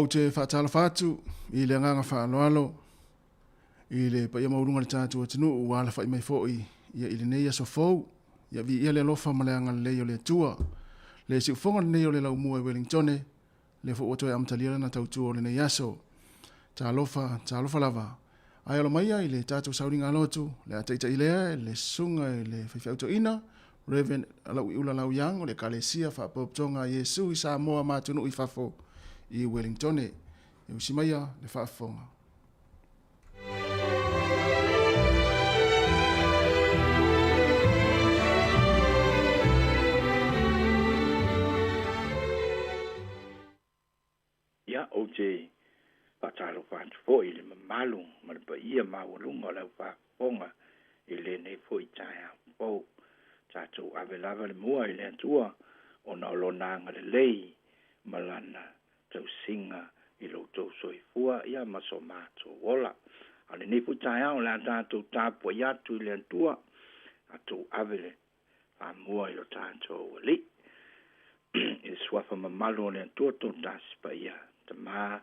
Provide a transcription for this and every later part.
o te whaatala whātu i le nganga whaaloalo i le pa ia maurunga le tātua tinu ua ala whai mai fōi ia i le nei aso fōu ia vi ia le lofa ma le anga le o le tua le si ufonga le nei o le lau mua i Wellingtone le fo oto e amtalia na tautua o le nei aso ta lofa lava ai alo mai i le tātua sauringa lotu le ataita i lea le sunga i le whaiwhauto ina Reverend alau i ula lau yang o le kalesia whaapoptonga Yesu i Samoa mātunu i whafo i Wellingtone e usimaia le whaafonga. Ia o te patalo whaatu fo i le mamalung ma le pa ia mawalunga lau whaafonga i le nei fo i taia fo tātou ave lava le mua i le atua o na olonanga le lei malana tau singa i lo tau soifua ia maso mātou wola. Ale nei fo i taia o le tātou tāpua i atu i le atua atou ave le whamua i lo tātou wali. I swafa mamalo o le atua tau tāsipa ia ma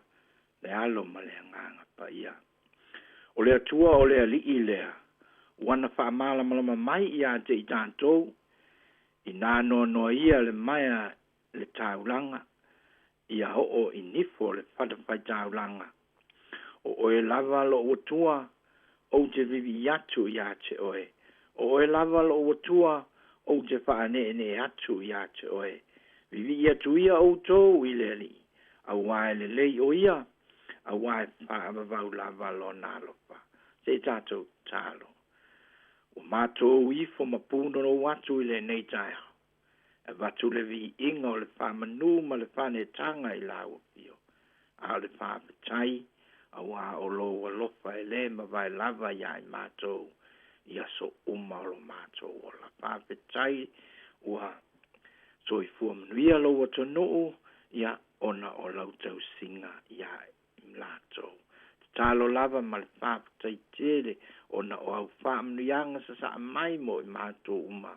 le alo ma le nganga pa ia. O le atua o le ali i lea, wana wha amala malama mai ia te i tātou, i nāno noa ia le maia le taulanga, ia ho i nifo le whatawhai taulanga. O e lava lo watua, o te vivi atu ia te oe. O e lava lo watua, o te whaane ne atu ia te oe. Vivi atu ia o tō i le ali. A wai le lei o ia, a wai whaamavau lava lo nalopa. Se tātou tālo. O mātou ifo mapuno no watu i le nei taia. E watu le vi inga o le whamanu ma le whane tanga i lau pio. A le whapetai, a wā o lo walofa e le ma vai lava ia i mātou. Ia so uma o lo mātou o la whapetai, ua so i fua manuia lo watonoo, ia ona o lau tau singa ia mlato. Talo lava ma le whāpatai tere ona o au whaamnuianga sa sa mai mo i mātou uma.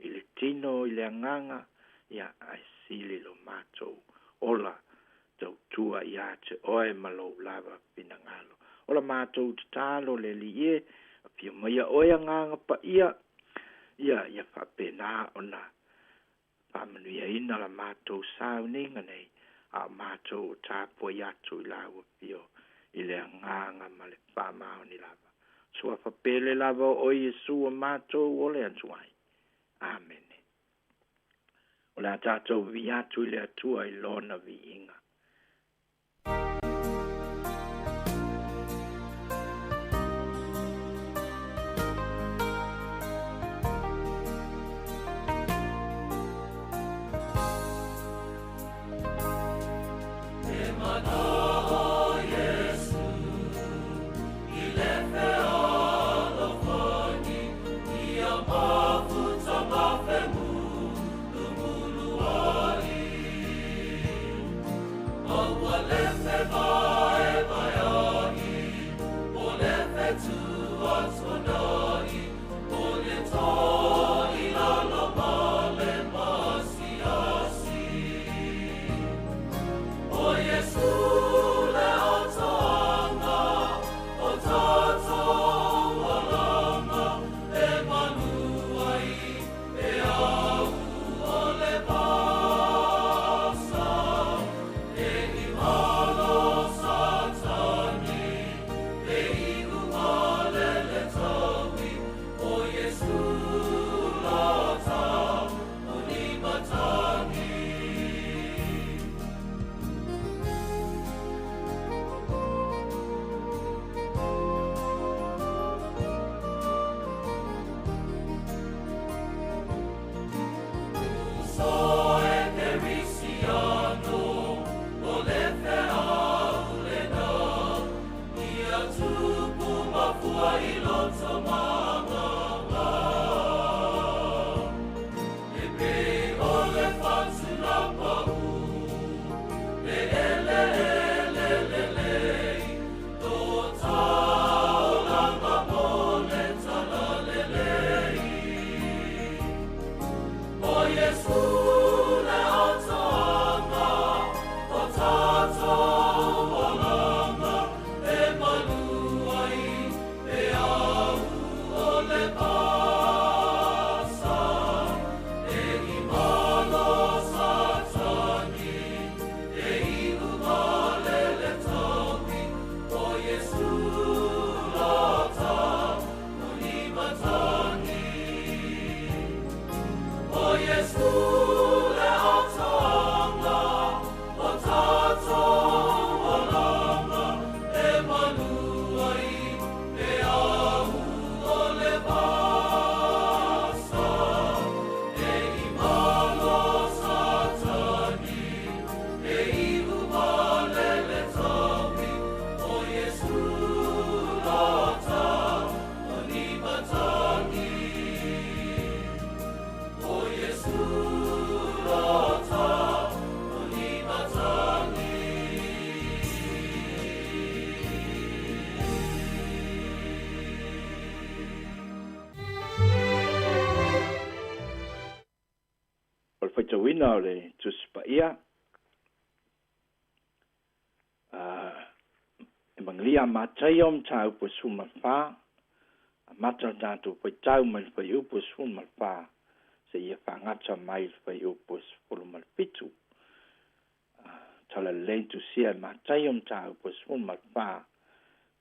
I le tino, i le anganga, ia ai sili lo mātou. Ola tau tua ia te oe malo lava pinangalo. Ola mātou te talo le li e, apia maia oe anganga pa ia whapena ona whaamanuia ina la mātou sao ninga nei. A mātou tāpua iatu i lawa pio i le anganga ma le whamao ni lava. Sua whapele lava o Yesu a mātou o le atuai. Amen. O le tātou vi atu i le atua i lona vi inga. ina o le tuspaia e manglia matai om tau po suma fa mata tanto po tau mal po eu po suma fa se ia fangata mai po eu po sulu mal pitu tala lentu sia matai om tau po suma fa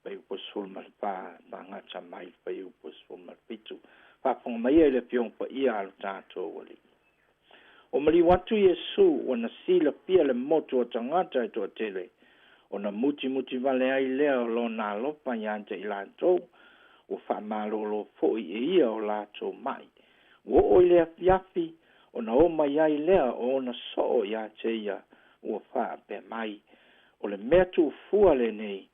pe po sulu mal fa fangata mai po eu po sulu mal pitu fa fong mai le piong po ia al tanto wali o mali watu Yesu ona sila pia le moto o tangata to tele ona muti vale ai leo lo na lo panyante ilanto o fa malo fo ia o lato mai o le fiafi ona o mai ai leo ona so ya cheia o fa pe mai o le metu fuale nei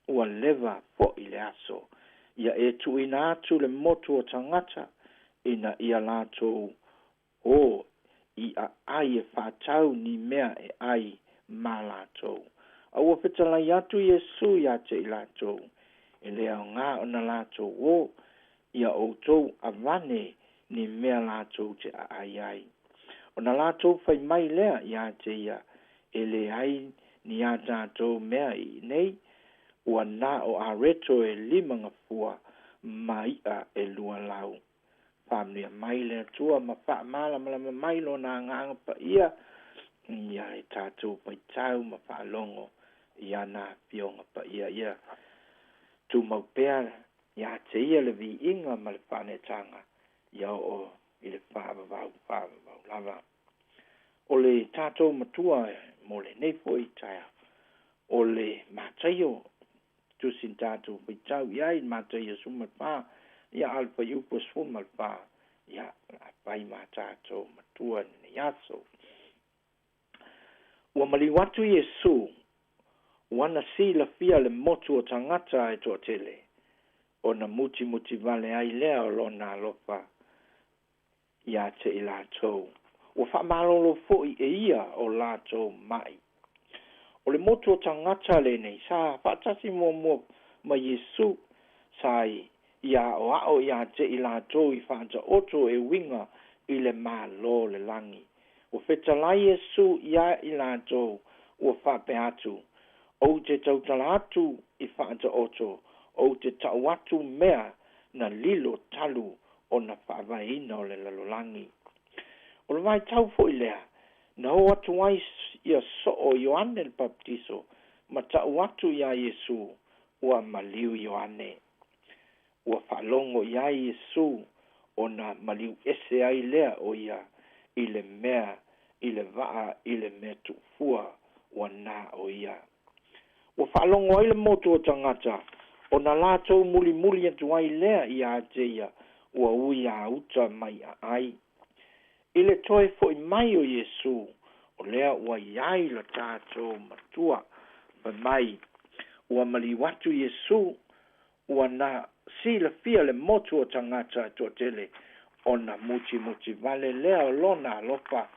o leva fo ile aso ia e tu ina tu le moto o tangata ina ia lato o i ai e whātau ni mea e ai mā lātou. Aua whetalai atu Yesu ia te i lātou. E lea ngā o na lātou o ia outou a vane ni mea lātou te ai ai. O na lātou whai mai lea ia te ia e le ai ni a tātou mea i nei ua nā o a reto e limanga fua mai a e lua lau. Family mai le tua ma fa mala ma mai lo na nga pa ia ia e tatu pa tau ma fa longo ia na pionga pa ia tu mo pea ia te ia le vi inga ma le pane tanga ia o ile fa lava o le tatu matua mo le nei foi taia o le matayo tu sin tatu pa tau ia i matayo suma pa ia alfa yupos fumal pa ia pai matato matua ni aso wa mali watu Yesu wana si la fia le motu o tangata e to tele ona muti vale ai leo lona lopa ia te ilato o fa malolo fo e ia o lato mai o le motu o tangata le nei sa fa tasi mo ma Yesu sai ia o ao ia te ilato i whaanta oto e winga i le malo le langi. O whetalai Yesu ia ilato o whape atu. O te tautala atu i whaanta oto. O te tau atu mea na lilo talu o na whaavaina o le lalolangi. O le vai tau fo i lea. Na o atu wai ia so o Ioane le baptiso. Ma tau atu ia Yesu ua maliu Ioane. Ua whalongo ia Yesu o na maliu ese ai lea o ia i le mea, i le waa, i le mea tufua o na o ia. Ua whalongo ai le moto o tangata o na lātou muli atu ai lea i a te ia ua ui a uta mai a ai. I le toe fo i mai o Yesu o lea ua iai la tātou matua pa mai ua mali watu Yesu ua na si la fia le motu o tangata to tele o na muti vale lea o lona lopa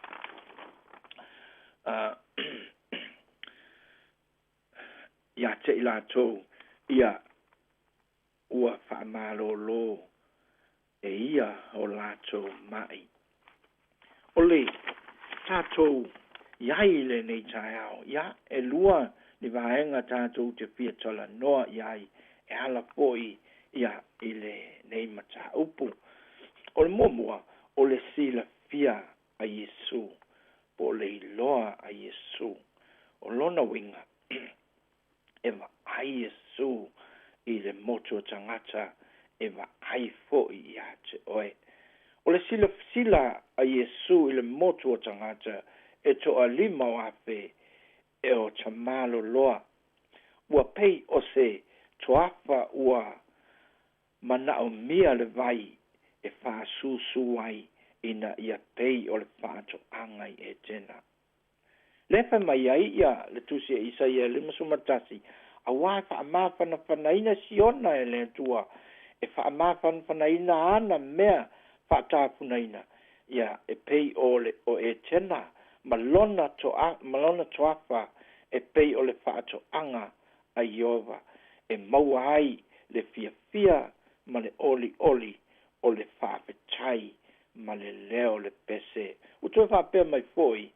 ia te ilato ia ua whaamalo lo e ia o lato mai o le tātou iai le nei tai au ia e lua ni vaenga tātou te pia tola noa iai e ala poi ia ile nei mata upu o le momua o le sila fia a Yesu po le iloa a Yesu o lona winga eva a Yesu i le moto tangata eva ai fo i ate oe o le sila a Yesu i le moto tangata e to a lima o ape e o tamalo loa ua pei o se toafa ua mana o mia le vai e wha susu ai ina ia pei o le whaato angai e tena. Lefa mai ai ia le tusia isa ia lima sumatasi a wai wha amawhana whanaina siona e le tua e wha amawhana whanaina ana mea wha tāpunaina ia e pei o e tena malona toafa e pei o le whaato anga a Iova e maua ai le fia ma le oli o le whawhetai ma le leo le pese. O tue whapea mai foi,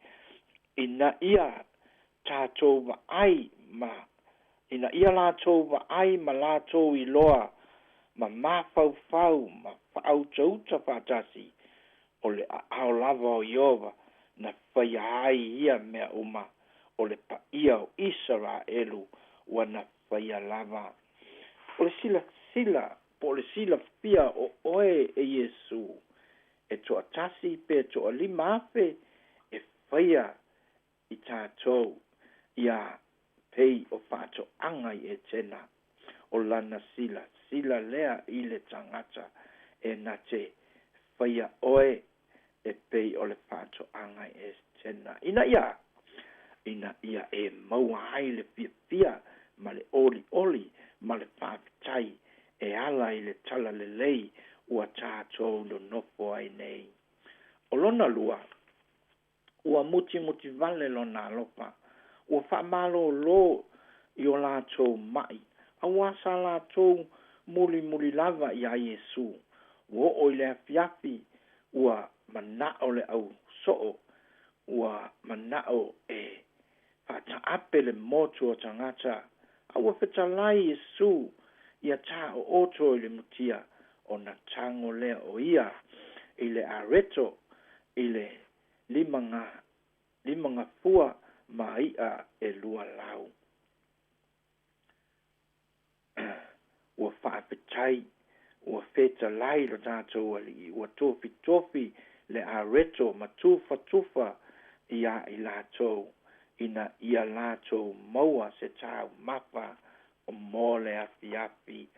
ina ia tātou wa ai ma, ina ia lātou wa ai ma lātou I loa, ma mawhau ma whaauta whaatasi, o le ao lava o Iova, na whaia ai ia mea uma, o le pa ia o Israelu, wa na whaia lava. O le sila, po le sila pia o oe e Yesu, e toa tasi pe toa lima afe, e whaia I tātou, ia pei o whātou angai e tena, o lana sila lea I le tangata, e na te whaia oe, e pei o le whātou angai e tena. Ina ia e maua ai le pia, ma le oli, ma le whāpitai, e ala I le tala le lei, ua tātou no nofo ai nei. O lona lua, ua muti vale lona alopa, ua whamalo lo I o lātou mai, a wasa lātou muli lava I a Yesu, ua o le afiafi, ua manao le au soo, ua manao e whata ape le motu o tangata, a ua whetalai Yesu, ia tā o oto I le mutia, o na tango lea o ia, I le areto, I le limanga fua ma ia e lua lau. Ua whaapetai, ua whetalai lo tātou ali, ua tofi le areto ma tufa ia I lātou, ina ia lātou maua se tāu mapa o mole afi.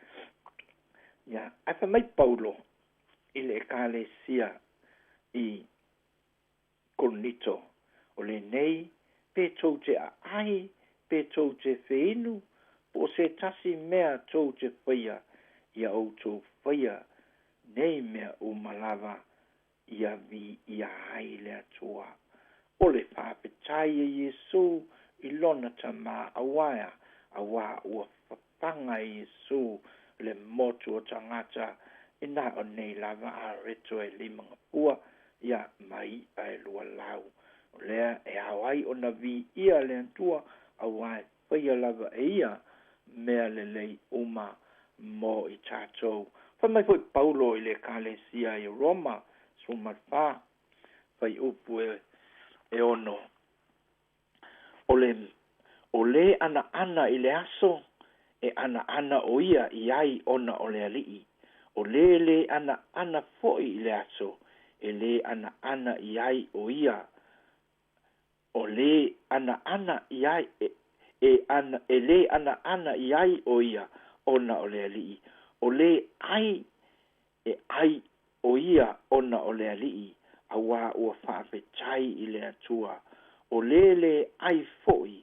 Ia, afa mai Paulo, I le ekalesia I Korinito, o le nei, pe tau te ai, pe tau te whinu, po se tasi mea tau te whaia, ia o tau whaia, nei mea o malava, ia vi ia ai le atua. O le whapetai e Yesu, I lona tama awaia, awa ua whapanga e Yesu, le motu o tangata, ina o nei lava a reto e limanga pua, ia mai ai lua lau. O lea e awai o na vi ia le antua, awai whaia lava e ia, mea le lei uma mo I tātou. Whamai fwoi Paulo I le kalesia I Roma, sumatwha, whai upu e ono. O le ana I le aso, e ana o ia I ai ona o le alii. O le ana foi I le aso, e le ana I ai o ia. O le ana I ai, e le ana I ai o ia, ona o le alii. O le ai, e ai o ia, ona o le alii, a wā ua whaapetai I le atua. O le ai foi,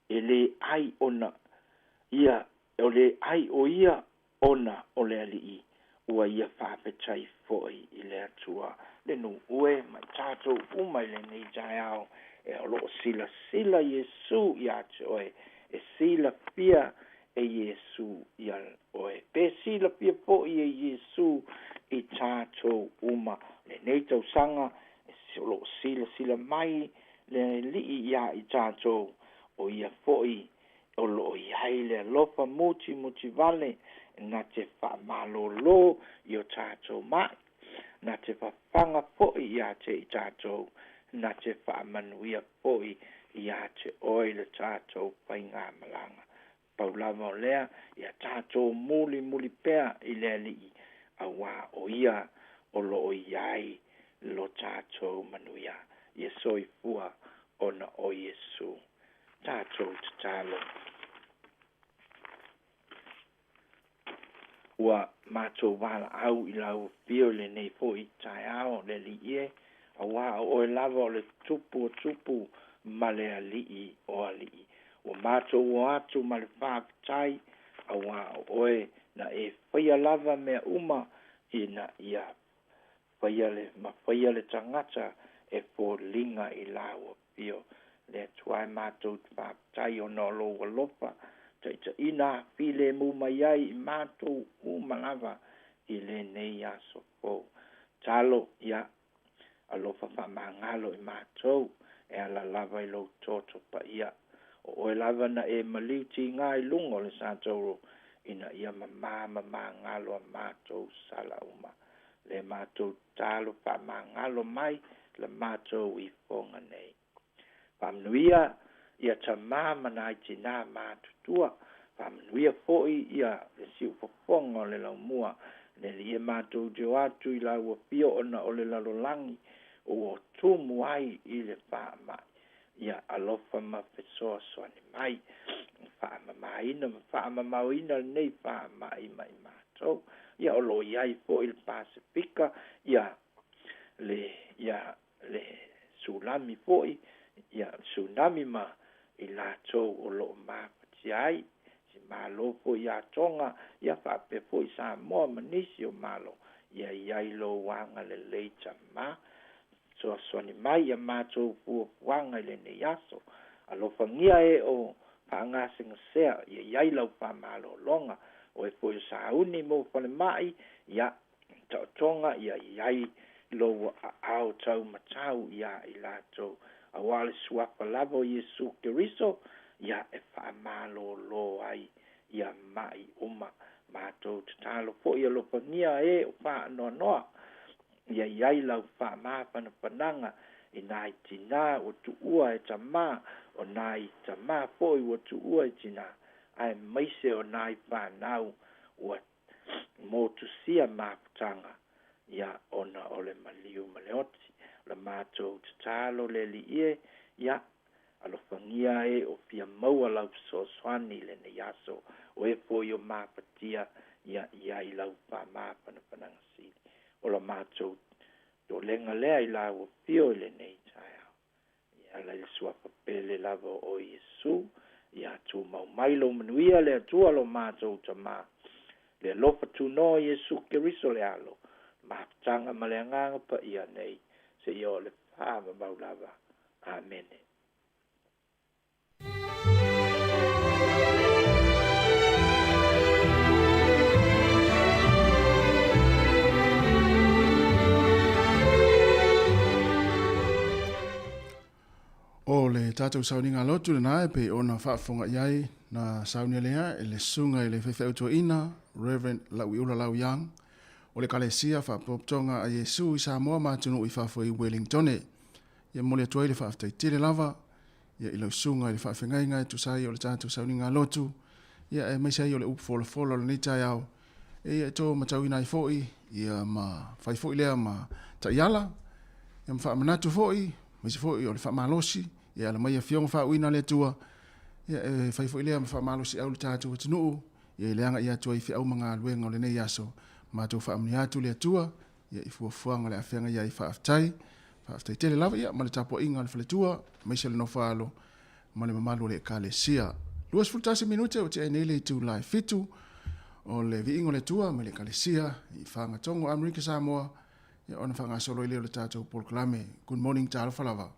e le ai ona ia, o le ai o ia, ona o le alii, ua ia whaapetai foi I le atua. Le nu ue, mai tātou umai le nei jai au, e o lo sila Yesu ia te oe, e sila pia e Yesu ia oe. Pe sila pia po I e Yesu I tātou uma, le nei tau sanga, e lo sila mai, le li ia I tātou, o ia foi, o lo iai le lofa muti vale, na te whamalo lo I o tātou mai, na te whawhanga foi ia te I tātou, na te whaamanuia foi ia te oi le tātou pai ngā malanga. Paulava o lea, ia tātou muli pea I lea lii, a wā o ia o lo o iai lo tātou manuia. Ia soi fua ona o Yesu. Tātou te tālo. Ua mātou wala au I lau pio le nei fo I tai ao le li ie, a wā o e lava o le tupu ma le alii o alii. Ua mātou o atu ma le whaapitai, a wā o e na e whaia lava mea uma I na ia whaia le tangata e fo linga I lau o pio. Le tuai mātou te whaapitai o no lo walopa, taita ina file mu mai ai I mātou malava I le nei aso fo. Talo ia alofa faamagalo i matou e ala lava i lou toto paia o e lava na e maliu tigā i luga o le sa tauro ina ia mamagalo a matou sala uma le matou talo faamagalo mai le matou i foga nei faamanuia ia tamā mana i tinā matutua faamanuia fo'i ia le si'ufofoga o le laumua le ia matou teo atu i lauapio ona o le lalolagi ua tumu ai i le fa'ama'i ia alofa ma fesoasoani mai fa'amamaina ma fa'amamauina lenei fa'ama'i mai matou ia o lo'i ai fo'i le pasifika ia le sulami fo'i ia tsunami ma i latou o lo'o mapati ai si malo fo'i atonga ia fa'ape fo'i Samoa ma nisi o malo ia iai lou aga lelei tamā soasoani mai ia matou fuafuaga i lenei aso alofagia e o fa'agasegasea ia iai lau fa'amalōloga o e fo'i o sauni mo falema'i ia ta'otoga ia iai lou a'ao taumatau ia i latou auā le suafa lava o Iesu Keriso ia e fa'amalōlō ai ia ma'i uma matou tatalo fo'i alofagia e o fa'anoanoa ia iai lau fa'amāpanapanaga inā i tinā ua tu'ua e tamā o nā i tamā fo'i ua tu'ua e tinā ae maise o nā i whanau ua motusia maputanga ia ona o le maliu ma le oti le mātou tatalo le li'ie ia alofangia e o fia maua lau soasoani le nei aso o e fo'i o mapatia ia iai lau fa'amāpanapanaga sili o la mātou do lenga lea i la o pio le nei taia ia la le suafa pele lava o Iesu ia tu mau mai lo manuia le atua lo mātou tamā le lofa tuno Iesu Keriso le alo mapatanga ma le anganga pa ia nei se ia o le whaamamau lava amen. O le tātou sauninga lotu le nae pe ona whaafonga iai na saunia lea e le sunga e le whewhautua ina Reverend Lauiula Lau Young o le kalesia whaapoptonga a Yesu i Samoa mātunu i whaafo i Wellingtone ia mole atua i le whaaftai tele lava ia i lau sunga i le whaafengainga e tusai o le tātou sauninga lotu ia e maisai o le upofola o le nitai au e ia tō matauina i fōi ia ma whai fōi lea ma taiala ia ma whaamanatu fōi maisi fōi o le whaamalosi ia la mai a fionga whauina le tua ia e whai fōi lea ma whaamalosi au le tātou atunuu ia i leanga ia tua i whiau mga luenga o le nei aso mātou whaamni atu le tua ia i fuafuanga le awhenga ia i whaaftai tele lava ia ma le tapo inga le whaletua maisi le no whaalo ma le mamalu le ka le sia luas fultasi minute o te e nele i tu lai fitu o le viingo le tua ma le ka le sia i whanga tongo Amerika Samoa ia ona whanga solo i leo le tātou Paul Kalame. Good morning tālo whalava.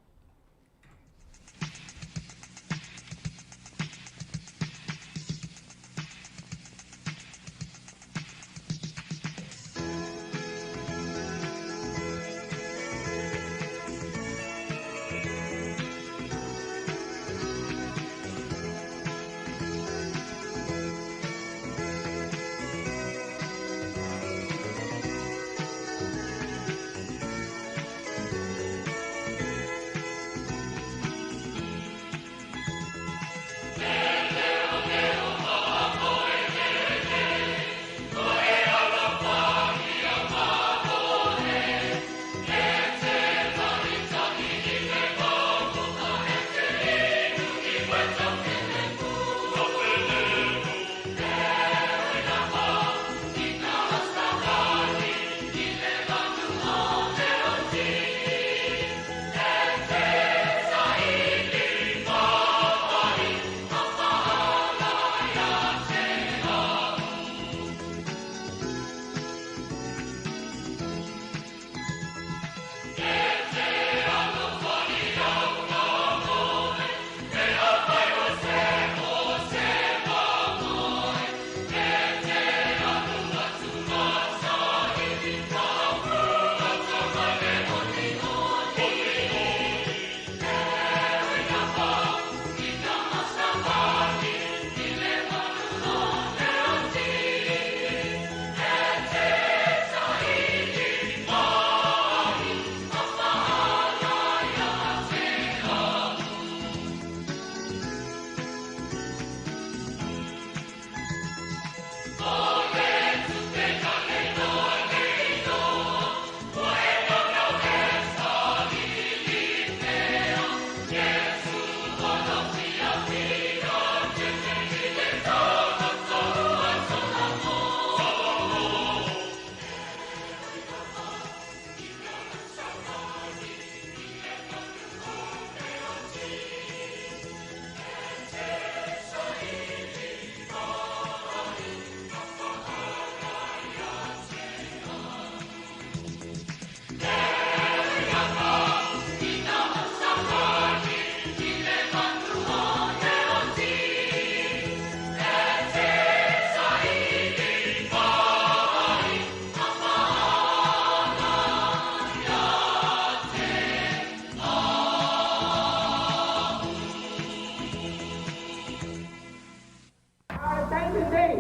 ni nei.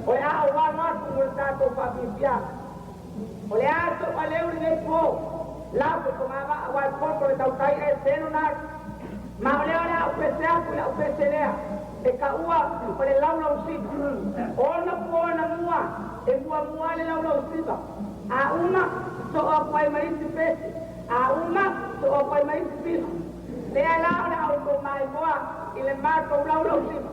O le a wa ma ku le ta to fa bia. O le a to ale uri nei po. La ko ma wa ko to le tau tai e seno na. Ma o le a o pesea ku la o peselea. E ka ua o le laula o siba. Ona po na mua. E mua le laula o siba. A una so o pai mai si pese. A una so o pai mai si pese. Le a laula o ko mai moa. I le marco laula o siba.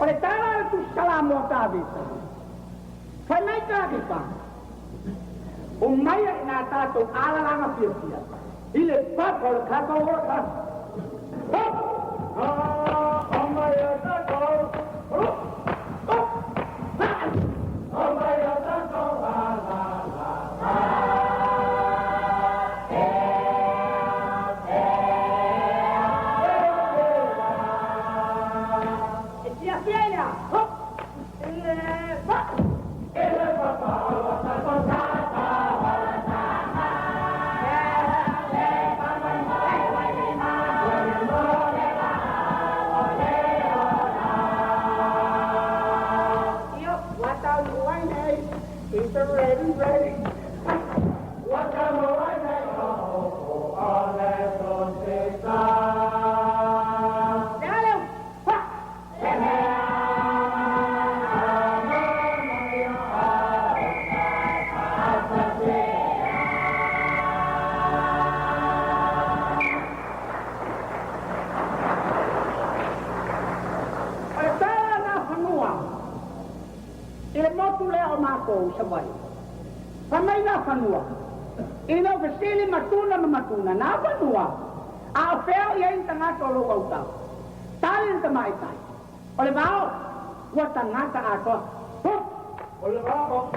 Oleh tala tu salam tabi. Fanai tabi pa. Umaya na tato ala langa pia. Ile pa kol kato ora. Umaya tato. Umaya tato ala. Ino kesili matuna na vanua. A feo ia intangata lo kau. Talin tamai tai. Ole bao, wa tangata ato. Ole bao.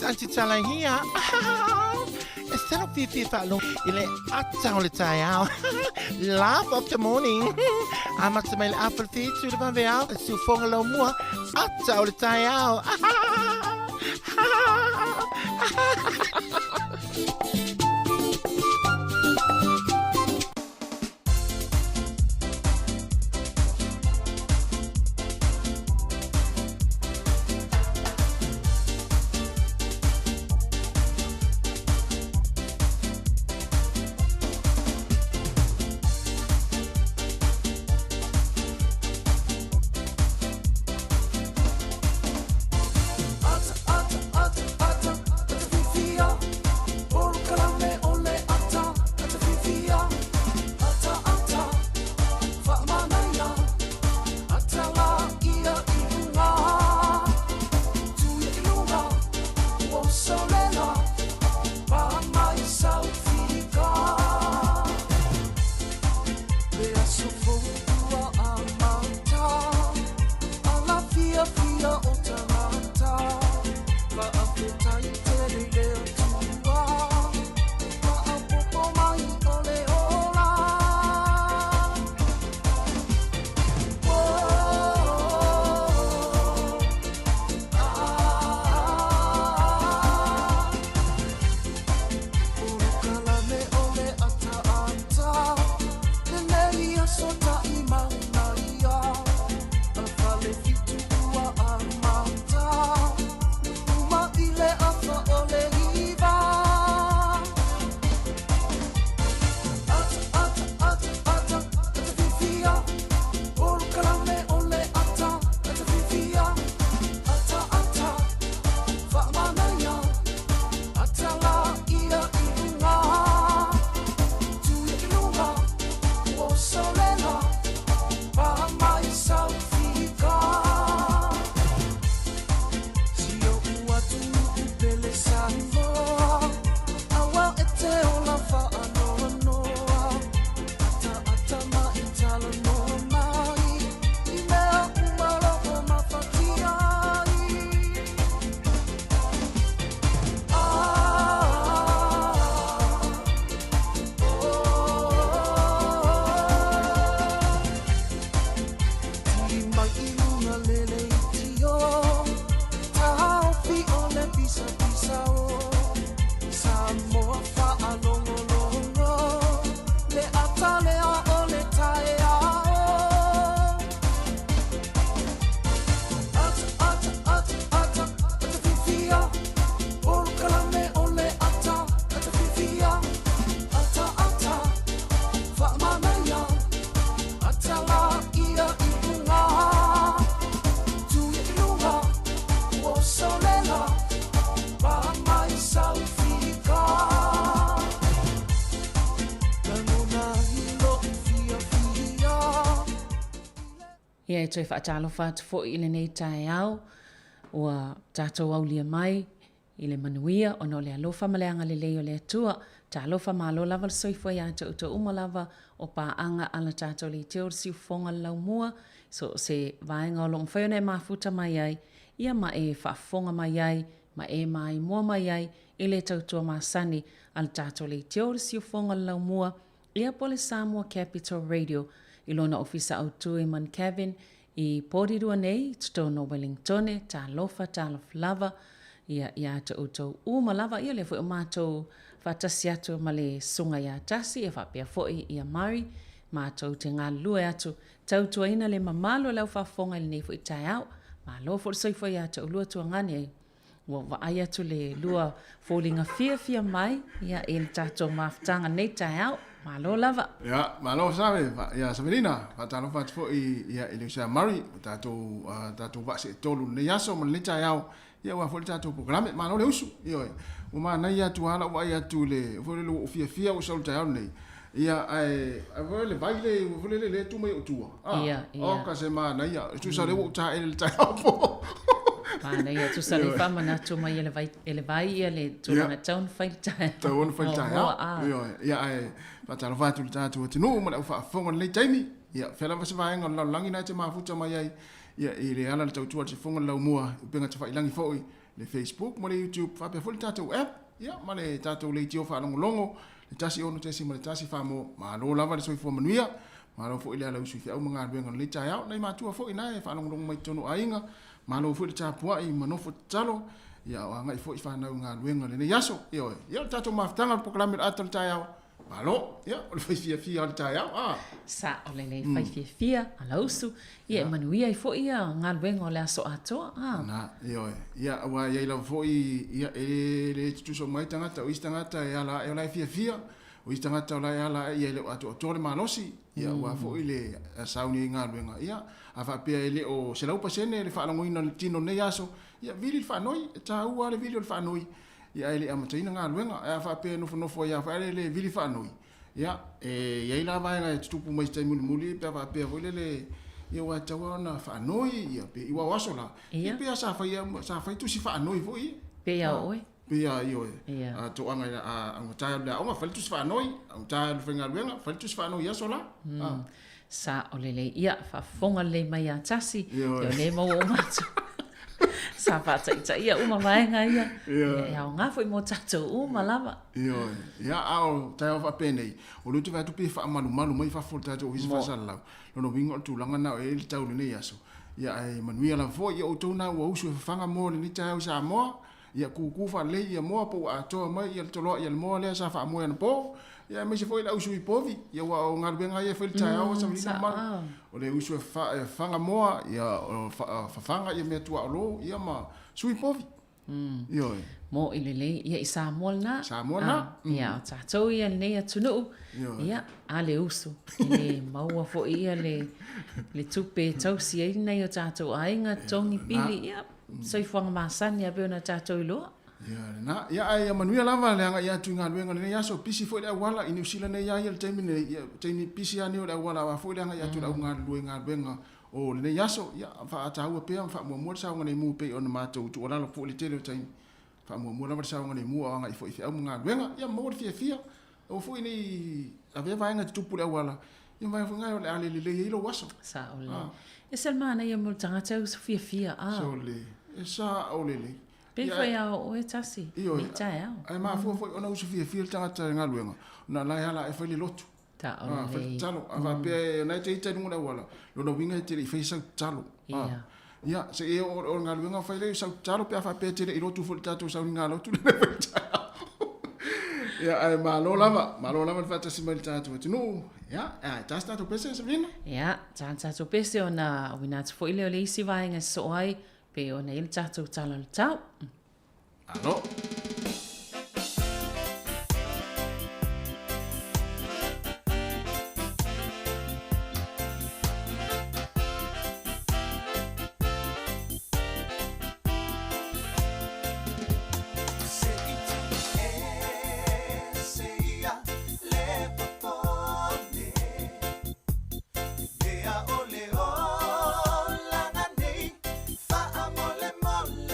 Auntie Tala here. Instead of Fifi Fallo, ile atang le tayao. Laugh of the morning. I'm at my apple feet to the vanveal. Su fongalo mua. Atang le tayao. Ia e toi whaatalofa tu fo i le nei tae au. ua tātou au lia mai i le manuia o no le alofa maleanga le leo le atua. Ta alofa malo lava le soifua ia ta uma lava o paanga ala tātou le teo si ufonga lau mua. So se vaenga o long whaione mafuta mai ai, ia ma e whaafonga mai ai, ma e mai mua mai ai, i le tautua masani ala tātou le teo si ufonga lau mua, ia pole Samoa Capital Radio, i lona ofisa au tui man Kevin, i Porirua nei, tutono Wellingtone, ta alofa lava, ia ta utou uma lava, ia le fo o mātou whatasi atu ma le sunga ia tasi, e whapea foi ia mari, mātou te ngā lue atu, tautua ina le mamalo lau whafonga le nei fo i tai au, ma lo fo soifo ia ta ulua tua ngani ai, wa ai atu le lua fōlinga fia mai, ia e le tātou maftanga nei tai au, malo lava. Ya, malo sabe, ya Sabrina, patalo fat fo ia Elisa Mari, tātou vase tolu ne yaso ma le tai au, ia wa fo le tātou programe, malo le usu, ia uma na ia tu ala wa ia tu le fo le fia o sol tai au nei. Ia ai le baile fo le tu mai o tua. O ka se ma na ia tu sa le o tai le tai au. Pana ia tu sa le fama na tu mai ele vai ia le tu na town fight tai. Town fight tai. Ia ai patalo fatu le tātou tinu ma le fa fonga le taimi. Ia fela va se va nga langi na te mafuta mai ai. Ia i le ala le tautua te fonga lau mua penga te fa ilangi foi le Facebook mo le YouTube fa pe fo le tātou app. Ia ma le tātou le tio fa longo le tasi ono te si ma le tasi fa mo ma lo lava le soifo manuia ma lo fo ile ala usu fi au mga benga le tai au nei matua fo ina e fa longo mai tono ainga ma lo fo le tapua i manofo talo ia wa ngai fo i fa na nga luenga le yaso ia tātou maftanga proklame atal tai au ma lo ia o le fia al tai au sa o le fia ala usu ia manuia i fo ia nga luenga le aso atoa na ia wa ia la fo ia le tuso mai tangata o istangata ia la fia o istangata la ia le ato le malosi ia wa fo ile sauni nga luenga ia ava pe ele o se lau pasene le fa langoina le tino ne yaso ia vili fa noi ta ua le vili fa noi ia ele amataina nga luenga ava pe no fo ia fa le vili fa noi ia ia ila vai nga tupu mai tai muli pe ava pe le ia wa tawa na fa noi ia pe iwa wasola ia pe sa fa tu si fa noi vo i pe ia oi pe ia io to anga a ta la o fa tu si fa noi ta le fenga luenga fa tu si fa noi yasola sa o lele ia fa fonga le mai a tasi yo le mo o matu sa fa ta ia uma mai nga ia ia nga foi mo tato uma lava ia au ta fa penei o lu tu va tu pe fa malu mai fa folta to vis fa sala no wingo tu langa na e le tau le yaso ia ai manuia la fo ia o to na o usu fa nga mo le ta sa mo ia ku fa le ia mo po a to mai ia to lo ia mo le sa fa mo ia po ia me se foi la usu ipovi ia wa o ngalbenga ia foi tai au sa mina mal o le usu fanga moa ia fanga ia me tua lo ia ma su ipovi io mo ilele ia isa molna ia tato ia nei atunu ia ale usu le maua fo ia le tupe tausi ai nei o tato ainga tongi pili ia soi fanga masani ia beona tato ilo ia ai manuia lava le anga ia tu nga luenga le yaso pisi foi le wala in New Zealand ia ia taimi pisi ani o le wala wa foi le anga ia tu nga luenga o le yaso ia fa ta u pe fa mo sa nga nei mu pe on mato tu ona lo foi le tele taimi fa mo lava sa nga nei mu anga i foi fa nga luenga ia mo fia o foi ni ave va nga tu pu le wala ia vai nga le ale le ilo waso sa ole e selmana ia mo tanga tau fia so le sa ole le pe foi a o tasi mi tai au ai ma foi ona usu fia tanga nga luenga na la hala e foi le lotu ta o le talo ava pe na te te nunga wala lo winga te le face talo ia se e o nga luenga foi le sa talo pe ava pe te le lotu foi tato sa nga lotu ia ai ma lo lava fa tasi mal tato no ia ta sta to pese Sabrina ia ta to pese ona winat foi le isi vai nga so ai pe ona il tato talo tau alo Ole, oh, la, na, nei, fa, amole, mole.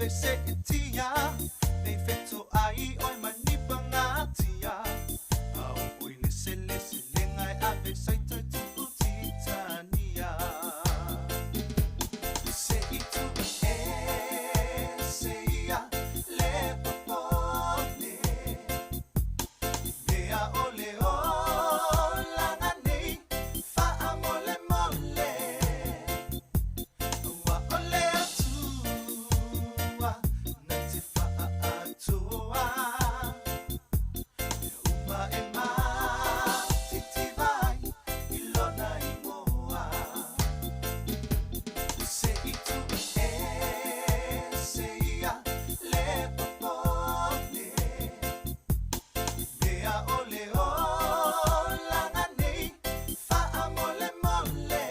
ave se itia nei feto ai oi manipa ngatia au ui lese lengai ave saita tu titania se itu se ia le popone mea ole o langa nei fa amole mole wa ole atua nati fa atua uma ema titi vai ilona imoa se itu se ia le popone mea ole o langa nei fa amole mole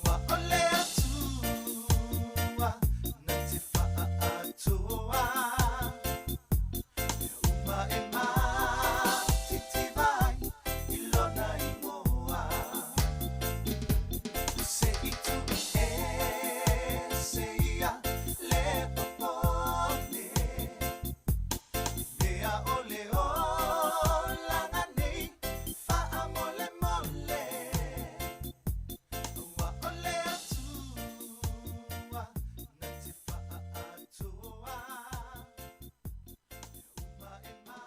wa ole atua nati fa atua uma ema titi vai ilona imoa se itu se ia le popone mea ole o langa nei fa amole mole wa ole atua nati fa atua uma ema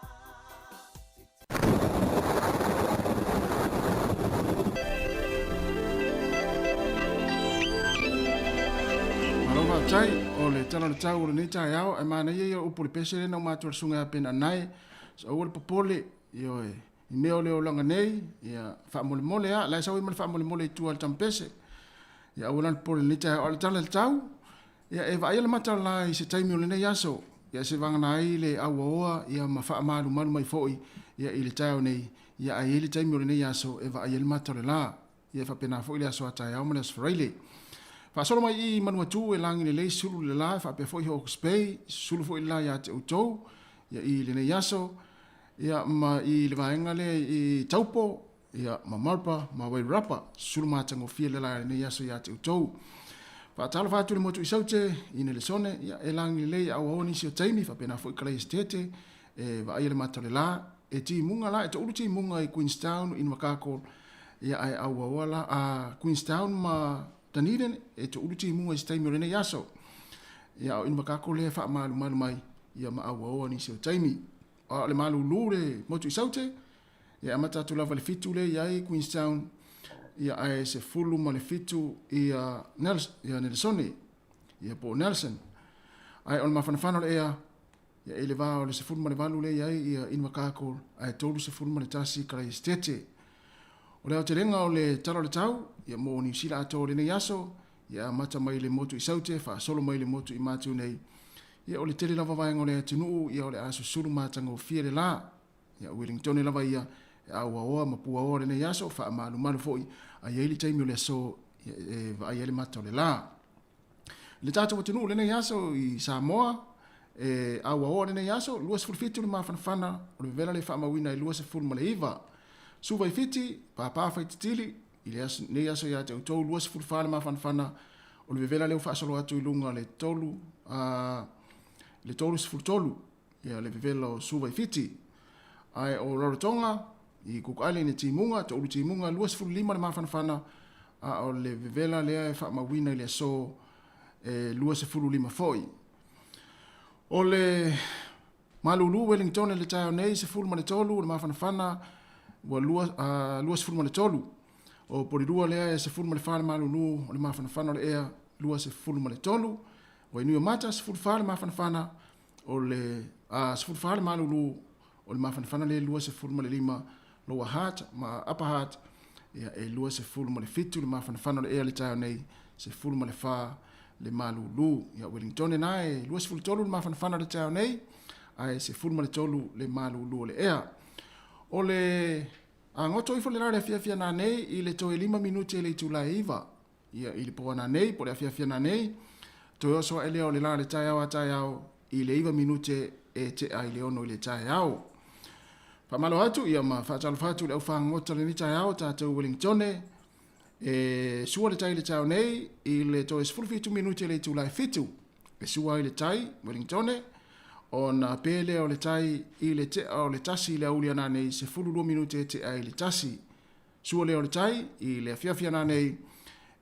Malonga tai o le tala le tau le tai ao e mana ia upu le pese na ma tor sunga pena nai so o le popole io e me o le o langa nei ia fa mole mole a la sa o me fa mole mole tu al tampese ia o lan pole le tai o le tala le tau ia e va ia le mata la i se tai mi o le nei aso ia se vanga nai le a oa ia ma fa malu malu mai foi ia i le tai o nei ia ai le tai mi o le nei aso e va ia le mata le la ia fa pena foi le aso tai ao mele sfraile fa solo mai i manua tu e langi le lei sulu le la fa pe foi ho spei sulu foi la ya te utou ya i le nei yaso ya ma i le vaenga le i taupo ya ma marpa ma wai rapa sulu ma tango fie le la nei yaso ya te utou fa tala fa tu le motu isaute i le sone ya e langi le au oni si o taimi fa pena foi kala estete e va ai le mata le la e ti munga la e te ulu ti munga i Queenstown in Makako ya ai au wala a Queenstown ma taniden e te uluti munga i taimi o rene yaso. Ia o inu makako le wha malu malu mai ia ma awa oa nisi o taimi. O le malu lure motu i saute, ia amata tu lava le fitu le iai Queenstown, ia ai se fulu ma le fitu ia Nelsone, ia po Nelson. Ai o le mawhanawhana le ea, ia ele vao le se fulu ma le valu le iai ia inu makako, ai tolu se fulu ma le tasi kara i stete. O leo te renga o le taro le tau, ia mo ni sila ato le nei aso, ia mata mai le motu i saute, wha solo mai le motu i matu nei. Ia o le tele lava vaenga o le atunuu, ia o le aso suru matanga o fia le la. Ia Wellington e lava ia, e aua oa, ma pua oa le nei aso, wha malu malu foi, a ia ili taimi o le aso, a ia le mata o le la. Le tato o atunuu le nei aso i Samoa, e aua oa le nei aso, lua se fulfitu le mawhanawhana, o le vela le wha mawina i lua se fulu ma le iwa. Suva i fiti, pāpā whai titili, i le nei aso ia te utou lua se fulfale ma whanawhana, o le vevela leo whaasolo atu i lunga le tolu se fultolu, ia le vevela o suva i fiti. Ai o Rarotonga, i Cook Island i Timunga, te ulu Timunga, lua se fulima le ma whanawhana, a o le vevela lea e wha mawina i le so lua se fulu lima foi. O le malulu Wellington le taio nei se fulu ma le tolu, le ma whanawhana, wa lua se fulma le tolu. O pori rua lea e se fulma le whare malulu o le mawhanawhana le ea lua se fulma le tolu. Wa inui o mata se fulwhare mawhanawhana o le se fulwhare malulu o le mawhanawhana le lua se fulma le lima lower heart ma upper heart ia e lua se fulma le fitu le mawhanawhana le ea le taio nei se fulma le wha le malulu. Ia Wellington e nae lua se fulma le tolu le mawhanawhana le taio nei ai se fulma le tolu le malulu o le ea. O le ngoto ifo le rare fia na nei i le toe 5 minuti e le tula iwa. Ia i le poa na nei, po le fia na nei. Toi oso e leo le rare tai au i le 5 minuti e te ai le ono i le tai au. Whamalo atu ia ma whaatalo whatu le au whangota le ni tai au tātou Wellington e sua le tai le tai nei i le toe 15 minuti e le tula fitu. e sua i le tai, Wellingtone, o na pele o le tai i le te o le tasi le auli ana nei se fululu minute te ai le tasi. Sua le o le tai i le fiafia ana nei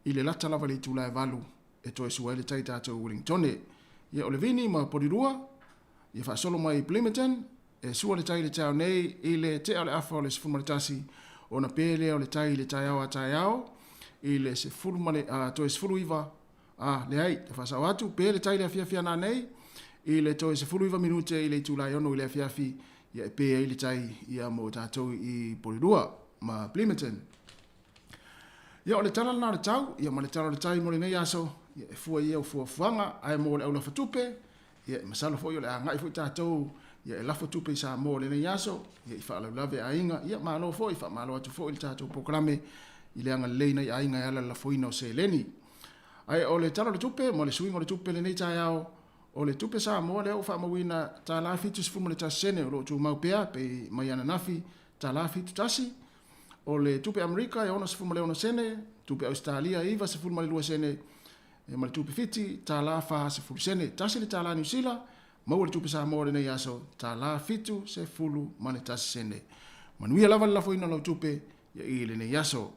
i le lata lava le tula e valu e toi sua i le tai tātou Wellingtone. Ia o le vini ma porirua, ia wha solo mai Plimerton, e sua le tai le tau nei i le te o le afa o le sefuma le tasi o na pele o le tai au a tai au i le sefuma le toi sefulu iwa le ai, te whasau atu, pele tai le fiafia ana nei i le toi sefulu iwa minute i le tula iono i le fiafi ia e pea i le tai ia mo tātou i porirua ma Plimerton. Ia o le tala na le tau, ia ma le tala le tai mo le nei aso, ia e fua ia o fua fuanga, ai mo le au lafa tupe, ia e masalo fo i o le angai fo i tātou, ia e lafa tupe i sa mo le nei aso, ia i wha lave a inga, ia malo fo i wha malo atu fo i le tātou pokrame, i le anga leina i a inga i ala la foina o se leni. Ai o le tala le tupe, mo le swing o le tupe le nei tai au, o le tupe sa mo le au wha mawina ta la fitu sifuma le tasi sene, o lo tu mau pea, pe mai ana nafi, ta la fitu tasi, o le tupe Amerika e ona sifuma le ona sene, tupe Australia iwa sifuma le lua sene, e ma le tupe fiti, ta la fa sifulu sene, tasi le ta la New Zealand, mau le tupe sa mo le nei aso, ta la fitu sifulu ma le tasi sene. Manuia lava le lafo ina lau tupe, ia i le nei aso.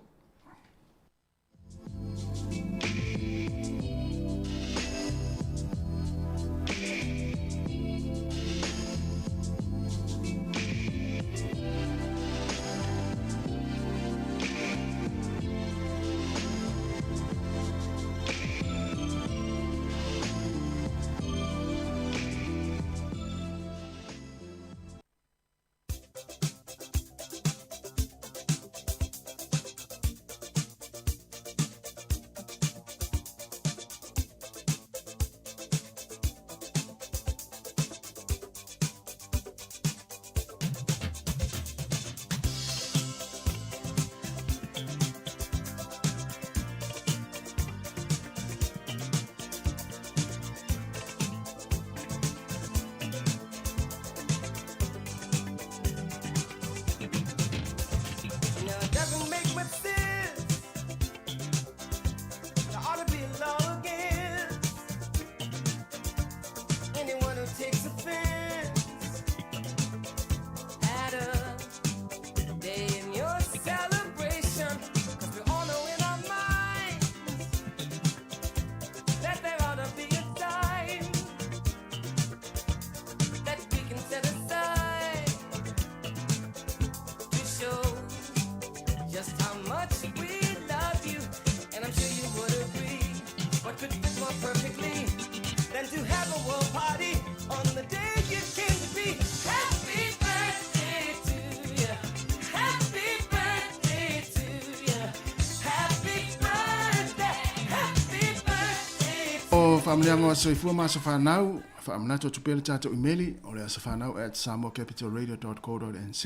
Whamleanga o soifua ma sa whanau, whaamanato tupele tātou imeli, o lea sa whanau at samoacapitalradio.co.nz.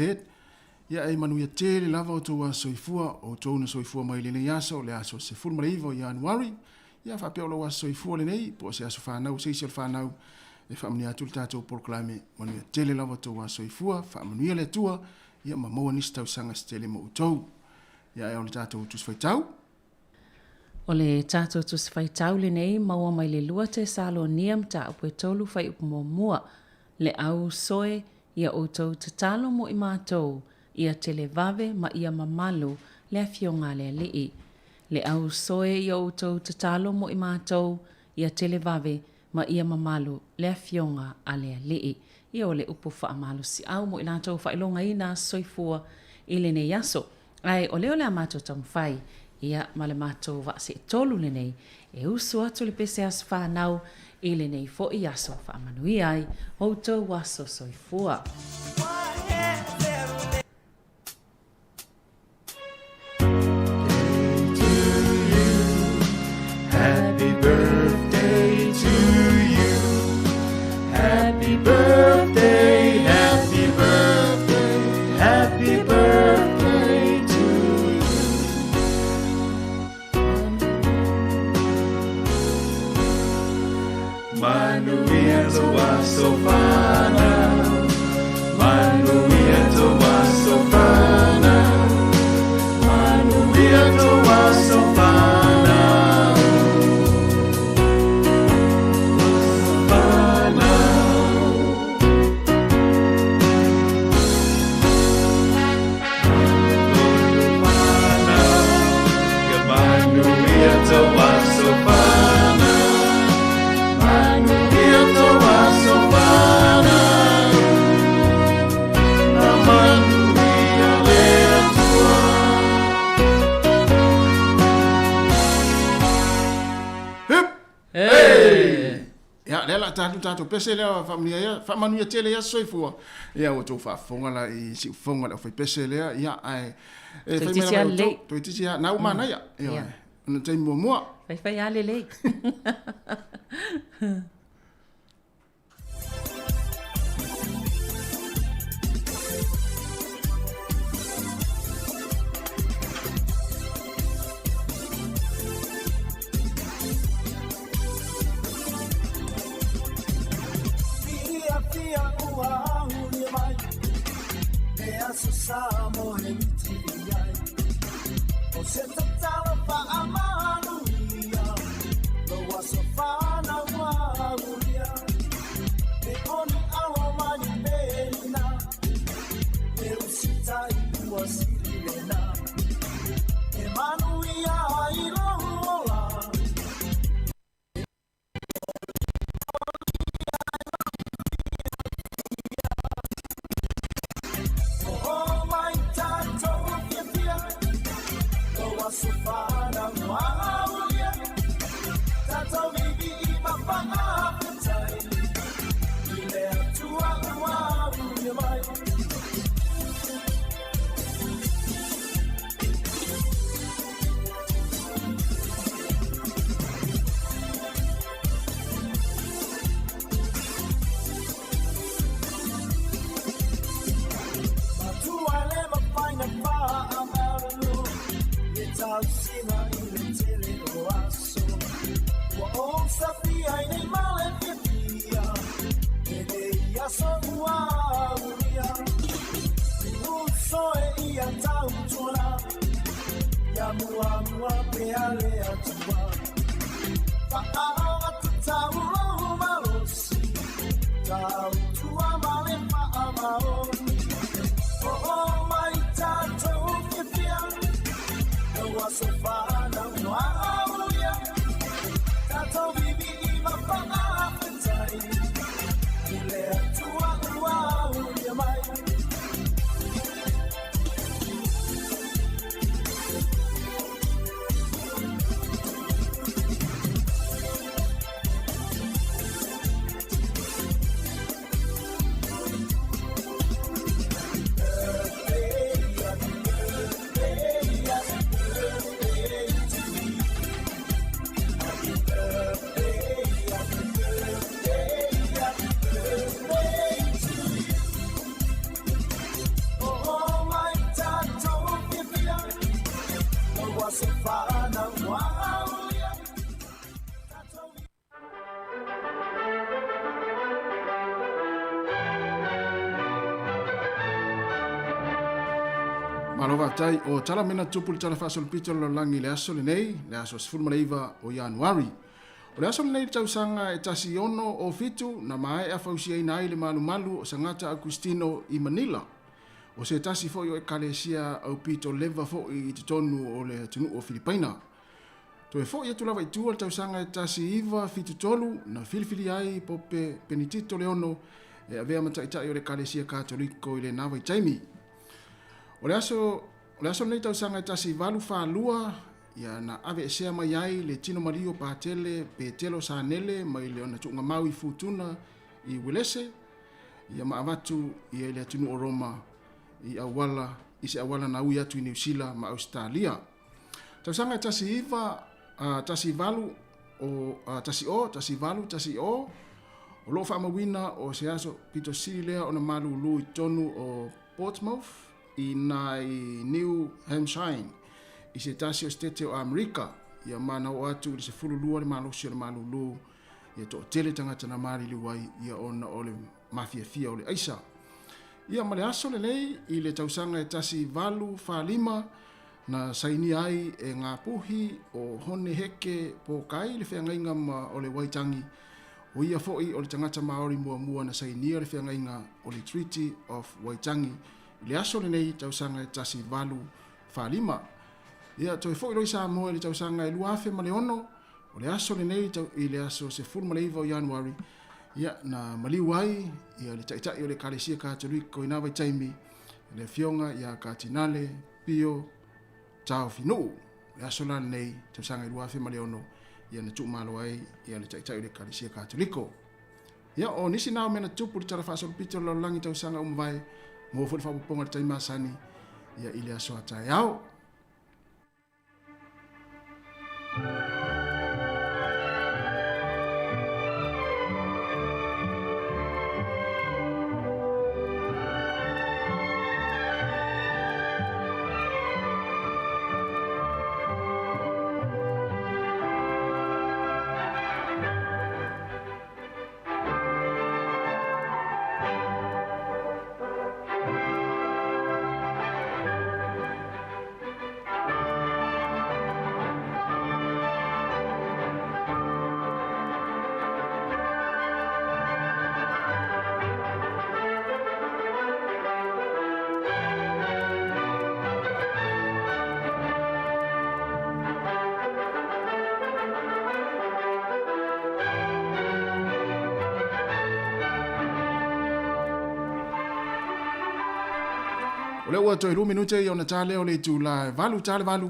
Ia e manuia tele lava o tōua soifua, o tōuna soifua mai le nei aso, le aso se fulmaraiva o Januari. Ia whapea o laua soifua le nei, po se aso whanau, se isi o whanau, e whaamania atu le tātou porklame, manuia tele lava o tōua soifua, whaamanuia le tua, ia mamoa nisi tau sanga stele mo utou. Ia e o le tātou tuswhaitau. O le tātou tus whai tau le nei, maua mai le lua te salo niam ta upe tolu whai upumomua. Le au soe, ia outou te talo mo i mātou, ia tele vave ma ia mamalu, le fionga le lii. Le au soe, ia outou te talo mo i mātou, ia tele vave ma ia mamalu, le fionga a le lii. Ia o le upu whaamalu si au mo i lātou whailonga i nā soifua i le nei aso. Ai, o leo le a mātou tamu whai, ia ma le mātou wa se tolu le nei, e usu atu le pese aso whanau i le nei fo i aso whamanui ai, outou waso soifua. Happy birthday to you. Happy birthday, happy birthday, happy birthday to you. Manuia to wasofana, Manuia to wasofana, Manuia to wasofana. le la tatu pese le family ia fa manu ia tele ia soifua ia o to fa fonga la i si fonga la fa pese le ia ai e fa me to tisia na uma na ia ia no te mo fai ale le Samo hentiai o se tatala pa amanuia lo wasofana wagulia e oni awa mani pena e usitai uasilena e manuia ilola Sufana maulia tato bibi mapanga pentai ile atua maulia mai atua le mapaina pa amaru Sina in tele oaso wa on sapia in male pia e ya so wa unia u so e ya tautola ya mua pe ale atua pa a taulo malosi tautua male pa amaoni oh my tato pia wasofana maulia tato bibi mapanga pentai ile atua maulia mai Malova tai o tala mena tupu le tala fasol pito lo langi le aso le nei, le aso sifuru maleiva o Januari. O le aso le nei tau sanga e tasi ono o fitu na mae a fausia ina ai le malu malu o sangata Agustino i Manila. O se tasi fo yo e kalesia au pito leva fo i tonu o le tunu o Filipaina. To e fo i atu lava i tua le tau sanga e tasi iwa fitu tolu na filifili ai pope penitito le ono e avea mataitai o le kalesia katoliko i le nawa i taimi. O le aso nei tau sanga tasi valu whālua ia na ave e sea mai ai le tino mario pātele pe telo sānele mai le ona tuunga mau i futuna i Welese ia maawatu ia le atunu o Roma i awala i se awala na ui atu i New Zealand ma Australia. Tau sanga tasi iwa tasi valu o tasi o loo whaamawina o se aso pito silea o na malu lu i tonu o Portsmouth i nai New Hampshire i se tasi o stete o Amerika ia mana o atu i se fulu lua le malosi o le malulu ia to tele tangata na mari liwai ia ona o le mafia fia o le aisa ia ma le aso le nei i le tausanga e tasi valu whalima na saini ai e ngā puhi o hone heke po kai le whiangainga ma o le Waitangi o ia foi o le tangata Maori mua na saini o le whiangainga o le Treaty of Waitangi le aso le nei tausanga e tasi valu whalima. Ia toi foi roi sa moe le tausanga e luafe ma le ono, o le aso le nei i le aso se fulu ma le iwa o Januari. Ia na maliwai, ia le taitai o le kalesia Katoliko i nawa i taimi, le fionga ia Katinale, Pio, Tau Finu. Le aso la nei tausanga e luafe ma le ono, ia na tuk malo ai, ia le taitai o le kalesia Katoliko. Ia o nisi nao mena tupu le tala whaasolopito lo langi tau sanga umwai mo fo le whapoponga le taimasani ia ile aso atai au. O le ua toi rumi nute i ona tale o le tūla valu tale valu.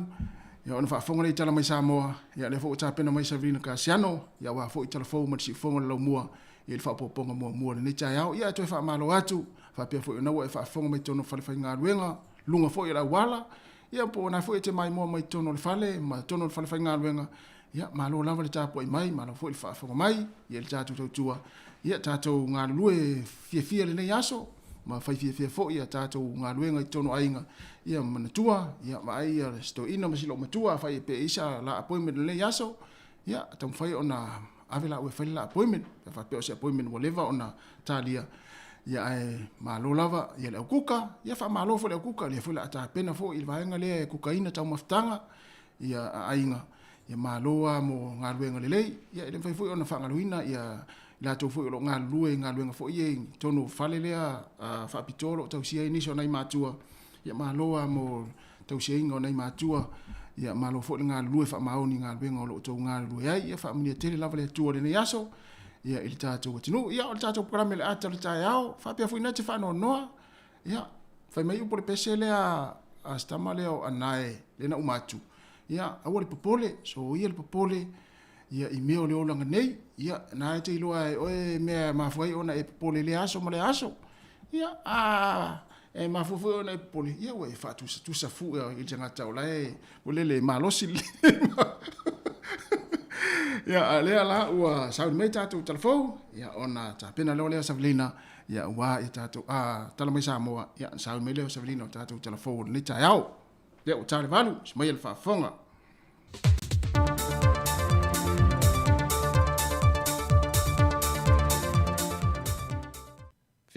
Ia ona whaafonga le tala mai Samoa. Ia le fo tapena mai Sabrina Kasiano. Ia wa fo i tala fau ma si fonga le lau mua. Ia le whaapoponga mua le ne tai au. Ia toi whaamalo atu. Whapea fo i naua e whaafonga mai tono whalewhai ngā ruenga. Lunga fo i la wala. Ia po na fo i te mai mua mai tono le whale. Ma tono le whalewhai ngā ruenga. Ia malo lava le tāpo i mai. Malo fo i le whaafonga mai. Ia le tātou tautua. Ia tātou ngā lue fia le nei aso. Ma fai fia fo ia tātou ngā ruenga i tono ainga. Ia manatua, ia mai ia sto ina masilo matua, fai pe isa la appointment le yaso. Ia tam fai ona avela ue fai la appointment, fa pe o se appointment whatever ona talia. Ia ai malo lava, ia le kuka, ia fa malo fo le kuka, ia fo la ata pena fo il vaenga le kukaina tau maftanga. Ia ainga, ia maloa mo ngā ruenga le lei, ia ile fai fo ona fa ngaluina ia la to fo lo ngā luenga fo ie tono fale lea fa pitolo tau sia iniso nai matua ia maloa mo tau sia ingo nai matua ia malo fo ngā lue fa maoni ngā luenga o lo tau ngā lue ai ia fa mini tele lava le tua le yaso ia il tato tinu ia o tato programa le ata le tai au fa pia fo ina te fa no noa ia fa mai u por pesele a stama le o anae le na umatu ia awole popole so ia le popole ia i meo le olanga nei, ia na te iloa e oe mea mafuai ona e popole le aso ma le aso. Ia, e mafuai ona e popole, ia ue fa tu safu i jangata ola e ulele malosi le. Ia, lea la ua saudi mei tātou talafou, ia ona ta pena leo lea Savelina, ia ua i tātou, tala mai Samoa, ia saudi mei leo Savelina o tātou talafou, ni tai au, lea o tale valu, smai el whaafonga.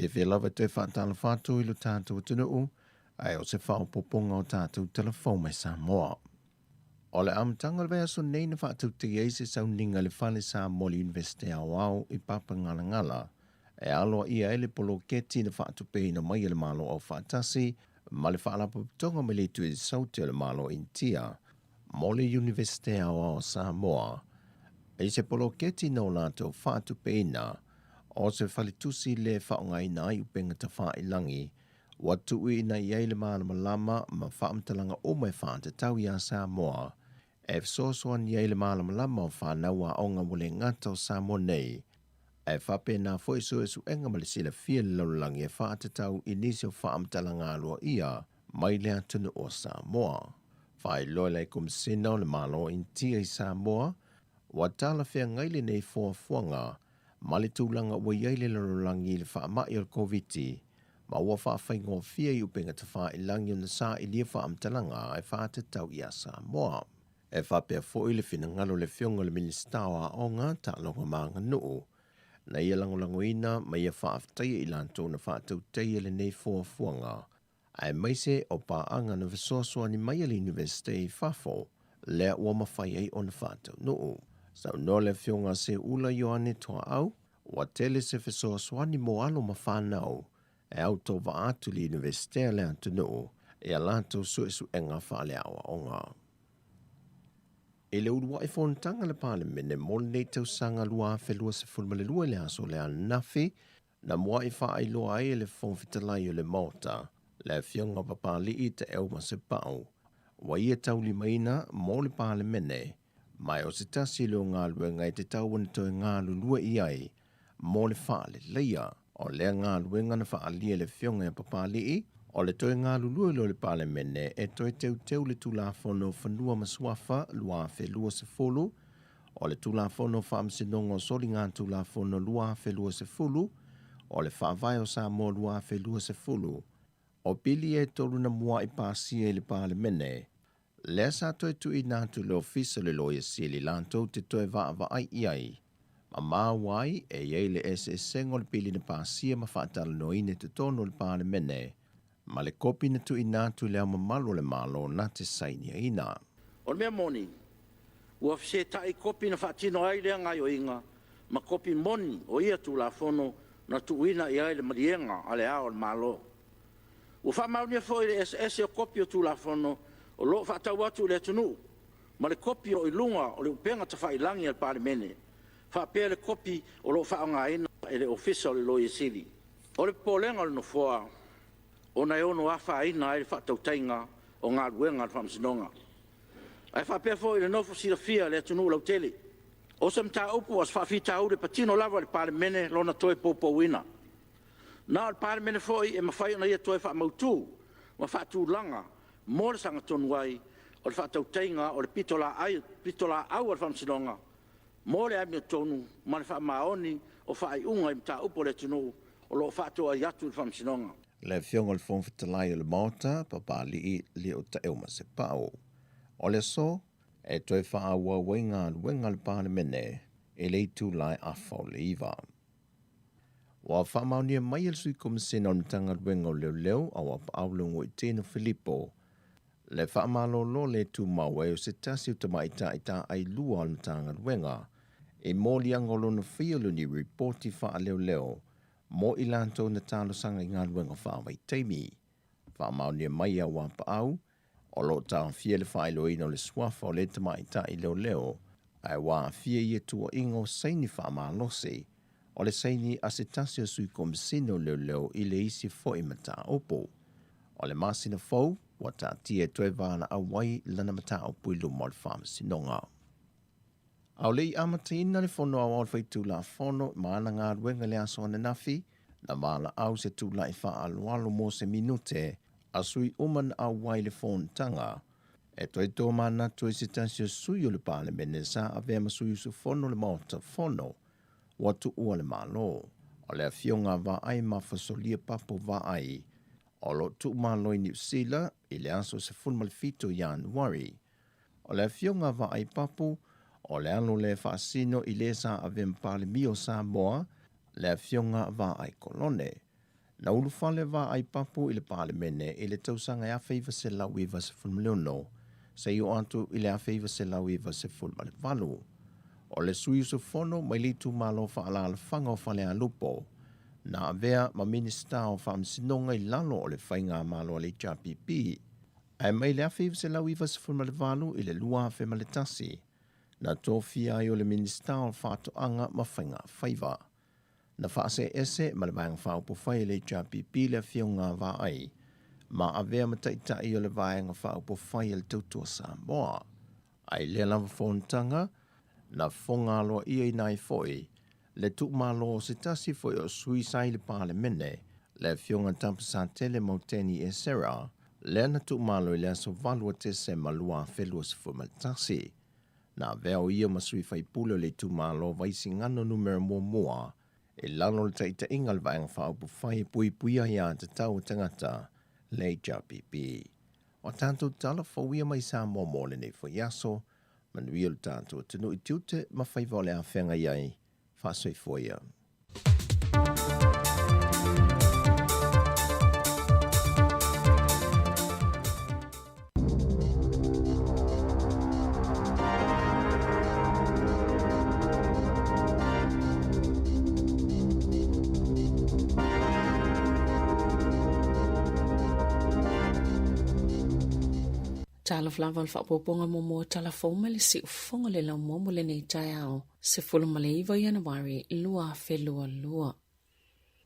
Fe lava te whaatala whātu ilo tātou tunu u, ai o se whaopoponga o tātou telefon mai Samoa. O le amtanga le vea so nei na whaatu te eise sau ninga le whale Samoa University au i Papa Ngala, e aloa ia ele polo keti na whaatu pehina mai le malo au whaatasi, ma le whaalapa putonga me le tue sauti le malo intia, mo le University au Samoa. E se polo keti no lato whaatu pehina, o se whalitusi le whaongai nai upenga ta whaelangi, watu ui na iei le malama lama ma whaamtalanga o mai whaante tau ia Samoa, e fsosoan iei le malama lama o whanaua onga wale ngata o Samoa nei, e whape na fo isu esu enga mali sila fia le laulangi e whaate tau inisi o whaamtalanga alua ia, mai lea tunu o Samoa. Whai loe lei kumisina o le malo intia i Samoa, watala fea ngaile nei fuafuanga, mali tūlanga ua iei le laulangi le whaamai o COVID-19, ma ua whaafai ngō fia i upenga ta whaelangi o na sā i lia whaamtalanga e whaate tau i a Samoa. E whapea fo i le whina ngalo le whionga le ministawa o ngā ta longa maanga nuu, na ia langolangoina ma ia whaaftaia i lanto na whaatau teia le nei fuafuanga, ai maise o paanga na visoasua ni mai le University Fafo, lea ua mawhai ei o na whaatau nuu. Sau no le whionga se ula Ioane toa au, wa tele se visoasua ni mo alo mawhanau, e au tō vaatu li University le antunuu, e a lanto suesu enga whaale awa onga. E le urua e whontanga le Parliament e mole nei tau sanga lua whelua se fulmale lua le aso le anafi, na mua i wha ailoa e le whongfitalai o le mota, le whionga papali i te euma se pau, wa ia tau li maina mo le Parliament mai o se tasi leo ngā lua ngai te tau wana toi ngā lulua i ai, mo le whaale leia. O lea ngā luenga na whaalia le whionga e papalii, o le toe ngā lulua lo le palemene e toe teu le tulafono whanua masuafa lua whelua se fulu, o le tulafono whaamsinongo soli ngā tulafono lua whelua se fulu, o le whaavai o sa mo lua whelua se fulu, o pili e tolu na mua i pāsia i le palemene, lea sa toe tu i nātu le ofisa le loia sili lantou te toe va ai iai. Ma wai e iei le SSN le pili na pāsia ma whaatala noine te tono le palemene, ma le kopi na tu i nātu le ama malo le malo na te sainia ina. O mea moni, ua fse tai kopi na whaatino ai lea ngai o inga, ma kopi moni o ia tu la fono na tu ina i ai le marienga a le ao le malo. Ua wha maunia fo i le SS o kopi o tu la fono o lo whaatau atu le tunu, ma le kopi o ilunga o le upenga ta whailangi al palemene. Whapea le kopi o lo whaonga ina e le ofisa o le loia sili. O le polenga le no foa, o na ono awha ina e le whatautainga o ngā ruenga le whamsinonga. Ai whapea fo i le nofo sila fia le tunu lau tele. O se mta upu as whawhita au le patino lava le palemene lo na toe popo wina. Nā le palemene fo i e mawhai na ia toe whamautu, ma whatu langa, mo le sanga tonu ai, o le whatautainga o le pitola au le whamsinonga. Mo le ami o tonu, ma le wha maoni o wha ai unga i mta upo le tunu o lo wha ai atu le whamsinonga. Le whionga le whonwhitalai o le maota, papali i le o ta euma se pao. O le so, e toi wha awa wenga le palemene, e le tu lai a whau le iwa. Wa wha maunia mai el sui komisena o mtanga wenga o leo a wa pa aulungo i tēnu Filippo. Le wha malolo le tu mawe o se tasi o tamaita i ta ai lua o mtanga wenga, e mōli angolo na whiolo ni reporti wha a leo, mo i lanto na talo sanga i ngā luenga whāwai teimi. Wha maunia mai a wapa au, o lo tā whiele whaelo ino le swafa o le tamaita i leo, ai wā whie ia tua ingo saini wha malose, o le saini a se tasi o sui komisino leo i le isi fo i mata opo. O le masina fau, wa tā tia toe vāna a wai lana mata opo i lumo le whamasinonga. Au lei amatina le fono au alwhai tūla fono, maana ngā ruenga le aso ane nafi, na maana au se tūla i wha alualo mo se minute, a sui uman au wai le fontanga. E toi tō mana toi se tasio sui o le palemene sa a vea masui su fono le maota fono, watu ua le malo. O le fionga va ai ma fasolia papo va ai, o lo tu malo i New Zealand, i le aso se funmalfito Januari. O le fionga va ai papo, o le alo le whaasino i le sa a vempale mio sa moa, le fionga va ai kolone. Na ulu fale va ai papu i le palemene i le tausanga e a feiva se lau iwa se fulmiliono, se i o antu i le a feiva se lau iwa se fulmale valu. O le sui su fono mai li tu malo fa ala ala fanga o fale a lupo, na avea ma minista o fa amsinonga i lalo o le whainga malo o le JPP. Ai mai le a feiva se lau iwa se fulmale valu i le lua fe maletasi, na tofia i o le minista o whātu anga ma whainga whaiva. Na whaase ese ma le vāng whaupo whai le JPP le whionga wā ai, ma avea mataita i o le vāng whaupo whai le tautua Samoa. Ai le lava whontanga, na whonga loa ia i nai foi, le tuk malo o se tasi foi o suisai le palemene, le whionga tampasa tele mauteni e sera, le na tuk malo i le aso valua te se malua whelua se fumaltasi. Na veo ia masui fai pulo le tu malo vaisi ngano numero mua, e lalo le taita ingal vaenga whaupu whai pui puia ia te tau tangata le JPP. O tanto tala whauia mai sa mō le nei fo yaso, manuia le tanto tenu i tiute ma whai vole a whenga iai, whasoi foia. Tala flava le whapoponga mo tala fōma le si ufonga le lau momo le nei tai ao se fuluma le iwa Januari lua whelua lua.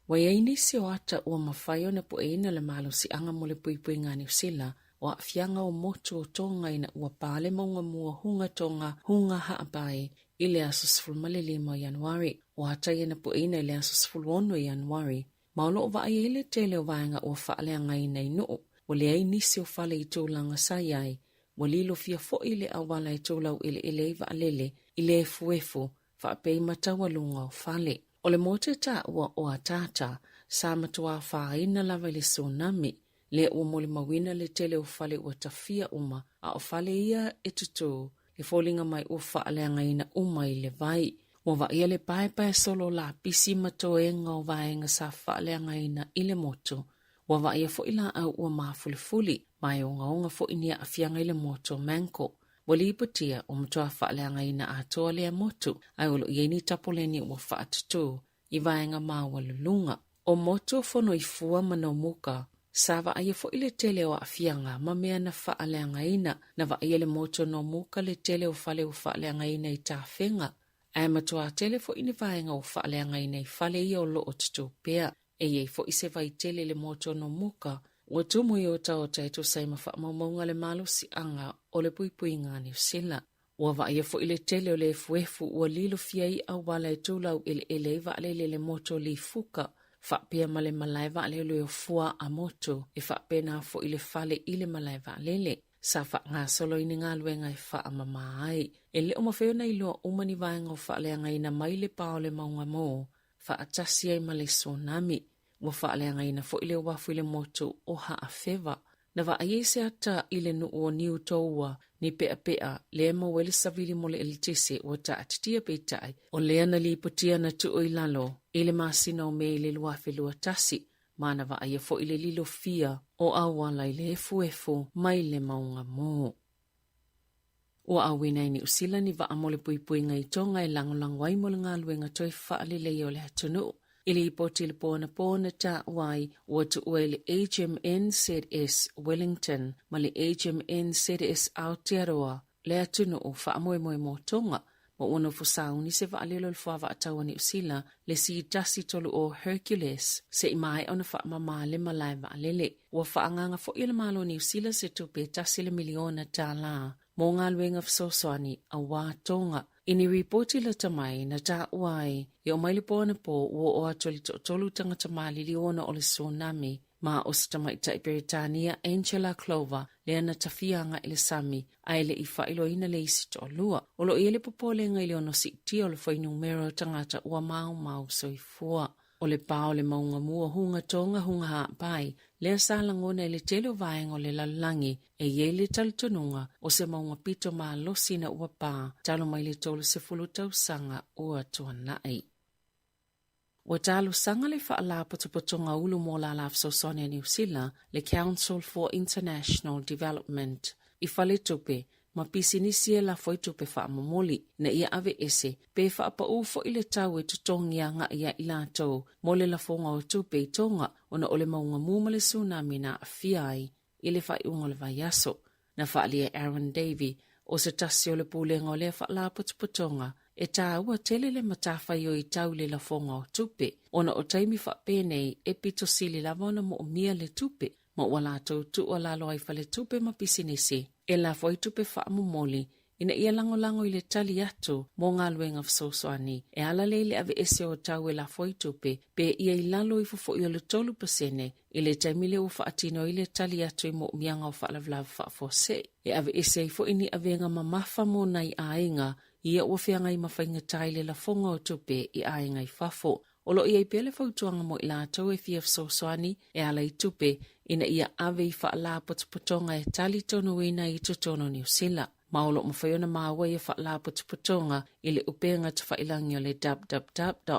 Wai aini si o ata ua mawhai o na po eina le malo si anga mo le puipui ngā New Zealand o a fianga o motu o tonga ina ua pāle maunga mua hunga tonga hunga haapai i le aso se fuluma le 5 Januari. o hatai na po ina le aso sfuluono i Januari, maolo o vai ele tele o vaenga o whaalea ngai nei noo, o le ai nisi o whale i tōlanga sai ai, o lilo fia fo ile awala i tōlau ile i vaalele, ile e fuefu, whaapei matawalunga o whale. O le mote ta ua o a tata, sa matua whaina lava le tsunami, le ua mole mawina le tele o whale ua tafia uma, a o whale ia e tutu, le fōlinga mai o whaalea ngai na uma i le vai. Wa va ia le pae solo la pisi matoenga o vaenga sa whaalea ngai na ile moto. Wa va ia fo ila au ua mafulifuli, mai o ngaonga fo inia afianga ile moto manko. Wali iputia o mtoa whaalea ngai na atoa lea moto, ai olo ieni tapoleni ua whaatutu, i vaenga maua lulunga. O moto fono i fua mana muka, sa va ia fo ile tele o afianga mamea na whaalea ngai na va ia le moto no muka le tele o whale o whaalea ngai na i tawhenga. Ai matua tele fo ini vaenga o whaalea ngai nei whale ia o loo tutu pea. E iei fo ise vai tele le moto no muka. Ua tumu i o tau taito sai mawha maumaunga le malo si anga o le pui ngā New Zealand. Ua va ia fo ile tele o le fuefu ua lilo fia i au wala e tūlau ele vaalele le moto li fuka. Whapea male malai vaalele o fua a moto e whapena fo ile whale ile malai vaalele. Sa wha ngā solo ini ngā luenga i wha amama ai. E le o mawheo na iloa umani vaenga o whaalea ngai na maile pao le maunga mō. Wha atasi ai ma le tsunami. Wa whaalea ngai na fo ile wafu ile moto o haa whewa. Na wa aiese ata ile nu o niu toua ni pea le ema wele savili mole elitise o ta atitia peitai. O lea na li putia na tuo ilalo. Ile maasina o me ile luafe lua tasi. Mana wa aia fo ile lilo fia o awala ile efu mai le maunga mō. O awina ini usila ni wa amole pui ngai tonga i langolango ai mole ngā luenga toi whaale leo le hatunu. Ile ipoti le pōna ta wai o tu ue le HMNZS Wellington ma le HMNZS Aotearoa le hatunu o whaamoe mō tonga. Mo ono fusauni se vaalelo le fuava atawa ni usila le si tasi tolu o Hercules se imai ona wha mama le malai vaalele. Ua whaanganga fo ile malo ni usila se tupe tasi le miliona ta la. Mo ngā luenga fsoswani a wā tonga. Ini ripoti la tamai na ta uai i o maile pōna pō ua o atoli tolu tangata malili ona o le tsunami. Ma o se tamaita i Britania Angela Clover le ana tafianga i le sami ai le i whailo ina le isi to lua. O lo i ele popole ngai le ono si ti o le whai numero tangata ua mau soifua. O le pao le maunga mua hunga tonga hunga haa pai. Le asalangona i le telo vaenga o le lalangi e ye le talitonunga o se maunga pito maa losi na ua paa talo mai le tolo se fulutau sanga ua tuanai. Wa talo sanga le whaala potopotonga ulu mo la lafsosone New Zealand le Council for International Development. I whale tupe, ma pisinisi e la foi tupe whaamomoli na ia ave ese, pe whaapa ufo ile tau e tutongi a nga ia ilatou, mo le la fonga o tupe i tonga, ona ole maunga muma le tsunami na afiai, ile whai unga le vaiaso. Na whaalia Aaron Davey, o se tasi o le pulenga o le whaala potopotonga, e tā ua tele le matawhai o i tau le la fonga o tupe. Ona o taimi whapēnei e pito sili lavona mo o mia le tupe. Ma wala tau tu o lalo ai whale tupe ma pisinisi. E la foi tupe whaamomoli. Ina ia lango i le tali atu mo ngā luenga fsoswani. E ala leile ave ese o tau e la foi tupe. Pe ia i lalo i fufo i o le tolu pasene. I le taimile u whaatino i le tali atu i mo mianga o whaalavlav whaafose. E ave ese i fo ini avenga mamafa mo nai ainga. Ia ua whianga i mawhainga taile la fonga o tupe i ainga i whafo. Olo ia i pele fautuanga mo i la tau e fia fsoswani e ala i tupe ina ia ave i whaala potopotonga e tali tono ina i tutono New Zealand. Maolo mawhaiona maua i whaala potopotonga i le upenga te whailangi o le www.cid.org.nz.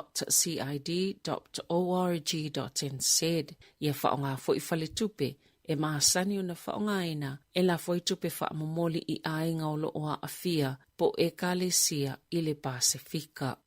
Ia whaonga fo i whale tupe e maasani o na whaonga ina e la fo i tupe whaamomoli i ainga o looa afia po e kalesia i le Pasifika.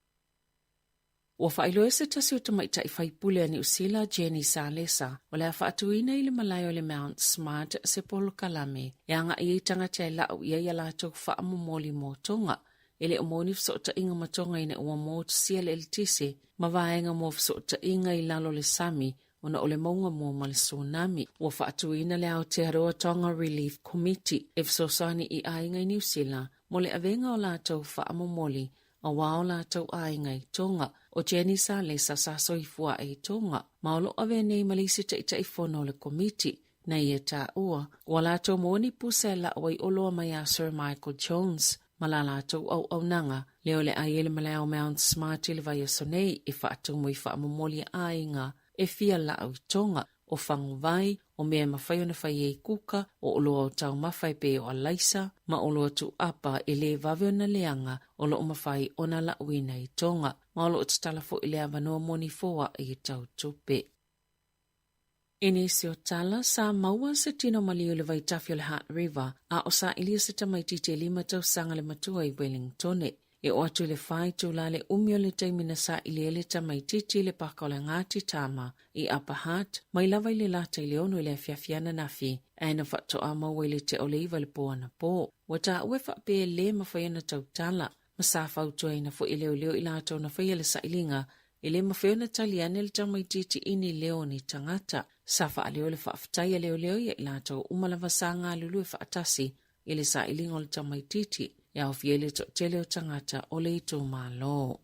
Ua whailo ese tasi o tamaita i whaipule ani usila Jenny Salesa o lea whaatuina i le malai o le Mount Smart se polo kalame e anga i tangata e lau ia i alatou whaamomoli mō tonga e le omoni fsota inga matonga ina ua mō tusia le eltise ma vaenga mō fsota inga i lalo le sami ona ole maunga mō ma le tsunami. Ua whaatuina le Aotearoa Tonga Relief Committee e fsosani i ainga i New Zealand mo le avenga o latou whaamomoli a waola tau ai ngai tonga o Jenisa le sa soifua e tonga maolo ave nei malisi tai fono le komiti na ia ta ua wala to moni pusela oi olo mai a Sir Michael Jones malala to au nanga leo le aiele malao Mount Smart le vai sonei e fa atu mo fa momoli ainga e fia la au tonga o fangu vai o mea mawhai ona whai e kuka o olo au tau mawhai pe o alaisa ma olo atu apa e le vave ona leanga o lo o mawhai ona la uina i tonga ma olo atu talafo i le avanoa moni foa i tau tupe. Inisio tala sa maua se tino malio le vai tafio le Heart River a o sa ilia se tamaititi 5 tau sanga le matua i Wellingtone. E o atu le whai tu la le umio le taimina sa ilia le tamaititi le paka le ngati tama i Upper Heart mai lava i le lata i leono i le fiafiana nafi e na whato a maua le te oleiva le poana po. Wata ue whape le mawhaiana tau tala ma sa whautua ina fo i leo i lato na whaia le sa ilinga i le mawhaiana taliane le tamaititi ini leoni tangata. Safa aleo le whaafatai leo i lato umalava sa ngā lulu e whaatasi i le sa ilinga o le tamaititi e au fiele to tele o tangata o le ito malo.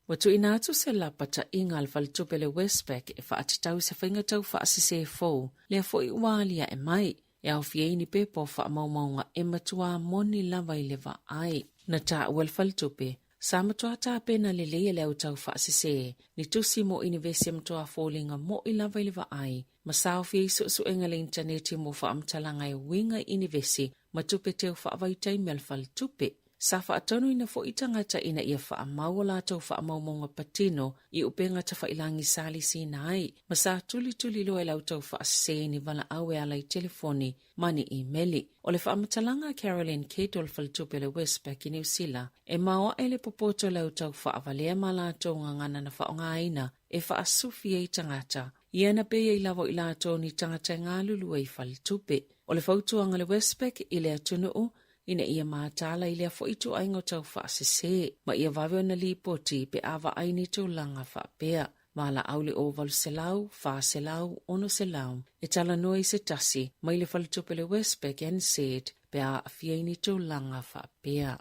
Watu inatu se lapata inga al valitupe le Westpac e whaatitau se whaingatau whaasise fau le fo i walia e mai e au fieini pepo whaamaumaunga e matua moni lava i lewa ai. Na ta uel valitupe sa matua ta pena le leia le au tau whaasise ni tusi mo inivesi matua fōlinga mo i lava i lewa ai ma sao fie su enga le interneti mo whaamtalanga e winga inivesi matupe teo whaavaitai mel valitupe. Sa whaatonu ina fo itangata ina ia whaamau la tau whaamaumonga patino i upenga ta whailangi sali sina ai. Ma sa tuli loe lau tau whaasise ni vala awe alai telefoni mani e-maili. O le whaamatalanga Caroline Kate o le valitupe le Westpac i New Zealand e maua e le popoto lau tau whaavalea ma la tau ngangana na whaonga aina e whaasufi e tangata. Ia na pe i lavo i la tau ni tangata ngā lulu e valitupe. O le fautuanga le Westpac i le atunu ina ia maatala i lea fo itu aingo tau whaasise, ma ia vaveo na li poti pe awa aini tau langa whaapea. Ma la aule o valu selau, wha selau, ono selau, e tala noa i se tasi, ma i le valitupe le Westpac and said, pe a awhiaini tau langa whaapea.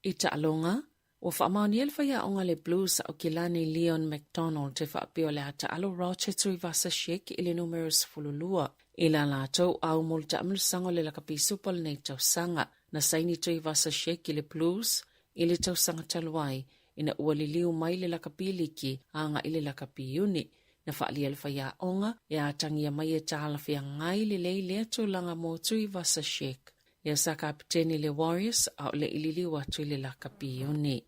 I ta alonga, o whaamaoni elwhaia onga le blues o Kilani Leon McDonald te whaapeo le ata alo Rochester i Vasa Shek i le numerous fululua. I la lātou au mol ta amil sango le lakapi supal nei tau sanga na saini tui Vasa Shek i le blues i le tau sanga taluai ina uali liu mai le lakapi liki anga i le lakapi uni na whaali elwhaia onga e atangia mai e tālawhia ngai le leile atu langa mō tui Vasa Shek. Ia sa kapiteni le Warriors au le ililiu atu le lakapi uni.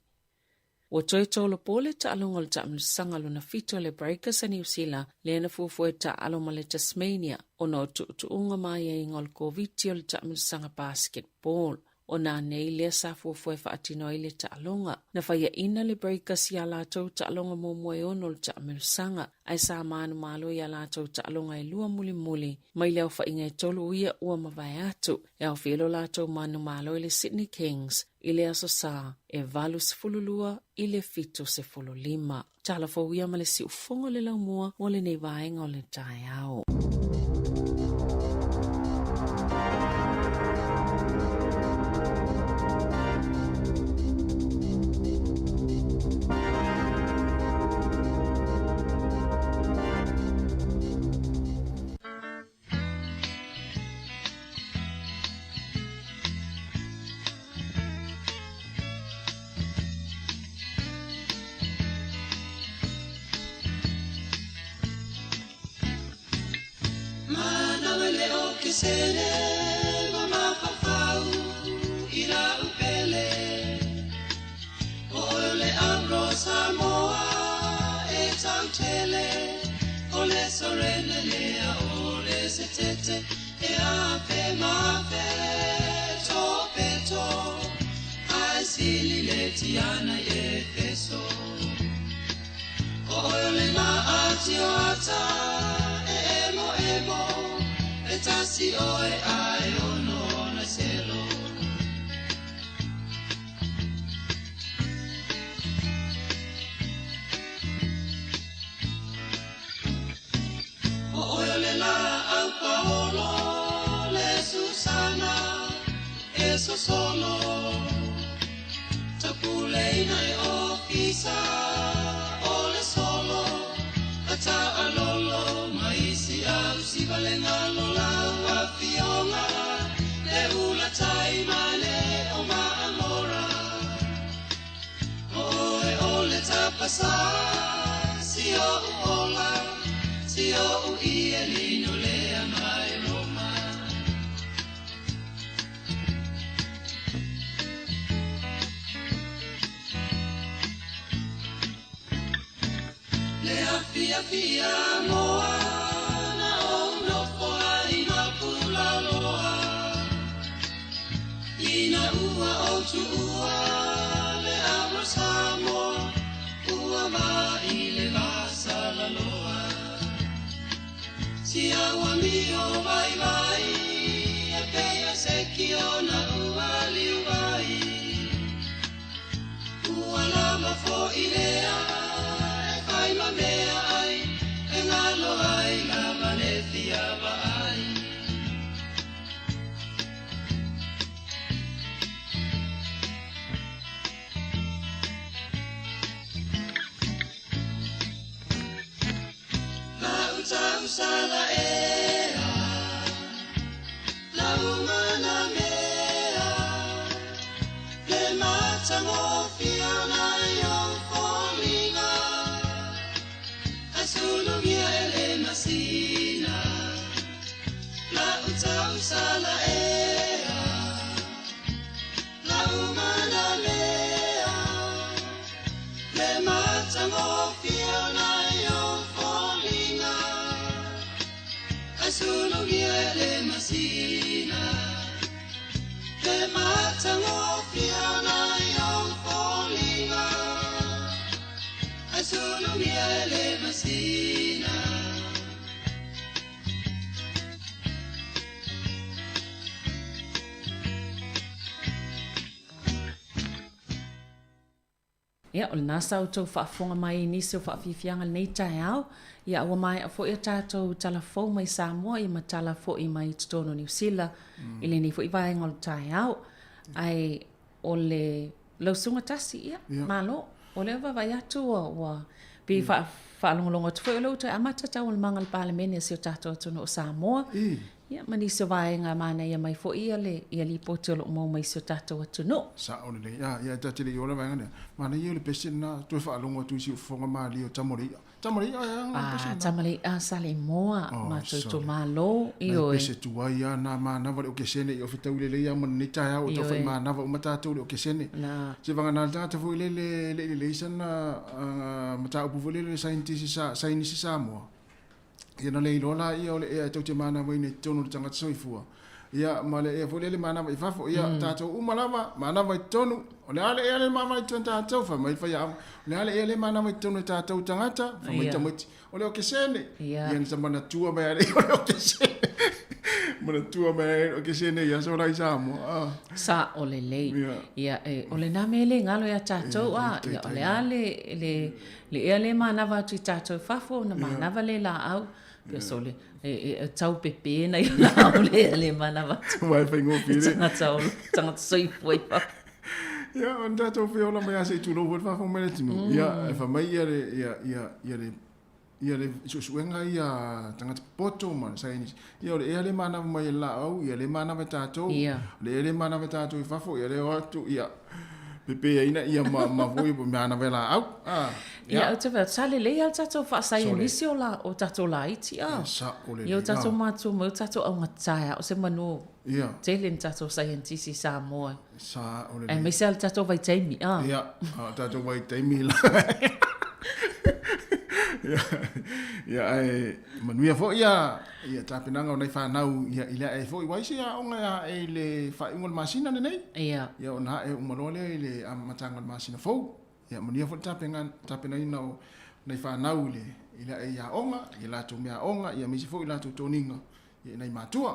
O toi tolo pole ta alonga le taamil sanga luna fito le Breakers a New Zealand le na fufue ta aloma le Tasmania o no tuunga mai e ingol koviti o le taamil sanga basketball. O na nei le sa fufue whaatino i le ta alonga. Na whaia ina le Breakers i a lātou ta alonga mo moe ono le taamil sanga. Ai sa maanu malo i a lātou ta alonga e lua muli. Mai leo whainga e tolu uia ua mawai atu. E au whielo lātou maanu malo i le Sydney Kings. I le aso sa e valu se fululua i le fito se fululima. Tala fawia ma le si ufongo le laumua o le nei vaenga o le tai au. Kisele mama fafau ira upele ole amro samoa e tautele ole sorene lea ole setete e afe mafe topeto asili letiana e peso ole na atiota emo Tasi oe ai ono na selo O oe la au paolo le Susana eso solo Tapu masa si o ola si o ia lino lea mai Roma lea fia fia moa na o no poa ina pula loa ina ua o tu ua le amo samo ua va i le vasa la loa si awa mi o vai vai e peia se ki o na ua li vai ua lama fo i lea e kai ma mea ai e ngalo ai lama le fia vai Sala ea, la umana mea, le matango fiona yon folinga, asulu mia ele masina, la utau sala ea, la umana mea, le matango fiona yon folinga. Solo le masina le matango fiona yon folinga solo le masina Ia, o le nasa o tau whaafonga mai nisi o whaafifianga nei tai au. Ia, ua mai a fo ia tātou talafou mai Samoa, i matala fo i mai tutono New Zealand, i le ni fo i vaenga o le tai au. Ai, o le lausunga tasi, ia, malo, o le vai atu o pi whaalongolongo tu fo i lauta amata tau o le manga le palemene si o tātou atono o Samoa. Ia, manisi o vaenga mana ia mai fo ia li poti o lo mau mai si o tātou atono. Sa o le ia tatili i ola vaenga nea. Mana ia le pesi na tue whaalongo tu si ufonga maali o Tamori. Tamori Tamari a sale moa ma to malo i o e se tua ia na mana vale o ke sene i o fitau le ia man ni tai au to fa mana va mata to le o ke sene se vanga na ta fo le sana mata o pu le scientist sa mo ia na le lola ia o le e to te mana mo ni tonu tanga soifua ia male e fo le mana i fa fo ia ta to u mana va tonu o le ale ele mama i tanta ta fa mai fa ia le ale ele mana va tonu ta to tangata fa mai ta moti o le o ke sene ia ni samana tua mai ale o ke sene mana tua mai o ke sene ia so rai samo sa o le lei ia o le na mele ngalo ia tato ia o le ale le ele mana va tu tato fa fo na mana va le la au pe sole e tau pepe na ia le mana va vai fa ngo pire tanga soi foi pa ia on tato fe ola mai ase tu no va fa mele tinu ia fa mai ia le suenga ia tanga poto man sai ni ia le ele mana mai la au ia le mana va tato le ele mana va tato fa fo ia le tu ia pepe ina ia ma voi po mana vela au ia o te vea sale le al tato fa sai nisi o tato la iti ia o tato matu mo tato au ngataya o se manu telen tato scientist Samoa sa o le e me se al tato vai taimi ia tato vai taimi la ia ai manuia fo ia tapinanga nei fa nau ia ila e fo i waisi a onga e le fa ingol masina nei ia ona e umalole le amatanga masina fo ia manuia fo tapinanga no nei fa nau le ila e ia onga ila tu mea onga ia misi fo ila tu toninga ia nei matua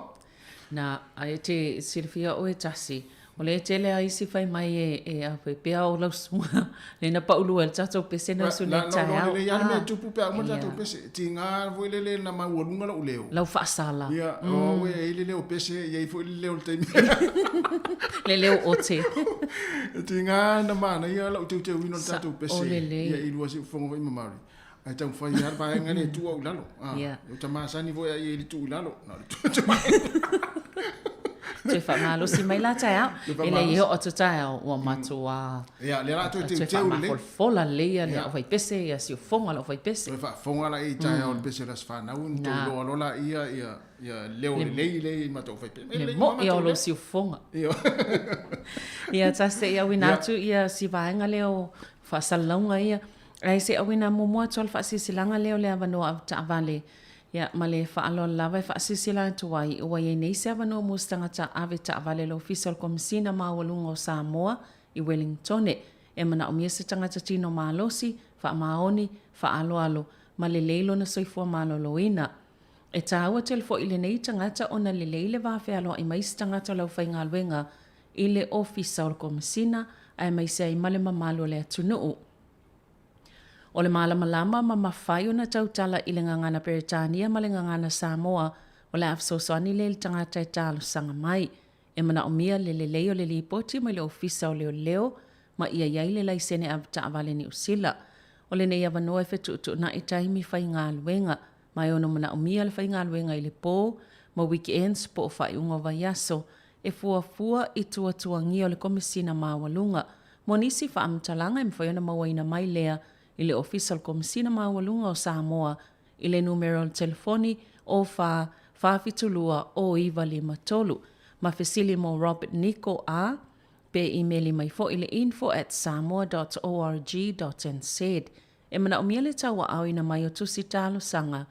na ai te Silvia o e tasi o le tele ai si fai mai e a pe o lo sua le na pa ulu el tato pese na su le tai au le ya me tupu pe mo tato pese tinga vo le na ma wolunga lo leo la fa sala ya o we ile le pese ye fo le o te le leo o te tinga na mana ya lo te wino tato pese ya ilu si fo mo mamari ai tau fai ya ba ngane tu au lalo o tama sani vo ya ile tu lalo na tu Te whamalo si mai la tai au. Ele i o tu tai au ua matua. Ia, le la tu te Te whamafol lea le au vai pese ia si o fonga lau vai pese. Toi fonga la i tai au le pese las whanau. Tu loa lola ia leo le mato vai pese. Le mo ia o lo si o fonga. Ia tase ia winatu ia si vaenga leo whasalaunga ia. Ai se awina mumua tol whaasisilanga leo le avanoa ta avale. Ia male whaalo lawa whaasisila tuai ua ye nei se avanoa mustanga ta ave ta avale lo official komisina mawalunga o Samoa i Wellington. E mana o mia se tangata tino maalosi, wha maoni, wha alo male leilo na soifua maloloina. E tāua telefo ile nei tangata o na leile wawhi aloa i maisi tangata lau whainga luenga i le official komisina ai maisi ai male mamalo le atunuu. O le malamalama ma mawhai o na tautala i le ngangana Peritania ma le ngangana Samoa o le afsosani le tangata e talo sanga mai. E mana o mia le leo le lipoti ma le ofisa o leo ma ia iai le laisene a taavale ni usila. O le nei avanoa e fetutu na i taimi whai ngā luenga mai ono mana o mia le whai ngā luenga i le pō ma weekends po o whai unga vaiaso e fuafua i tuatuangia o le komisina mawalunga. Mo nisi wha amtalanga e mwhaiona mawaina mai lea i le official komisina mawalunga o Samoa i le numero telefoni o whawhitulua o Iwa Lima Tolu. Ma fesili mo Robert Nico a pe emaili mai fo i le info@samoa.org.nz. E mana o miele tawa au ina mai o tusi talo sanga.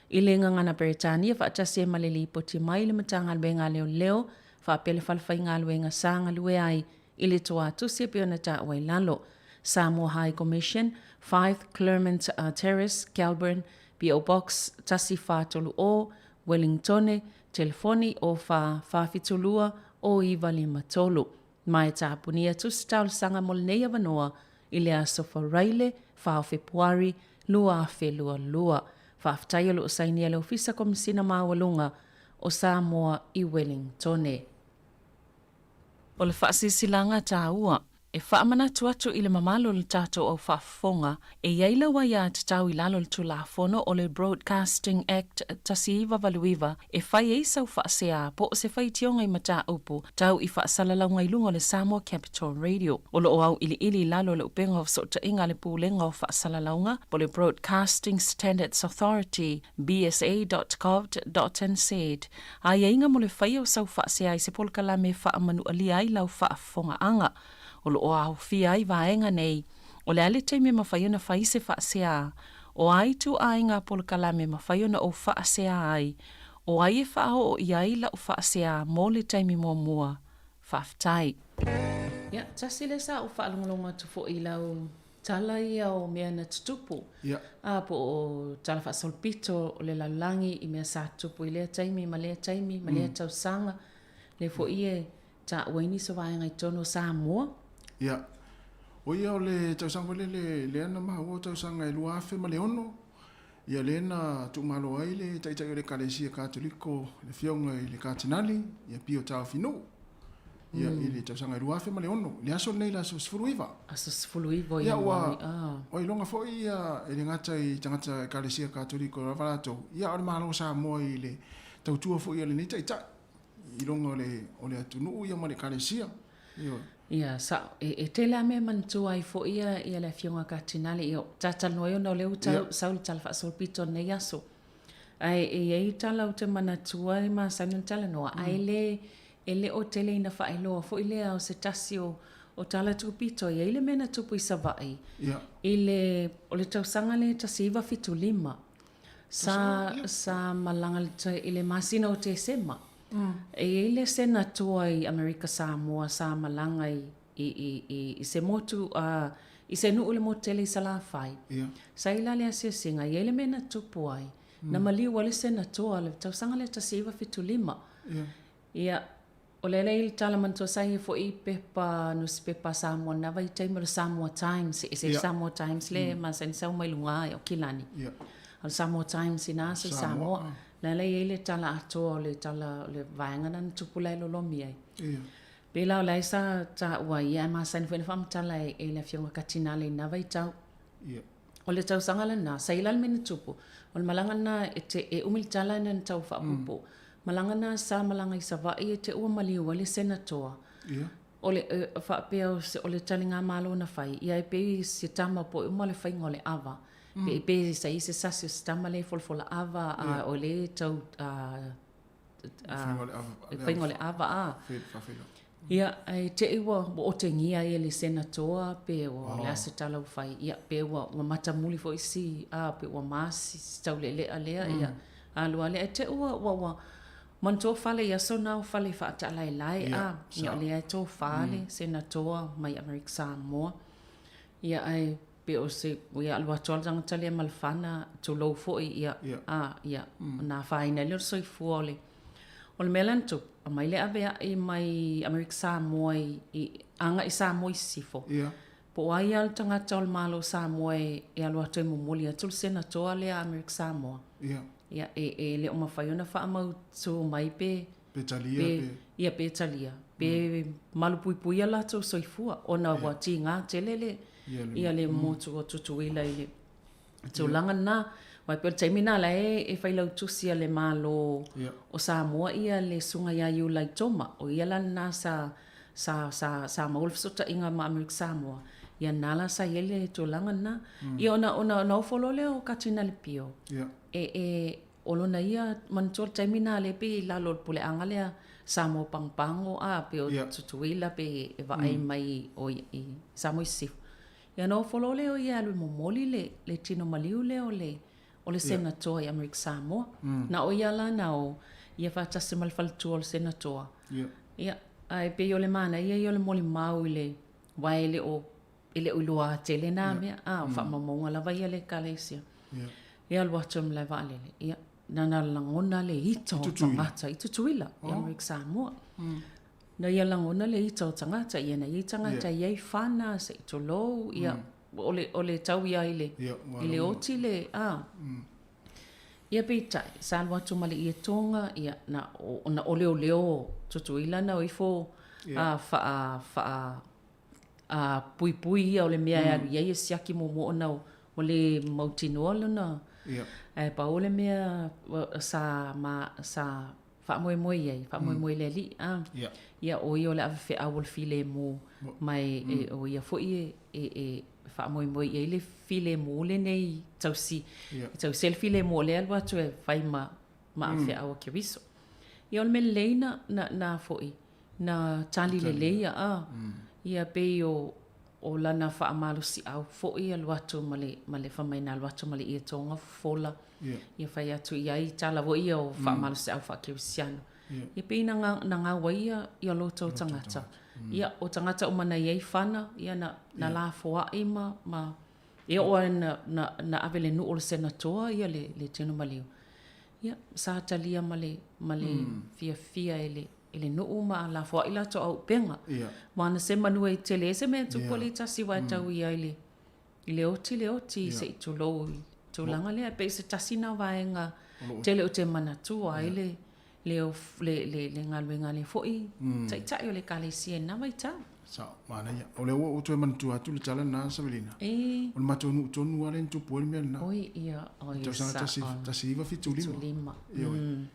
I le ngangana Peritania whaatase ma le lipoti mai le matanga luenga leo whaapele falwhai ngā luenga sanga lue ai i le toa tusi pe ona ta wailalo. Samoa High Commission, 5 Clermont Terrace, Kelburn, P.O. Box, Tasi Whātolu o, Wellington, telefoni o whawhitulua o Iwa Lima Tolu. Mai tāpunia tusitaulu sanga molnei avanoa i le aso wharaile, whao Februari, lua afe lua. Whawhtaia lo usainia le ofisa komisina mawalunga o Samoa i Wellington. O le whaasisilanga tāua. E whaamana tuatu i le mamalo le tātou au whaafonga, e iaila wa ia te tau i lalo le tulafono o le Broadcasting Act tasiiwa valuiwa, e whai eisau whaasea po o se whai tionga i mata upu, tau i whaasalalau lungo le Samoa Capital Radio. O lo o au ili lalo le upenga o sota inga le pūlenga o whaasalaunga, po le Broadcasting Standards Authority, bsa.gov.nz. A inga mo le whai o sau whaasea i se polkala me whaamanu ali ai lau whaafonga anga. O lo o au fia i vaenga nei, o le ale teime mawhaiona whaise whaasea, o ai tu ai ngā polkalame mawhaiona o whaasea ai, o ai e whao o iai la o whaasea mō le teime mua, whaftai. Ia, tasi le sa o whaalongalonga tufo i lau tala ia o mea na tutupu. Ia. A po o tala whaasolpito o le laulangi i mea sa tupu i lea teime, ma lea tausanga, le fo ie ta waini so vaenga i tono Samoa. Ia. O ia o le tausanga le ana maha o tausanga e lua afe ma le ono. Ia le na tu malo ai le taitai o le kalesia katoliko le fionga i le katinali. Ia pio tau finu. Ia i le tausanga e lua afe ma le ono. Le aso nei la so sfuluiva. Aso sfuluiva ia wai. O i longa fo ia e le ngata i tangata kalesia katoliko ravalato. Ia o le mahalo Samoa i le tautua fo ia le nei taitai. I longa o le atunu ia ma le kalesia. Ia, sa e tele ame mantua i fo ia le fionga katinali i o tatal noe o na leu sauli tala whaasolpito nei aso. Ai e tala o te manatua i maa saunun tala noa. Ai le o tele ina whaeloa fo i lea o se tasi o tala tupito i le mena tupu i savai. O le tausanga le tasi iwa fitu lima. Sa malanga i le masina o te sema. E le senatua i Amerika Samoa sa malanga i se motu i se nuu le motele i salafai. Sa ila le asia singa i ele mena tupu ai. Na maliu le senatua le tausanga le tasiwa fitu lima. Ia o le il tala mantua sai fo i pepa newspaper Samoa na vai taimalo Samoa Times i se Samoa Times le ma sa nisau mai lunga o kilani. Al Samoa Times i nasa Samoa. La le tala ato le tala le vaenga na tupula lo lomi ai. Pela o laisa ta wa ia ma san fo fam tala e le fionga katinale na vai tau. O le tau sanga na saila men tupu. O malanga na e umil tala na tau fa pupu. malanga na sa malanga i savai e te ua maliu le senator. Ia. Ole whaapea ole talinga malo na whai. Ia e pei se tama po uma le whai ngole ava. Pe pe sa i se sasi se tama le folfola ava a ole tau whai ngole ava a. Ia te iwa o te ngia e le senator pe o le ase talau whai. Ia pe ua mata muli fo isi a pe ua maasi tau le lea lea ia. A lua lea te ua man tō whale ia so nau whale whaata lai lai a. Ia lea tō whale senator mai Amerika Samoa. Ia ai pe o se ia alua tōla tangata lea malwhana tō lou fo ia. Ia nā whaina leo soi fuole. O le melan tu, a mai lea vea i mai Amerika Samoa i anga i Samoa i sifo. Po ai al tangata o le malo Samoa e alua tō i mumuli a tūl senator lea Amerika Samoa. Ia e le o mawhaiona whaamau tō mai pe talia. Ia pe talia. Pe malupuipuia la tō soifua. O na wa ti ngā telele. Ia le motu o tutuila i le tō langa nā. Wai pe taimina la e whailau tusia le malo o Samoa ia le sunga ia iu lai toma. O ia la nā sa maulfsota inga ma Amerika Samoa. Ia nala sa yele tō langa nā. Ia ona ufolo leo katina le pio. Olona ia mantua taimina le pe lalo pule angalea Samoa pangpango a pe o tutuila pe e vai mai o i Samoa sif. Ia no ufolo leo ia alu momoli le tino maliu leo o le senator i Amerika Samoa. Na o ia la na o ia whatase malfaltua o le senator. Ia ai pe yo le mana ia yo le moli mau i le waele o ele uloa tele na mea a whamamonga lava ia le kalesia. Ia lua tum le valele. Ia nana langona le ito tangata i tutuila i Amerika Samoa. Na ia langona le ito tangata ia na i tangata iei whana se ito lou ia ole tau ia ile oti le ia peitai sa lua tum le ia tonga ia na ole leo tutuila na oifo pui ia o le mea ia ia siaki momo ona o le mautinoa lana. Pa o le mea sa whaamoemoe iei, whaamoemoe le li. Ia o i o le awhi awol file mo mai o ia fo i e whaamoemoe iei le file mo le nei tausi. Tausi le file mo le alwa tu e whai ma awhi awa kiriso. Ia o le me leina na fo i, na tali le leia ia pe o lana whaamalo si au fo'i aluatu male whamaina aluatu male ia tonga fola. Ia whai atu iai tala wo ia o whaamalo si au whakirisiano. Ia pe na ngā waia ia loto tangata. Ia o tangata o mana iai whana, ia na la foa ima ia o na avele nu o le senator ia le tino maliu. Ia sa talia male fia ele no uma la fo ila to au penga mana se manue tele se me tu polita si wa tau ia ile oti se tu lo tu langa le pe se tasina vaenga tele o te mana tu ai le ngalwenga le foi tai o le kale si na mai ta sa mana ia ole o tu man tu atu le tala na savelina o ma tonu ale tu pol me na oi ia sa tasi va fitulima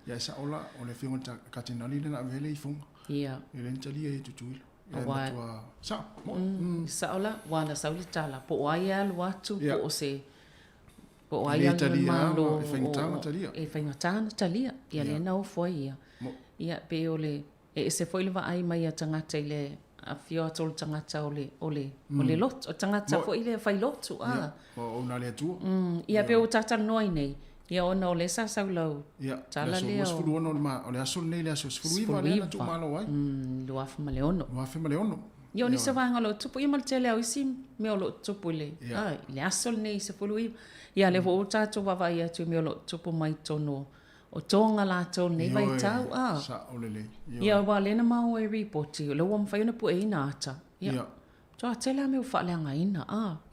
ia sa ola ole fingo ta katinali na vele i fong ia ele ntali e tutuila sa ola wala sa uli tala po ai al watu po se po ai al malo e fengtanga talia ia le na o foi ia pe ole e se foi leva ai mai tangata ile a fio tol tangata ole lot o tangata fo ile fai lotu o na le tu ia pe o tata noi nei ia ona ole sa saulau tala le o sfulu ono ma ole asul nei le asul sfulu va le tu malo ai lo af maleono io ni se vanga lo tu i mal tele au sim me lo tu le ai le asul nei se fulu ia le vo tata va ia tu me lo tu mai tono o tonga la to nei vai tau sa olele ia wa le na mau e report lo wa mfa ina pu e ina ata ia to atela me fa le ngaina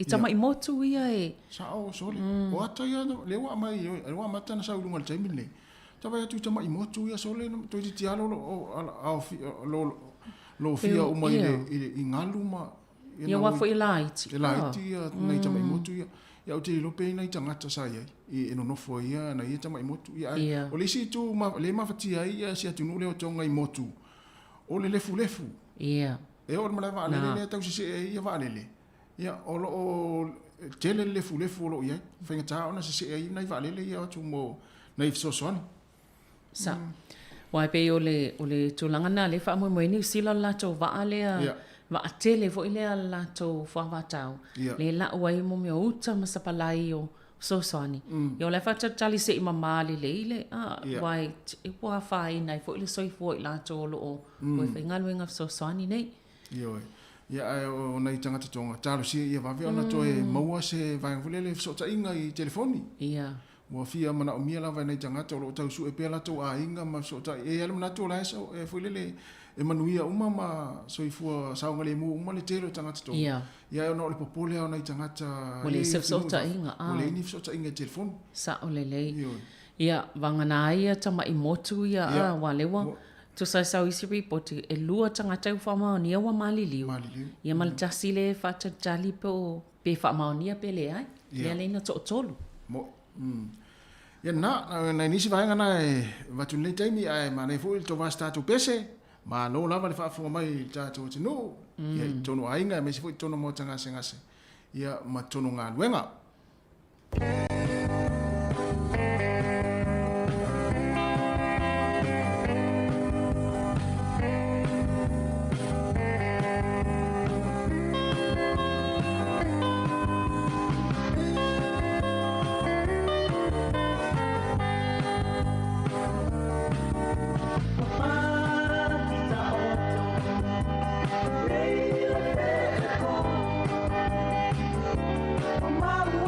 i tama i motu ia e sa o sole o ata ia le wa mai wa mata na sa ulunga le taimi le tava ia tu tama i motu ia sole to ti alo lo fia o mai i ngalu ma ia wa fo i light ia nei tama i motu ia ia o te lope ina i tangata sa ia i no nofo ia na ia tama i motu ia o le si tu le mafatia ia si atunu le o tonga i motu o le lefu ia e o mala va le tau si ia va le ia o lo tele lefu lo ia fenga ta ona si ia na va le ia tu mo na i so son sa wai pe o le tulanga na le fa mo ni sila la to va le va tele vo ile la to fa va tau le la wai mo me uta masapalai o so soni yo le fa tali se mama le wai e wa fa ina fo le soi fo la to lo o fe ngalwenga so soni nei yo ia o nei tanga tonga talo si ia va ona to e maua se va ngulele so ta inga i telefoni ia mo fia mana o mia la vai nei tanga to lo tau su e pela to a inga ma so ta e ala mana to la so e fulele e manuia uma ma soifua saunga mu uma le telo tanga to ia no le popole ona i tanga o le so ta inga o le ni so ta inga telefon sa o le ia vangana ia tama i motu ia wa lewa to sa isi report e lua tanga tau fa ma ni wa maliliu ia mal tasile fa tali po pe fa ma ni pe le ai le na to tolu mo ia na nisi vaenga na va tu le taimi ai ma ne fu to va sta tu pese ma no lava le fa fu mai ta to no ia tono ainga me se fu tono mo tanga sengase ia ma tono nga luenga Mama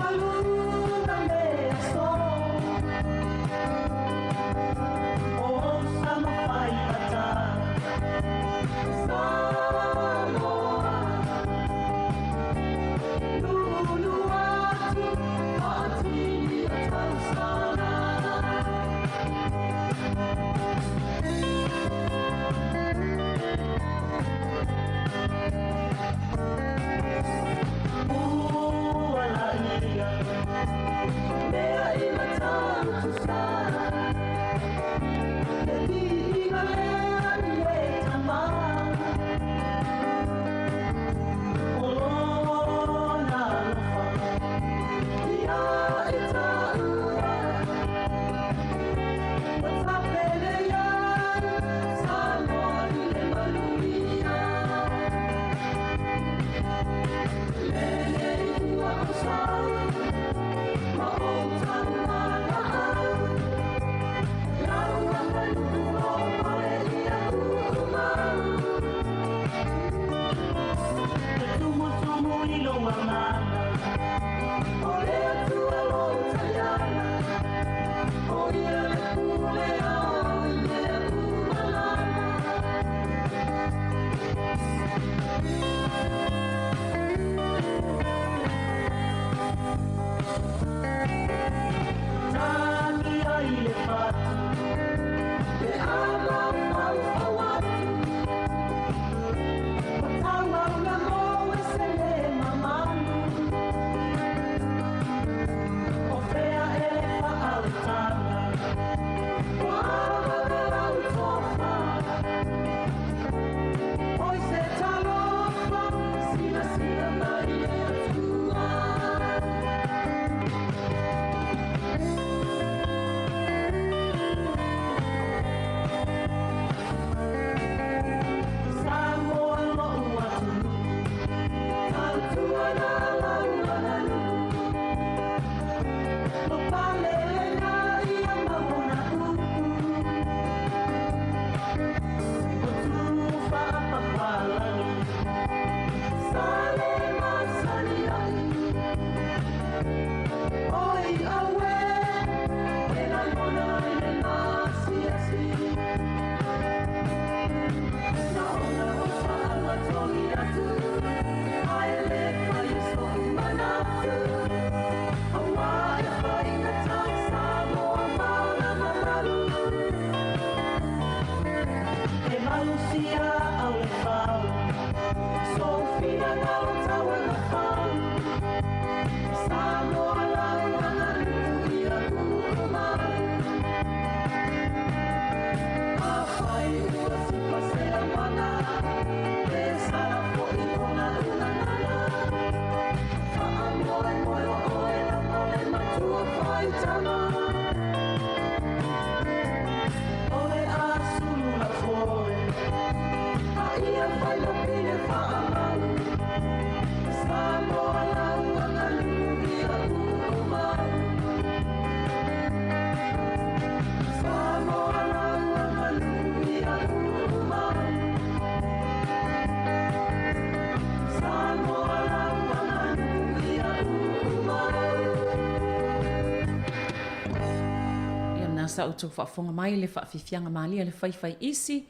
Sa utu whaafonga mai le whaafifianga malia le whaiwhai isi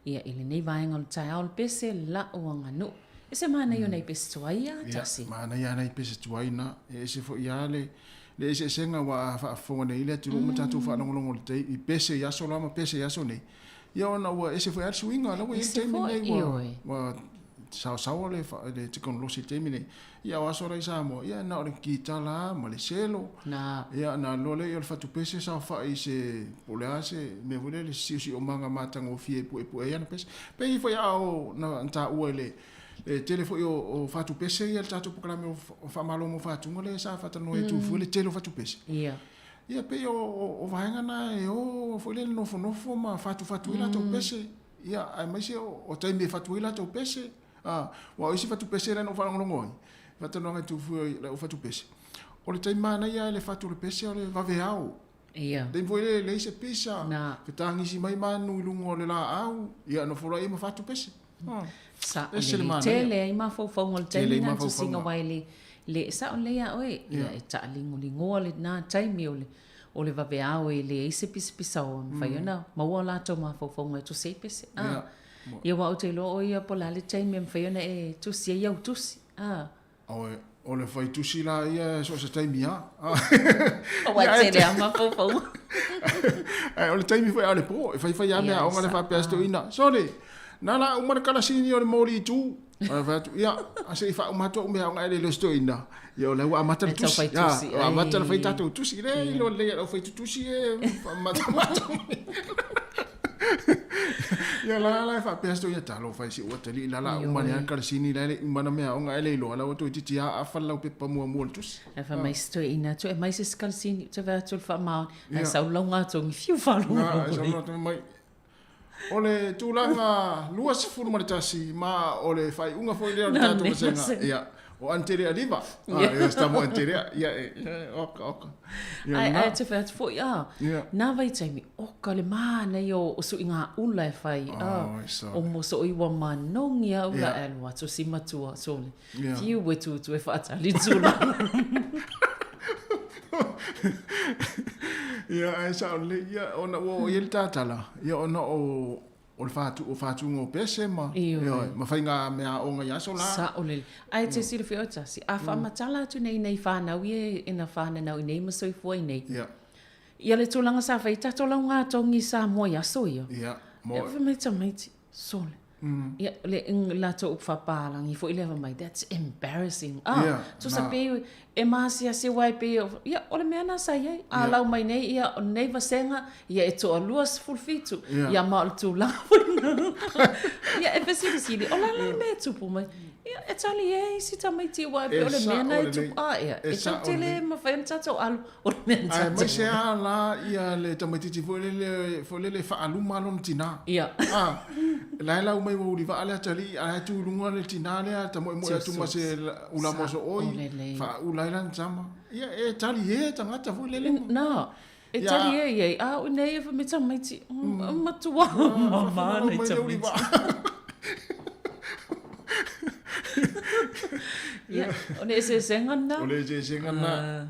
ia ili nei vaenga o tai ao le pese la o nganu. E se mana i o nei pese tuaia, tasi? Mana i anei pese tuaina, e se fo ia le ese senga wa whaafonga nei le turu matatu whaanongolongo le tei i pese yaso lama pese yaso nei. Ia ona ua ese fo ia suinga la wa i teimi nei wa sao le teknolosi teimi nei. Ia waso rai Samoa, ia na ore ki tala ma le selo. Ia na lole i o le fatu pese sa wha i se polea se me vule le si o manga matanga o fie pu e ana pese. Pe i fo ia o na ta ua le telefo i o fatu pese ia le tatu pokalame o whamalo mo fatu ngole sa fatano e tu fu le telo fatu pese. Ia pe o vahenga na e o fo le nofo ma fatu ila tau pese. Ia ai mai se o taimi fatu ila tau pese. Wa isi fatu pese le no whanongolongoi. Fatano ngai tu fu le fatu pese. O le taimana ia le fatu le pese o le vaveao. Ia. Den foi le se pisa. Fitangi si mai manu lungo le la au. Ia no fora ima fatu pese. Sa le tele ima fo ngol taimi na tu singa waile le sa o le ia oe. Ia e ta lingo le na taimi o le vaveao e le se pisa o faiona. Maua la to ma fo ngai tu se pese. Ia wa o te lo o ia pola le taimi faiona e tu si ia utusi. O le fai tusi la ia so se taimi ha. O wa te le ama fofo. O le taimi foi ale po, fai ame o ngale fa pesto ina. Sorry. Na la o mar kala sini o le mori tu. Fa tu ia, ase fa o mato me o ngale le sto ina. Ia le wa mata tusi. Ya, o mata fai tatu tusi le lo le o fai tusi e mata. Ia la fa pesto ia talo fai si o tali la umani an kala sini la umana me o ngale lo la o to titi a falla o pe pa mo tus. E fa mai sto ina to e mai se kala sini te va to fa ma e sa longa to fiu fa lo. Mai ole tulanga luas fulu maritasi ma ole fai unga foi le tato senga. Ia. O anteria liva. Ia stamo anteria. Ia oka. Ai te fa fo ia. Na vai taimi oka le mana yo o su inga ula e fai. O mo so i wa manongi a ula elwa to si matua so le. Fiu we tu e fa tali tula. Ia ai sa le ia ona o il tatala. Ia ona o le fatu ngo pese ma. Ma fai ngā mea o ngā yaso la. Sa o le. Ai te siri fio tasi. A wha matala tu nei whanau i e na whanau i nei masoi fuai nei. Ia le tūlanga sa whai tato lau ngā tongi sa mua yaso ia. Ia. Ia wha maiti sole. Ia le la to whapalang i fo i lewa mai. That's embarrassing. Tu sa pe e masia se wai pe. Ia o le mea na sa iei. A lau mai nei ia o nei vasenga. Ia e to a luas fulfitu. Ia ma o le tūlanga. Ia e pesiri. O la mea tupu mai. Ia e tali e si ta mai ti wai pe o le mea na e tupu a ia. E ta tele ma whaen tato alu o le mea tato. Ai mai se a la ia le tamatiti fo le whaaluma lon tina. Ia. La umai wo li va ala tali a tu lunga le tina le ta mo tu ma se ula mo so oi fa ula lan sama ia e tali e tanga ta fu le no e tali e a o nei fa me tama ti ma tu wa ma nei tama ia o nei se senga na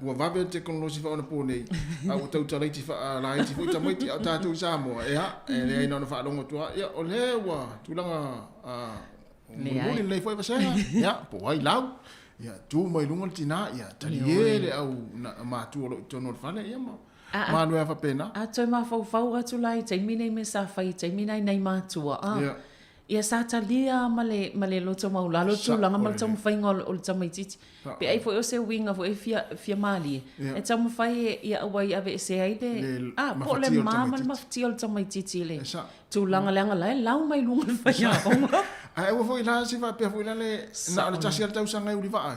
wa va be teknologi fa ona po nei a o tau tala ti fa la ti fu tama ti ta tu samo e e no fa longo tu ia o le wa tu langa Muli lei foi você, ya, po ai lau, ya, tu mai lungo tina, ya, tali ele au ma tu lo tono fale, ya ma. Ma no fa pena. A toi ma fau atu lai, te mine me sa fai, te mine nei ma tua. Ia sa talia male loto maula, loto langa mal tamu fai ngol o tamu titi. Pe ai foi o se winga foi fia mali. E tamu fai ia awai ave se aide. Po le mama le mafti o tamu titi le. Tu langa lai lau mai lunga fai a onga. Ai o foi la se va pe foi la le na le tasi al tau sanga uri vai.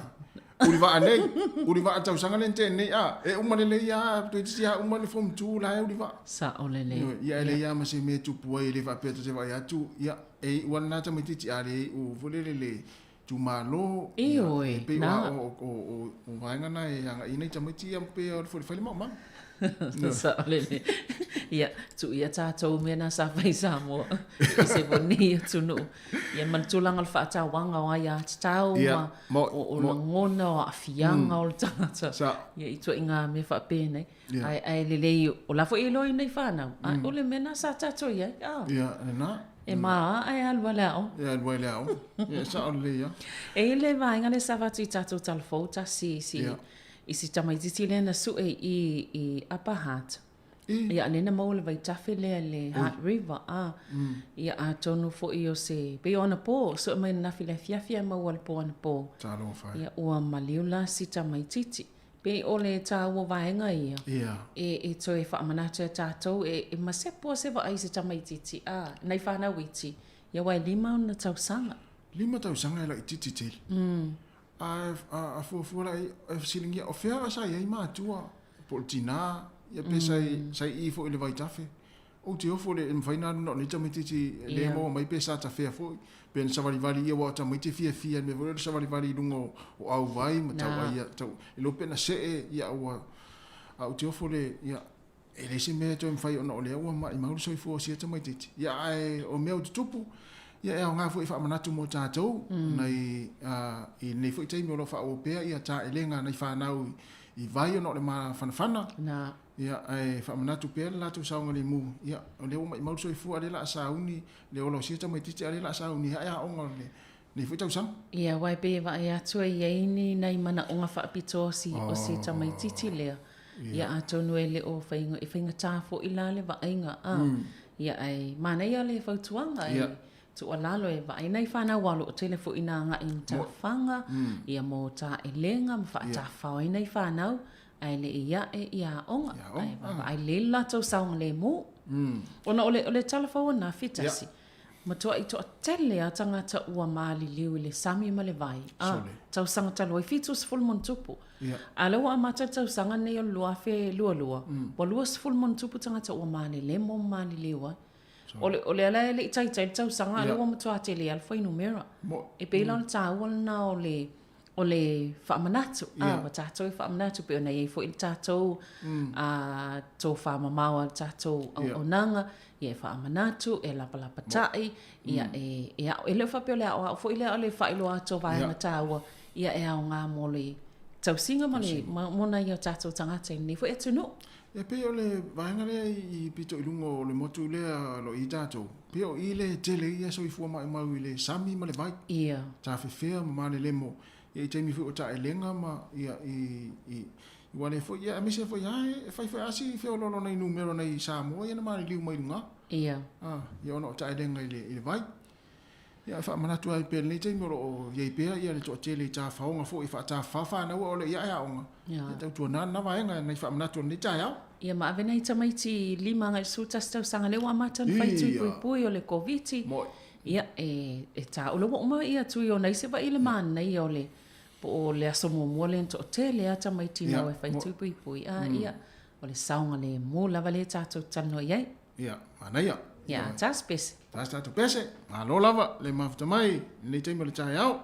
uri va nei uri va tau sanga lente nei e umale le ya to tia umale fom tu la uri va sa ole le ya le ya ma se me tu puai le va peto se va ya tu ya e wana ta miti ti ale u volele le tu malo e oi na o vainga na e anga ina ta miti am pe o fo mama sa ole le ia tu ia tātou mena sa whai sa mo i se boni tu no ia man tulang al whaata wanga o ia tau ma o langona o afianga o tangata ia i tua inga me whape nei ai lelei o lafo i loi nei whanau o le mena sa tātou ia ia na e maa ai alua leo ia sa ole ia e le vainga le sa watu i tātou talfou ta si i si tamaititi le na su i Upper Hutt. Ia nena mau le vai tafe le Hutt River. Ia a tonu fo i o se pe ona po so mai na file fiafia mau al po ona po. Ia ua maliula si tamaititi. Pe o le tā ua vaenga ia. E toi whaamanata tātou e masepo se wa ai se tamaititi. Nei whanau iti. Ia wai 5 na tausanga. 5 tausanga ila i titi tili. A fuafua lai silingia o fea sa iai mātua po le tina ia pe sai i fo i le vaitafe o te ofo le mwhaina no ni tamititi le mo mai pe sa ta fea fo pe na savalivali ia wa tamiti fia me vole savalivali lungo o au vai ma tau ia tau ilo pe na se ia ua au te ofo le ia e le si me to mwhai ona o le ua ma i mauru soi fo si tamititi ia ai o mea o tutupu ia e ngā fwoi whaamanatu mō tātou, nei i nei fwoi teimi o lo whaopea, ia tā elenga nei whanau i vai ono le maa whanawhana. Ia e whaamanatu pēr lātou saunga le mū. Ia o leo mai mausoi fua le la sauni, le olo sieta mai titi ale la sauni, hae a onga le nei fwoi tausang. Ia wai pēwa e atua i eini nei mana onga whaapito o sieta mai titi lea. Ia a tonu e le o whainga, e whainga tāfo i la le wainga. Ia ai mana ia le whautuanga e. Tu alalo e vai nei whanau walo o telefo ina nga i ta whanga, ia mō ta e lenga, mwha ta whao i nei whanau, ai le ia e ia onga, ai le lato saunga le mō. Ona ole talafau na fitasi, ma toa i toa tele a tangata ua maali liu i le sami ma le vai. Tau sanga talo i fitus fulmon tupu. A lewa a mata tau sanga nei o lua fe lua. Wa lua fulmon tupu tangata ua maali le mō maali liu Ole ala le tai tau sanga le wa matua tele alfa numera. E pe la tau na ole whaamanatu. Wa tātou whaamanatu pe ona e fo il tātou tō whaamamaua tātou o nanga. Ia whaamanatu, e lapa tai. Ia e le whapeo le au fo ile ole whailo ato vaenga tāua. Ia e au ngā mole tau singa mona i o tātou tangata ni fo e tunu. E pe o le vaenga lea i pito i lungo o le motu lea lo i tātou. Pe o i le tele ia so i fua mai mau i le sami ma le vai. Ia. Tā whewhea ma le lemo. Ia i teimi fu o tā e lenga ma ia i wale fo. Ia amese fo ia e whai fo asi i whio lolo nei numero nei Samoa. Ia na maari liu mai runga. Ia. Ia ona o tā e lenga i le vai. Ia wha manatu ai pe nei teimi o iei pea ia le toa tele i tā whaonga fo i wha tā whawhana ua o le ia ea onga. Ia tau tua nana vaenga nei wha manatu ni tā iau. Ia ma avena i tamaiti 5 ngai sutas tau sanga lewa matan whaitu pui o le COVID. Ia e tā ulawa uma ia tui o nei se wa ile maan nei o le po o le aso mua le to tele a tamaiti nau e whaitu pui. Ia o le saunga le mo lava le tātou tano iei. Ia, mana ia. Ia, tās pese. Tās tātou pese. Alo lava le mafuta mai nei teimo le tā iau.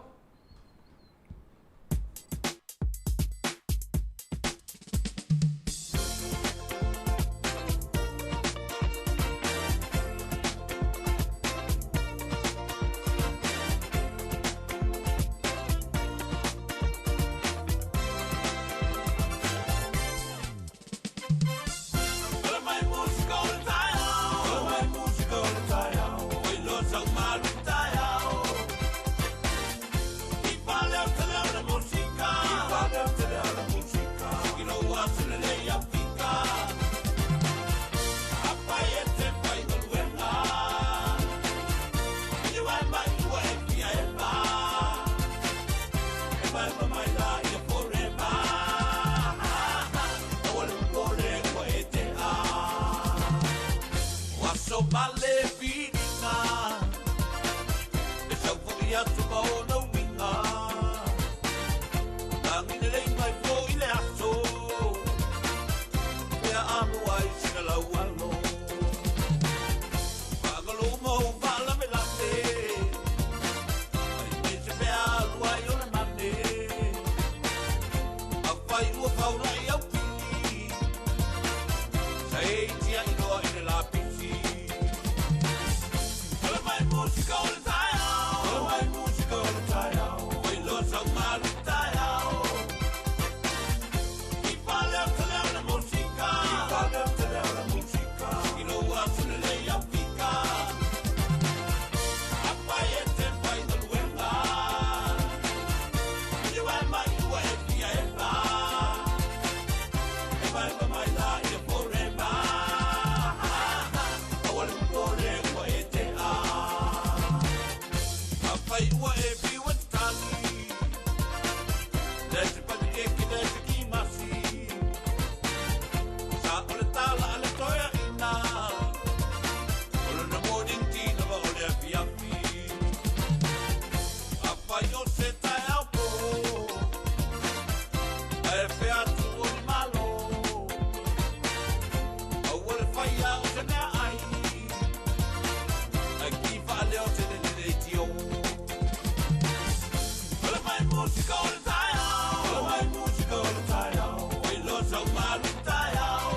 tia inoa i le lapisi. Kala mai musika o le tai au. Kala mai musika o le tai au. Oi loa sau malu tai au. I pale o te leo na musika. I pale o te leo na musika. Ino atu le lei au pika. Apai e te pai na luenga. Io e mai ua e pia e pa. E mai pa mai la i e porema. Awale mpore ua e te a. Apai ua e piwa te tani. Nese pani e ki nese ki masi. Sa ole tala ale toia ina. Ole na morning tina wa ole a piapi. Apai o se tae au po. E fe atu o ni malo. Au ole whaia o te mea ai. Ai ki wha leo te le tio. Kala mai musika o le tae au. Kala mai musika o le tae au. Oi loa sau malu tae au.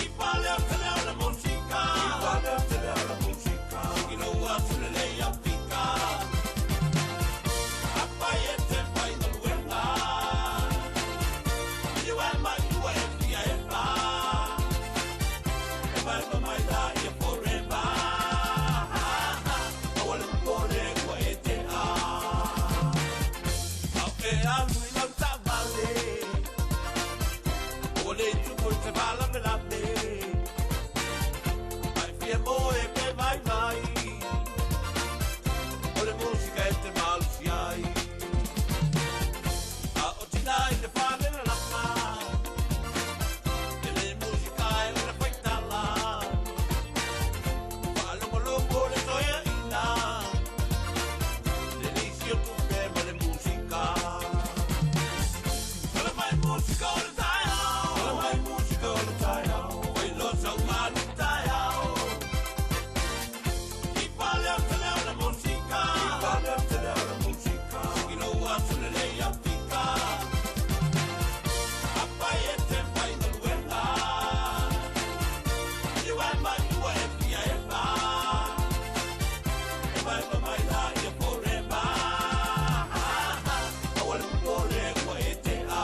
I pale o te leo na musika. I pale o te leo na musika. Ino atu le lei au pika. Apai e te pai na luenga. Io e mai ua e pia e pa. E mai pa mai la i e porema. Awale mpore ua e te a. Au e alu i lau ta vale. Ole i tuko i te vala me lape. Ai fia mo e pe vai vai. Ole musika e te malu si ai. A o tina i te whane na lama. E le musika e le whaitala. Whaalongo longo le toia ina. Le nisi o tupe ma le musika. Kala mai musika o le tai au. Kala mai musika o le tai au. Oi loa sau malu tai au. I pale o te leo na musika. I pale o te leo na musika. Ino atu le lei au pika. Apai e te pai na luenga. Io e mai ua e pia e pa. E mai pa mai la i e porema. Awale mpore ua e te a.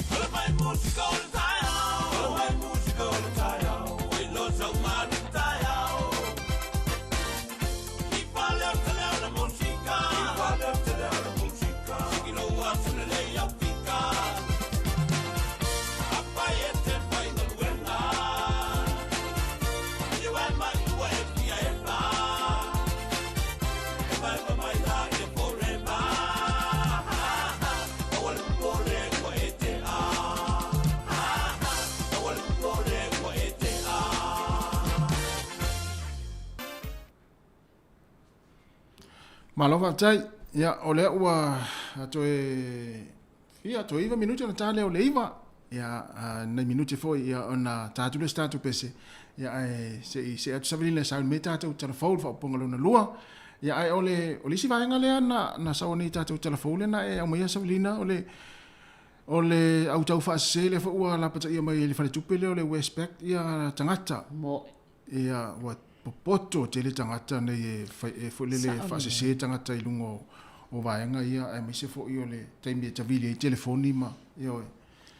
Kala mai musika o le tai au. Kala mai musika o le tai au. Oi loa sau malu tai au. I pale o te leo na musika. I pale o te leo na musika. Ino atu le lei au pika. Apai e te pai na luenga. Io e mai ua e pia e pa. E mai pa mai la i e porema. Awale mpore ua e te a. Awale mpore ua e te a. Malova tai ia o le ua ato e ia to iva minuti na tale o le iva ia na minuti foi ia ona tatu le statu pese ia ai se atu savilina sa me tatu telefone fa ponga na lua ia ai ole si vaenga le na sa oni tatu telefone na e o mai savilina ole au tau fa se le fa ua la pata ia mai le fa tupe le ole respect ia tangata Mo ia wa popoto te le tangata nei e fulele fa se tangata i lungo o vaenga ia e mai se fo i ole taimi e tavili e telefoni ma ia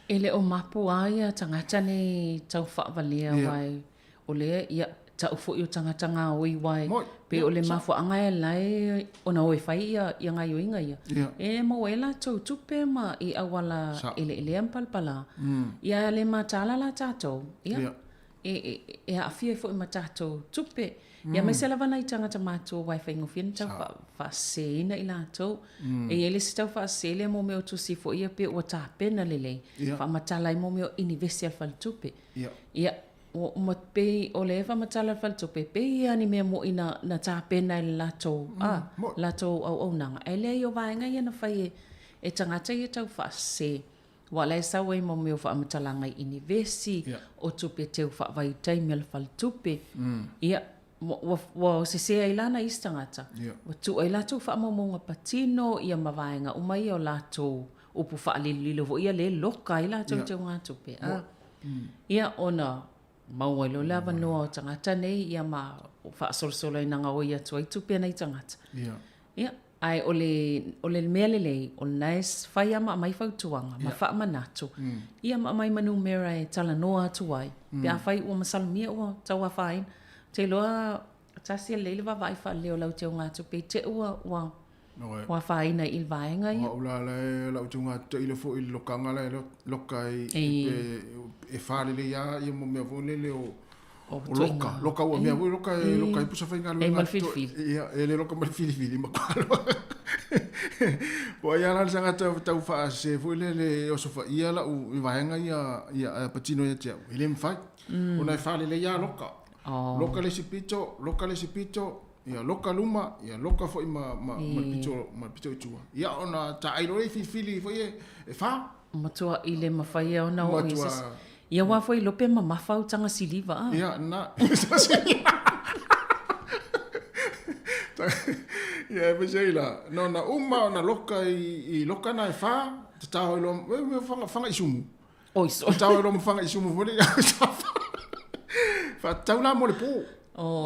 ele o mapu aia tangata ni tau whaawalia wai. O le ia tau fo i o tangata ngā oi wai. Pe o le mafu anga e lai o na oi whai ia ngā yoinga ia. E mo e la tau tupe ma i awala ele ampalpala. Ia le matala la tātou. Ia. E a fia fo i ma tātou tupe. Ia mai se lawana i tangata mātou wai whai ngofina tau whaseina i lātou. E ele si tau whasele mo meo tusi fo ia pe o tāpena lele. Whamatala i mo meo inivesi al whaltupe. Ia. O matpe o le whamatala al whaltupe. Pe ia ni mea mo ina na tāpena i lātou. Lātou au nanga. E le i o vaenga ia na whai e tangata i tau whase. Wala e sawa i mo meo whamatalanga i inivesi. O tupe teu whawai taimi al whaltupe. Ia. Wa se se ai lana istangata. Wa tu ai latu fa mo nga patino ia mawaenga umai o latu upu whaalililo vo ia le loka ila tau ngā tupe. Ia ona mauailo lava noa o tangata nei, ia ma whaasolsolo i nanga o ia tua i tupe nei tangata. Ia, ai ole mea lelei, o nais whai ama mai whautuanga, ma wha manatu. Ia ma mai manu mera e tala noa atuai. Pea whai ua masalmia ua tau a whain. Te loa, tasia leile wa vai wha leo lau teo ngā tupe, te ua wa whaina il vaenga ia. Wa ula le lau teo ngā te ile fo i lokanga le loka e whaalele ia mo mea vo lele o loka ua mea vo loka i pusa whainga e malfilifili. Ia, e le loka malfilifili ma kwalo. Po ia nal sanga tau wha se vo lele o sofa ia la u i vaenga ia patino ia tia. Ile mwhai, ona e whaalele ia loka. Loka le sipito, ia loka luma, ia loka foi ma pito itua. Ia ona ta airo e fili foi e fa. Matua ile mawhai ona o Jesus. Ia wa foi lope ma mawhau tanga siliva. Ia na. Ia e peseila. No na uma na loka i loka na e fa. Te tau ilo fanga isumu. Oiso. Tau ilo fanga isumu foi. Fa tau la mo le po.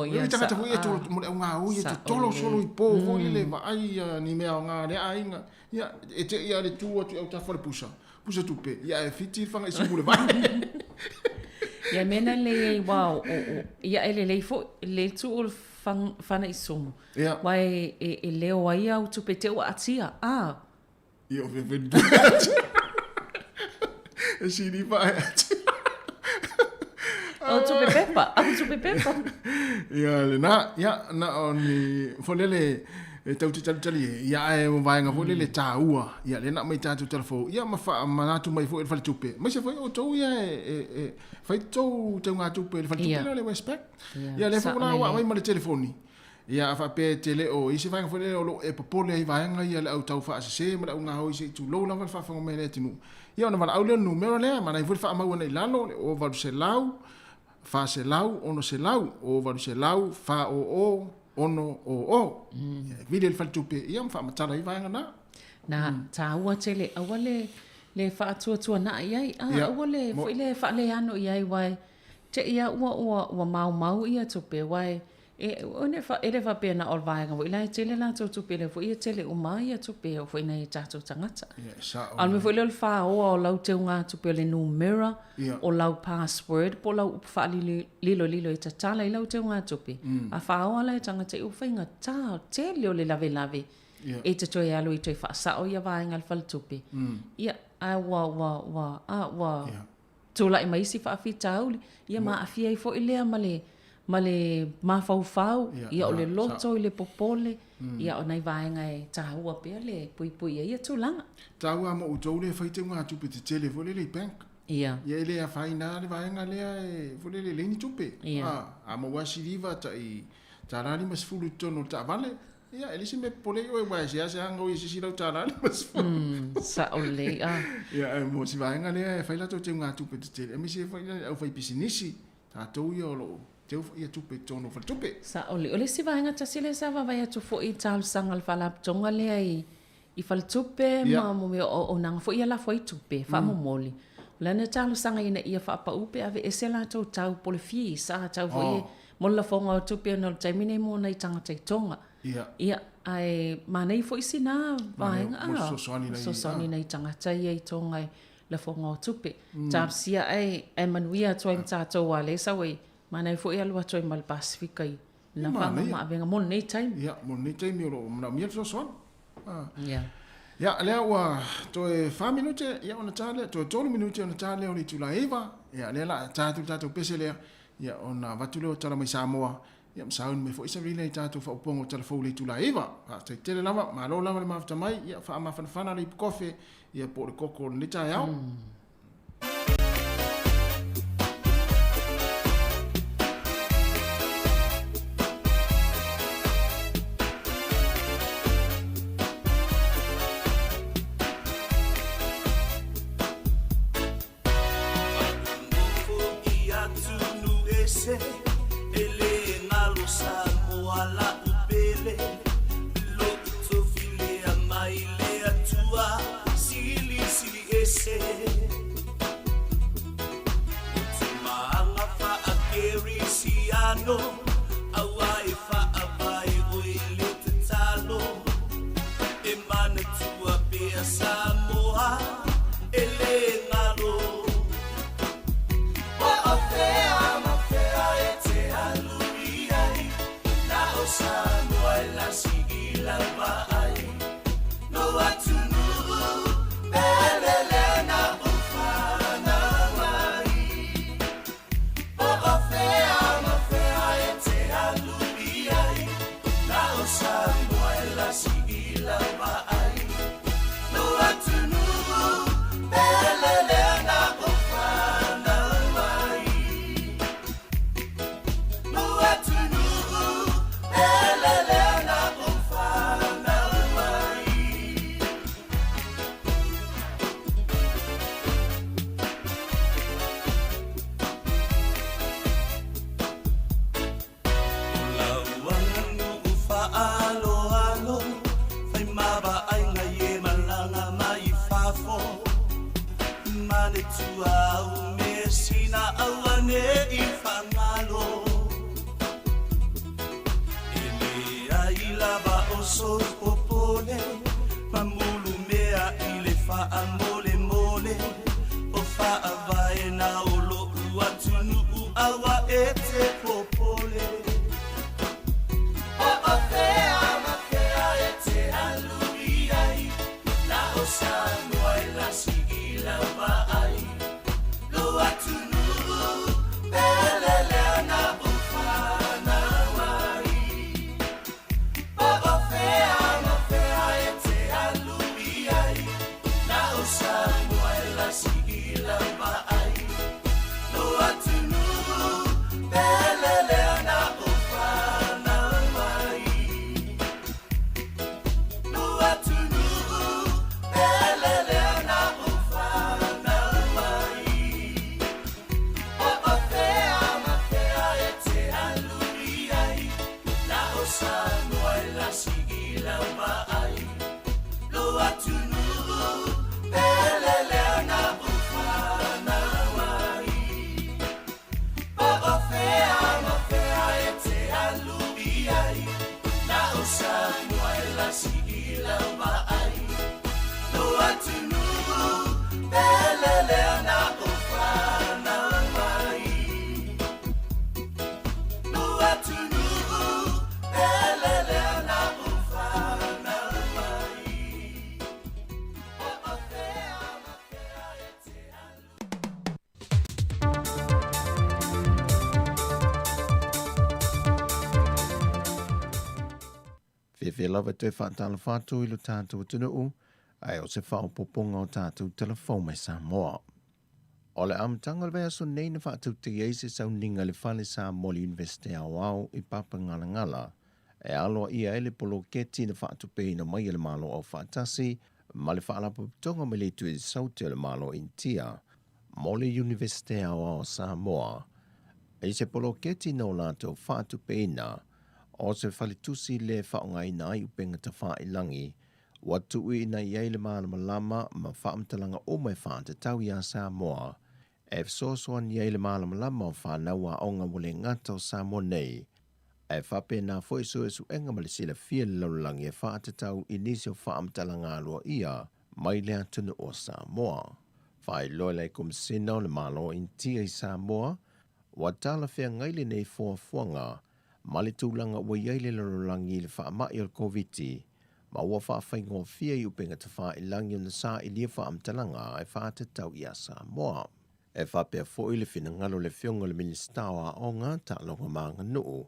Ia sa. Tanga ia to mo nga o ia tolo solo i po vo ile va ai ni mea nga le ainga. Ia e te ia le tu tu ta fora pusa. Pusa tupe. Ia e fiti fanga i sumule vai. Ia mena le wow. Ia ele le fo le tu fanga i sumu. Wai e leo ai au tupe te wa atia. Ia ve ve. E si ni vai. Tupe pepa. Tupe pepa. Ia le na oni folele e tau tali ia e vai nga folele taua ia le na mai tatu telefo ia ma fa manatu mai fo e fale tupe mai se foi o tou ia e fai tou te nga tupe e fale tupe le respect ia le fo na wa mai ma le telefoni ia fa pe tele o isi vai nga folele o e popole ai vai nga ia le au tau fa se ma nga ho isi tu lo na fa fa me le tinu ia ona ma au le numero le ma na fo fa ma ona ilano o va se lau fa se lau ono se lau o va se lau fa o ono o vile il faltupe ia fa matala i vanga na ta ua tele awale le fa tua na ia awale fo ile fa le ano ia wai te ia ua mau ia tupe wai e one fa ele fa pena ol vanga vo ile tele la tupe le fo ia tele o mai ia tupe o fo ina ia tatu tangata al me fo ile fa o lau te nga tupe le numero o lau password po lau fa lilo i tatala i lau te nga tupe a fa o la tangata u fainga ta te le lave e te toi alo i toi fa sa o ia vanga al fal tupe ia a wa tula i mai si fa fitauli ia ma afia i fo ile male mafau ia o le loto i le popole ia o nei vaenga e tahua pea le pui ia tulanga tahua mo utou le faite ngā tupe te tele vo le bank ia ele a faina le vaenga lea e vo le ni tupe a mo wasi riva ta rani mas fulu tono ta vale ia ele se me pole o wa se anga o se lau ta rani mas sa ole ia mo si vaenga lea e faila to te ngā tupe te tele mi se faila au fai pisinisi ta to ia lo ia tupe tono fa tupe sa ole si vaenga ta sile sa va ia tu fo i tal sangal fala tonga le ai i fal tupe ma mo o nang fo ia la fo i tupe fa mo moli lana tal sanga ina ia fa pa upe ave esela to tau pole fi sa tau fo i mo la fo nga tupe no taimine mo nei tanga te tonga ia ai manei fo i sina vaenga so soni nei tanga tai ai tonga la fo nga tupe tar sia ai manuia to im ta to wale sa we mana foi alwa toi mal Pasifika i na fanga ma venga mon nei time mon nei time ro na mi so son le wa toi 5 minute ia ona tale toi 2 minute ona tale o tu la eva le la tatu pesele ia ona vatulo tala mai Samoa ia msaun me foi sabi nei tatu fa pongo telefone tu la eva te tele lava ma lo lava le mafta mai ia fa ma fana le kofe ia po le koko le tayao Silly Tumaanga fa akerisiano, awai fa abai oile te talo. E mana tua pea Samoa, ele ngalo. O a fea ma fea e te aluri ai, na o Samoa e la sigila va ai. No atunu, belele na ufana mai. O a fea ma fea e te aluri ai, na o Samoa e la sigila va ai. No atunu, belele na ufana mai. No atunu, belele na ufana mai. Lauangan ufaalo-alo, fai maba ai ngai e malanga mai fafo. Mane tua au me sina awane i whangalo. Ele ai lava o sol popole, mamulu mea i le wha mole mole. O wha vai na o lo uatunu u awa e te popole. O a fea ma fea e te aluri ai, na o Samoa e la sigila va ai. Lo atunu, belele na ufana mai. O a fea ma fea e te aluri ai, na o Samoa e la sigila va ai. Lo atunu, belele na ufana mai. Lo atunu, belele na ufana mai. O a fea ma fea e te aluri ai, na o Samoa e la sigila va ai. Lo atunu, belele na ufana mai. O a fea ma fea e te aluri ai, na o Samoa e la sigila va ai. Lo atunu, belele na ufana mai. Lo atunu, belele na ufana mai. O a fea ma fea e te aluri. Fe lava te whaatala whātu ilo tātou tunuu, ai o se whaopoponga o tātou telefon mai Samoa. O le amtanga le aso nei na whaatu te eise sau ninga le whale Samoa University au i Papa Ngala, e aloa ia ele polo keti na whaatu peina mai le malo au whaatasi, ma le whaalapa putonga me le tu e saute le malo intia, mo le University au Samoa. E se polo keti no lato whaatu peina, o se whalitusi le whaongai na i upenga ta whaelangi, watu ui na iei le malama lama ma whaamtalanga o mai whaata tau ia Samoa, e fsosoan iei le malama lama o whanaua onga wale ngata o Samoa nei, e whape na foi so esu enga mali sila fia le laulangi e whaata tau inisi o whaamtalanga alua ia, mai le atunu o Samoa. Whai loe le kumsina o le malo intia i Samoa, watala fea ngaile nei fuafuanga, mali tūlanga ua iei le laulangi le whaamai o COVID-19, ma ua whaafai fia i upenga ta whaelangi o na sa i lia whaamtalanga e whaata tau ia Samoa. E whapea fo i le whina ngalo le fionga le ministawa o ngā tālonga maanga nuu,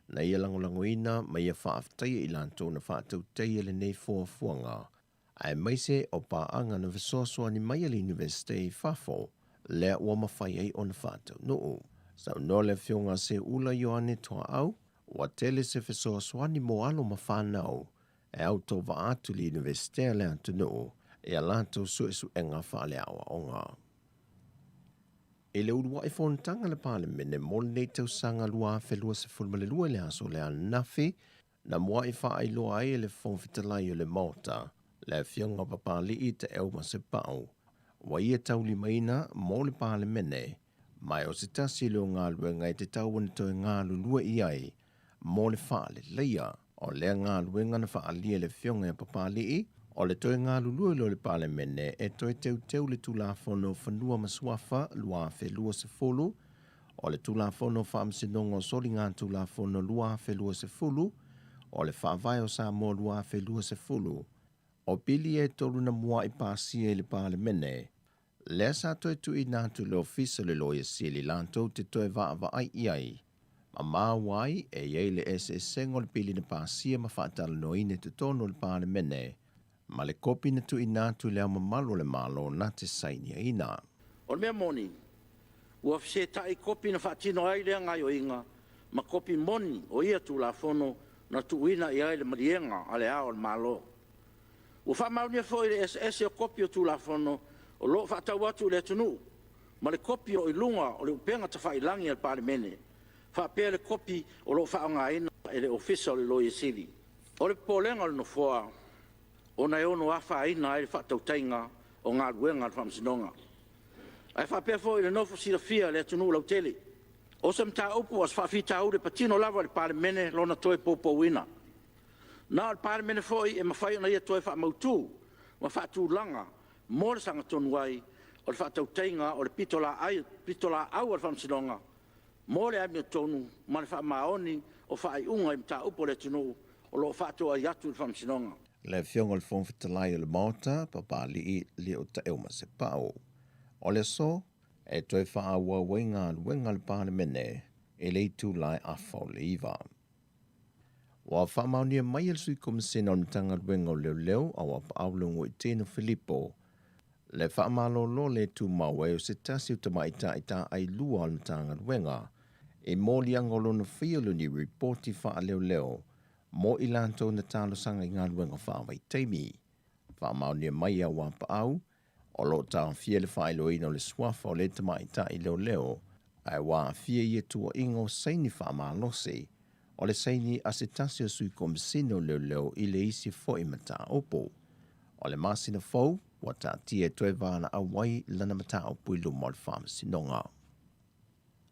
na ia langolangoina ma ia whaaftaia i lanto na whaatau teia le nei fuafuanga, ai maise o paanga na visoasua ni mai le University Fafo, lea ua mawhai ei o na whaatau nuu. Sau no le fionga se ula Ioane toa au, wa tele se visoasua ni moalo mawhanau, e au tō vaatu li University le antunuu, e alanto suesu enga whaale awa onga. E le urua e whontanga le parlemene mo nei tau sanga lua whelua se fulmale lua le aso le anafi, na mua i wha ailoa ai le whonfitalai o le mota, le fionga papali i te euma se pau, wa ia tauli maina mo le palemene, mai o se tasi leo ngā luenga i te tauana toi ngā lulua i ai, mo le whaale leia, o lea ngā luenga na whaalia le fionga e papalii, o le toi ngā lulua lo le palemene e toi teu le tulafono whanua masuafa lua whelua se fulu, o le tulafono whaamsinongo soli ngā tulafono lua whelua se fulu, o le whaavai o sa mo lua whelua se fulu, o pili e tolu na mua i pāsia i le palemene, lea sa toi tu i nātu le ofisa le loia sili lantou te toi va ai i ai, ma mawai e iei le SSN o le pili na pāsia ma whaatala noine te tono le palemene, ma le kopi na tu i nātu le ama malo le malo na te sainia ina. O le mea moni, ua fse tai kopi na whaatino ai lea ngai o inga, ma kopi moni o ia tu la fono na tu ina i ai le marienga ale ao le malo. Ua wha maunia fo i le SS o kopi o tu la fono o lo whaatau atu le tunu, ma le kopi o ilunga o le upenga ta whailangi al parimene, whaapea le kopi o lo whaanga ina e le ofisa o le loia sili. O le polenga le no foa, o na ono afa ina ai le whaatautainga o ngā luenga le whamsinonga. Ai whapea fo i le nofo sila fia le tunu lau tele. O se mta upu as whawhita au le patino lava le parimene lona toi popo wina. Nā le parimene fo i e mawhai na ia toi whamautu, ma whaatu langa, mo le sanga tonu ai, o le whaatautainga o le pitola au al whamsinonga, mo le aimi o tonu, ma le whaamaoni o whaai unga i mta upu le tunu, o lo whaatu ai atu le whamsinonga. Le fionga le whongwhitalai o le maota, papa li i o ta euma se pao. O le so, e toi whaaua wenga le palemene, e le tu lai a whau le iwa. Wa whamaunia mai al sui komisena o mtanga wenga o leo a wa paulungu i tēnu Filippo, le whaamalo le tu mawe o se tasi o tamaita i ta ai lua al mtanga wenga, e mōli angolo na whiolo ni reporti wha leo, mo i lanto na talo sanga i ngā luenga whawai teimi. Whamaunia mai a wa paau, o lo ta fiele whaelo ino le swafa o le tamaita i leo, ai wa fie ia tua ingo saini whamalose, o le saini a se tasi o sui komisino leo i le isi fo i mata opo. O le masina fau, wa ta tia toe vana a wai lana mata opo i lumo le whamasinonga.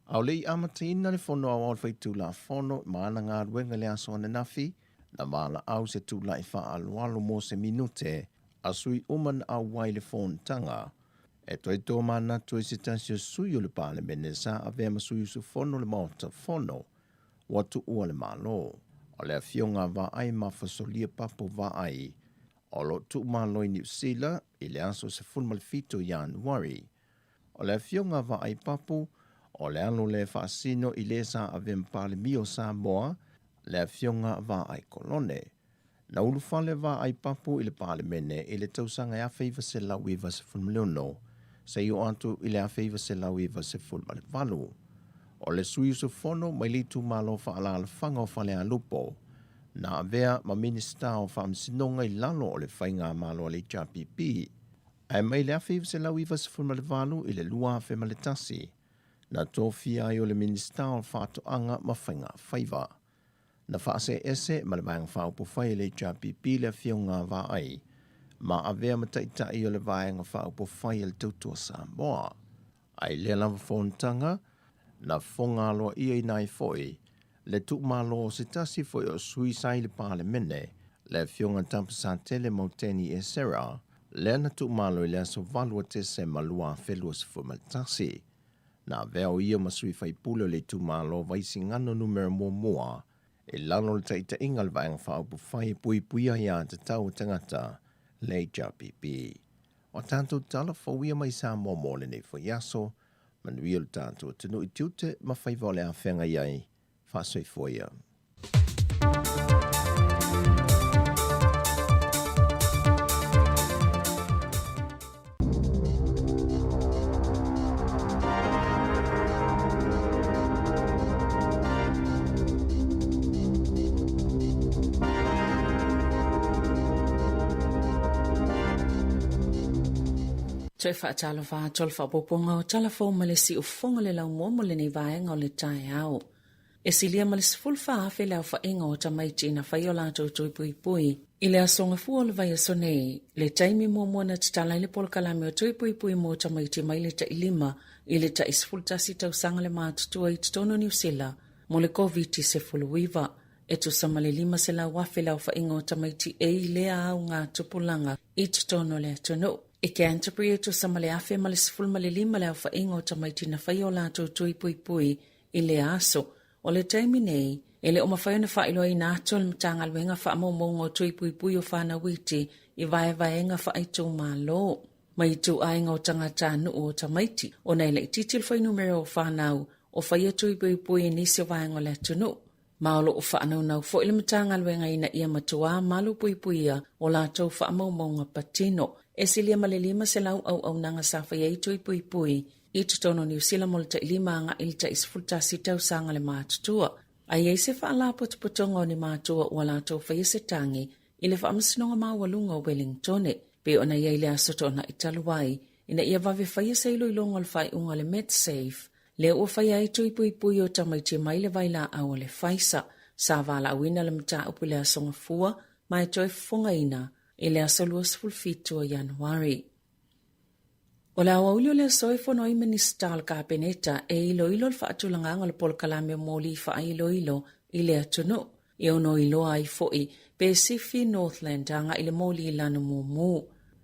Au lei amatina le fono au alwhai tūla fono, maana ngā ruenga le aso ana nafi, na maana au se tūla i wha alualo mo se minute, a sui uman au wai le fono tanga. E toi tō mana toi se tasi o sui o le palemene sa a vema sui su fono le maota fono, watu ua le malo. O le fionga va ai mafasolia papo va ai, o lo tu malo i New Zealand, i le aso se fulmalfito Januari. O le fionga va ai papo, o le alo le whaasino i le sa a vempale mio sa moa, le fionga va ai kolone. Na ulufale va ai papo i le palemene i le tausanga e a feiva se lauiva se fulmaleono, se io antu i le a feiva se lauiva se fulmalevalu. O le sui su fono mai li tu malo fa ala alfanga o fale a lupo, na avea ma minista o whaamsinonga i lalo o le whainga malo o le JPP. Ai mai le a feiva se lauiva se fulmalevalu i le lua a whemaletasi, na tōwhia ai o le minista o whaatoanga ma whainga whaiva. Na whaase ese ma le vāinga whaupo whai le JPP le whionga wā ai, ma avea mataitai o le vāinga whaupo whai le tautua Samoa. Ai le lava whontanga, na whonga loa ia i nai foi, le tuk malo o se tasi foi o sui sai le palemene, le whionga tampasa tele mauteni e sera, le na tuk malo i le aso valua te se malua whelua se fumaltasi. Na veo ia masui fai pulo le tu malo vaisi ngano numero mua, e lalo le taita inga le vaenga whaupu whai pui puia ia te tau tangata le JPP. O tanto tala whauia mai sa momo le nei fo yaso, manuia le tanto tenu i tiute ma whai vole a whenga iai, whasoi foia. Toi whaatalo wha tol whapoponga o talafo ma le si o fonga le lau momo le nei vaenga o le tae au. e silia ma le sifulu faafe le awhaiga o tamaiti na whai o lātou tuipuipui. I le asonga fua le vai aso nei, le taimi mua na tatala i le polokalame o tuipuipui mo tamaiti mai le tailima i le taisifulu tasi tausanga le mātutua i tutono New Zealand mo le COVID-19. E tu samale 5 se la wafe la awhaiga o tamaiti e i lea au ngā tupulanga i tutono le atono. E Canterbury e tu samale afe ma le sifulu ma le 5 le awhaiga o tamaiti na whai o lātou tuipuipui i le aso. O le taimi nei, e le o mawhai na whailo i nātua le matangaluenga whaamaumaunga o tuipuipui o whanawiti i vaenga whaaitu mālo. Mai tu ainga o tangata nuu o tamaiti, o nei le titil whai numero o whanau o whaia tuipuipui i nisi o vaenga le tunu. Maolo o whaanau nau fo ile matangaluenga ina ia matua malu puipuia o lātou whaamaumaunga patino. E silia malelima se lau au nanga sa whaia i tuipuipui i tutono New Zealand mo le tailima anga i le taisifultasi tausanga le mātutua. Ai ei se whaala potopotonga o ni mātua ua lātou whaia se tangi i le whaamasinonga mawalunga o Wellingtone, pe ona iei le asotona i taluai, ina ia vave whaia se ilo ilonga le whai unga le MedSafe, le ua whaia i tuipuipui o tamaiti mai le vaila au le whaisa, sa wala awina le mta upu le asonga fua, mai toi funga ina, i le asolua sfulfitu o Januari. O le awauli o le soifo no i Minista al Kabineta e ilo le whaatulanga le polokalame moli wha ilo i le atunu. E ono ilo ai foi pe sifi Northland anga i le moli i lanu mumu.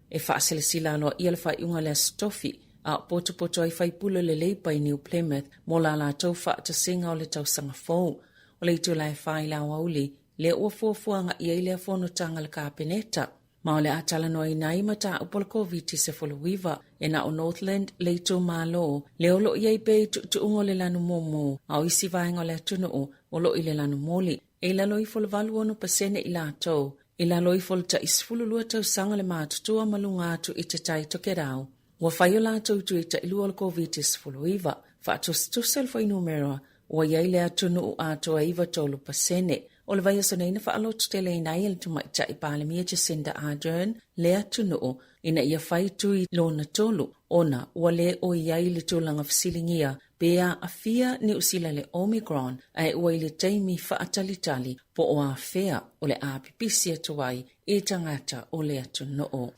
E whaaselesila aloa i le whaiunga le stofi a poto ai whaipulo le leipa i New Plymouth mo la la tau whaatasinga o le tausanga fau. O le itu lai whai la awauli le ua fuafuanga i le whanutanga le Kabineta. Ma o le atala no i nai mata upol COVID-19 e na o Northland le ito malo le olo iei pe tuungo le lanu momo a o isi vaenga le atunu o lo i le lanu moli e lalo i fol valu ono pasene i lato e lalo i fol ta isfulu lua tau sanga le mātutua malunga atu i te tai tokerau wa whaio lato tu i ta ilua le COVID-19 whaatustusel fai numero wa iei le atunu ato a iwa tolu pasene. O le vai aso neina whaalotu te le nai ele tumaita i Pālemia Jacinda Ardern le atunu ina ia whai tui lona tolu ona ua le o iai le tūlanga fisilingia pea a fia ni usila le Omicron ai ua i le teimi whaatalitali po o a fea o le apipisi atuai i tangata o le atunu.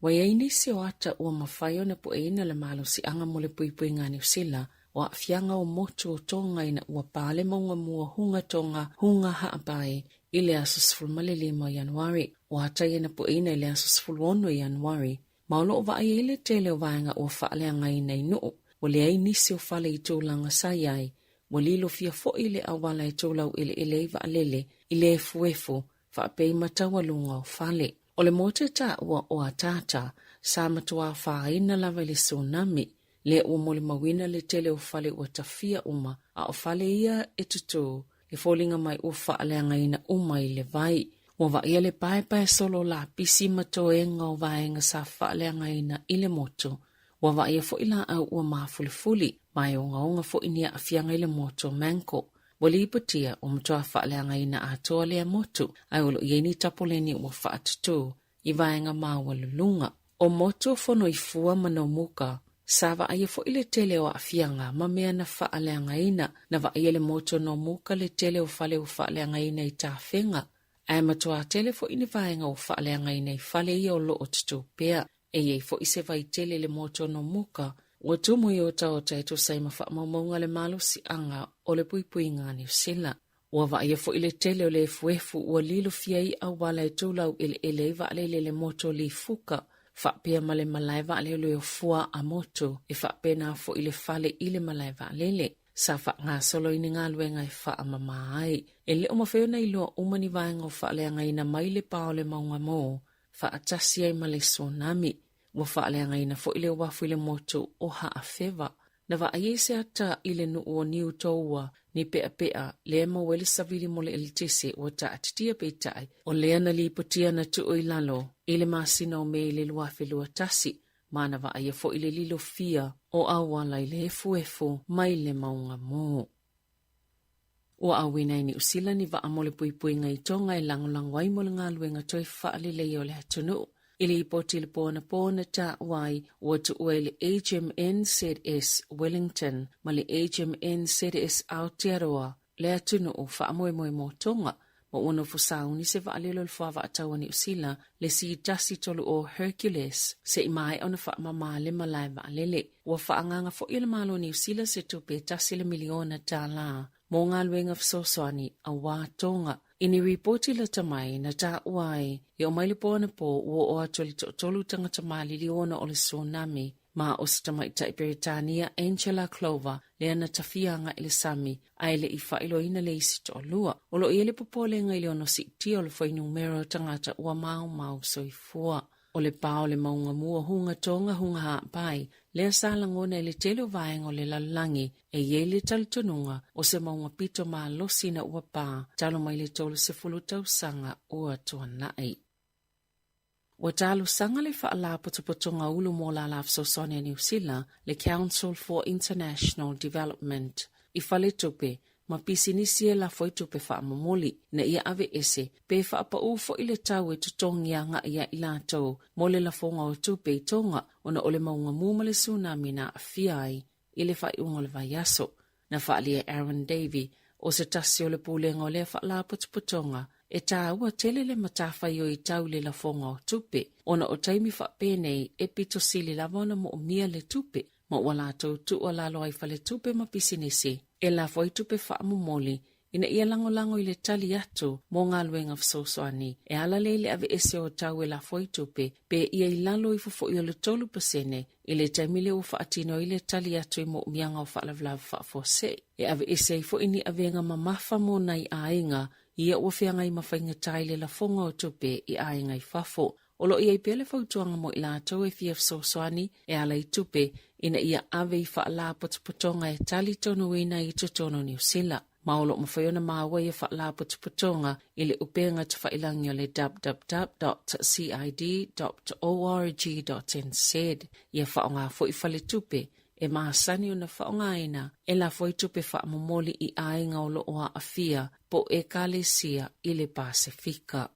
Wai aini si o ata ua mawhaio na po eina le malo si anga mo le puipui ngā New Zealand wa fianga o motu o tonga ina ua pale maunga mua hunga tonga hunga haapai i le aso 15 Januari o hatai ina po ina i le aso 11 Januari. Maulo o vai ele tele o vaenga o whaaleanga ina inu o le ai nisi o whale i tūlanga sayai o lilo fia fo i le awala i tūlau ele i vaalele i le fuefu whaapei matawalunga o whale. O le mote ta ua o atata sa matua whaina lava i le tsunami le ua mole mawina le tele o whale ua tafia uma a o whale ia e tutu e fōlinga mai o whaaleanga ina uma i le vai. Ua vai le pae solo la pisi matoenga o vaenga sa whaaleanga ina i le moto. Ua vai fo ila au ua mafulifuli mai o ngaunga fo inia a fianga i le moto manko. Wali ipatia o matoa whaaleanga ina a toa lea moto ai olo ieni tapoleni ua whaatutu i vaenga mawalulunga. O moto fono i fua manomuka Sava aia fo ile tele o afianga ma mea na whaaleanga ina na wa aia le moto no muka le tele o whale o whaaleanga ina i tāwhenga. Ai matua tele fo ini vaenga o whaaleanga ina i whale ia o lo o tutu pea. E iei fo ise vai tele le moto no muka. Ua tumu i o tau taito sai ma wha maumaunga le malo si anga o le puipui ngā New Zealand. Ua wa aia fo ile tele o le fuefu ua lilo fiai au wala e tūlau ele va alele le moto li fuka. Whapea male malaiva alele o fua a moto e whapea nā fo ile whale ile malaiva alele. Sa wha ngā solo ini ngā luenga e wha amama ai. E le o mawheo na iloa umani vaenga o whaaleanga ina maile pao le maunga mō. Wha atasi ai male tsunami. Wa whaaleanga ina fo ile wafu ile moto o haa whewa. Na wa aiese ata ile nu o niu toua ni pea lea mawele savili mole elitese o ta atitia peitai o lea na lipotia na tuo ilalo ile masina o me ile luafe lua tasi mana wa aia fo ile lilo fia o awala ile efu mai le maunga mo. O awina ini usila ni wa amole puipui ngai tonga i langolangwai mole ngā luenga toi whaalile o le hatunu. Ili ipoti le pōna ta wai o tu ue le HMN ZS Wellington ma le HMN ZS Aotearoa le atunu o whaamoe mo tonga, ma ono fusauni se vaalelo le whaava ataua ni usila le si jasi tolu o Hercules se imai ona whaamama le malai vaalele. Ua whaanganga fo ila malo ni usila se tupe jasi le miliona tala mo ngā luenga fsoswani a wā tonga. Ini ripoti la tamai na ta uai i o maile pōna pō ua o atoli tolu tangata malili ona o le tsunami ma o sitamai ta Britania Angela Clover le ana tafianga ile sami aile i whailo ina le isi to lua. Olo i ele popole nga ile ono si tio le whai numero tangata ua mau soifua. O le pao le maunga mua hunga tonga hunga haapai, lea salangona le telo vaengo le lalangi e yele talitonunga o se maunga pito maa losi na ua paa, talo mai le tolo se fulutau sanga ua tuanai. Wa talo sanga le faala potopotonga ulu mo la lafsosone New Zealand, le Council for International Development, i fale tupe, ma pisinisi la foi tupe fa mamoli na ia ave ese pe fa pa u fo ile tau e tutongia nga ia ilato mole la fonga o tupe tonga ona ole maunga mumale tsunami na afiai ile fa unga le vayaso na fa ali Aaron Davey o se tasio le pulenga o le fa la putonga e ta ua tele le matafa yo i tau le la fonga o tupe ona o taimi fa penei e pito sili la vona mo umia le tupe ma wala tau tu o la loai fa le tupe ma pisinisi e la foi tupe wha amumoli, ina ia lango i le tali atu mō ngā luenga fsoswani, e ala leile ave ese o tau e la foi tupe, pe ia i lalo i fufo i o le 3% i le taimile u whaatino i le tali atu i mo umianga o whaalavlav whaafose. E ave ese i fo ini avenga mamafa mō nai ainga, ia ua whianga i mawhainga taile la fonga o tupe i ainga i whafo. Olo ia i pele fautuanga mo i la tau e fia fsoswani, e ala i tupe, ina ia ave i whaala potopotonga e tali tonu ina i tutono New Zealand. Maolo mawhaiona maua i whaala potopotonga i le upenga te whailangio le www.cid.org.nz. Ia whaonga fo i whale tupe e maasani o na whaonga ina e la fo i tupe whaamomoli i ainga o lo oa afia po e kalesia i le Pasifika.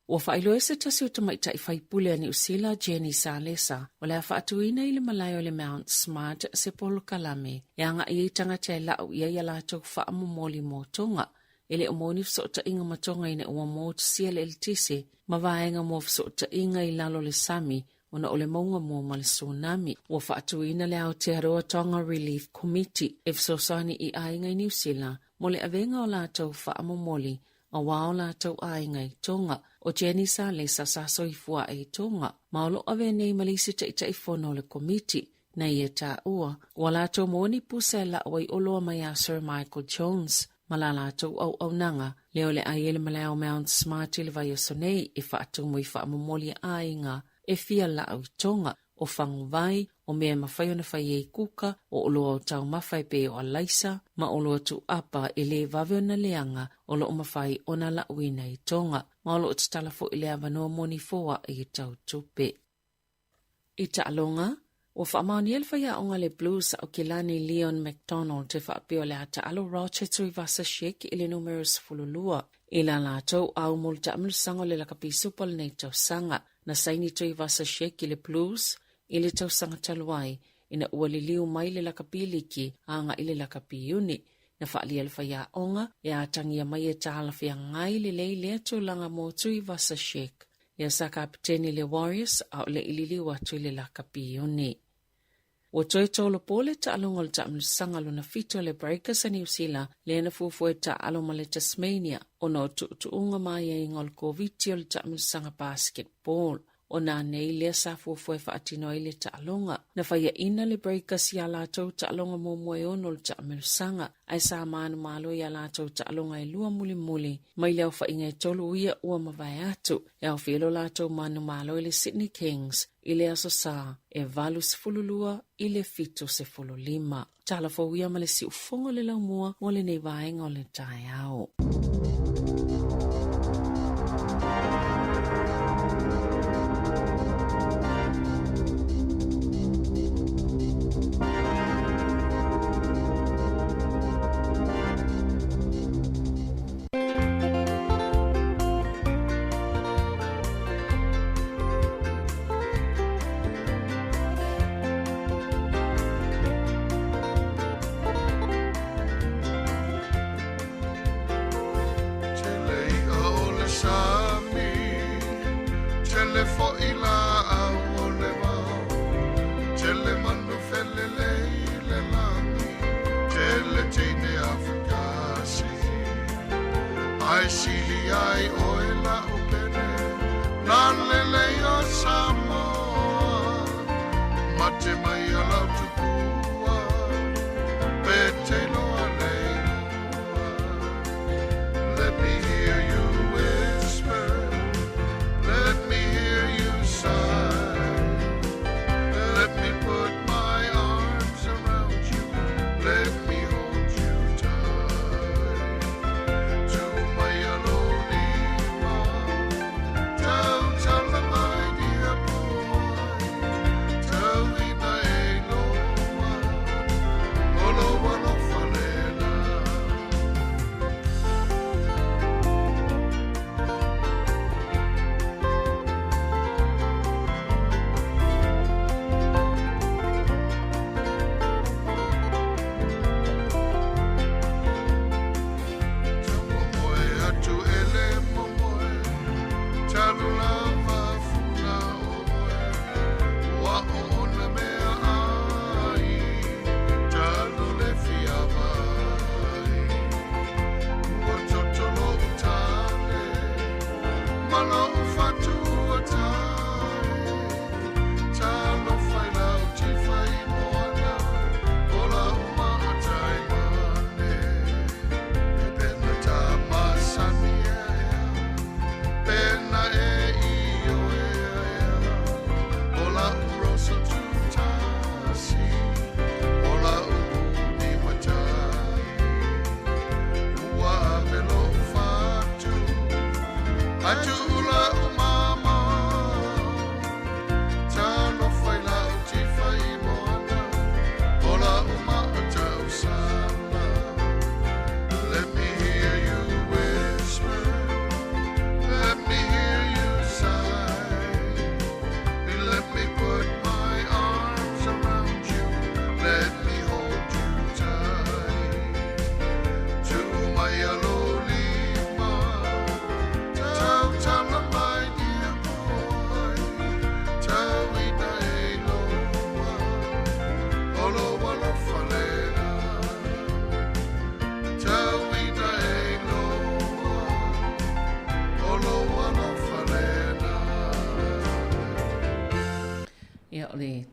Ua whailo se tasi o tamaita i whaipule a New Zealand Jenny Salesa, o lea whaatuina i le malai o le Mount Smart se polo kalame, e anga i tangata e lau ia i alatou whaamomoli mō tonga, ele o mōni fsota inga matonga ina ua mō tisia le eltise, ma vaenga mō fsota inga i lalo le sami, ona o le maunga mō ma le tsunami. Ua whaatuina le Aotearoa Tonga Relief Committee, e fsosani i ainga i New Zealand, mo le avenga o latou whaamomoli, a wao latou ainga i tonga, o Jenny Salesa sa soifua e tonga, maolo ave nei malisi ta ifono le komiti, na ia ta ua, walatou moni puse la wai oloa mai a Sir Michael Jones, malalatou au nanga, leo le aiele malao Mount Smart le vai sonei e whaatu mui whaamomoli ainga, e fia la au tonga, o whangu vai, o mea mawhaiona whai e kuka, o oloa o tau mawhai pe o alaisa, ma oloa tu apa e le vave o na leanga, o lo o mawhai o na la uina i tonga, ma olo o talafo i le avanoa moni foa i tau tupe. I ta alonga, o whaamaoni elwhai a onga le blues o Kilani Leon McDonald te whaapio le ata alo Rochester i vasa shek i le numerous fululua, i la lātou au mul ta amlusango le lakapi supal nei tau sanga, na saini tu i vasa shek i le blues, i le tau sanga taluai, ina ua li liu mai le lakapiliki, anga i le lakapiuni, na whaali elwhai a onga, e a tangia mai e tālawhia ngai le leile atu langa mō tu i vasa shek, ia sa kapiteni le Warriors, au le ililiu atu i le lakapiuni. O toi tolo pole ta alongol ta amlusanga luna fito le Breakers a New Zealand, le na fufue ta aloma le Tasmania, o no tuunga mai e ingol kovitio le ta amlusanga basketball. O nā nei lea sa fufue whaatino i le ta alonga. Na whaia ina le Breakers i a lātou ta alonga mō moe ono le ta amlusanga, ai sa maanu malo i a lātou ta alonga e lua muli muli, mai leo whainga e tolu uia ua mawai atu, e au whielo lātou maanu malo i le Sydney Kings, i le aso sa, e valu se fululua, i le fito se fululima. Tala fawia ma le si ufongo le laumua, mo le nei vaenga o le tai au.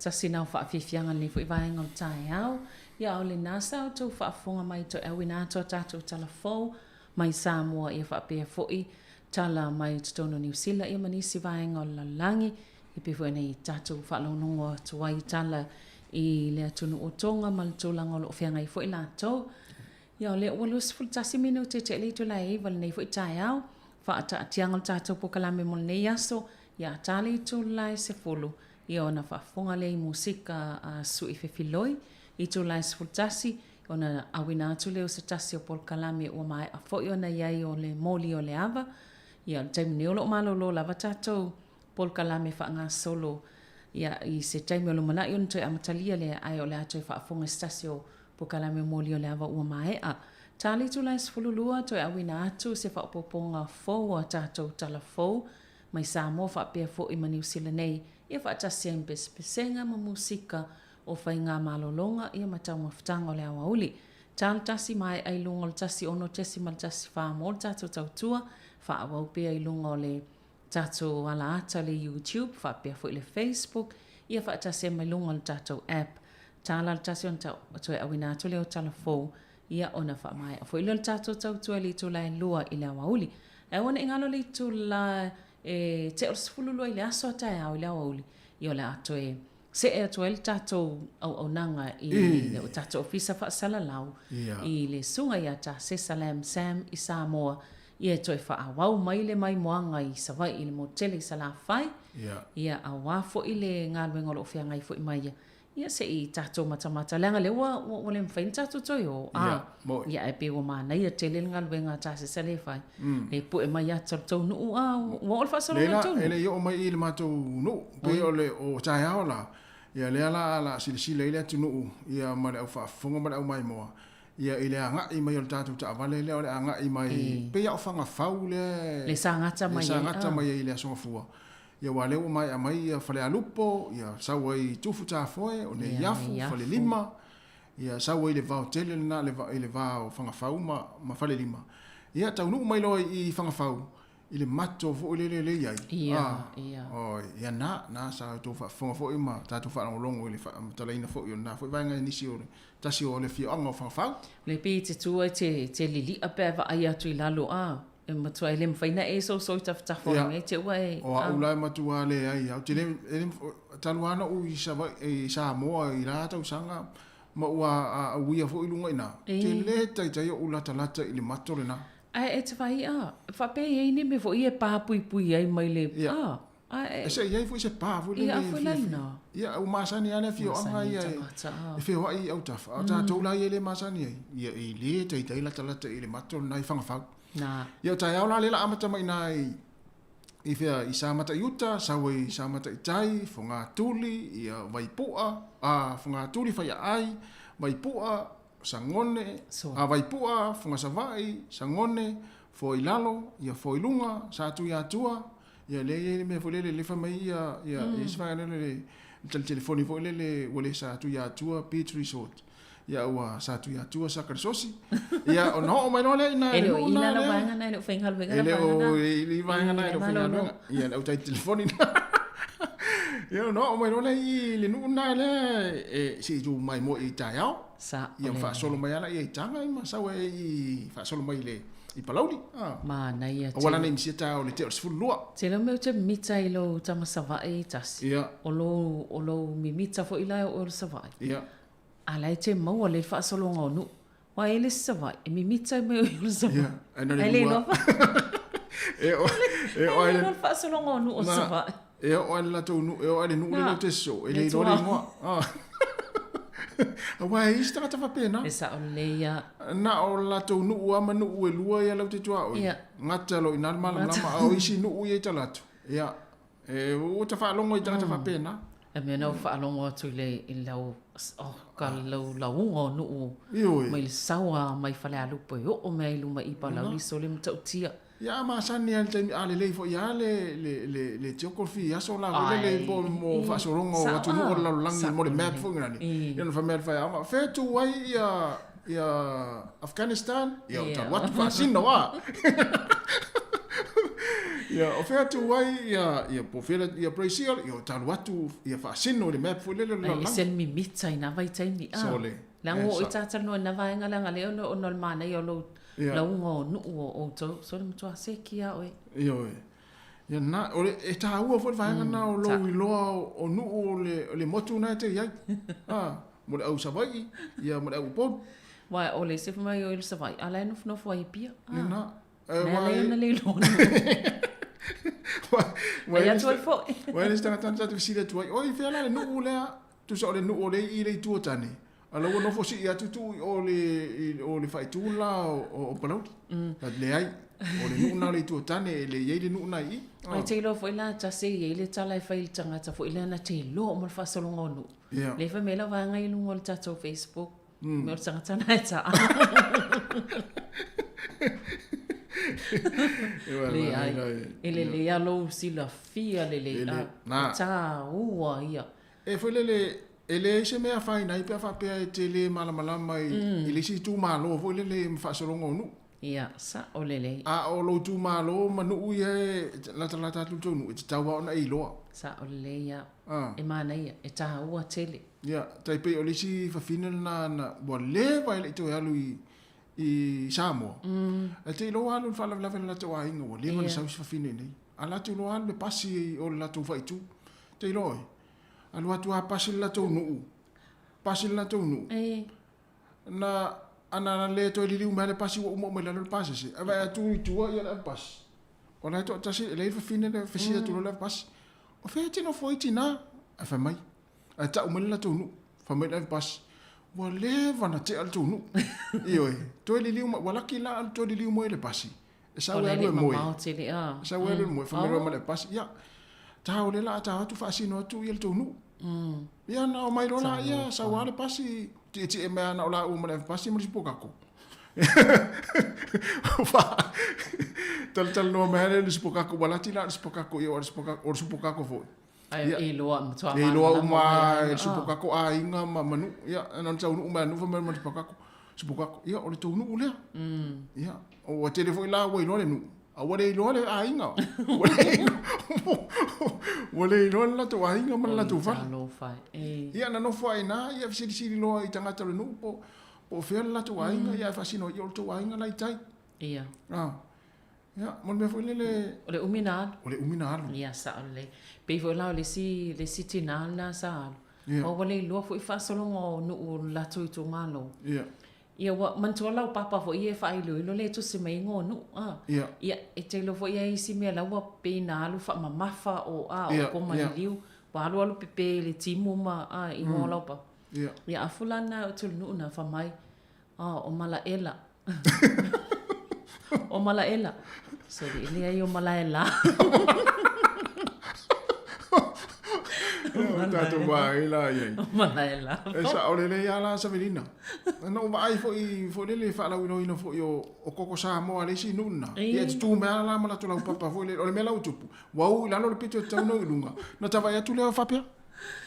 tasi nau whaafifianga ni fui vai ngol tai au. Ia o le nasa o tau whaafonga mai to awina ato tātou tala fau. Mai Samoa ia whaapea foi. Tala mai tono New Zealand ia manisi vai ngol lalangi. I pifu nei tātou whaalonongo tuai tala i lea tunu o tonga malutulanga o lo whianga i foi lātou. Ia o lea walus fultasi minu te le tu lai wale nei foi tai au. Whaata atianga o tātou pokalame mo nei aso. Ia tali tu lai se fulu. Ia ona whaafonga lei musika sui whewhiloi. I tu lai se fultasi. Ona awina atu leo se tasi o pokalame o mai a foi ona iai o le moli o le ava. Ia taimu ni olo malolo lava tātou pokalame whaanga solo. Ia i se taimu o lo malai on toi amatalia le ai o le atu whaafonga se tasi o pokalame moli o le ava ua mai a. Tali tu lai se fululua toi awina atu se whaapoponga fau a tātou tala fau. Mai Samoa whaapea fo i New Zealand nei. Ia whaatasi ai pesenga ma musika o whainga malolonga ia mataunga whatanga o le awa uli. Tasi mai ai lunga o tasi ono tesi mal tasi whaamo o tātou tautua. Whaawau pia i lunga o le tātou ala ata le YouTube. Whaapea fo i le Facebook. Ia whaatasi ai mai lunga o tātou app. Tāla tasi on toi awina atu leo tala fau. Ia ona wha mai. Fo i le tātou tautua li tu lai lua i le awa uli. E wana ingalo li tu la te o sifululu i le aso atai au i le awa uli. I o le ato se e ato el tātou au nanga i le tātou ofisa whaasala lau. I le sunga i ata se Salam Sam i Samoa. I e toi wha awau mai le mai moanga i sawai i le motele i sala whai. Ia awa fo i le ngāluenga lo whianga i fo i maia. Ia se i tātou matamata. Leanga le wa le mwhain tātou toi o. Ia e pe o mana. Ia te le ngāluenga tā se sale whai. E pu e mai atar tau nuu. Wa ol whaasalo na tau nuu. Ele o mai i le mātou nuu. Pe o le o tai hao la. Ia le ala silisila i le atu nuu. Ia mare au whaafonga mare au mai moa. Ia i le anga i mai o le tātou ta avale le o le anga i mai. Pe au whanga whau le. Le sangata mai. Le sangata mai i le asonga fua. Ia wale o mai a mai ia whale alupo, ia saua i tufu tā foe, o ne iafu, whale lima, ia saua i le vau tele na le vau whangawhau ma whale lima. Ia tau nuu mai loa i whangawhau, i le mato fo i le iai. Ia na sa tō whanga fo i ma, tātou whanangolongo i le talaina fo i o na fo i vainga nisi o le tasi o le whioanga o whangawhau. Le pi te tua te lili a pēwa ai atu i lalo e matua e le mwhaina e so tafo e te ua e. O au lai matua le ai, au te le taluana u i Samoa i rata u sanga, ma ua uia fo i lunga ina. Te le tai o lata i le mato le na. E te whai whape e ni me fo i e pāpui ai mai le. E se iai fo i se pā fo le. Ia fo lana. Ia au masani ane fio anga ia e feo ai au tafa. Au tātou lai e le masani ai. Ia i le tai lata i le mato le na i whangawhau. Ia tai au la lela amata mai nai i fea i samata i uta, saua i samata i tai, fo ngā tuli, ia waipua, fo ngā tuli whai ai, waipua, sangone, waipua, fo ngā savai, sangone, fo i lalo, ia fo i lunga, sa tu i atua, ia le me fo lele le whamai ia iswai le telefoni fo lele wale sa tu i atua, Beach Resort. Ia ua sa tu ia tua sa karsosi. Ia o no mai no le ina. Ele o ina na vanga na no fengal vega na. Ele o i vanga na no fengal. Ia o tai telefoni. Ia no mai no le i le nu na le si tu mai mo i tai au. Sa. Ia fa solo mai ala i tanga i ma sa we i fa solo mai le i palaudi. Ma na ia. O wala nem si ta o le te o sfulua. Te lo me te mita i lo tama savai tas. Ia. O lo mi mita fo ila o savai. Ia. Ala te maua le whaasolonga o nu. Wa ele savai, e mi mita me o ilu savai. Ele lofa. E o ele no whaasolonga o nu o savai. E o ele la tau nu, e o ele nu le te so. Ele i lori ngoa. Wa e istaka ta whapena. E sa o leia. Na o la tau nu ua ma nu ue lua ia lau te tua oi. Ngata lo ina malam lama au isi nu ue i talatu. Ia. E o ta whaalongo i tangata whapena. E mea nau whaalongo atu i lau, ka lau ungo nuu. Mai le saua mai whale alupo i o mea ilu mai ipa lau li so le mtau tia. Ia ma sani al taimi ale lei fo ia le teokofi aso la le po mo whaasorongo atu nuu o lau langi mo le map fo ngani. Ia na whamea whai ama. Whetu wai ia Afghanistan. Ia o ta watu whaasino wa. Ia, o whea tu wai, ia po whela, ia Brazil, ia o talu atu, ia whaasino le mea pulele la Ai, sel mi mita i nawa i taimi. Sole. Lango o i tātano e nawa inga langa leo no nol mana i o launga o nuu o tau. So le mutua se kia oe. Ia oe. Ia na, o le, e tā ua fwoi whaenga na o lo i loa o nuu o le motu na te iai. Mo le au savai, ia mo le au pon. Wai, o le sefa mai o il savai. Ala e nofu ai pia. Nena. Nea leo na le lona. Wai atu ai fo. Wai le stanga tanta tu visile tu ai. Oi, whea le nuu lea. Tu sa o le nuu o le i le tua tane. Ala ua nofo si i atu tu o le whaitula o palauti. Le ai. O le nuu na le tua tane, le iei le nuu na i. Ai te ilo fo ila ta se i le tala e whail tangata fo ila na te lo o mal whasalonga o nu. Le wha mela wanga i lungo le tatou Facebook. Me o tangata na e ta. Le ai. Ele le alo sila fia le le. Ta ua ia. E fo ele se mea whaina i pia whapea e te le malamalama i le si tu malo fo le mwhasalonga o nu. Ia, sa o lele. A o lo tu malo manu i e lata tu tonu e te taua ona i loa. Sa o lele ia. E mana ia, e taha ua tele. Ia, taipe o lisi whawhina na wa lewa ele i toi alu i Samoa. E te loa alu whalawlawe na lato a inga wa lewa na sausi whawhina nei. A lato loa alu le pasi o le lato whaitu. Te loa e. Alu atu a pasi le lato nuu. Pasi le lato nuu. Na ana le to li liu mele pasi o mo le pasi se ava tu i ia le pasi ona to tasi le fine le fisi tu le pasi o fe ti no foi ti na a fa mai a ta o mo le tu nu fa mai le pasi wa le va na te al tu nu io to li liu wa la ki la to li liu mo le pasi e sa wa le mo sa wa le mo fa mai le pasi ya ta o le la ta tu fa si no tu il tu nu ia na o mai rola ia sa wa le pasi ti e mea na o la umane pasi mo si pokako. Tal no mea le si pokako wala ti la si pokako i o si pokako fo. E loa mtua ma. E loa uma si pokako a inga ma manu ia na tau nu ma nu fa mo si pokako. Si pokako ia o le tu nu le. Ia o telefone la wa i le nu. A wale i le a inga. Wale i la to a inga man la to fa. Ia na no fa ina ia si loa i tangata le nu po fe la to a inga ia fa sino i to a inga lai tai. Ia. Ia mon me foi le o le uminar. O le uminar. Ia sa le. Pe foi la le si tinal na sa. O wale i loa foi fa solo no la to i to malo. Ia. Ia wa mantua lau papa fo ia fa ilu ilo le tu se mai ngo nu ia e te lo fo ia isi me la wa pe na alu fa mamafa o ko mai liu wa alu pepe le timu ma i ngo lau pa ia afulana o tu nu na fa mai o mala ela o mala ela so ile ai o mala ela Tato vai lá aí. Vai lá. Essa olha ele ia lá Saverina. Não vai foi ele fala no foi o coco Samoa ali si nuna. E tu me lá mala tu lá o papa foi ele me lá o tupu. Wau lá no pito tau no lunga. Na tava ia tu le fapia.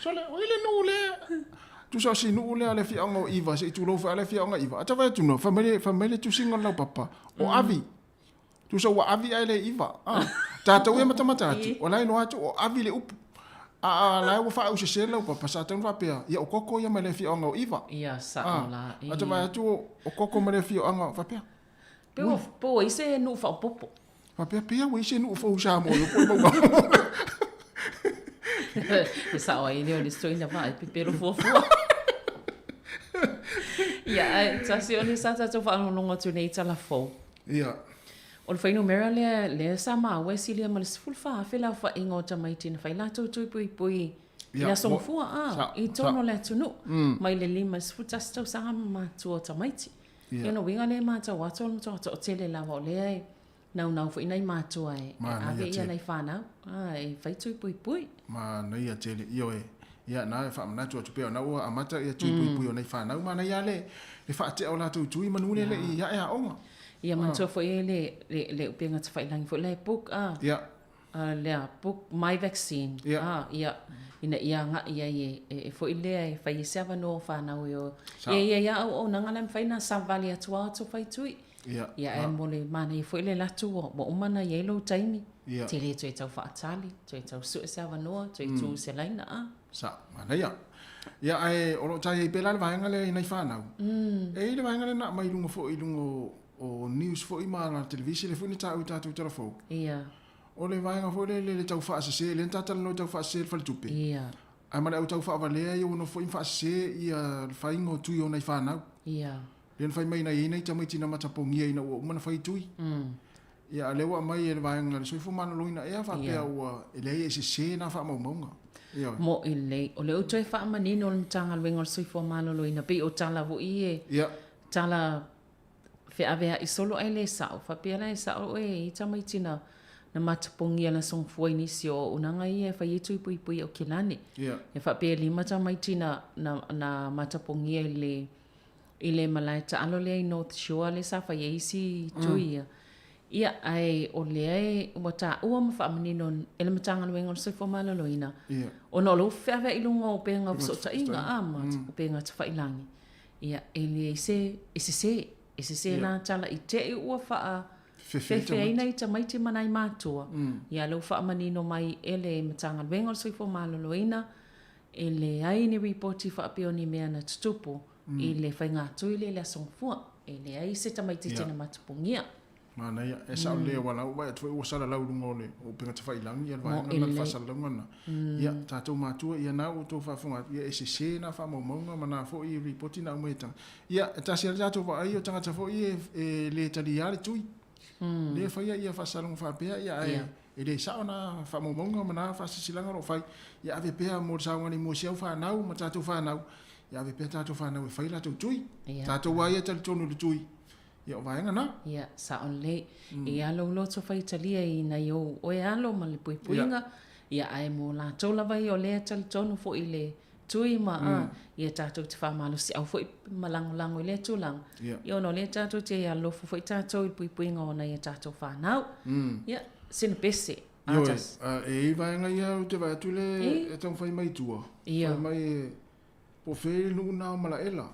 Sole o ele no le. Tu sa si no le ale fi anga Iva se tu lo fa ale fi anga Iva. Tava tu no family tu singa lá papa. O avi. Tu sa wa avi ale Iva. Tata o mata tu. Ola no atu o avi le upu. La o fa o se sela o papa sa tan fapia. Ia o koko ia mele fi anga Iva. Ia sa la. Ata vai tu o koko mele fi anga fapia. Po ise no fa popo. Fapia pia o ise no fa o sa mo o Sa o ile o le story na vai pero fo. Ia sa si oni sa ta fa no ngo tu nei tala fo. Ia. O le whainu mera le sa maa wesi lia ma le sifulfa a whila wha ingo tamaiti na whaila tau tui pui ia songfua i tono le tunu mai le lima sifutas tau sanga mātua tamaiti ia no winga le mātua wato o tele lawa o lea e nau fo inai mātua e ave ia nei whanau e whai tui pui ma nei a tele io e ia na e whamana tua tupeo na ua amata ia tui pui o nei whanau ma nei a le whaate o la tui manune le i ia onga ia mantua fo le upenga te whailangi fo le book le book My Vaccine ia ina ia nga ia e fo ile e fai seava no whanau yo ia o nanga le whaina savali atua to whaitui ia e mole mana i fo ile latu o umana yellow taimi Ia. Te le tue tau whaatali, tue tau sue se awanua, tue tū se laina a. Sa, mana ia. Ia ai, olo tai e pela le vaenga le inai whanau. E le vaenga le na mai lunga fo i lunga o news fo i maa na televisi le funi tau i tātou telefou. Ia. O le vaenga fo le tau whaasase, le ntatala no tau whaasase le whalitupe. Ia. Ai mana au tau whaavalea i ono fo i whaasase i a whaingo tui o nei whanau. Ia. Le whai mai nei nei tamai tina matapongia ina ua umana whai tui. Ia lewa mai e le vaenga le soifo mana loina ea whapea ua e lei e se na wha maunga. Mo i lei. O le uto e wha manino le tanga luenga le soifo mana loina. Pe o tala vo i e. Ia. Tala wheawea i solo ai le sao. Whapea le sao e i tamai tina na matapongia la song fuai nisi o unanga i e whai etu i pui pui o kilane. Ia. E whapea li tamai tina na matapongia i le malai ta alo le North Shore le sa whai eisi tui ia. Ia ai o le ai wata ua mawha manino ele matanga luenga o soifo malaloina. Ia. O no lo whewha ilunga o penga o sota inga ama o penga te whailangi. Ia ele e se la tala i te i ua wha Fefe aina i tamaiti manai mātua. Ia lau wha manino mai ele matanga luenga o soifo malaloina. Ele ai ni reporti wha apio ni mea na tutupu. I le whaingātu i le songfua. Ele ai se tamaiti tina matapungia. Mana ia, e sao lea wala ua e tuwe ua sara lau runga o le o penga te whailangi ia vaenga na whasara lau ngana. Ia, tātou mātua, ia nā o tō whafunga, ia e se na wha maumaunga, mana fo i reporti na umetanga. Ia, tāsi ala tātou wa ai o tangata fo i e le tali ale tui. Le whaia ia whasara ngu whapea, ia e le sao na wha maumaunga, mana whasasilanga ro whai. Ia ave pēa mō saunga ni mō siau whanau, ma tātou whanau. Ia ave pēa tātou whanau e whai la tau tui. Tātou wa ia tali tonu le tui. Ia vaenga na. Ia sa on le e alo loto fai talia i na yo o e alo ma le puipuinga. Ia ai mo la tola vai o le tali tonu fo i le tui ma ia tātou te whamalo si au fo i malangolango i le tulang. Ia ono le tātou te alo fo i tātou i puipuinga o na ia tātou whanau. Ia sina pese. Ia e vaenga ia o te vai atu le e tau whai mai tua. Whai mai po wheri luna o mala ela.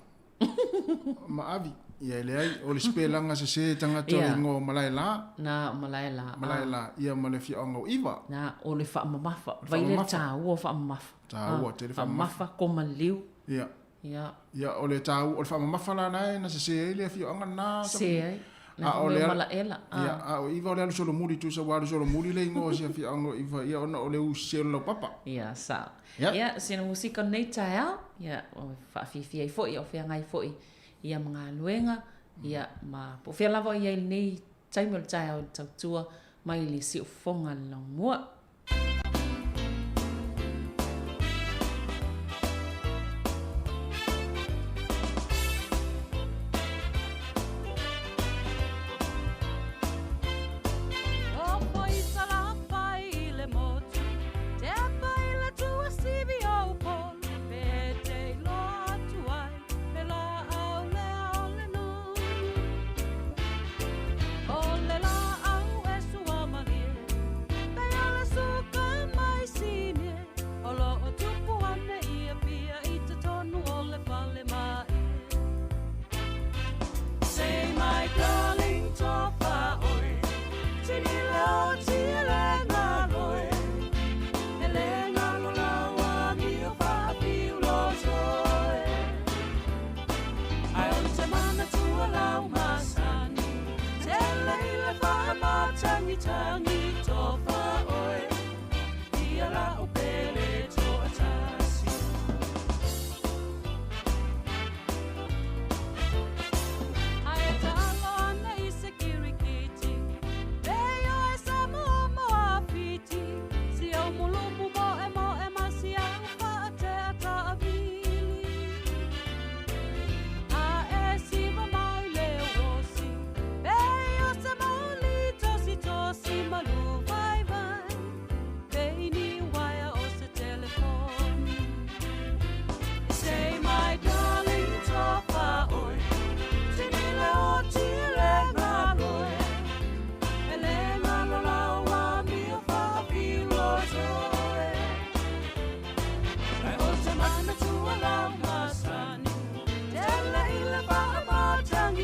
Ma avi. Ia le ai o le spelanga se tangata o ngo malai la. Na malai la. Malai la ia ma le fianga o iwa. Na o le whaamamafa. Vai le tāua whaamamafa. Tāua te le whaamamafa ko maliu. Ia. Ia. Ia o le tāua o le whaamamafa la nai na se ai le fianga na. Se ai. Na o le malaela. Ia a o iwa o le alu solo muri tu sa waru solo muri le ngo se fianga iwa ia ona o le usia lo papa. Ia sa. Ia sina musika nei taia. Ia o whaafifi ai foi o whianga ai foi. Ia mga luenga, ia ma po whea lava ia nei taimol taia o tautua mai li si o fonga long mua.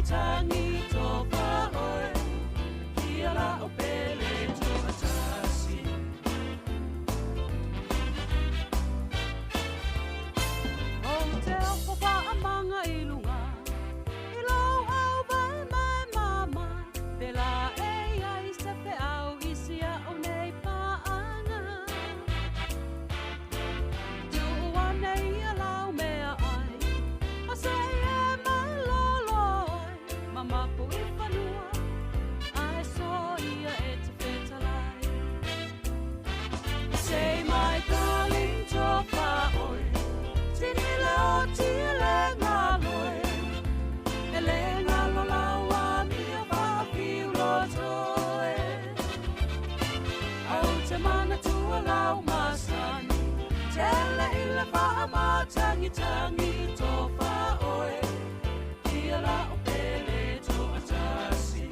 Tangi topa oi, kia la o pele toa tai. whaamatangitangi tō whaoe, ia la o pele tō atasi.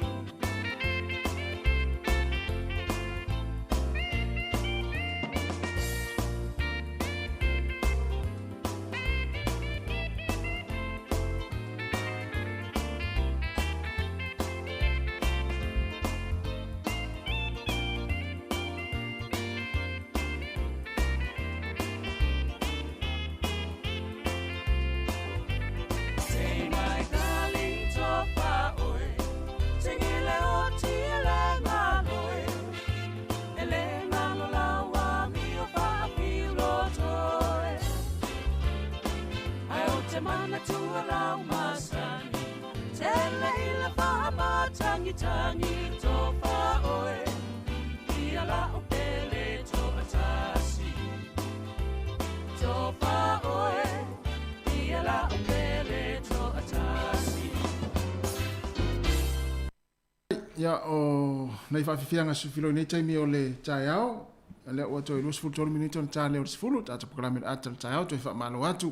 Tangi tō whaoe, ia la o pele tō atasi. Tō whaoe, ia la o pele tō atasi. Ia o nei whawhiwhianga sufilo nei taimi o le tai au, le o toi lus fulu tolu minito na tā leo le sifulu, tāta programme ata le tai au, toi whamalo atu,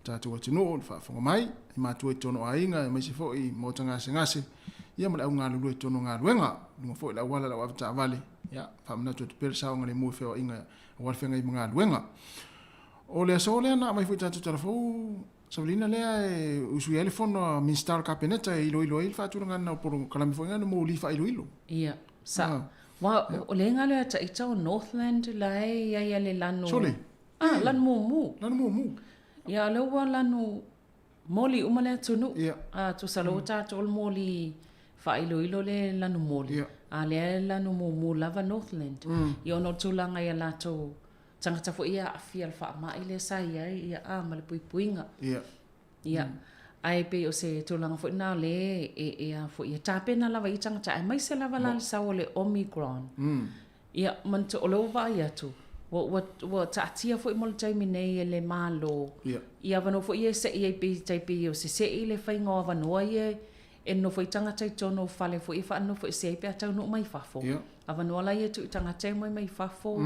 tātu atinu o le whaafonga mai, i mātua i tono ainga, mai se fo i mōta ngase. Ia mala au ngā lulu e tono ngā luenga, lunga fo i la wala la wawita avale, ia, whamana tu pere sao ngā le mua whewa inga, walwhenga i mga luenga. O lea so lea na, mai fo i tātu telefou, Saulina lea e usui ele fono Minister Kabineta e ilo il whātura ngā nau poro kalami fo ngā mo li wha ilo. Ia, sa, o le ngā lea ta ita o Northland la e ia le lano. Sole? Lano mu. Lano mu. Ia, leo wa lano moli umalea tunu. Ia. Tu salo tātu ol moli fa ilo le lanu moli. A lea lanu mu lava Northland. Ia ono tūlanga ia lato tangata fo ia awhia alwha ma i le sa ia male puipuinga. Ia. Ai pe o se tūlanga fo ina le a fo ia tāpena lava i tangata. Ai mai se lava lali sa o le Omicron. Ia manto o leo va ia tu. Wa taatia fo i mole taimi nei e le malo. Ia vano fo ia se ia pe taipi o se i le whainga vanoa ia e no foi tangata i tono fale fo i whaano fo i se pe atau no mai fafo. Awa no ala i tu tangata i mai fafo,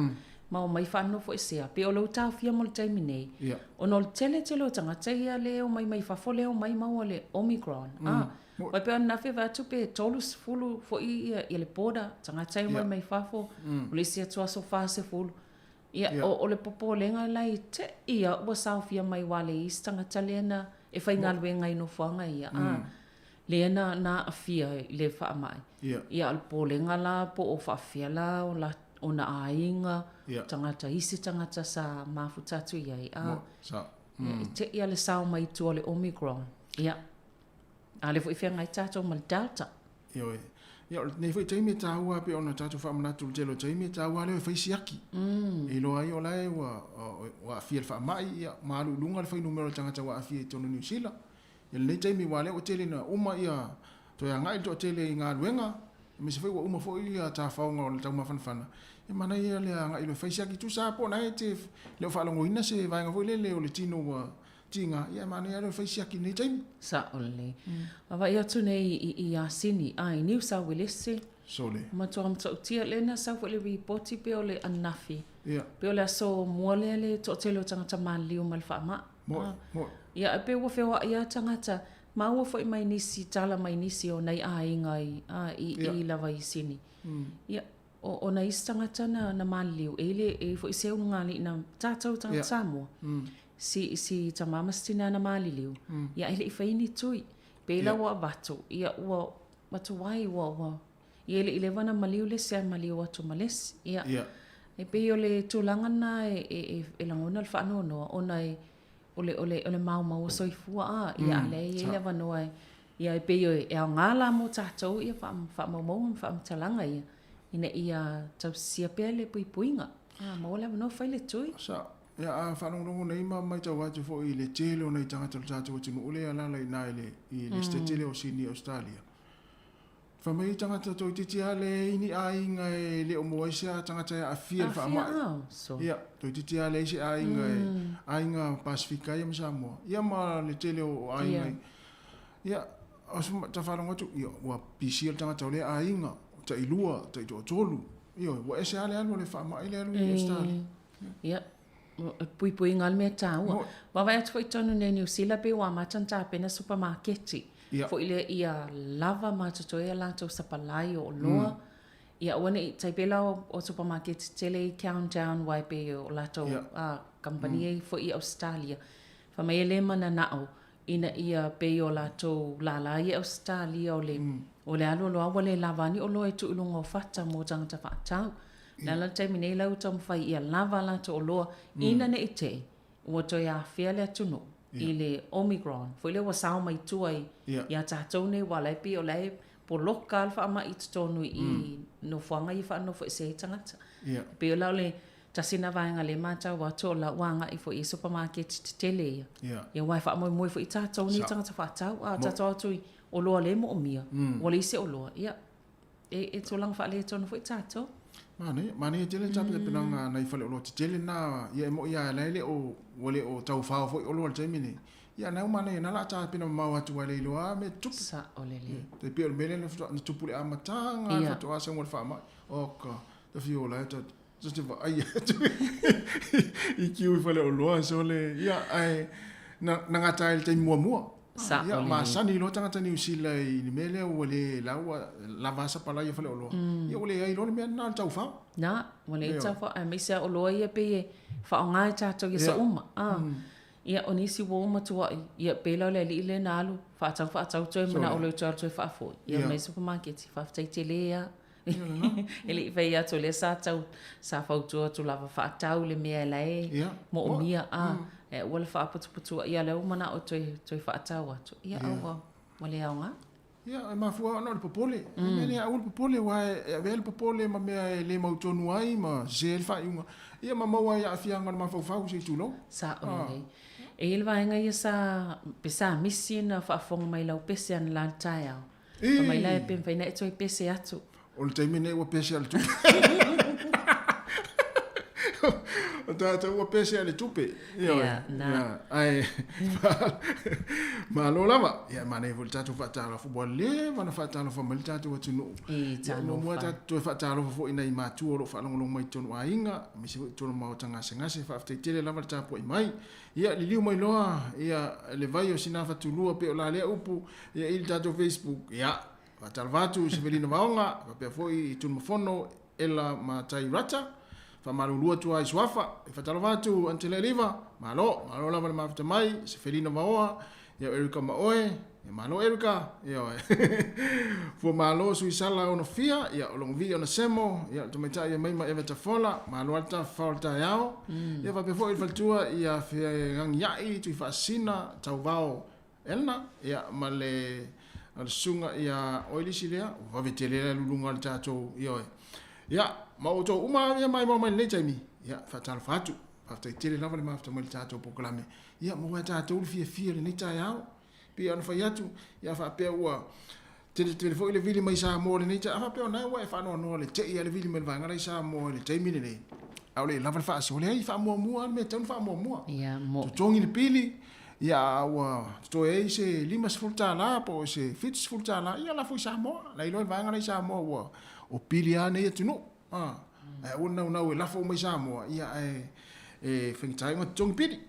ma o mai whaano fo i sea. Pe o lau tau fia mo le taimi nei. O no tele o tangata i a leo mai fafo leo mai maua le Omicron. Wai pe ana fe vatu pe tolus fulu fo i le poda tangata i mai fafo. O le sia tua so fase fulu. Ia o le popo lenga lai te ia ua sao fia mai wale is tangata lena e whai ngaluenga i no fuanga ia. Lena na afia le wha mai. Ia alpo lenga la po o whaafia la o na ainga tangata isi tangata sa mafutatu iai. Te ia le sao mai tua le Omicron. Ia. A le fo i whianga i tato ma le Delta. Ia, nei fai taimi e tāua pe ona tātou whaamanatu le telo taimi e tāua leo e whai siaki. E loa ai o lai wa afia le wha mai, ia maalu lunga le whai numero tangata wa afia i tono New Zealand. Ia nei taimi wa leo o tele na uma ia to ia ngai to tele i ngā luenga. Me se whai wa uma fo ia tā whaonga o le tau mawhanawhana. Ia mana ia lea ngai lo whai siaki tu sa po na e te leo whaalongo ina se vaenga fo lele o le tino wa tinga. Ia mana ia leo whai siaki nei taimi. Sa ole. Awa ia tu nei i a sini. Ai, New South Wales. Sole. Matua mtautia lena sa fo le ripoti pe o le anafi. Pe o le aso muale le to telo tangata mali o malwha ma. Ia pe ua whewa ia tangata. Ma ua fo i mai nisi, tala mai nisi o nei ainga i lava i sini. Ia o nei tangata na mali o e fo i seo ngali na tātou tangata Samoa. Si tamama stina na mali liu. Ia ele i whaini tui. Pe la ua watu. Ia ua watu wai ua. Ia ele i lewa na maliu le sea maliu watu malesi. Ia. E pe o le tūlanga na e langona le whaano noa. Ona ole mau soifua ia ale ia lewa noa. Ia e pe o e au ngala mo tātou. Ia whaamamonga whaamatalanga ia. Ina ia tau sia pia le puipuinga. Mau lewa noa whaile tui. Ia a whanongongo nei mai tau watu fo i le tele o nei tangata le tātou tinu ule alala i nai le stetele o Sydney, Australia. Whamai tangata toi titi ale ini a inga e le o moaisia tangata a fia whaamai. Ia, toi titi ale isi a inga Pasifika ia Samoa. Ia ma le tele o a inga. Ia, asu ta whanongotu, ia, ua pisi al tangata o le a inga, ta ilua, ta ito tolu. Ia, ua ese ale anu le whaamai le anu i Australia. Ia. pui ngal me taua. Wa vai atu i tonu ne New Zealand pe wa matanta pena supermarketi. Fo ile ia lava matatoe la to sapalai o loa. Ia wana i taipela o supermarket tele countdown wai pe o lato company fo i Australia. Fa mai le mana nao ina ia pe o lato lala i Australia o le alo loa wale lavani o loa e tu ilunga o fata mo tangata whaatau. Nala taimi nei lau tamu whai ia lava lato o loa ina ne ite ua toi a whia le atunu i le Omicron. Fo ile wa sao mai tuai ia tātou nei wale pi o lei po loka alfa ama i tonu i no whanga i wha no fo i se tangata. Pe o lau le tasina vaenga le mātau wa tō la wanga i fo i supermarket te tele ia. Ia wai wha moi fo i tātou ni tangata whaatau. Tātou atui o loa le mo o mia. Wale i se o loa. Ia. E tō lang wha le tonu fo i tātou. Mane e tele tape penanga na i whale o loa te tele na ia mo ia leile o wale o tau whao fo i o loa le taimine. Ia nau mane na la ta pina mau atu wale loa me tupu. Sa olele. Te pia mele na tupu le amatanga na to asa ngol fama. Oka. Te fiola eta just va ai. I kiu wale o loa so le ia ai na ngata il te mua. Sa ia ma sani lo tanga tani usila i mele o le lawa lava sa pala ia wale o loa. Ia ole ai lo me na tau fa. Na, wale tau fa ai me se o loa ia pe fa ngai tato ia sa uma. Ia onisi wo matua ia pela le ile nalu fa tau toi mana o le toi fa fo ia me supermarket fa tai tele ia ele vai ia to le sa tau sa fa tu lava fa tau le me lai mo mia e wala fa putu ia le mana o toi fa tau atu ia au wale aunga ia ma fu no le popole me au le popole wa vel popole ma me le mo tonu ai ma zel fa ia ma mo ia fianga ma fa se tu lo sa o e ele vaenga ia sa pesa misi na whaafonga mai lau pese an lan tai au. Pa mai lai pen whaina e toi pese atu. O le taimine ua pese ale tupe. O tata ua pese ale tupe. Ia, na. Ai, ma lo lava. Ia, ma nei voli tatu whaatalo fubua le, mana whaatalo whamali tatu wa tunu. I tano mua tatu whaatalo fo ina i mātua o lo whaalongolong mai tonu a inga. Misi tonu mau tangase ngase, whaaftai tele lava le tapu i mai. Ia liliu mai loa, ia le vai o sina fatulua pe o la lea upu, ia ili tato Facebook, ia whatalvatu Severina Vaonga, pe foi i tunu mafono ela ma tai rata, whamalulua tua i suafa, i whatalvatu Antele Riva, malo lava le mawhata mai, Severina Vaoa, ia Erika Maoe, ia malo Erika, ia fua malo suisala ono fia, ia olongvi ona semo, ia tumaita ia maima eva tafola, malo alta falta yao, ia whapefo i faltua, ia whiangang iai, tui whaasina, tau vao elna, ia male sunga ia oilisi lea, wavetelea lulunga al tatou ioe. Ia, mauto uma ia mai le taimi, ia whaatalo whatu, whaftai tele lava le mawhata mai le tatou pokalame, ia mua tatou le fia le nitai au, pia ana fai atu ia fa pe ua tele fo ile vili mai sa mo le nita fa pe na wa fa no le te ia le vili mai vanga le sa mo le te mini le au le lava fa so le ai fa mo me tan fa mo ia mo tongi le pili ia wa to e se limas fulta la po se fits fulta la ia la fo sa mo la ilo vanga le sa mo wa o pili ane ia tunu una we la fo mai sa mo ia e fentai mo tongi pili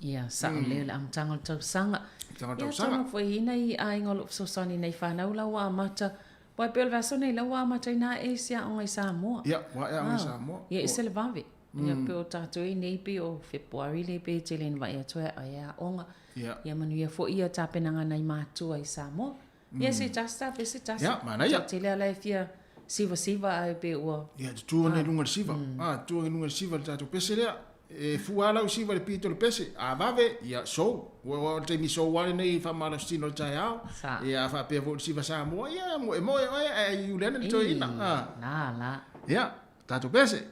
ia sa le am tangal tau sanga Tau sanga. Foi hina i aingolo so soni nei whanau la wa mata. Wai pel vaso nei la wa mata ina e sia o ngai Samoa. Ia, wa e ngai Samoa. Ia e sele vave. Ia pe o tātoi nei pe o Februari le pe te len vai atoe ai a onga. Ia manu ia fo ia tāpenanga nei mātua i Samoa. Ia se tasta, pe se tasta. Ia, mana ia. Te lea lai fia siva ai pe ua. Ia, tua nei lunga siva. Tua nei lunga siva le tātou pese lea. E fuala o siva le pito le pese a vave ia so o te mi so wale nei fa mala stino tai au ia fa pe vo siva sa mo ia mo e u lena to ina la ia tato pese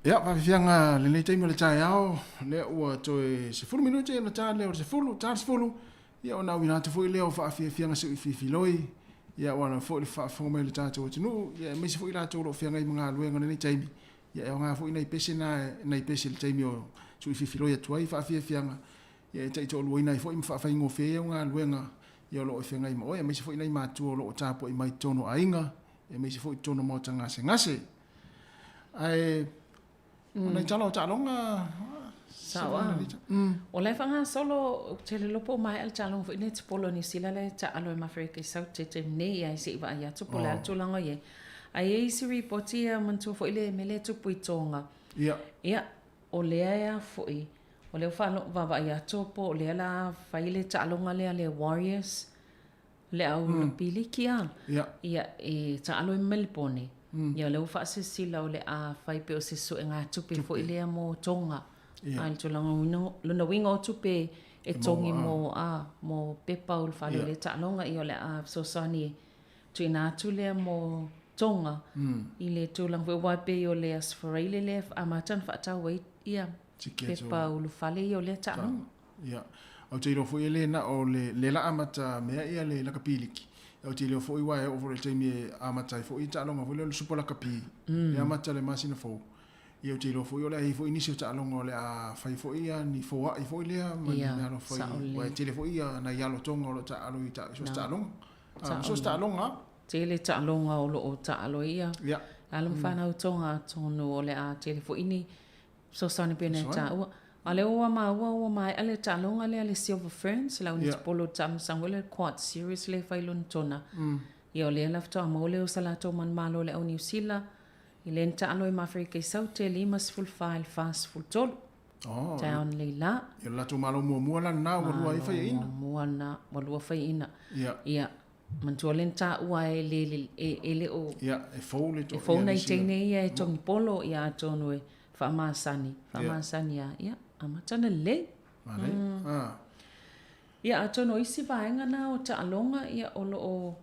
Ia, whawhianga le nei teimi o le tae ao, le ua toi se fulu minuti na tae leo se fulu, tae se fulu, ia o nau ina te fui leo whawhianga se uiwhiwhiloi, ia wana fo le whaafonga mai le tātou atinu, ia me se fo i rātou lo whianga i mga luenga nei teimi, ia e o ngā fo i nei pese nei pese le teimi o su uiwhiwhiloi atuai whaafianga, ia e taito o luina i fo i mwhawhaingo whea o ngā luenga, ia o lo o whianga i maoe, me se fo i nei mātua o lo o tāpo i mai tono ainga, ia me se fo i tono mo ta ngase. Ai, nei tala o talonga, Sawa. O le whanga solo te le lopo mai al talong fo ine te polo ni sila le ta alo e mawherika i sau te nei ai se iwa ai atu pole al tūlanga ye. Ai e isi ripoti a mantua fo ile me le tupu i tonga. Ia, o lea ea fo i. O leo whano wawa ai atu po o lea la whaile ta alonga lea le Warriors. Le au na pili ki a. Ia e ta alo e Melbourne. Ia leo wha se sila o le a whaipe o se su e ngā tupe fo ilea mo tonga. Ai tūlanga luna winga o tupe e tongi mo pepa ul whale le ta alonga i o le a sosani tu ina atu lea mo tonga i le tūlanga fo waipe i o le asfareile le a matan whaatau wei ia pepa ul whale i o le ta alonga. Ia, au te ilo fo i le na o le la amata mea ia le lakapiliki. Au te ilo fo i wae o le teimi e amata i fo i ta alonga fo le supo lakapi. Le amata le masina fo. Ia te ilo fo i o le ai fo i nisi o ta alonga o le a fai fo i a ni fo i fo i lea ma ni mea no fo i. Wae te le fo i a na ialo tonga o le ta alo i ta so ta alonga. So ta alonga. Te le ta alonga o lo o ta alo ia. Ia. Alam whanau tonga tonu o le a te le fo ini so sani pene ta ua. A le ua mai ale ta alonga le ale Silver Ferns la unis polo tam sangwele quad series le failun tona. Ia o le lafto a mole o salato man malo le au New Zealand. I le nta alo i mawherika i sau te 5.5 fast full tolu. Taon le la. Ia lato malo mua la na walua i whai ina. Mua na walua whai ina. Ia. Mantua le nta ua e le o. Ia, e fau le to. E fau na i teine ia e tongi polo ia atonu e whaamasani. Whaamasani ia. Amatana le. Ia atonu isi vaenga na o ta alonga ia o lo o.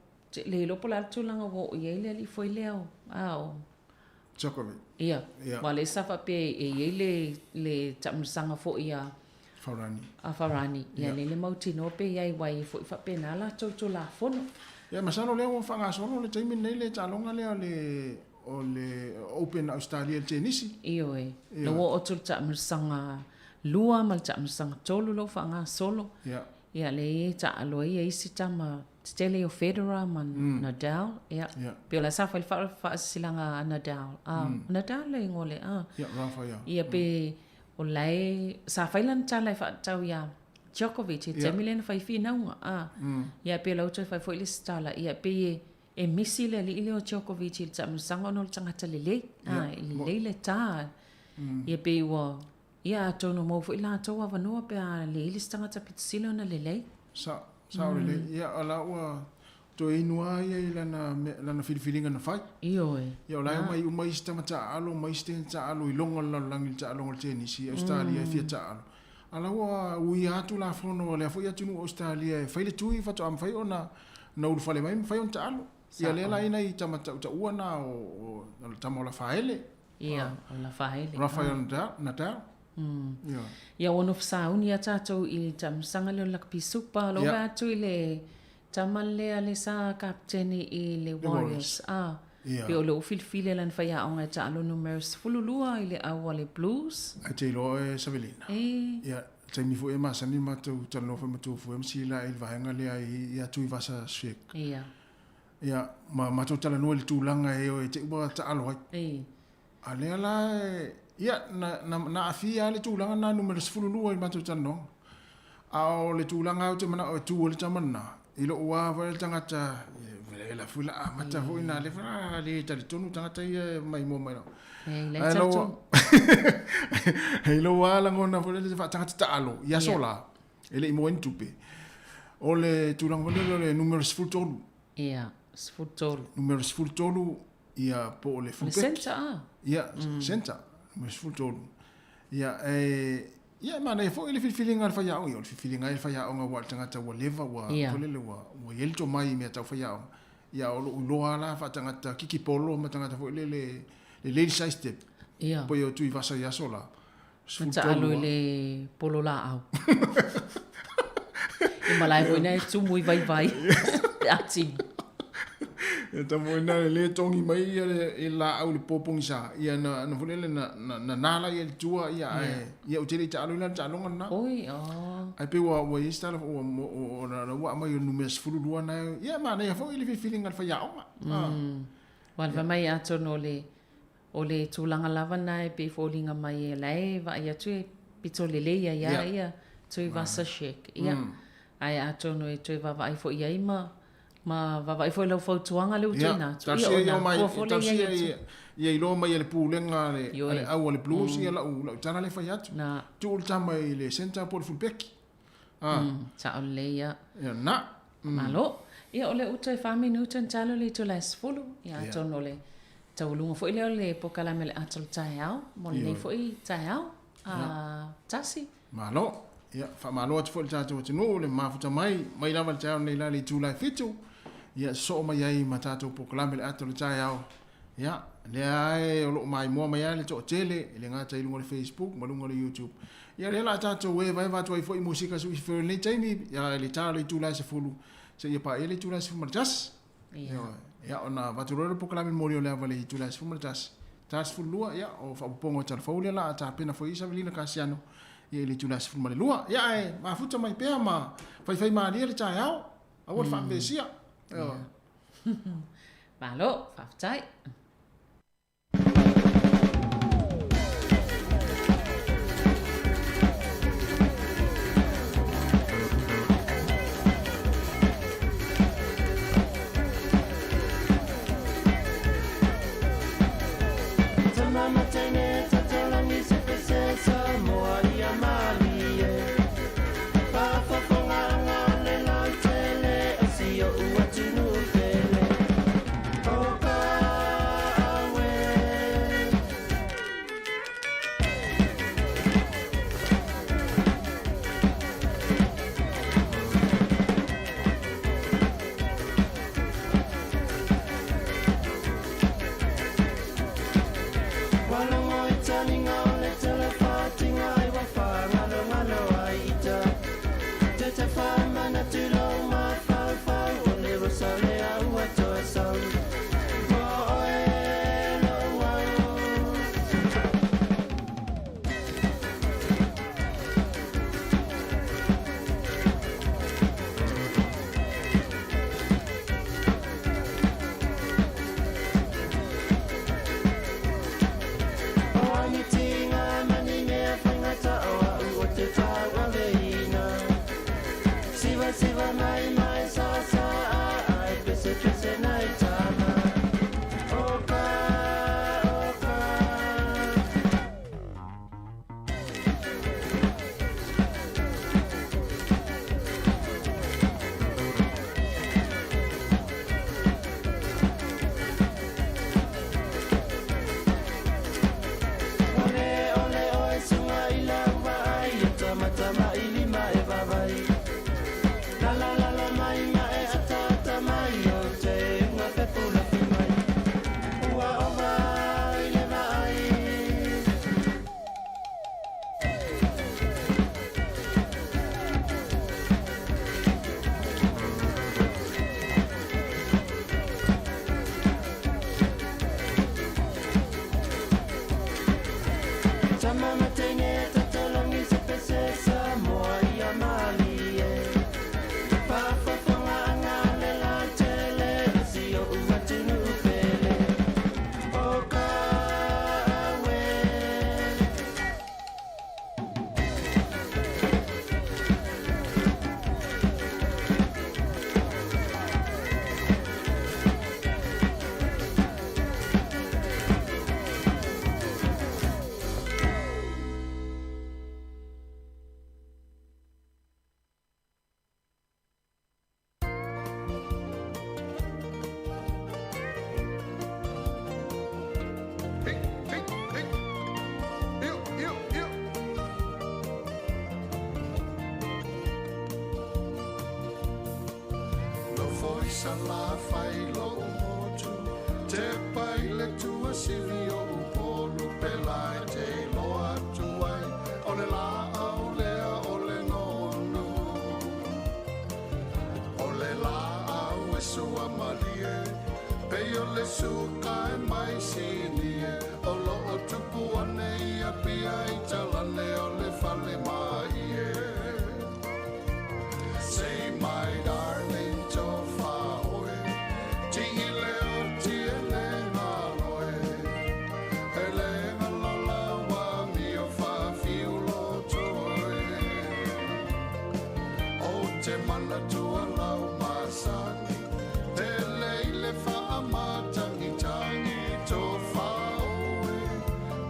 Le lopo la tūlanga wo o iele li foi leo. Ao. Chocolate. Ia. Wale safa pe e le tamsanga fo ia Farani. A Farani. Ia le mautino pe ia i wai fo fa pe na la to la fono. Ia masano le o fanga solo le taimi nei le talonga le o le Open Australia tenisi. Io e. No o to tamsanga lua mal tamsanga tolu lo fanga solo. Ia le ta aloi e isi tama Stele o Federer man Nadal, ia. Pio la safa il fa silanga Nadal. Nadal le ngole. Ia, Rafa ia. Ia pe o lai safa ilan tala fa tau ia Djokovic e temilen fa fi naunga. Ia pe la uto fa foi listala. Ia pe e misi le li o Djokovic il tam sanga no tanga le. Le ta. Ia pe wa ia tono mo foi la to wa no pe le listanga ta pitsilo na le. Sao le ia ala ua to inua ia lana filifilinga na fai. Io e. Ia la mai sta ta alo mai sta alo i longa la langi ta alo tenisi Australia fia ta alo. Ala ua ui atu la fono le fo ia tunu Australia fai le tui fa to am fai ona na ul fale mai fai on ta alo. Ia le la ina i tamata ta ua na o tamo la faele. Ia, la faele. Rafael Nadal. Ia ono fsauni a tātou i tamsanga leo lakpi supa lo atu i le tamalea le sa kapteni i le Warriors. Pe o le ufilfile lan whaia onga ta alo numerous fululua i le awa le Blues. A te ilo e Savelina. Ia, taimi fu e masani matou talofa matou fu e msila i vahenga lea i atu i vasa swek. Ia, matou talanua le tūlanga e o e te ua ta alo hai. A lea la ia na afia le tūlanga na numero fululua i matou tano. Ao le tūlanga o te mana o tu o le tamana. I lo ua wa le tangata vele la fula mata ho ina le fra le tali tonu tangata ia mai mo mai no. Le tatu. Hello wala ngona fo le fa tangata ta alo. Ia sola. Ele i mo entupe. O le tūlanga le numero fultolu. Ia, fultolu. Numero fultolu ia po le fuke. Le senta. Ia, senta. Mas fultolu. Ia ia mana e fo ile feeling al faya o feeling al faya o nga tangata wa leva wa polele wa yelto mai me ta faya ia o lo ala fa tangata kiki polo ma tangata fo le size step Ia. Po yo tui vasa ia sola. Ta alo le polo la au. I malai ko nei tu mui vai. Ati. E ta mo na le tongi mai ia e la au le popong sa ia na fulele na nala ia tua ia ia utele ta alo na ta longa na. Oi, Ai pe wa ista o na wa mai no mes fulu lua na ia ma na ia fo ile feeling al fa ia o. Wal va mai ato no le o le tūlanga lava nai pe fōlinga mai e lai va ia tui pito le leia ia tui vasa shek ia ai ato no e tui vava ai fo ia ima ma vava ai fo lau fautuanga le utuina ia ia mai ia ilo mai le pulenga le au le blues ia la tana le fai atu tu ul tama i le center por fulbeki ta o le ia na malo ia o le utu e 5 minuta talo le tu las fulu ia ato no le taulunga fo ile le pokala mele atol taiao mo le fo i taiao tasi malo ia fa malo atu fo le tatu no le mafuta mai lava le taiao nei la le July fitu ia so mai ai matatu pokala mele atol taiao ia le ai o lo mai mo mai le to tele le ngata i lungo le Facebook ma lungo le YouTube ia le la tatu we vai va tu fo i musika su i fer le taimi ia le talo i July se fulu se ia pa ele July se fulu jas ia ona vaturore pokalami morio le avale July se fulu tas fulua ia o fa pongo telefone la ta pena foi isa velina kasiano ia le July se fulu lua ia ma futa mai pe ma fai ma le taiao a wo fa besia malo fa tai Sala fai lo motu te pai le tua sili o polu pela ala tua lau masani te leile whaamatangi tangi tō whaoe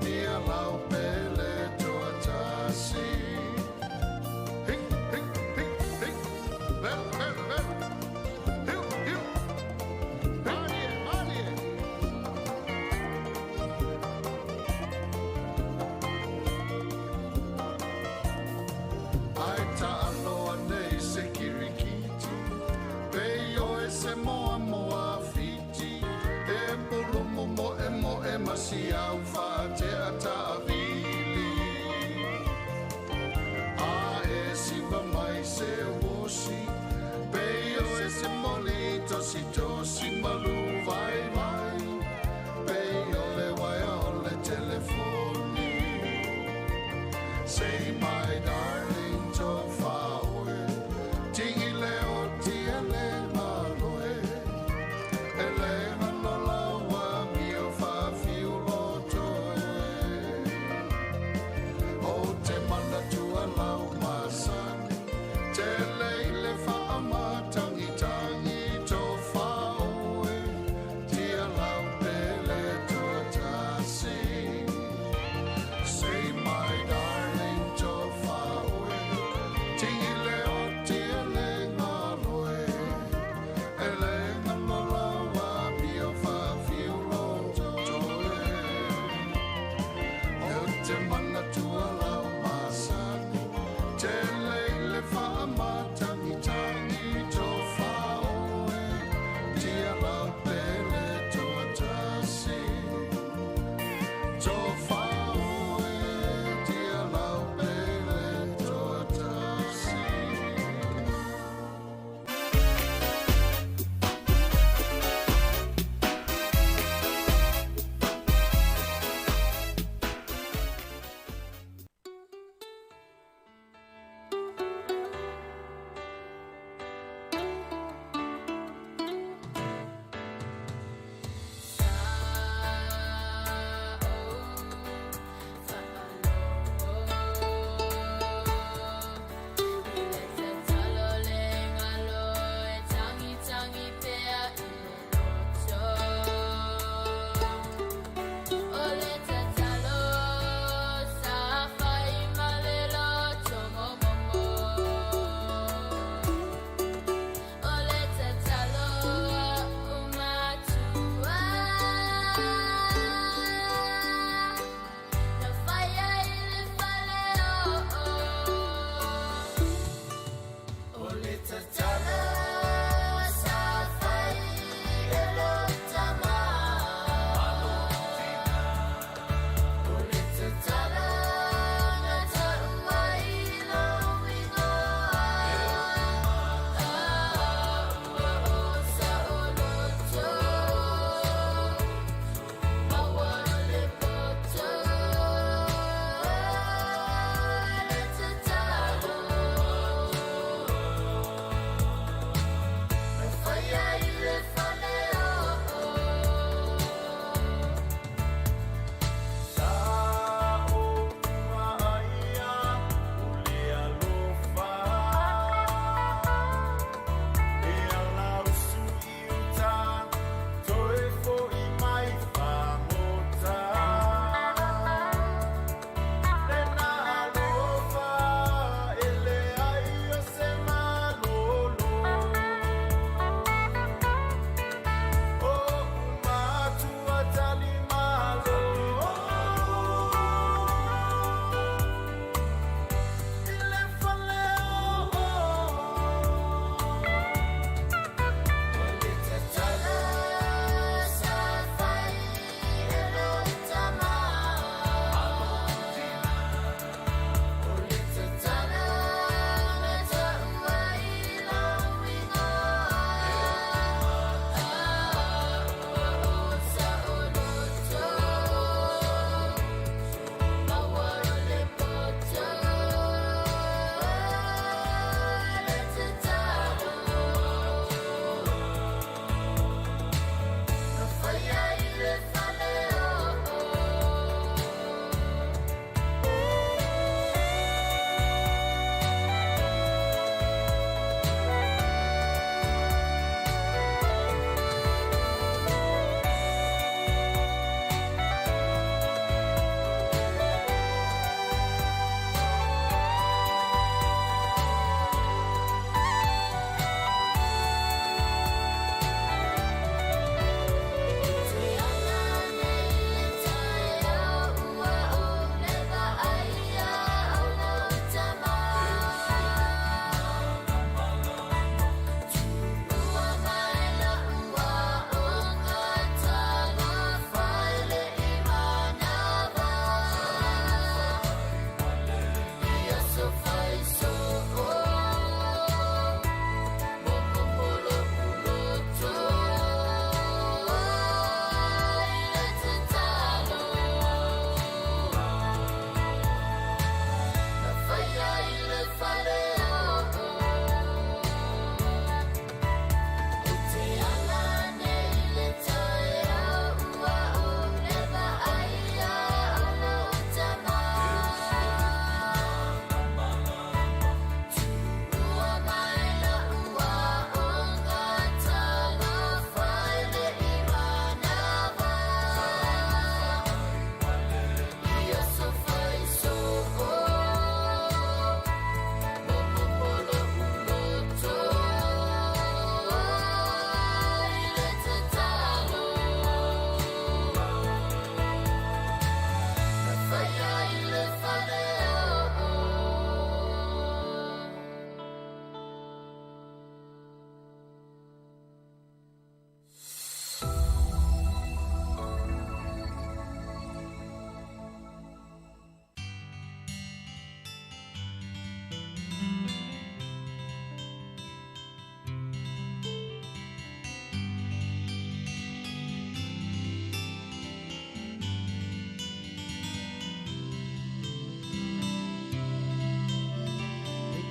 nia lau pele toa tasi hik hik hik hik vel vel vel hiu hiu malie malie ai ta aloa nei se kirikiti pei o e se moa moa fiti e pulumu mo e masi au whaate a ta avili a e siva mai se wosi pei o e se moli tosi malu vai vai pei o le wai o le telefoni say my darling to fawe tigi leo tia le maloe ele malola wa mio fa fiu lotoe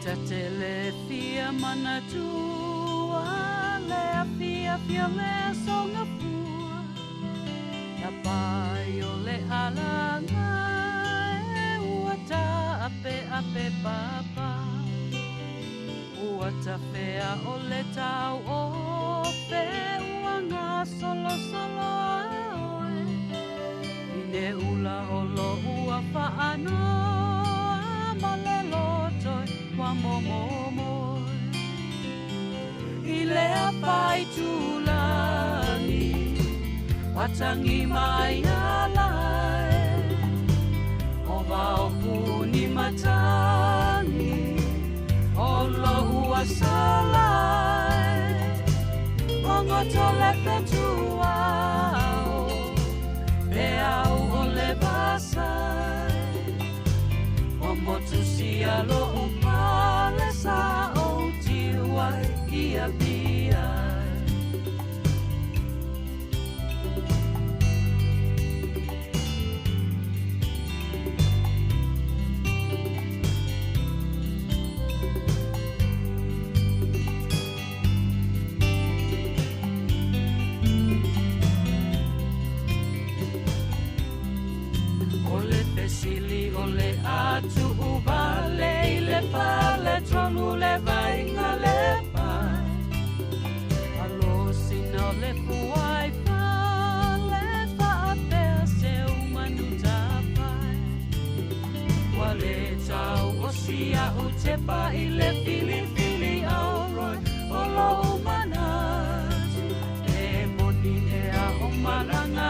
Tatele fia mana tua, lea fia lea songa pua. Na pai o le alanga, e ua ta ape papa. Ua ta fea o le tau o pe, ua ngā solo aoe. Ine ula olo ua whaanoa, ma le lotoi wa momo. I lea pai tūlangi, watangi mai alae. O wao puni matangi, o lo ua salae. Ongo tole petuao, pe au o le basai. O motu sia lo upale sa o tiwai ia pia. Sili ole atu ubale ile pale tronu le vainga le pai. Alo sina le puai pale fa apea se umanuta pai. Wale tau osia utepa ile fili auroi olo umanatu. E moni e a omalanga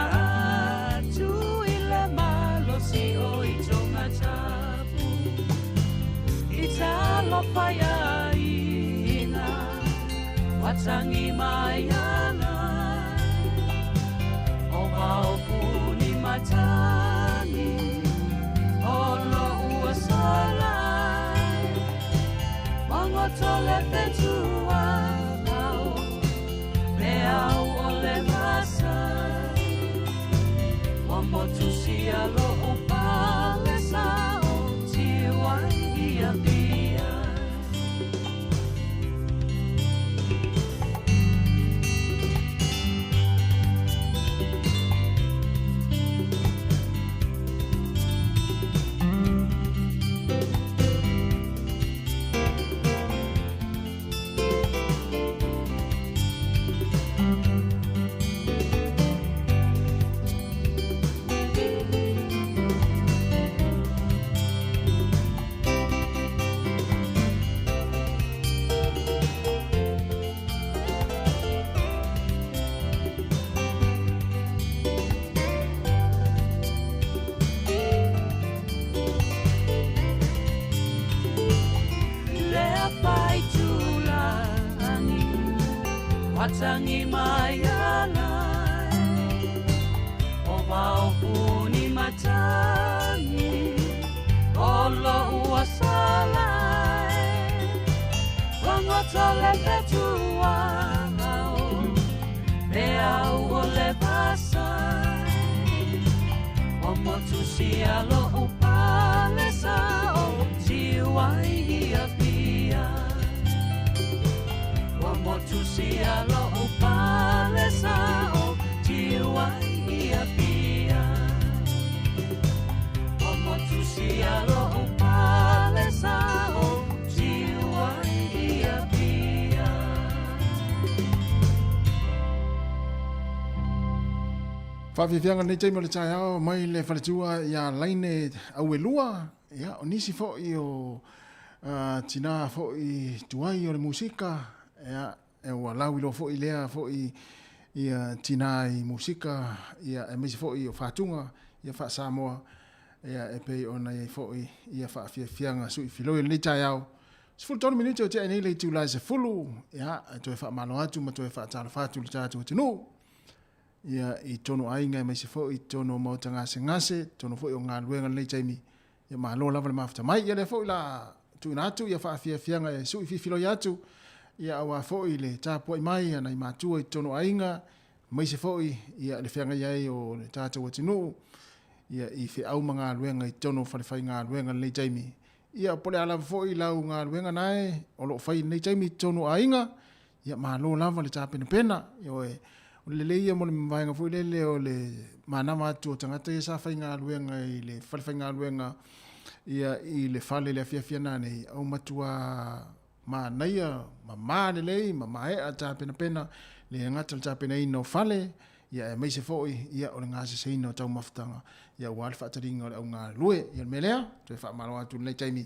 atu ile malo si o i tonga tapu. Ita lopa ya ina, watangi mai ana. O wao puni matangi, o lo ua salai. Wango tole petua au, me au o le masai. Wambo tusia lo upale sa o tiwai ia pia. Watangi mai alai, o wao puni matangi, o lo ua salai. Wango tole petua au, me au o le basai. O motu sia lo upale sa o tiwai ia pia. Motu sia lo upale sa o tiwai ia pia. O motu sia lo upale sa o tiwai ia pia. Whawhiwhianga nei teimo le tai ao, mai le whaletua ia laine au e lua. Ia, o nisi fo i o tina fo i tuai o le musika. Ia, e ua lau ilo fo i lea fo i tina i musika. Ia, e misi fo i o whatunga, ia wha Samoa. Ia, e pei o nei fo i ia whawhiwhianga sui filoi le tai ao. Sifuru tonu minuti o te nei le tu lai se fulu. Ia, e toe wha malo atu, ma toe wha tala whatu le tātu o tinu. Ia i tono ainga mai se fo i tono mauta ngase tono fo i o ngā luenga nei taimi ia malo lava le mafuta mai ia le fo i la tu inatu ia whaafianga e sui fifilo i atu ia awa fo i le tāpua i mai ana i mātua i tono ainga mai se fo i ia le whianga iai o le tātou atinu ia i whi au ma ngā luenga i tono whalewhai ngā luenga nei taimi ia pole ala foi lau ngā ruenga nae, o lo fai nei taimi tonu ainga, ia malo lava le tāpena pena, o le leia mo le mwainga foi lele o le manama atu o tangata ia sa fai ngā ruenga i le fai ngā ruenga ia i le fale le afia nane, au matua ma naia, ma le lei, ma ea tāpena pena, le ngata le tāpena ino fale, ia mai se foi, ia o le ngā se ino tau mafutanga, ia wale whaataringa o le au ngā lue, ia le melea, tue wha maro atu nei taimi,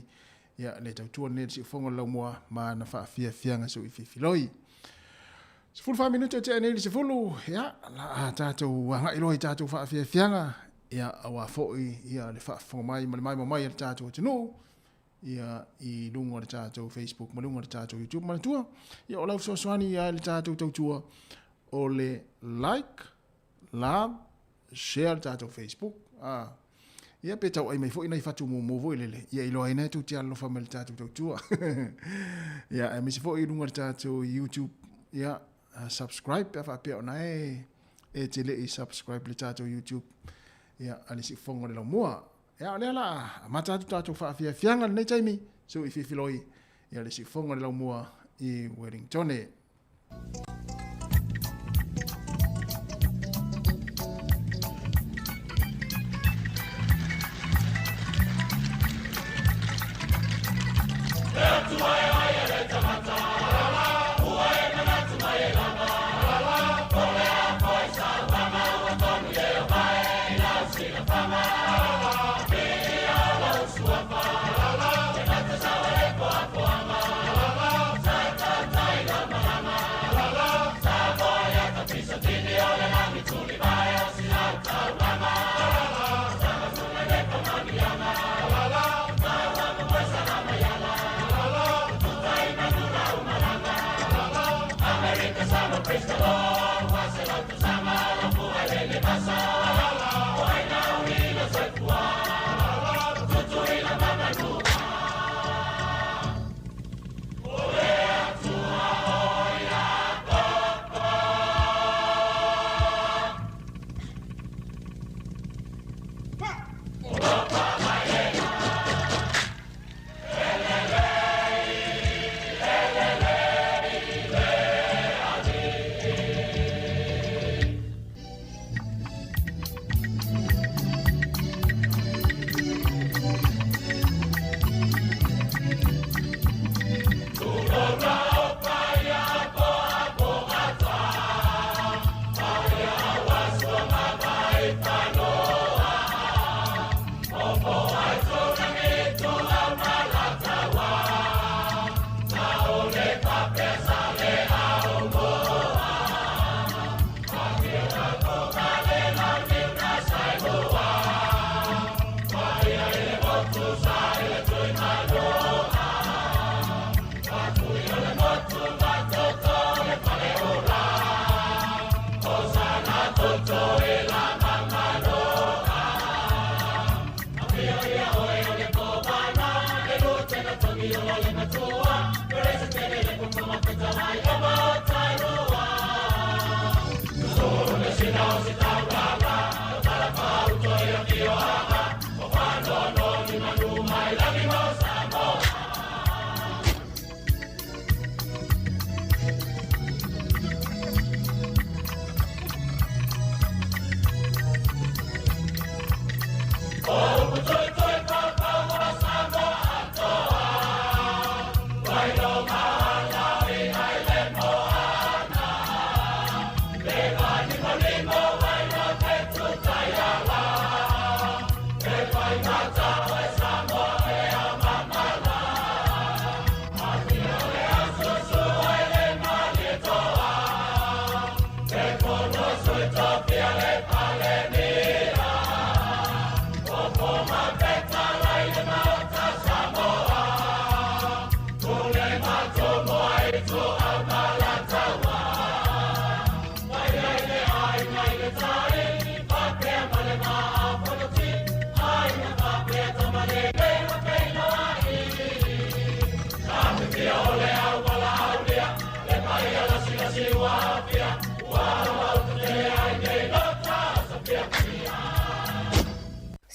ia le tau tua nere si ufonga lau mua, ma na wha fianga so i fifiloi. Se fulu 5 minuto te aneli se fulu, ia, la tātou wanga iloi tātou wha fianga, ia awa foi, ia le wha mai, ma le mai le tātou tenu, ia i lungo le tātou Facebook, ma lungo le tātou YouTube, ma le tua, ia o lau soaswani ia le tātou tautua, o le like, love, share le tātou Facebook, ia pe tau ai mai fo ina i fatu mo voi lele, ia ilo ai tu te alo fa me le tātou tautua, ia e misi fo i lungo le tātou YouTube, ia subscribe, pe fa pe ona e te le i subscribe le tātou YouTube, ia alisi fongo le lau mua, ia ole ala, matatu tātou fa fianga nei taimi, so i fifiloi, ia alisi fongo le lau mua i Wellington e.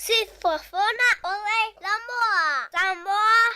Sifofona ole Samoa. Samoa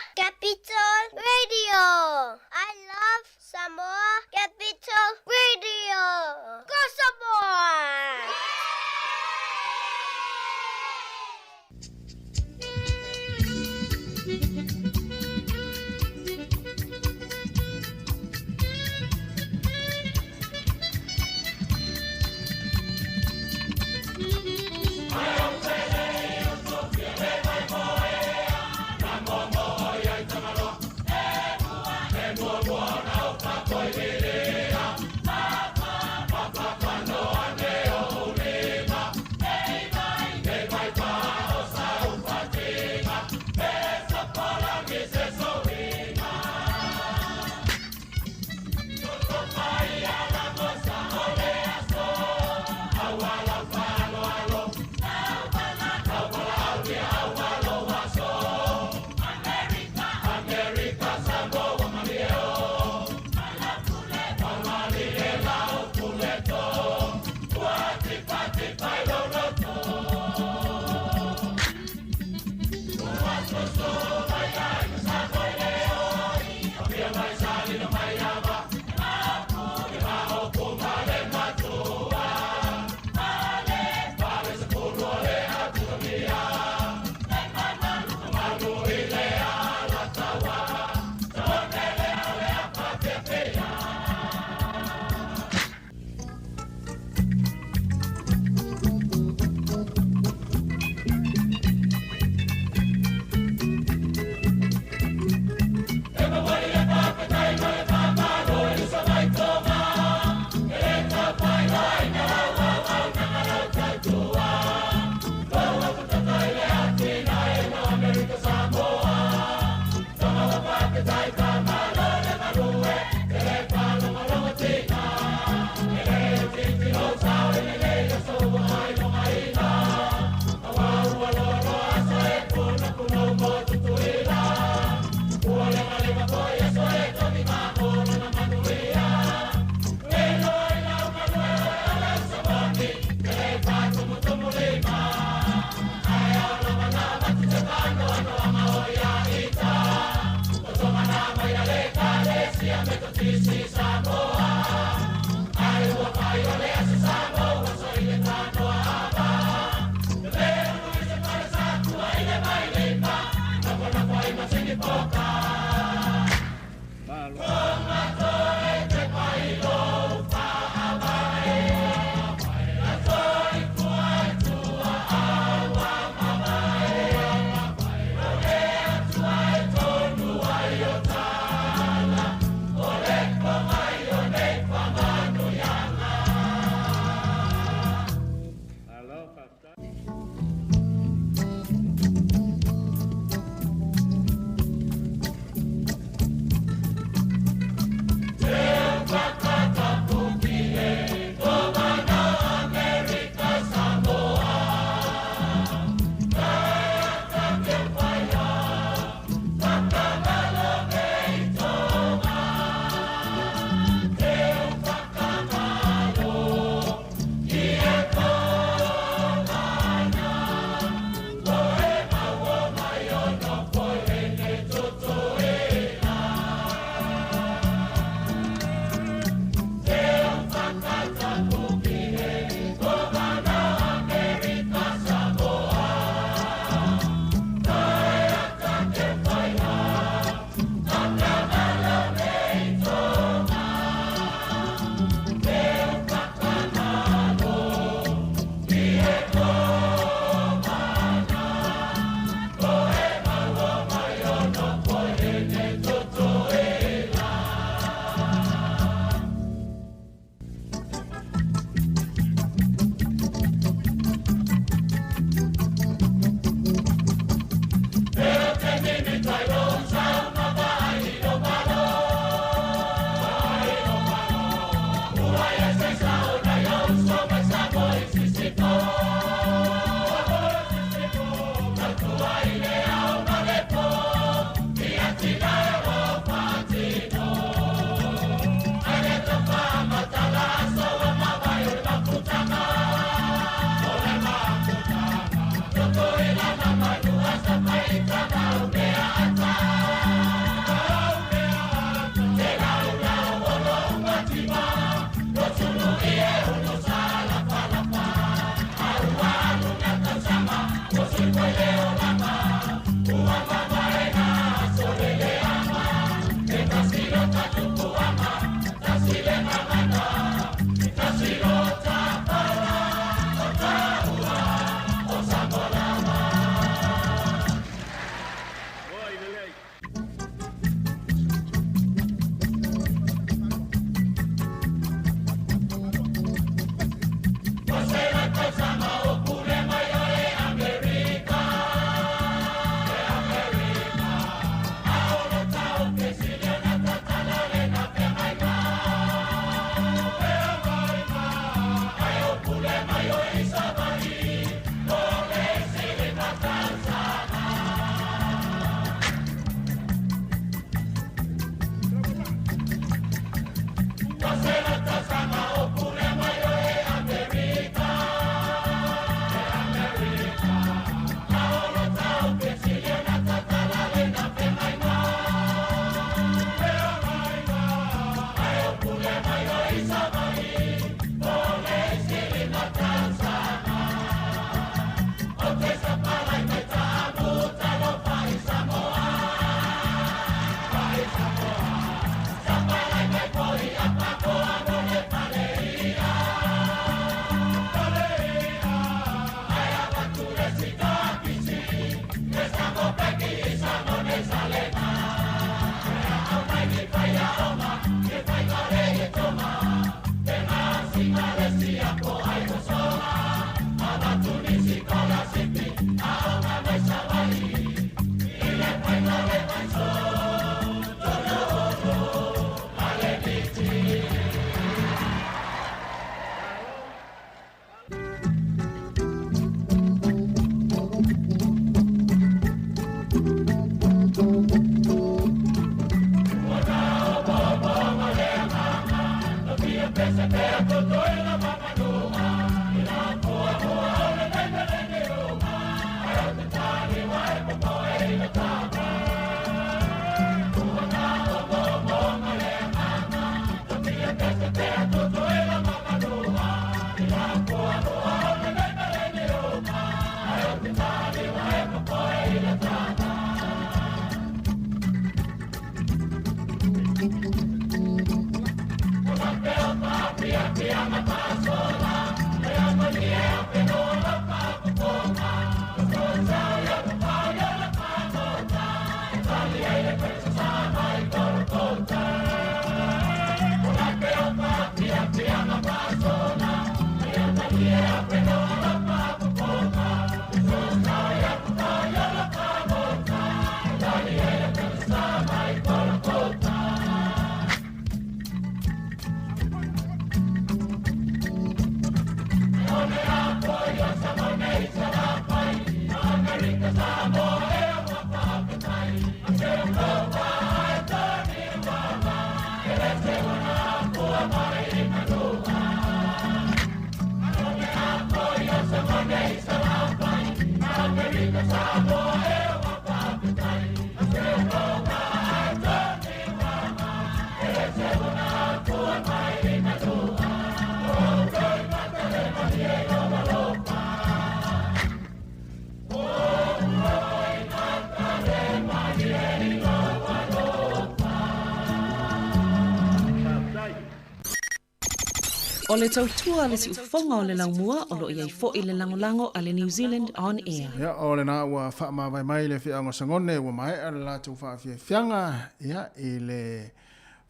O le tautua le si ufonga o le laumua o lo iai fo i le langolango a le New Zealand On Air. Ia o le na ua wha vai mai le whianga sangone ua mai a le lātou wha whianga ia i le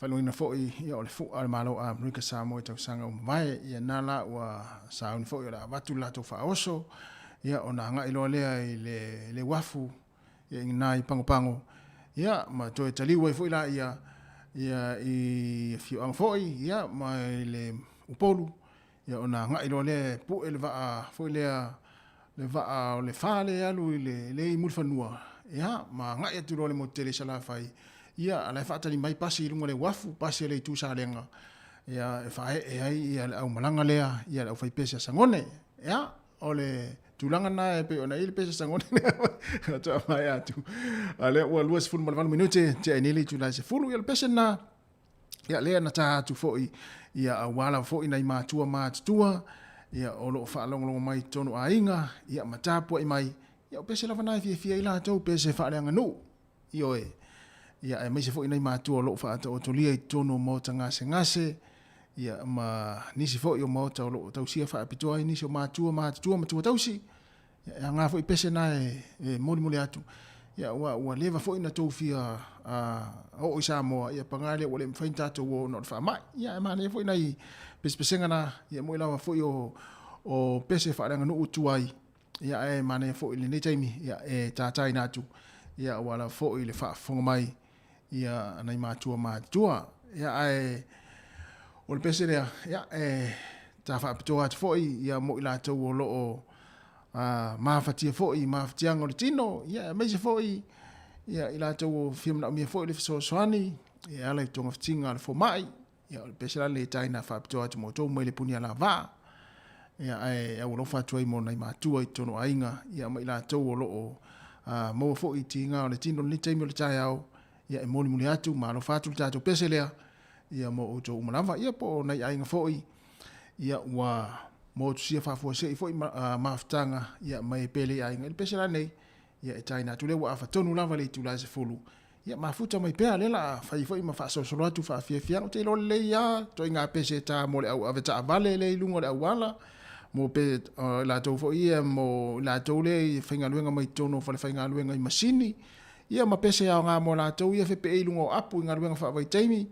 whaluina fo i ia o le fu al malo a Amerika Samoa i tau sanga o mai ia nā la ua sauni fo i la watu lātou wha oso ia o na nga ilo lea i le wafu ia i nā i pango ia ma toi taliwa i fo i la ia i whianga fo i ia ma i le upolu ia ona nga ilo le pu ele va foi le va o le fale alu le mulfanua ia ma nga e tu le motele sala fai ia ala fa tali mai pasi lunga le wafu pasi le tu salenga ia fa e ai ia au malanga lea ia au fai pesa sangone ia ole tulanga na e pe ona il pesa sangone ta mai atu ale o luas fun mal minute te nili tu la se fulu ia pesa na ia le na ta tu foi ia awala fo ina i mātua, ia o loo whaalongolongo mai tonu ainga, ia matapua i mai, ia o pese lawa nai fia i lātou, pese whaaleanga nu, ia e mai se fo ina i mātua o loo whaata o tolia i tonu mota ngase, ia ma nisi fo i o mota o loo tausia whaapitua i nisi o matua tausi, ia ngā fo i pese na e moli atu, ia ua lewa fo ina tau fia o i Samoa ia pangale o le mfain tatou o no fa mai ia mane fo ina i pespesenga na ia mo lawa fo o pese fa ranga no utuai ia e mane fo ile nei taimi ia e tatai natu ia wala fo ile fa fonga mai ia anai matua ia e o le pese ia e ta fa pitoa fo ia mo ila tau o lo mafatia fo i mafatianga o le tino ia me se fo ia ila tau film na mi fo le so soani ia ala tonga fitinga le fo mai ia le pesela le taina fa pitoa tu moto mo le punia la va ia ai o lo fa tu ai mo nai matua i tono ainga ia mai ila tau o lo mo fo i tinga o le tino le taimi o le tai au ia e moli atu ma lo fa tu tato pesela ia mo o to umalava ia po nai ainga fo ia wa mo tu sia fa fo se fo maftanga ia mai pele ainga le pesela nei ia e taina tu le wa fa tonu lava le tu la se fulu ia mafuta mai pea lela fai foi ma fa so so atu fa fia te lo le ia to inga pese ta mo le au aveta vale le lungo le awala mo pe la to fo ia mo la to le finga luenga mai tono fa le finga luenga i masini ia ma pese ya nga mo la to ia fe pe lungo apu inga luenga fa vai taimi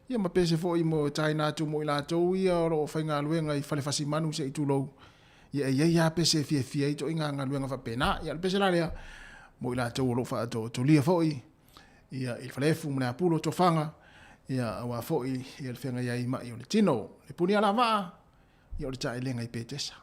ia ma pese fo i mo taina tu mo la to ia ro finga luenga i fa le fasi manu se tu lo ia pese fia to inga nga luenga fa pena ia pese la le mo la to lo fa to lia fo ia il falefu mna apulo tofanga ia wa fo ia il fenga ia i mai o le tino le punia la va ia o le tai lenga i petesa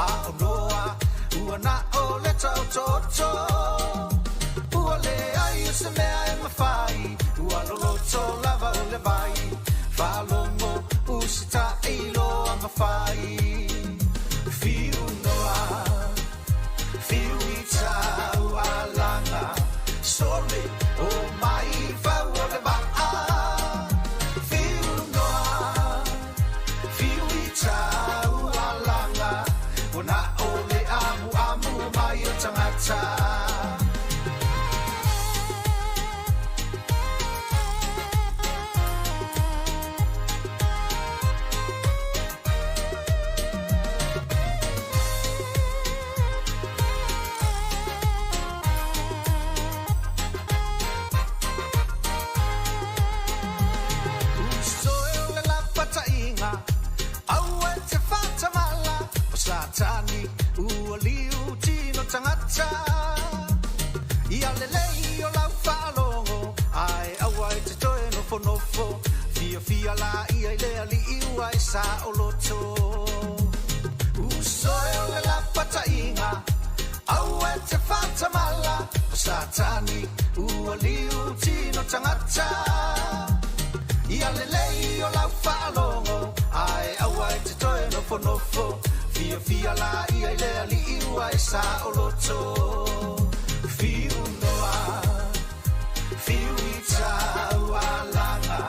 a o noa ua na o le tau toto ua le ai o se mea e mawhai ua lolo to lava o le vai whalongo usita ilo a mawhai fiu noa fiu i tau a langa sole o mai whau o le waa fiu noa fiu i tau a langa o na o le amu amu mai o tangata Tani ua liu tino tangata ia lelei o lau whalongo ai awa e te toe nofo nofo fia fia la ia lea li iua e sa o loto usoe o le la patainga awa e te whatamala o satani ua liu tino tangata ia lelei o lau whalongo ai awa e te toe nofo nofo Fia fia la ia lea li iua e sa o loto Fiu noa Fiu i tau a langa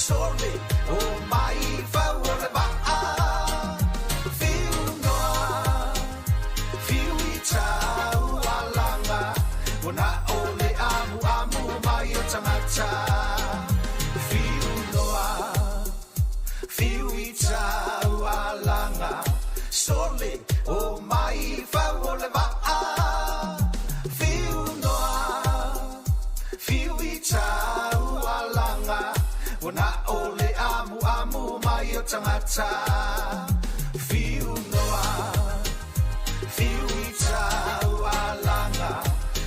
Sole o mai whau o le waa Fiu noa Fiu i tau a langa O na o le amu amu mai o tangata Fiu noa Fiu i tau a langa Sole o mai whau o le waa Fiu noa Fiu i tau a langa O na o le amu amu mai o tangata Fiu noa Fiu i tau a langa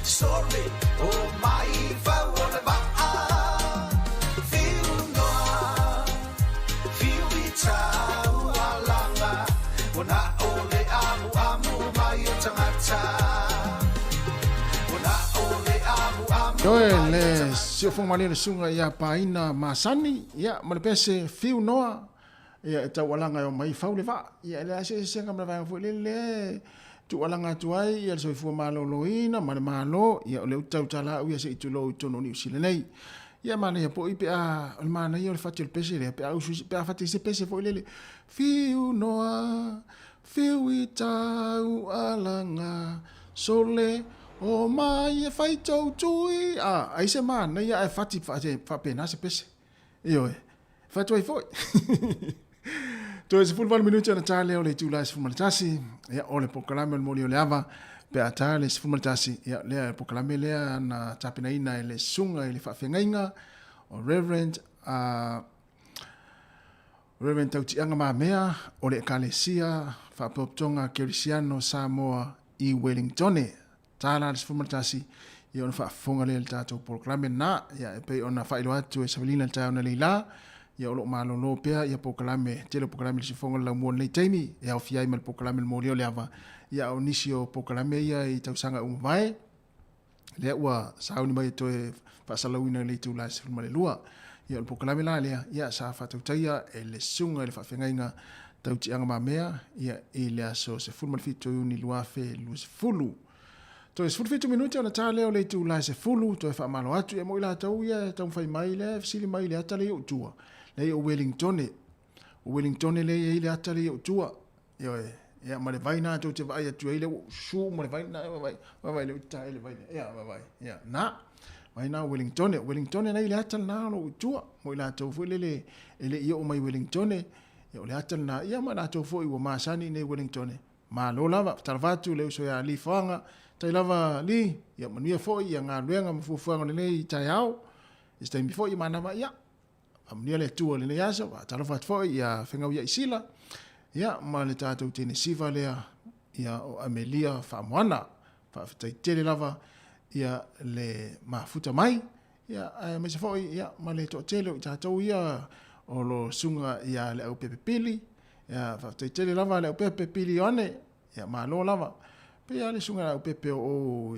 Sole o mai whau o le waa Fiu noa Fiu i tau a langa O na o le amu amu mai o tangata O na o le amu amu Joe le sio fo mali le sunga ia paina masani ia male pese fiu noa ia e tau alanga o mai fau le va ia le ase senga male vai fo le tu alanga tu ai ia so fu malo loina male malo ia le tau tala ia se itu lo tono ni usile nei ia mane po ipe a le mana ia le fati le pese le pe a usu pe a fati se pese fo le fiu noa fiu i tau alanga sole o mai e fai tau tui ai se mana ia e fati fa pena se pese io e fatu ai foi to es full 1 minuto na tale o le tu la se fumal tasi ia o le proclame mo le ava pe a tale se fumal tasi ia le proclame le na tapina ina le sunga le fa fengainga o Reverend tauti anga mamea o le kalesia fa poptonga Kerisiano Samoa i Wellington tala le fumal tasi ia ona fa fonga le tato proclame na ia pe ona fa ilo atu e Savelina tauna le la ia o lo malo no pea ia proclame tele proclame le fonga la mo le taimi ia o fiai mal proclame mo le ava ia o nisio proclame ia i tausanga vai le ua sauni mai to e fa salawina le tu la se mal lua ia o proclame la le ia sa fa tautaia e le sunga le fa fengainga tauti anga mamea ia e le aso se fulmal fitu ni lua fe lu se fulu to es fulu fitu minuti ona tale o le tu la se fulu to e fa malo atu e mo ila tau ia tau fai mai le sili mai le atale o tua le o Wellington le ile atale o tua ia ia ma le vaina to te vai atu ile su ma le vaina vai le uta ile vai ia vai ia na vaina Wellington na ile atal na o tua mo ila tau fu le ile ia o mai Wellington ia o le atal na ia ma na tau fu i o masani ne Wellington ma lo lava tarvatu le so ya li fanga tai lava li ia mania fo ia nga luenga mfufuanga le tai au este mi fo i mana va ia amnia le tu le yaso tarvat fo ia fenga ia isila ia ma le tatu tene siva le ia o Amelia fa moana fa tai tele lava ia le mafuta mai ia me se fo ia ma le to tele tatu ia o lo sunga ia le au pepe pili ia fa tai tele lava le au pepe pili one ia malo lava pe ale sunga pepe o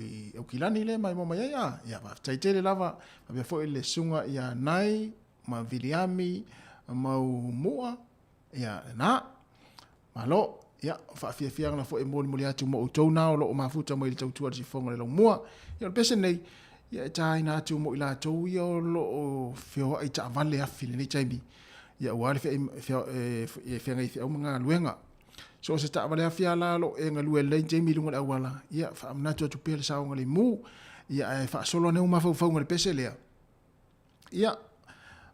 kilani le mai mama ia va taitele lava pe fo le sunga ia nai ma viliami ma mua ia na malo ia fa fia na fo e moli atu mo tona o lo mafuta mo il tautua si fonga le mua ia pese nei ia taina atu mo ila tau ia lo fio ai ta vale afi ni taimi ia wale fe ngai fe o mga luenga so se ta vale afi ala lo e ngalu le taimi lunga la wala ia fa amna tu pele sa ngali mu ia fa solo ne uma fa ngali pese le ia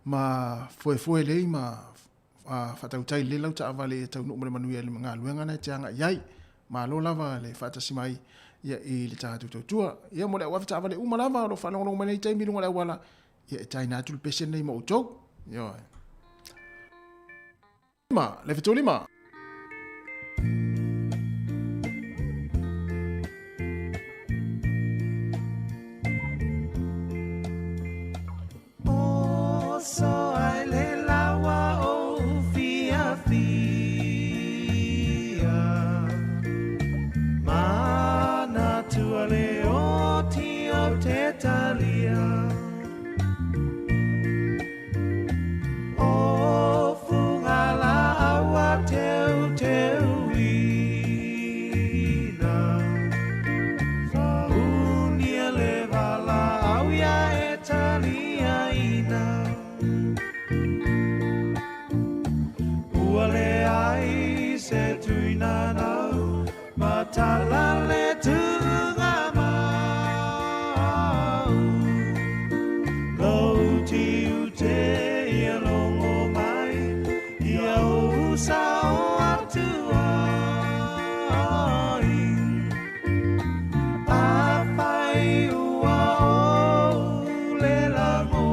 ma foi le ma fa tau tai le lau ta vale tau no mo manuia le mga luenga na tanga iai ma lo lava le fa ta simai ia I le tatu tua ia mo le wa ta vale uma lava lo fa no mo nei taimi lunga la wala ia taina tu pese nei mo tau yo ma le fitoli ma so ai le lawa o fia mana tu ale o ti o te talia o fungala awa teu ina sa unia le vala au ya e talia ina Uale ai se tuina nau matala le tunga mau Lo ti ute ia longo mai ia usa o atua Apai ua o le lango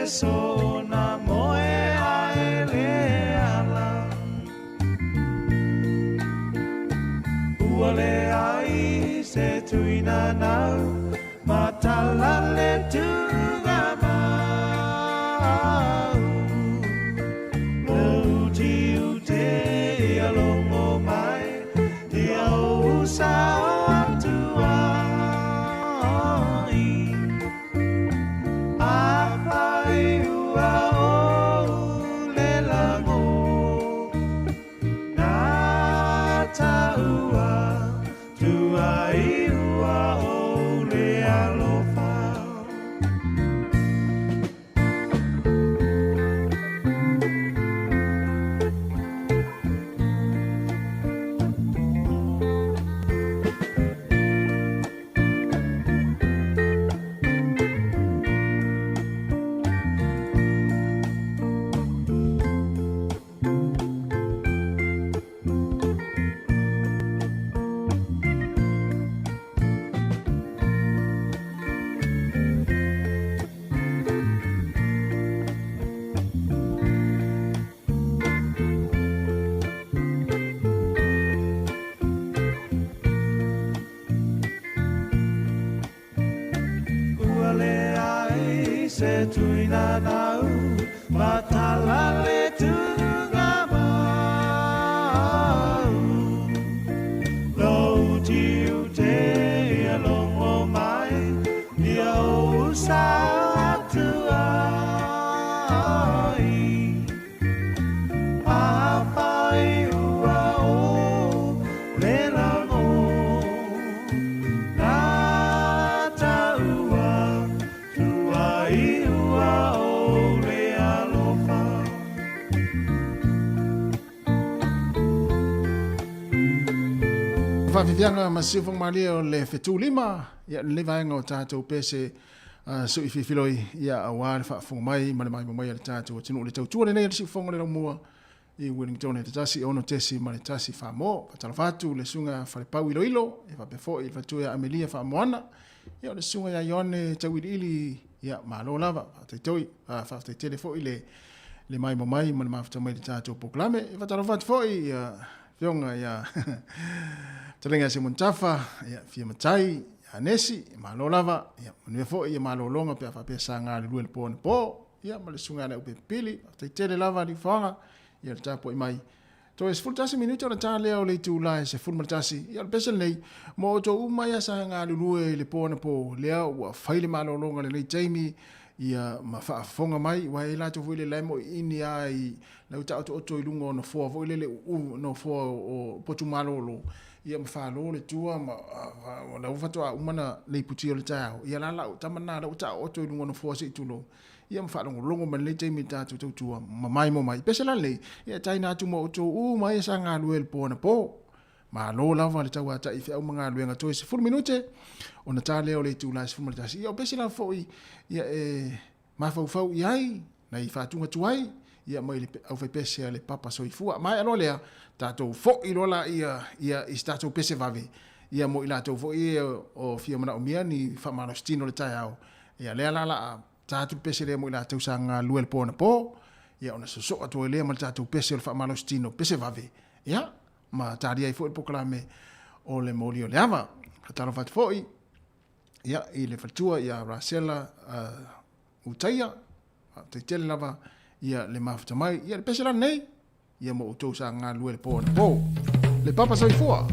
Sona moe aele ala Uale ai se tuina nau Matala le tunga mau Lauti ute ia longo mai Ia usa o atua se tuina nau matala le tunga mau Lo ti ute ia longo mai ia usa atua Apai ua o le lango Nata ua tua iua o le alofa whawhiwhianga ma siwhong malia o le whetu lima, ia le vaenga o tātou pese sui whiwhiloi ia a wāre whaafong mai, mane mai mai le tātou tinu le tau tua le nei le siwhong le mua i Wellington e te tasi ono tesi ma le tasi whaamo, patala whatu le sunga whare pau ilo ilo, e whapefo i whatu ia Amelia whaamoana, ia le sunga ia Ione tauiri ili ia malo lava, whateitoi, whaafte telefo i le mai mai, mane mafta mai le tātou poklame, e whatala whatu fo i whionga ia talenga se muntafa, ia fia matai, ia nesi, malo lava, ia manue fo ia malo longa pe a sa ngā le lue le pōne pō, ia ma le sunga na upe pili, whateitele lava li whanga, ia le tāpo i mai. To e sefultasi minuto na tā leo le tū lai se fulmatasi, ia le pesel nei, mo o tō umai a sa ngā le lue le pōne pō, lea ua whaile malo longa le nei Jamie, ia ma whaafonga mai, wa e lato fwile lemo ini ai, lau ta oto i lungo no fua, fwile le no fua o potu malolo, ia ma whaalo le tua, ma lau whatua umana le puti o le tau, ia lala o tamana, lau ta oto i lungo no fua si tulo, ia ma whaalongo longo man le Jamie tātu tau tua, ma mai mo mai, pesela le, ia taina atu mo oto, mai sa ngā lue le pōna pō, ma lo lava le tau ata i whiau mga luenga toi se 4 minute o na tā leo le tūlai se 4 minute ia o pesi la fo i ia mawhau i ai na i whātunga tuai ia mai le au whai pese le papa so i fua mai alo lea tātou fo i lola ia i tātou pese vave ia mo i lātou fo i o fia mana o mia ni whamano stino le tai au ia lea lala a tātou pese lea mo i lātou sa ngā luel pōna pō ia ona so atu lea ma tātou pese o le whamano stino pese vave ia ma taria i fo il poklame o le moli o le ava. Kataro fat foi, ia i le fatua ia Rasela utaia, te tele lava ia le mafta mai, ia le pesela nei, ia mo utou sa ngā lue le pōna pō. Le papa sa i fua.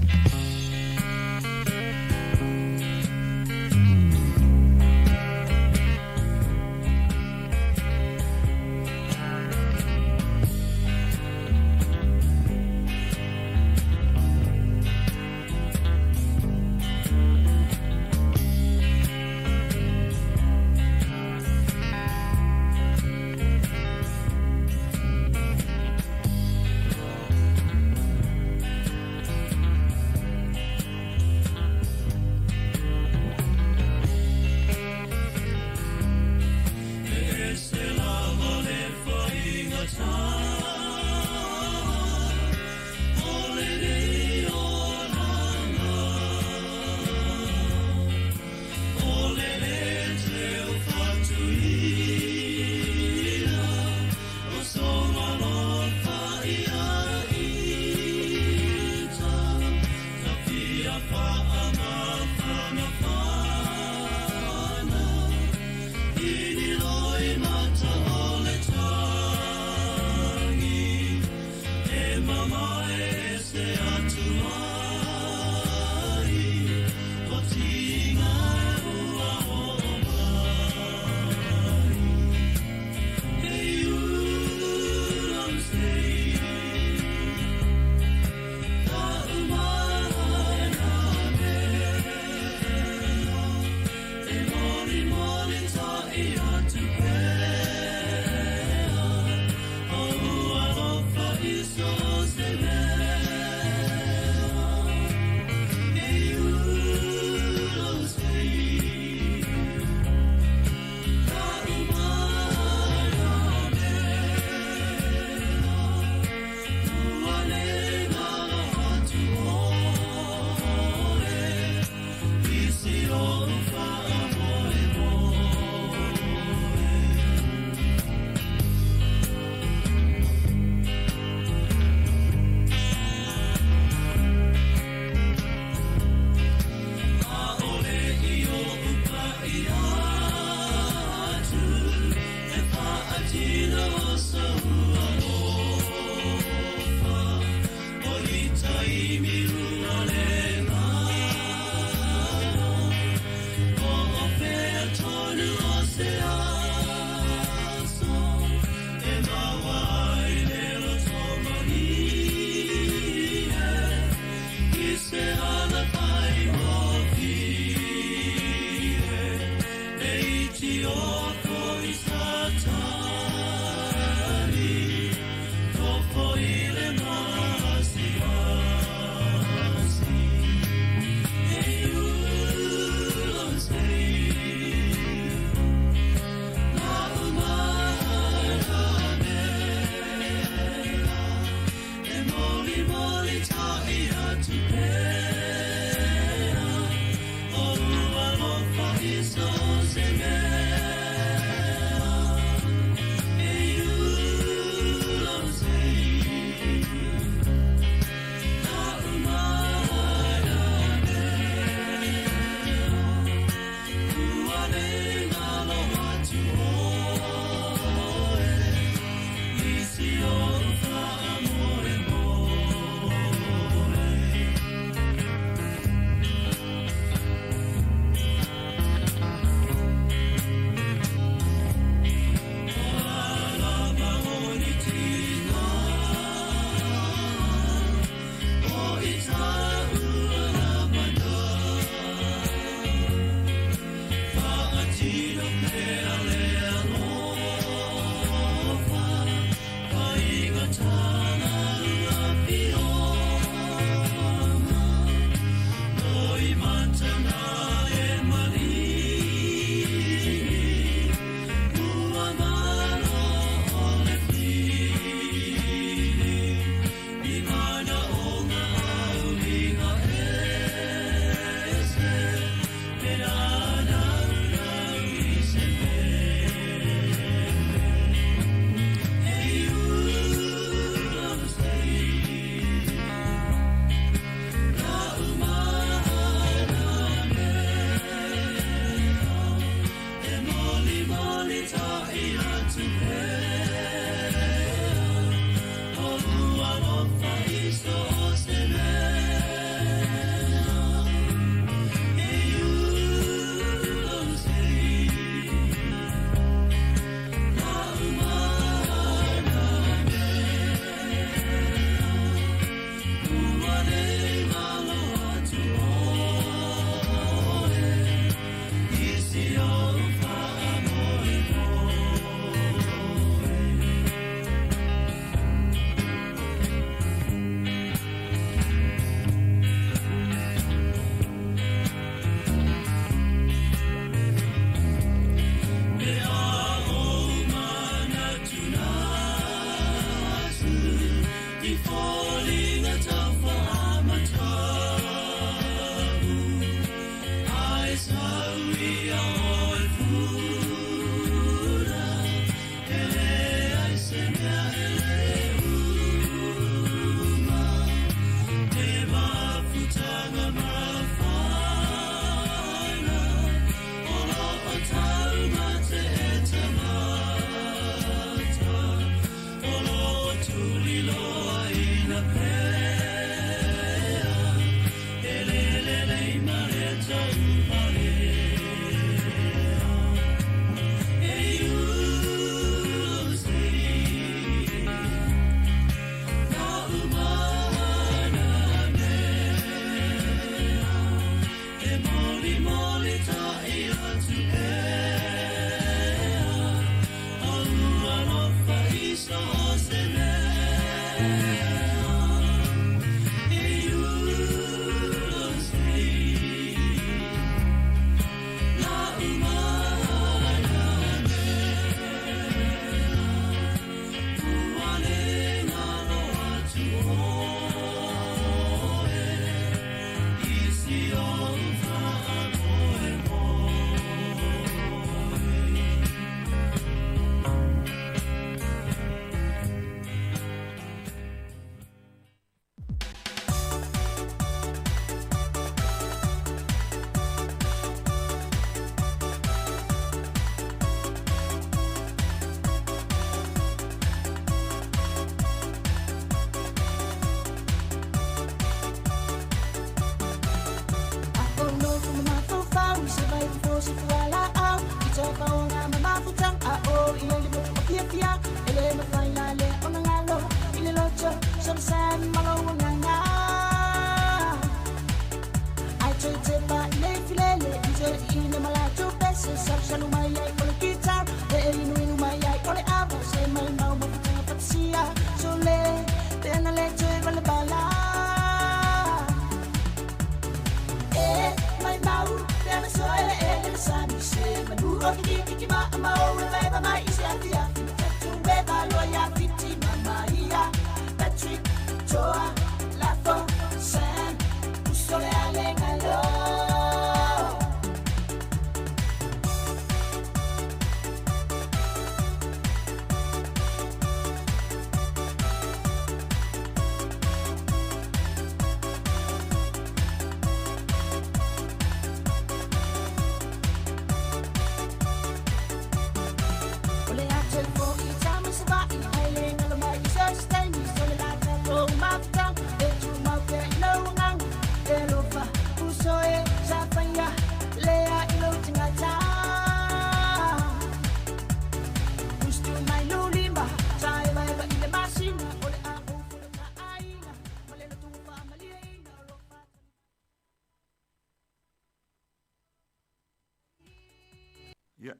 Ia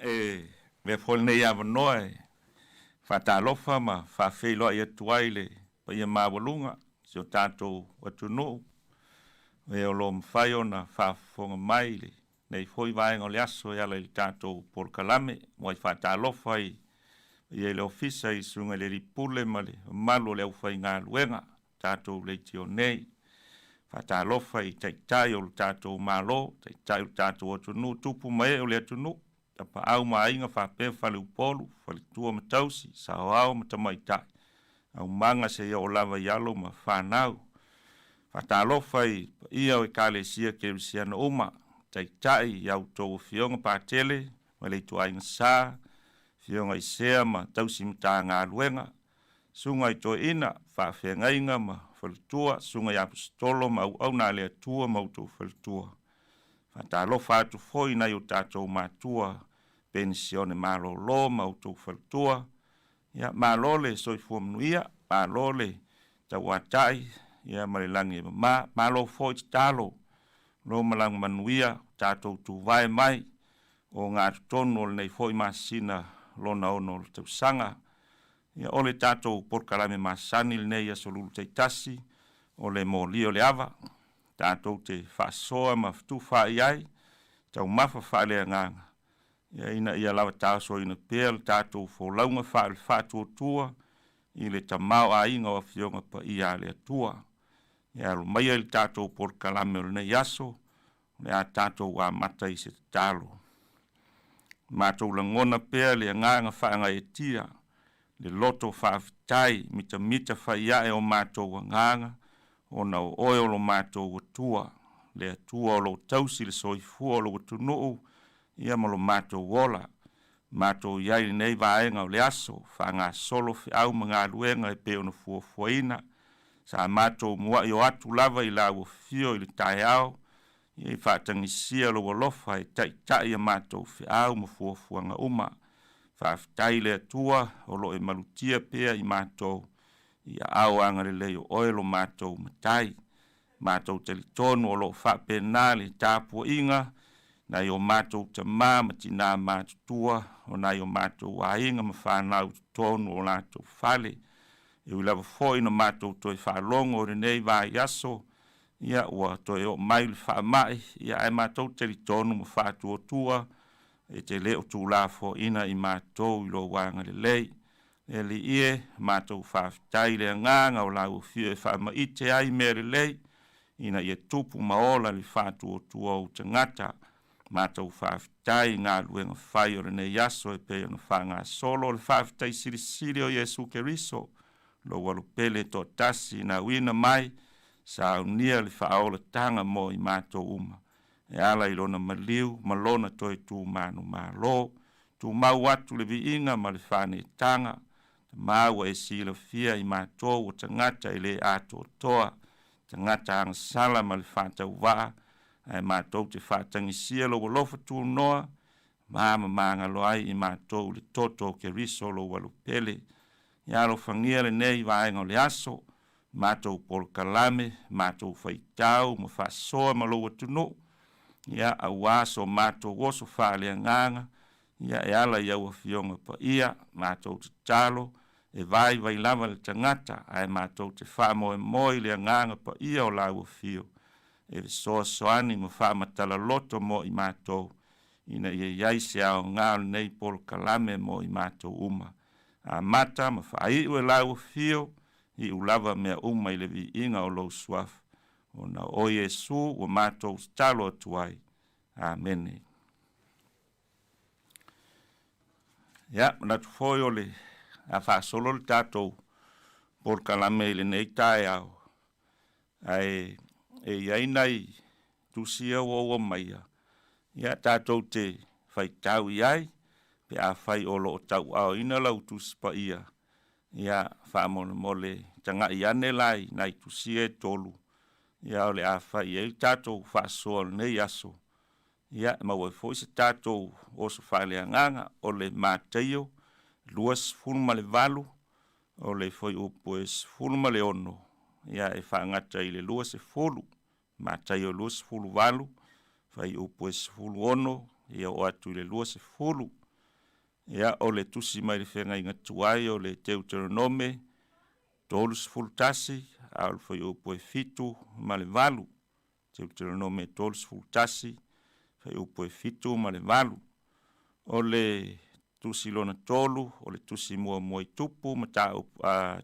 me fol nei ava noe. Whatalofa ma whawhelo ia tuaile pa ia mawalunga si o tātou watunu. E o lo mwhai o na whafonga maile. Nei foi vaenga o le aso e ala i tātou porkalame. Mwai whatalofa i e le ofisa i sunga le ripule ma le malu le aufai ngā luenga. Tātou le tio nei. Whatalofa i taitai o le tātou malo. Taitai o le tātou watunu. Tupu mai o le atunu. Pa au mainga whape whale upolu, whale tua matausi, sa au matamaitai. Au manga se ia o lava ialo ma whanau. Whatalofa i ia o kale sia ke risiana uma, taitai iau tō fionga pātele, ma le tua inga sā, fionga i sea ma tausi mta ngā luenga, sunga i tō ina, whawhenga inga ma whale tua, sunga i apostolo ma au nā lea tua ma uto whale tua. Whatalofa atu foi na i o tātou mātua, pensione malo lo mautu faltua ya malole soifua mnuia malole tawatai ya marilangi malo foi talo lo malang manuia tatou tu vai mai o ngā tono nei foi masina lo na ono te sanga ya ole tatou porkalame masani nei ya solulu te tasi ole molio le ava tatou te fasoa maftu fa iai tau mafa fa le nganga ia ina ia lawa tāso ina pēl tātou fō launga whaal whātua tua i le tamau a inga o fionga pa ia le atua. Ia alu mai le tātou por kalame o le nei aso, le a tātou a mata i se tālo. Mātou langona pēl le nganga whaanga e tia, le loto whaafitai mita whaia e o mātou a nganga, o na o oe o lo mātou a tua, le atua o lo tausi le soifua o lo tunuu, ia malo mātou wola, mātou iai nei vaenga o le aso, whanga solo au mga luenga e peo na fuafuaina, sa mātou mua i o atu lava i lau fio i le tae au, i whaatangisia lo walofa e tai a mātou au ma fuafuanga uma, whaafitai le atua o lo e malutia pea i mātou, i a au angare leo oelo mātou matai, mātou telitonu o lo whaapenale tāpua inga, na yo mātou te māma tina mātou tua, o na yo mātou wainga ma whanau tonu o lātou whale. E ulawa fōi na mātou toi whalongo o renei vai aso, ia ua toi o maili whaamai, ia e mātou te li tonu ma whātua tua, e te leo tū la fō ina i mātou i lo wanga le lei. E li ie, mātou whaafitai le nganga o lau fio e whaama i te ai mere lei, ina ia tupu maola li whātua tua o te ngata, mātou whaafitai ngā luenga whai o rene yaso e peo na whanga solo le whaafitai siri o Jesu Keriso lo walu pele to tasi na wina mai sa unia le whaola tanga mo i mātou uma e ala i lona maliu malona toi tū manu malo tū mau atu le vi inga ma le whane tanga mau e sila fia i mātou o tangata i le ato toa tangata ang sala ma le whātau waa ai mātou te whātangisia lo walofa tū noa, māma mānga loai i mātou le toto ke riso lo walu pele. Ia lo whangia le nei vaenga o le aso, mātou por kalame, mātou whaitau, ma whasoa ma lo watunu. Ia au aso mātou woso whaalea nganga, ia e ala i au fionga pa ia, mātou te talo, e vai lava le tangata, ai mātou te whamoe moi le nganga pa ia o lau fio. E soa soani ma wha matala loto mo i mātou, ina iai se ao ngā nei Paul Kalame mo i mātou uma. A mata ma whaai ue lau fio i ulava mea uma i le vi inga o lou suaf. O na o Yesu o mātou stalo atuai. Amen. Ia, natu foi o le a whaasolo le tātou Paul Kalame i le nei tae au. Ai, iai nei tusia o maia. Ia tātou te whai tau iai, pe a whai o lo tau au ina lau tuspa ia. Ia whaamone mole tanga iane lai nai tusia e tolu. Ia o le a whai e tātou whaasoa nei aso. Ia maua fwoi se tātou o se whaelea nganga o le māteio, luas fulma le valu, o le fwoi upo e fulma le ono. Ia e whaangata i le luas e fulu, māteio luas fulu valu, fai upo e fulu ono, ia o atu i le luas e fulu. Ia o le tusi mai le whenga inga tuai o le Deuteronome, tolus fulu tasi, au le fai upo e fitu ma le valu. Deuteronome tolus fulu tasi, fai upo e fitu ma le valu. O le tusi lona tolu, o le tusi mua mua i tupu,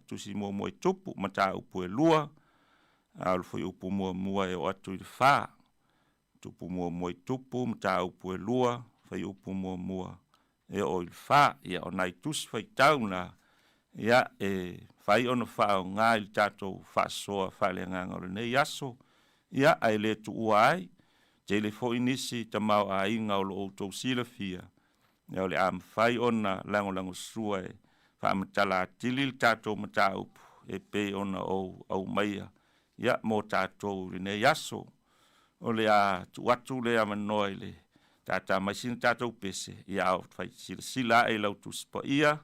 tusi mua mua i tupu, mata upo e lua, au le fai upo mua mua e o atu i le wha. Tupu mua mua i tupu, mata upo e lua, fai upo mua mua e o i le wha, ia o nai tusi fai tauna, ia e fai ono wha o ngā i tātou wha soa wha le nganga o le nei aso, ia ai le tu ua ai, te le fo inisi ta mau a inga o lo o tau sila fia. Ia o le am fai ona lango sua e wha amatala atili le tātou mata upu e pe ona o au maia. Ia mo tātou le nei aso. O le a tu atu le a manoa le tātā mai sina tātou pese. Ia au fai sila e lau tu spa ia.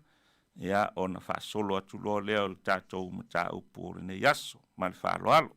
Ia ona wha solo atu lo leo le tātou mata upu o le nei aso. Ma le wha alo alo.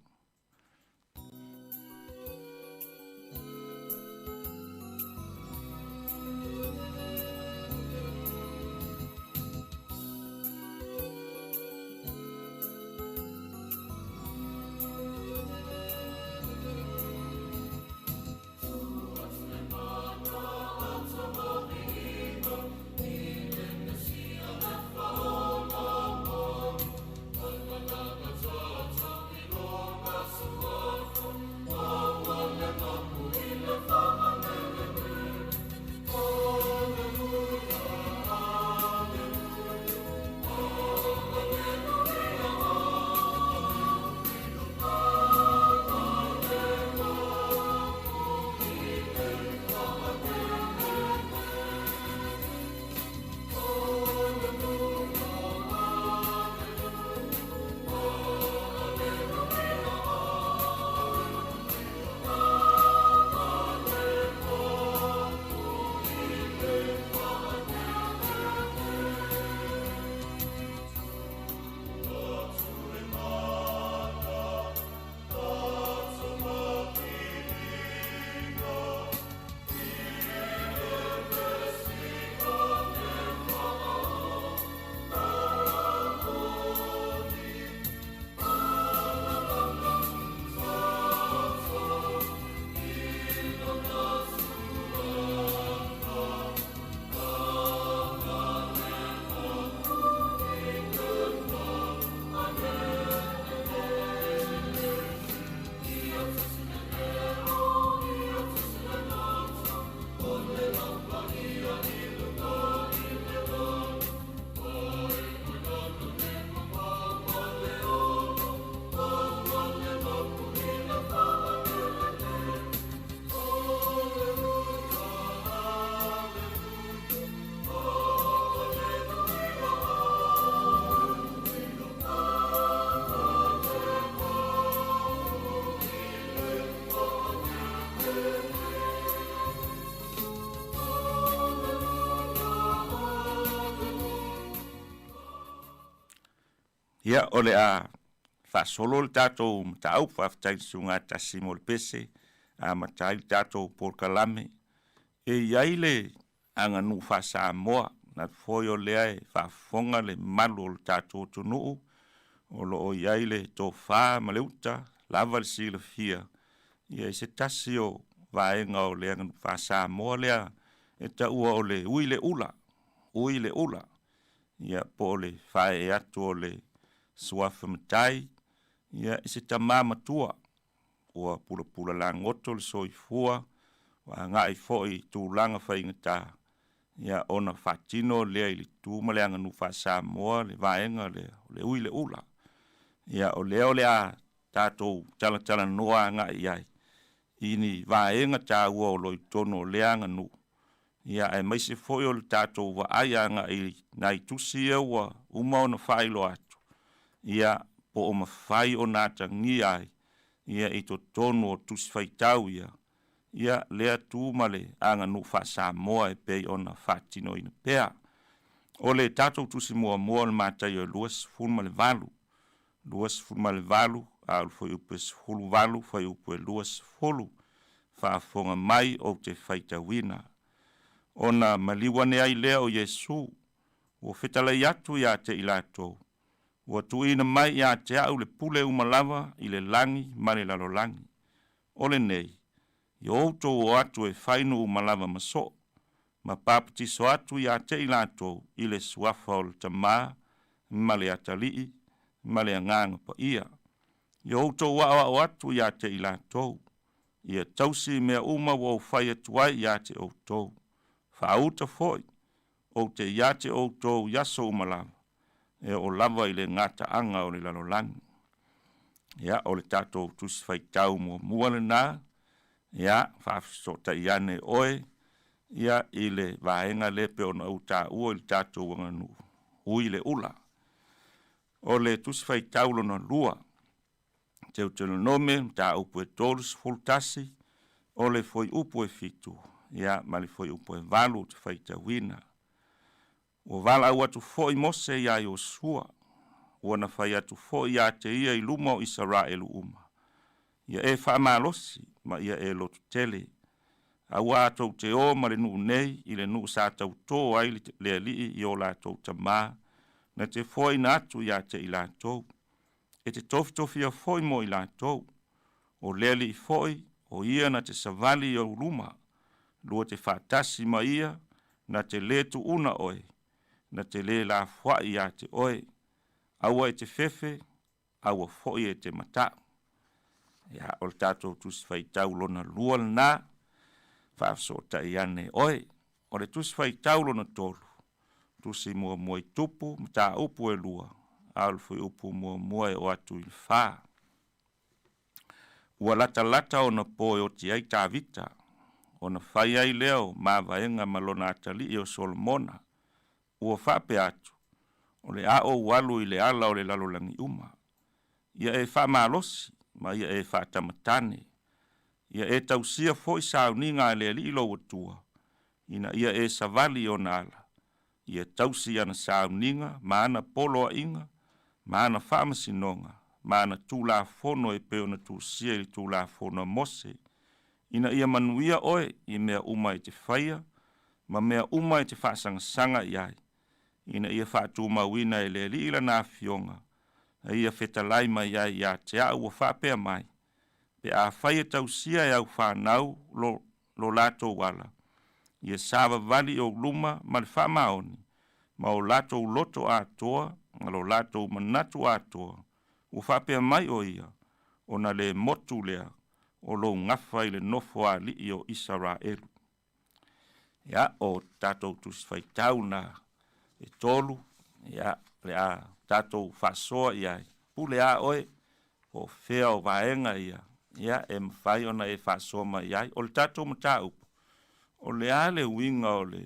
Ia ole a whasolo le tātou matau whaftai sunga tasi mo le pese a matai tātou Paul Kalame. E iai le anga nu whasa moa na foi o lea e whafonga le malu o le tātou tunuu o lo o iai le tō wha maleuta lava le sila fia. Ia se tasi o vaenga o le anga nu whasa moa lea e ta ua o le ui le ula, ia po o le whae e atu o le suafa matai, ia i se tamā matua, ua pula la ngoto le soifua, wa ngai foi tūlanga whaingatā, ia ona whatino lea i le tūmaleanga nu Samoa, le vaenga le ui le ula, ia o leo lea tātou tala noa ngai iai, ini vaenga tā ua o loi tono leanga nu, ia e maise foi o le tātou wa aia ngai nai tusi e ua umau na whailo atu, ia po o mawhai o nāta ngi ai, ia i to tono o tusi whaitau ia lea tūmale anga nu Samoa e pei ona whatino ina pea. O le tātou tusi mua le mātai o luas fulma le valu, au foi upes hulu valu, foi upe luas fulu, whaafonga mai o te whaitawina. Ona maliwane ai lea o Yesu, o whetalai atu ia te ilatou. Ua tuina mai ia te au le pule umalawa i le langi mare lalo langi. Ole nei, i outou o atu e whainu umalawa maso, ma papatiso atu ia te ilatou i le suafa o le tamā, male atalii, male anganga pa ia. I outou o atu ia te ilatou, ia tausi mea uma wau whai atuai ia te outou. Whaauta foi, o te ia te outou yaso umalawa. E o lava i le ngata anga o le lalolangi. Ia, o le tātou tusi whaitau mua le nā, ia, whaafisota iane oe, ia, i le vaenga lepe o na uta ua i le tātou wanganu, ui le ula. O le tusi whaitau lona lua, te utelo nome, ta upu e tolus fultasi, o le foi upu e fitu, ia, ma le foi upu e valu te whaitawina. O vala au atu foi mose ia i o sua, ua na whai atu foi ia te ia i luma o Israelu uma. Ia e whaamalosi, ma ia e lotu tele. Au atou te o ma le nuu nei, i le nuu sa tau tō ai le alii i o lātou tamā, na te foi na atu ia te i lātou. E te tofitofia foi mo i lātou, o le ali i foi, o ia na te savali i o luma, lua te whaatasi ma ia, na te le tu una oe, na te le la fwai ia te oe, aua e te fefe, aua foi e te mata. Ia o le tātou tusi whaitau lona lua lana, whaafsota i ane oe, o le tusi whaitau lona tolu, tusi mua mua i tupu, mta upu e lua, au fui upu mua mua e o atu i wha. Ua lata o na poe o ti ai tā vita, o na whai ai leo, ma vaenga malona atali i o Solomona, ua whape atu, o le a o walu i le ala o le lalolangi uma. Ia e wha malosi, ma ia e wha tamatane. Ia e tausia foi sauninga le li ilo watua, ina ia e savali o nala. Ia tausi ana sauninga, ma ana polo a inga, ma ana whamasinonga, ma ana tūla fono e peo na tūsia i tūla fono mose. Ina ia manuia oe i mea uma i te whaia, ma mea uma i te whaasanga iai. Ina ia whaatu mawina e le li ila nā fionga, a ia whetalai mai iai ia te au o whapea mai. Pe a whaia tausia e au whanau lo lato wala. Ia sawa vali o luma ma le whamaoni, ma o lato loto atoa, ma lo lato manatu atoa, o whapea mai o ia, o na le motu lea, o lo ngawha i le nofo a li o Israelu. Ia o tātou tusi whaitau na e tolu, ia le a tātou whasoa ia, pule a oe, o whea o vaenga ia, ia e mwhai ona e whasoa mai ia, o le tātou matau, o le a le winga o le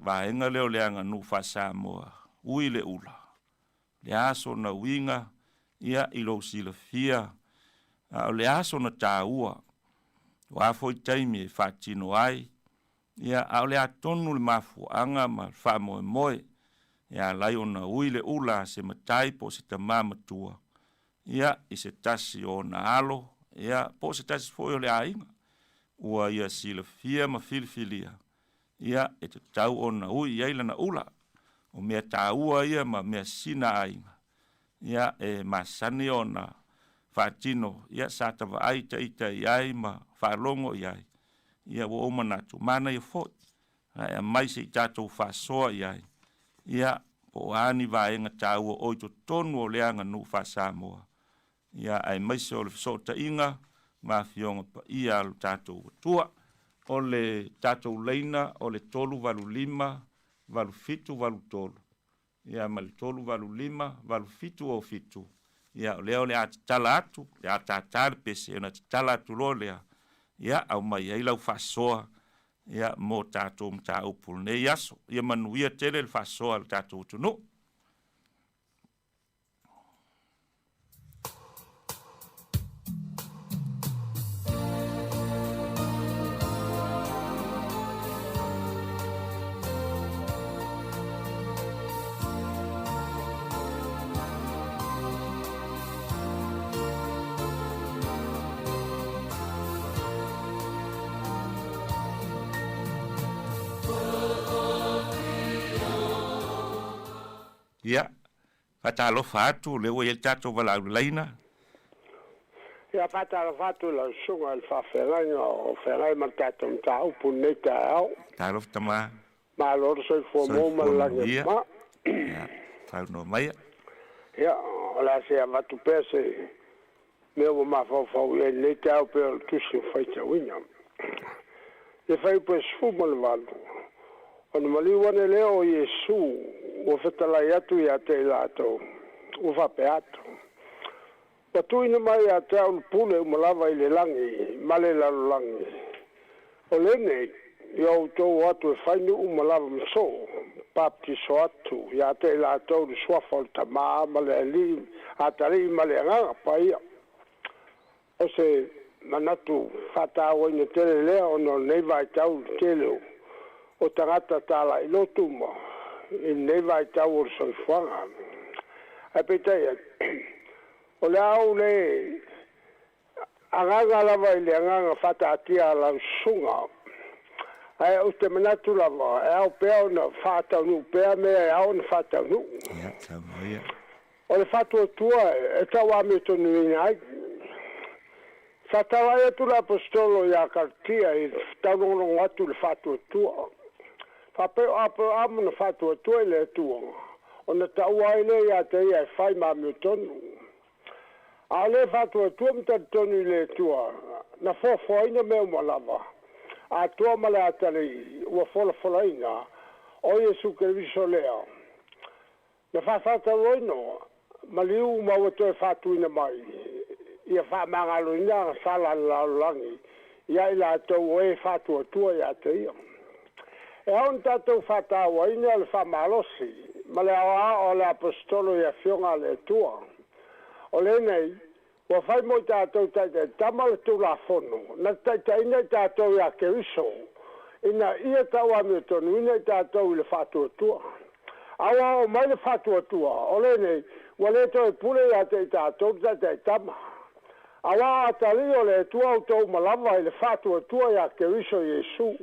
vaenga leo le anga nu Samoa, ui le ula, le aso na winga, ia ilo sila fia, o le aso na tāua, o a foi taimi e whatino ai, ia au le atonu le mafuanga ma whamoe moe, ia lai ona ui le ula se matai po se tamā matua, ia i se tasi o na alo, ia po se tasi foi o le ainga, ua ia sila fia ma filifilia, ia e te tau o na ui iaila na ula, o mea tāua ia ma mea sina ainga, ia e masani o na whatino, ia sa tawa ai ta ita iai ma whalongo iai, ia ua uma na tu mana ia fo'i. Ai mai se i tātou whasoa i ai. Ia po ani vaenga tāua oi to tonu o leanga nu Whasamoa. Ia ai mai se o le whasota inga, ma fionga pa ia alu tātou tua. O le tātou leina, o le tolu valu lima, valu fitu valu tolu. Ia ma le tolu valu lima, valu fitu o fitu. Ia o leo le atatala atu, le atatale pese, o na tatala atu lo lea. Ia au mai ai lau whasoa, ia mo tātou mta upul ne yaso. Ia manuia tele le whasoa le tātou tunu. Ia, whatalofa atu, le ua i tātou walau leina. Ia, whatalofa la sunga le whawhenga o whengai ma tātou mta upu nei tā au. Tālofa tamā. Ma loro soi fua mōma langi ma. Ia, whau no maia. Ia, o la sea watu pēse, mea wa ma whau e nei tā au pēo tusi whaita wina. Ia whai pēs fuma le walu. Ona maliwane leo Yesu, o whetalai atu i a te ilato, o whape atu. Patuina mai a te au pule umalawa i le langi, male lalo langi. O lene, i au tau atu e whainu umalawa mso, baptiso atu, i a te ilato di swafa o tamaa, male ali, atari male anganga pa ia. O se manatu whata awa ina tele lea, ono neiva i tau teleo, o tangata tala i lotuma, i neiva i tau o soifuanga. Ai peitai, o le au le anganga lava i le anganga whata atia la sunga. Ai o te manatu lava, e au pēo na whata nu, pēa mea e au na whata nu. Ia, tau moia. O le whatu atua, e tau ame tonu ina ai. Whatawa e tu la apostolo i a kartia, i tau nongo atu le whatu atua. Papeo apo amo na fatua toi le tua. O na taua ele ia te ia fai ma mi tonu. A le fatua tua mta tonu le tua. Na fofo ina meu malava. A tua male atari ua fola ina. O Yesu Kristo lea. Na fafata roino. Maliu maua toi fatu ina mai. Ia fa mangalo ina sala la langi. Ia ila tau e fatua tua ia te ia. E on tātou whatawa ina le whamalosi, ma le awa o le apostolo i a fionga le tua. O le nei, wa whai mo tātou taita tama le tu la fono, na taita ina tātou i a keriso, ina ia tau ame tonu, ina tātou i le whatua tua. Awa o mai le whatua tua, o le nei, wa le toi pule i a te tātou taita tama. Awa atali o le tua o tau malava i le whatua tua i a keriso Yesu.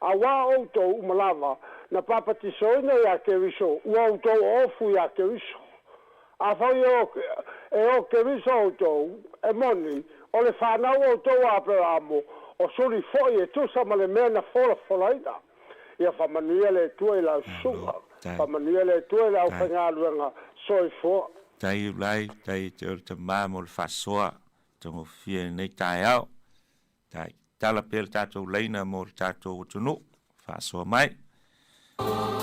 Awa auto umalawa na papatiso ina ya keriso ua auto ofu ya keriso a fai o keriso auto e moni o le whanau auto ape amo o suri foi e tusa ma le mea na fola ina ia whamanuia le tua i lau sunga whamanuia le tua i lau whangaluenga soi fo tai ulai tai te ora te mamo le whasoa tongo fia nei tai au tai tala pe le tātou leina mo le tātou tunu, whaasoa mai. Oh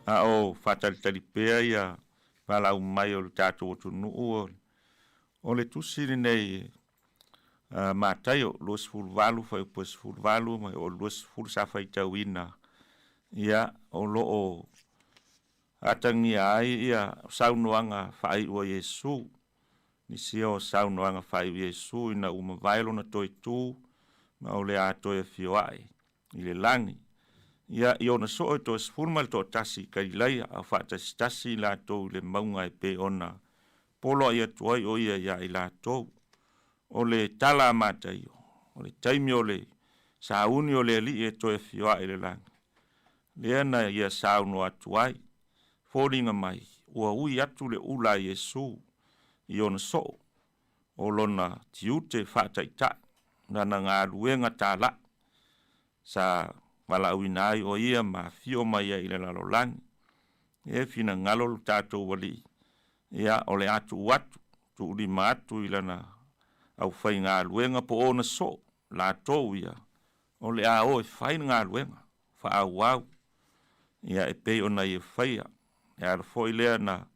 a o whatalitali pēa ia walau mai o le tātou o tunu o le tusi nei mātai o luas fulvalu whai upos fulvalu mai o luas fulsa whai tauina ia o lo o atangi ai ia saunoanga whai ua Yesu ni sio saunoanga whai ua Yesu ina umavailo na toi tū ma o le a toi fioai i le langi ia i ona so o to sfulmal to tasi kai lai a whatasi tasi la to le maunga e pe ona polo ia tuai o ia i la to o le tala matai o le taimi o le sauni o le li e to e fioa i le langi le ana ia sauno atuai fōringa mai ua ui atu le ula Yesu i ona so o lona tiute whataita nana ngā luenga tāla sa wala uinai o ia ma fio mai i le lalo langi e fina ngalo tātou wali ia o le atu watu tu uli maatu i lana au whai ngā luenga po ona so la tōu ia o le a o e whai ngā luenga wha au au ia e pei ona i e whaia ia ala fo i lea na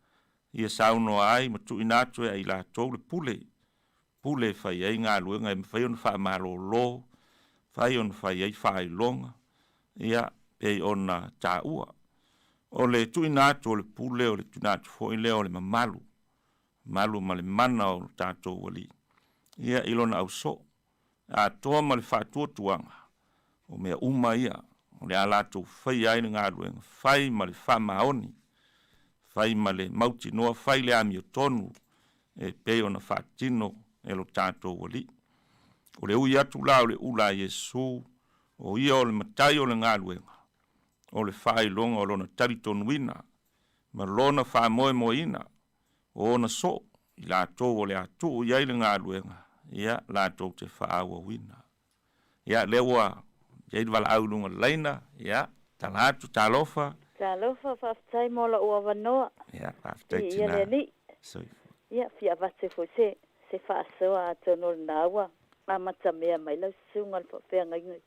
ia sauno ai ma tu inatu e i la tōu le pule whai ai ngā luenga e mwhai ona wha malo lo whai ona whai ai whai longa ia pei ona tā ua o le tu inatu o le pule o le tu inatu fo i lea o le mamalu ma le mana o tātou wali ia ilona au so a toa ma le whātua tuanga o mea uma ia o le alatou whai ai ngā ruenga whai ma le whamaoni whai ma le mauti noa whai le ami o tonu e pei ona whātino e lo tātou wali o le ui atu la o le ula Yesu o ia o le matai o le ngā ruenga o le whai longa o lona taritonuina ma lona whamoe moina o na so i la tō o le atu o iai le ngā ruenga ia la tō te whaawa wina ia lewa iai wala aulunga leina ia talatu talofa whaftai mola ua wanoa ia whaftai ia le ni ia fia vate fo se whaasoa a tono nawa a matamea mai lau sunga le whawhea ngai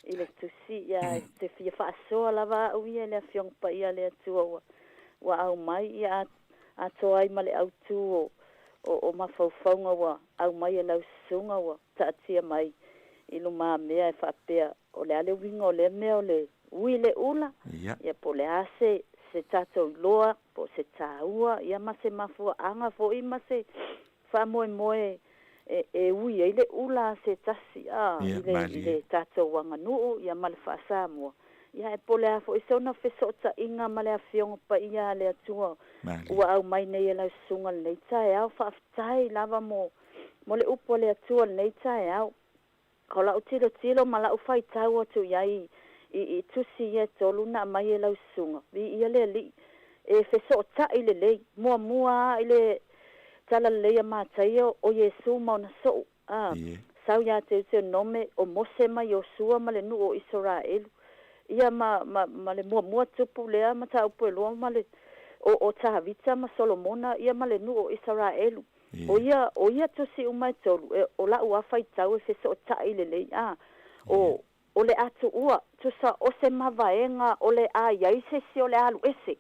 i le tusi ia te fia whaasoa lava au ia le fiong pa ia le atua wa au mai ia a toa ai ma le autu o mawhauwhaunga wa au mai e lau sunga wa taatia mai i luma mea e whapea o le ale winga o le mea o le ui le ula ia po le ase se tatou loa po se tāua ia ma se mafua anga fo i ma se whamoe moe e ui e le ula se tasi i le tatou wanga nuu ia ma le whaasamua ia e po le afo i sona whesota inga ma le awhionga pa ia le atua ua au mai nei e lau sunga le nei tae au whaaftai lava mo le upo le atua le nei tae au ko lau tilo ma lau whai tau atu iai i tusi e tolu na mai e lau sunga vi ia le li e whesota i le lei mua i le tala leia mātai o Yesu mauna so sau ia te nome o Mose ma Yosua ma le nu o Israelu ia ma le mua tupu lea ma tau po loa ma le o tahavita ma Solomona ia ma le nu o Israelu o ia tusi umai tolu o la ua fai tau e feso o tai le lei o le atu ua tusa o se mavaenga o le a iaise si o le alu ese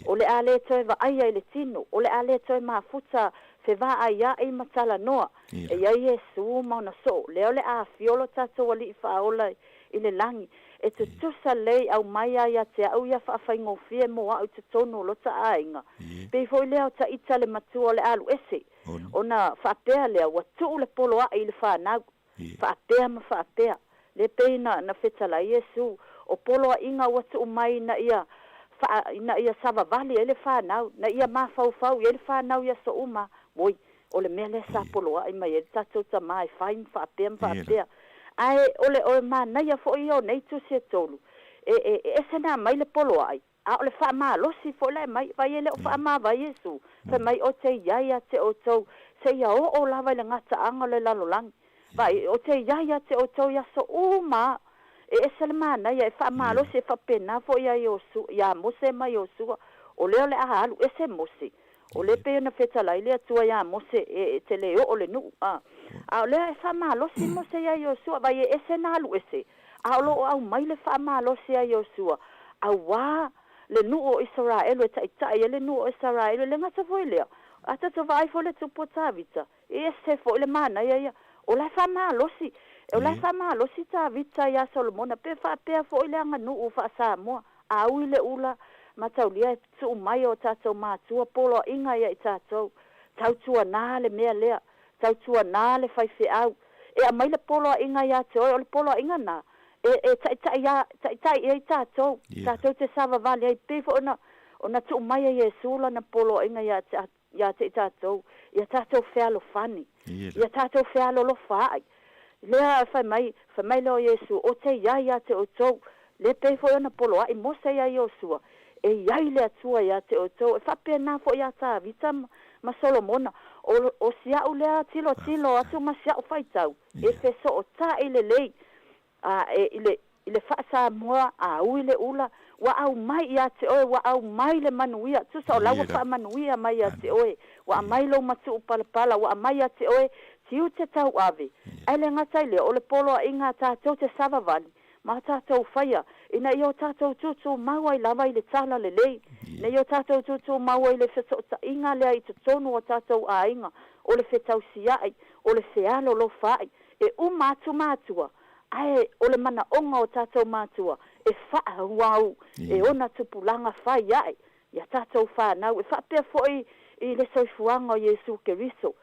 o le a le toe va aia i le tino o le a le toe mafuta fe va aia i matala noa e ia Yesu mauna so leo le a fiolo tato wali faola i le langi e te tusa lei au maia ia te au ia whaafai ngofie mo au te tono lota ainga pe foi leo ta ita le matua le alu ese ona whaapea lea watu le polo a i le whanau whaapea ma whaapea le peina na fetala Yesu o polo a inga watu mai na ia sava vali ele whanau na ia mafau ele whanau ia so uma moi o le mele sa polo a ima ele tatou ta mai fain whaapea ai ole mana ia fo io nei tu se tolu e sena mai le polo ai a ole fa ma lo si fo le mai vai ele o fa ma vai Yesu fa mai o te ia te o tou se ia o lava le ngata anga le lalolang vai o te ia te o tou ia so uma e selmana ia fa ma lo si fa pena fo ia Yesu ia Mose mai Yesu o le alu ese Mose o le pe na feta la ile tua ia Mose te le o le nu a le fa ma lo si Mose ia Yesu vai ese na alu ese a lo au mai le fa ma lo si ia Yesu a wa le nu o Israel e tai le nu o Israel le ngata foi le ata to vai fo le tupo tavita e se fo le mana ia o la fa malosi o la fa malosi tavita ia Solomona pe fa pe fo le anga nu o fa sa mo a uile ula mataulia tu mai o tatou matua polo inga ia i tatou tautua na le mea lea tautua na le fai fe au e a mai le polo inga ia te o le polo inga na tai tatou te sava vale ai pe fo ona tu mai ia Yesu la na polo inga ia te tatou ia tatou fealo fani ia tatou fealo lo fai lea fai mai lo Yesu o te ia te o tou le pe fo ona polo ai mo se ia Yosua e iai le atua ia te o tou e whapena fo ia tā vita ma Solomona o siau lea tilo atu ma siau whaitau e feso o tā i le lei i le whaasa mua a ui le ula wa au mai ia te oe wa au mai le manuia tu sa o lawa wha manuia mai ia te oe wa mai lo matu upalapala wa mai ia te oe tiu te tau ave ai le ngatai le o le polo a inga tātou te savavali ma tātou whaia ina i o tātou tutu maua i lava i le tala le lei na i o tātou tutu maua i le whetau ta inga lea i tutonu o tātou a inga o le whetau siai o le whealo lo whai e umatu matua ai o le mana onga o tātou matua e wha wau e ona tupulanga whai ai ia tātou whanau e whapea foi i le soifuanga o Yesu Keriso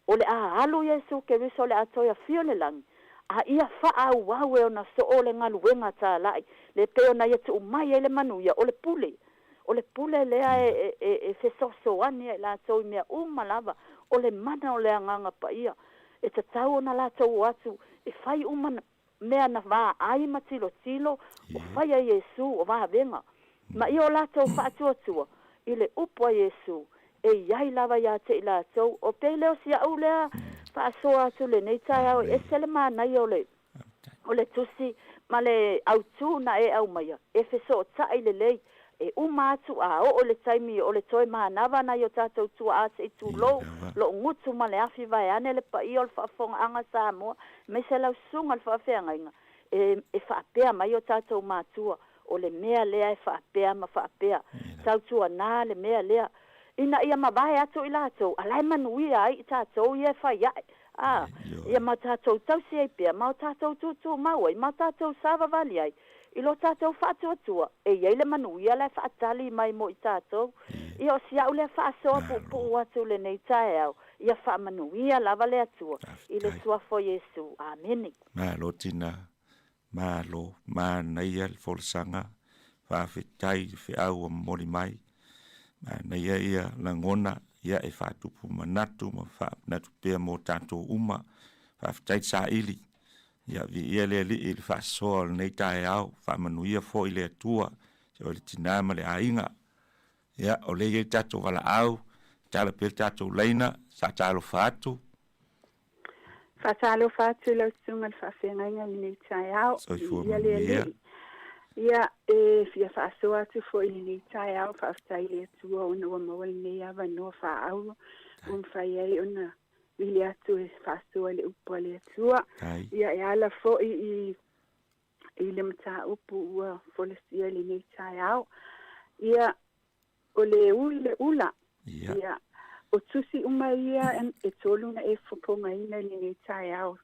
o le ahalu Yesu Keriso le atoia fio le langi a ia faa wau e ona so o le ngaluenga tā lai le peo na ia tu mai e le manuia o le pule lea e fesoso ane e la tau mea umalava o le mana o le anganga pa ia e te tau ona la tau atu e fai umana mea na vaa ai matilo tilo o fai a Yesu o vaa venga ma ia o la tau faa tua i le upo a Yesu e iai lava ia te i la tau o pe leo si au lea faasoa atu le nei tai au e sele manai o le tusi ma le autu na e au maia e feso o tai le lei e uma atu a o le taimi o le toi manava na o tātou tua a te tu lo ngutu ma le afi vai ane le pa i o le whaafonga anga Samoa me se lau sunga le whaafeanga inga e whaapea mai o tātou matua o le mea lea e whaapea ma whaapea tautua nā le mea lea ina ia mawai atu i lātou alai manuia ai tātou ia whai ai ia ma tātou tau si ai pia ma tātou tutu mauai ma tātou sava vali ai i lo tātou whaatua tua e iei le manuia le whaatali mai mo i tātou i o si au le whaasoa pu atu le nei tae au ia whaamanuia lava le atua i le suafo Yesu ameni ma lo tina ma lo ma naia le folsanga whaafetai fe au o mori mai na ia langona ia e whaatupu manatu ma whaanatu pia mo tātou uma whaafetai sa ili ia vi ia le li il whaasoa nei tae au whaamanuia fo i le atua se o le tinama le ainga ia o le ia tātou wala au tala pil tātou leina sa tālo whaatu whaatalo whaatu lau sunga le whaafengainga ni nei tae au ia le li ia e fia whaasoa atu fo i nei tae au whaafetai le atua ona ua maua nei awa noa whaau whai ai ona ili atu e whaasoa le upo le atua ia e ala fo i le mata upu ua folesia le nei tae au ia o le ula ia o tusi uma ia e tolu na e whaponga ina le nei tae au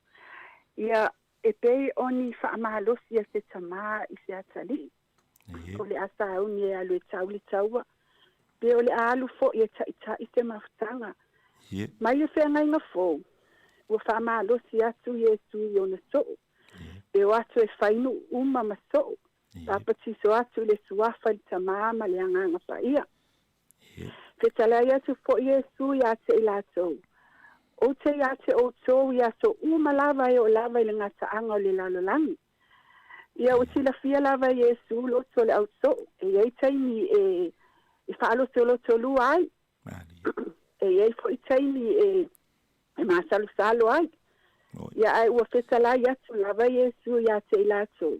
ia e pei oni whaamahalosi a se tamaa i se atali o le asa au ni e alu e tauli taua pe o le alu fo i e taita i se mafutanga mai e whenga inga fo ua whaamahalosi atu Yesu i ona so pe o atu e whainu uma ma so papatiso atu le suafa i tamaa ma le anganga pa ia ke talai atu fo Yesu i ate i latou o te ate o tō ia so uma lava e o lava i le ngata anga o le lalolangi. Ia o tila fia lava Yesu loto le au so e iei taimi e whaalo te loto lu ai. E iei fo i taimi e masalu salo ai. Ia ai ua whetalai atu lava Yesu ia te i lato.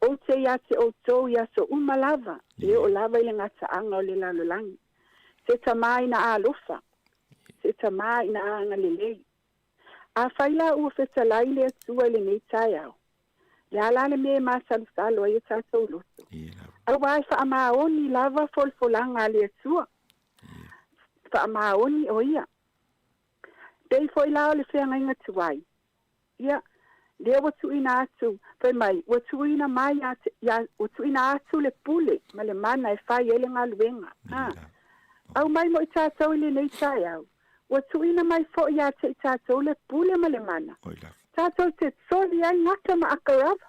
O te ate o tō ia so uma lava e o lava i le ngata anga o le lalolangi. Te tamai na alofa. Se tamai na anga lelei. A whaila ua whetalai le atua le nei tai au. Le ala le me masalu salo ai o tātou loto. au vai whaamaoni lava folfolanga le tua. Whaamaoni o ia. Dei foi lao le whenga inga tuai. Ia, lea watu ina atu, whai mai, watu ina mai watu ina atu le pule, ma le mana e whai ele ngā luenga. Au mai mo i tātou ili nei tai au. Watu ina mai fo ia te i tātou le pule ma le mana. Tātou te soli ai ngata ma akarava.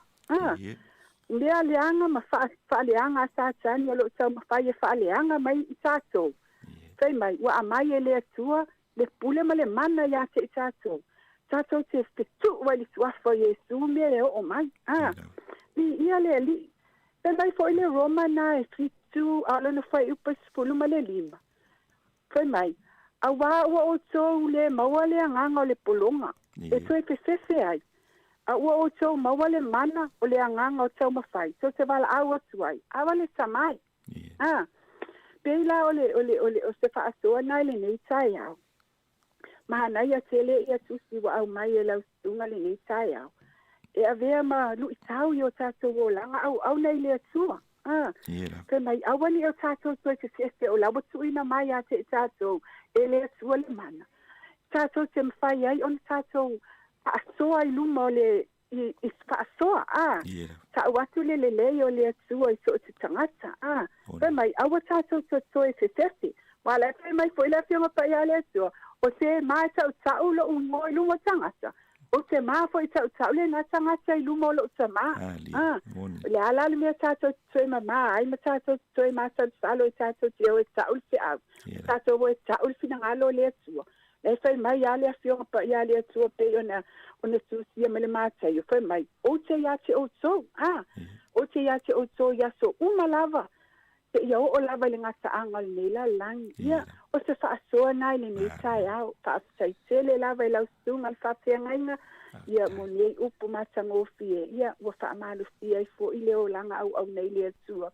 Lea leanga ma wha leanga a tātani alo tau ma whai e wha leanga mai i tātou. Whai mai, wa a mai e lea tua, le pule ma le mana ia te i tātou. Tātou te whetu wai li tuafo Jesu mea le o mai. Li ia le li. Whai mai fo i le Roma na e whitu alo na whai upa spulu ma le 5. Whai mai, a wā ua o tōu le maua le anganga o le polonga. E toi whewhewe ai. A ua o tōu maua le mana o le anganga o tau mawhai. Tō te wala au atu ai. Awa le tamai. Peila o se whaasoa nai le nei tai au. Mahana ia tele ia tusi wa au mai e lau stunga le nei tai au. E a vea ma lu i tau i o tātou o langa au nei le atua. Pe mai awani o tātou toi te sese o lau tuina mai a te tātou e le atua le mana. Tātou te mwhai ai on tātou paasoa i luma o le i paasoa. Ta watu le o le atua i so te tangata. Pe mai awa tātou toi te sese. Wala pe mai foi la fianga pa ia le atua. O te mai tau lo ungo i luma tangata. O te maa foi tau le nga tangata i luma o lo ta maa. Le ala le mea tātou tue mama, ai ma tātou tue maa tau salo i tātou te o e tau te au. Tātou o e tau fina ngalo le atua. Le fai mai ia le afionga pa ia le atua pe ona susia me le mātai. O fai mai, o te ia te o tō. O te ia te o tō ia so umalava. Te ia o lava le ngata angal nela langi. Ia, o se whaasoa nai le nei tai au. Whaaftai tele lava i lau stunga le whapea ngainga. Ia mo nei upu matanga o fie. Ia, ua whaamalu fie i fo i leo langa au nei le atua.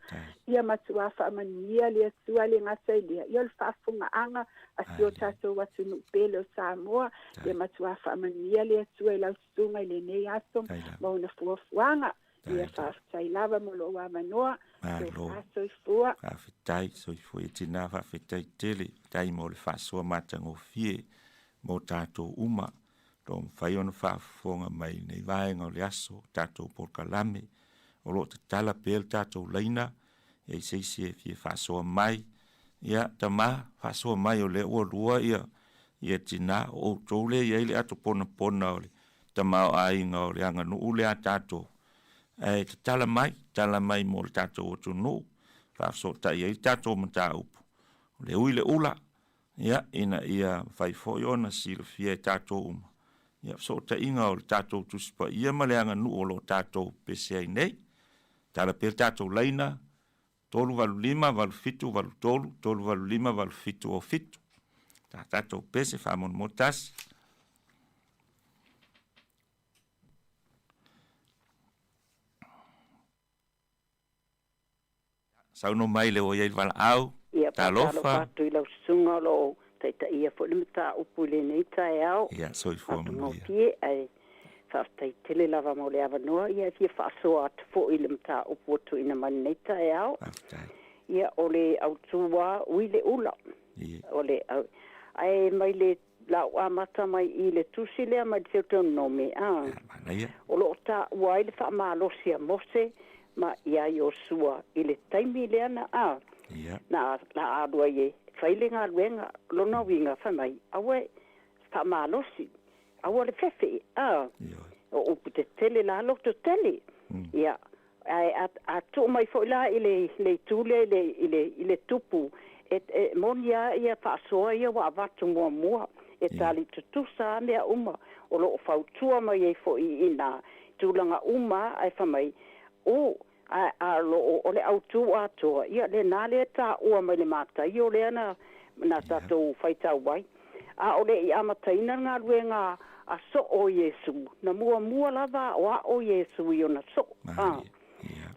Ia matua whaamania le atua le ngata i lea. Ia le whaafunga anga a si o tātou watu nupele o Samoa. Ia matua whaamania le atua i lau stunga i le nei asom. Mauna fuafuanga. Ia whaaftai lava mo lo wa manoa. Whawhetai, soifua e tina whawhetai tele, tai mo le whaasua matanga o fie, mo tātou uma, tō mwhai ona whaafonga mai nei vaenga o le aso, tātou porkalame, o lo te tala pēl tātou leina, e seisi e fie whaasua mai, ia tama whaasua mai o le ua rua ia tina, o tōle ia ile ato pona o le tama o ainga o le anga no ule a tātou. Te tala mai mo le tātou o tunu, whaafso tai e tātou mata upu. Le ui le ula, ia, ina ia whaifoi ona si le fia e tātou uma. Ia, so ta inga o le tātou tusipa, ia maleanga nu o lo tātou pese ai nei. Tala pe tātou leina, 3 valu fitu valu tolu, 3 valu 5 valu fitu o fitu. Tātou pese whaamon motasi. Sauno mai le o iei wala au, ta lofa. Ia, tu ila sunga lo, ta ia fo le mata upu le nei tai au. Ia, soi fua mo ia. Pie, ai, whaftai tele lava mo le awanoa, ia fia whaasoa atu fo i le mata upu tu ina mani nei tai au. Ia, o le au tua ui le ula. O le, ai mai le lau amata mai i le tusi lea mai te autonomi. O lo ta uai le wha maalosia mose, ma ia Iosua i le taimi leana na adua ye whailenga luenga lona winga whamai awe whamalosi awe le whewhi o upu te tele la lokto tele ia a tō mai whoila i le tūle i le tupu monia ia whaasoa ia wa avatu mua e tali tutusa mea uma o lo whautua mai e fo i ina tūlanga uma ai whamai o o le autu atoa ia le nale ta o mai le mata i o le ana na tatou whaitau wai o le i amataina ngā ruenga a so o Yesu na mua lava o Yesu i o na so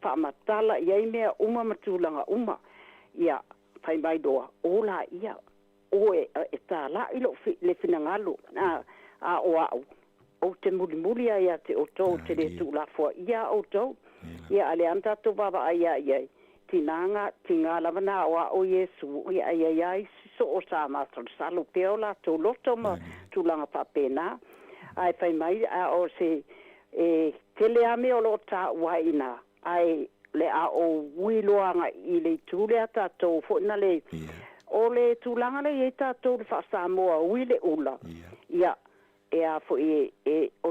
whaamatala iai mea uma matulanga uma ia whai mai doa o la ia o e tā la ilo le finangalo o au o te muli ia te o tō te le tū la fua ia o tō ia ale anta to baba ia tinanga tinga lavana wa o Yesu ia ia so o sa ma salo peola to loto ma tulanga papena ai fai mai a o se tele ame o lota waina ai le a o wiloanga i le tule ata to fo na le o le tulanga le eta to fa Samoa wile ula ia a fo o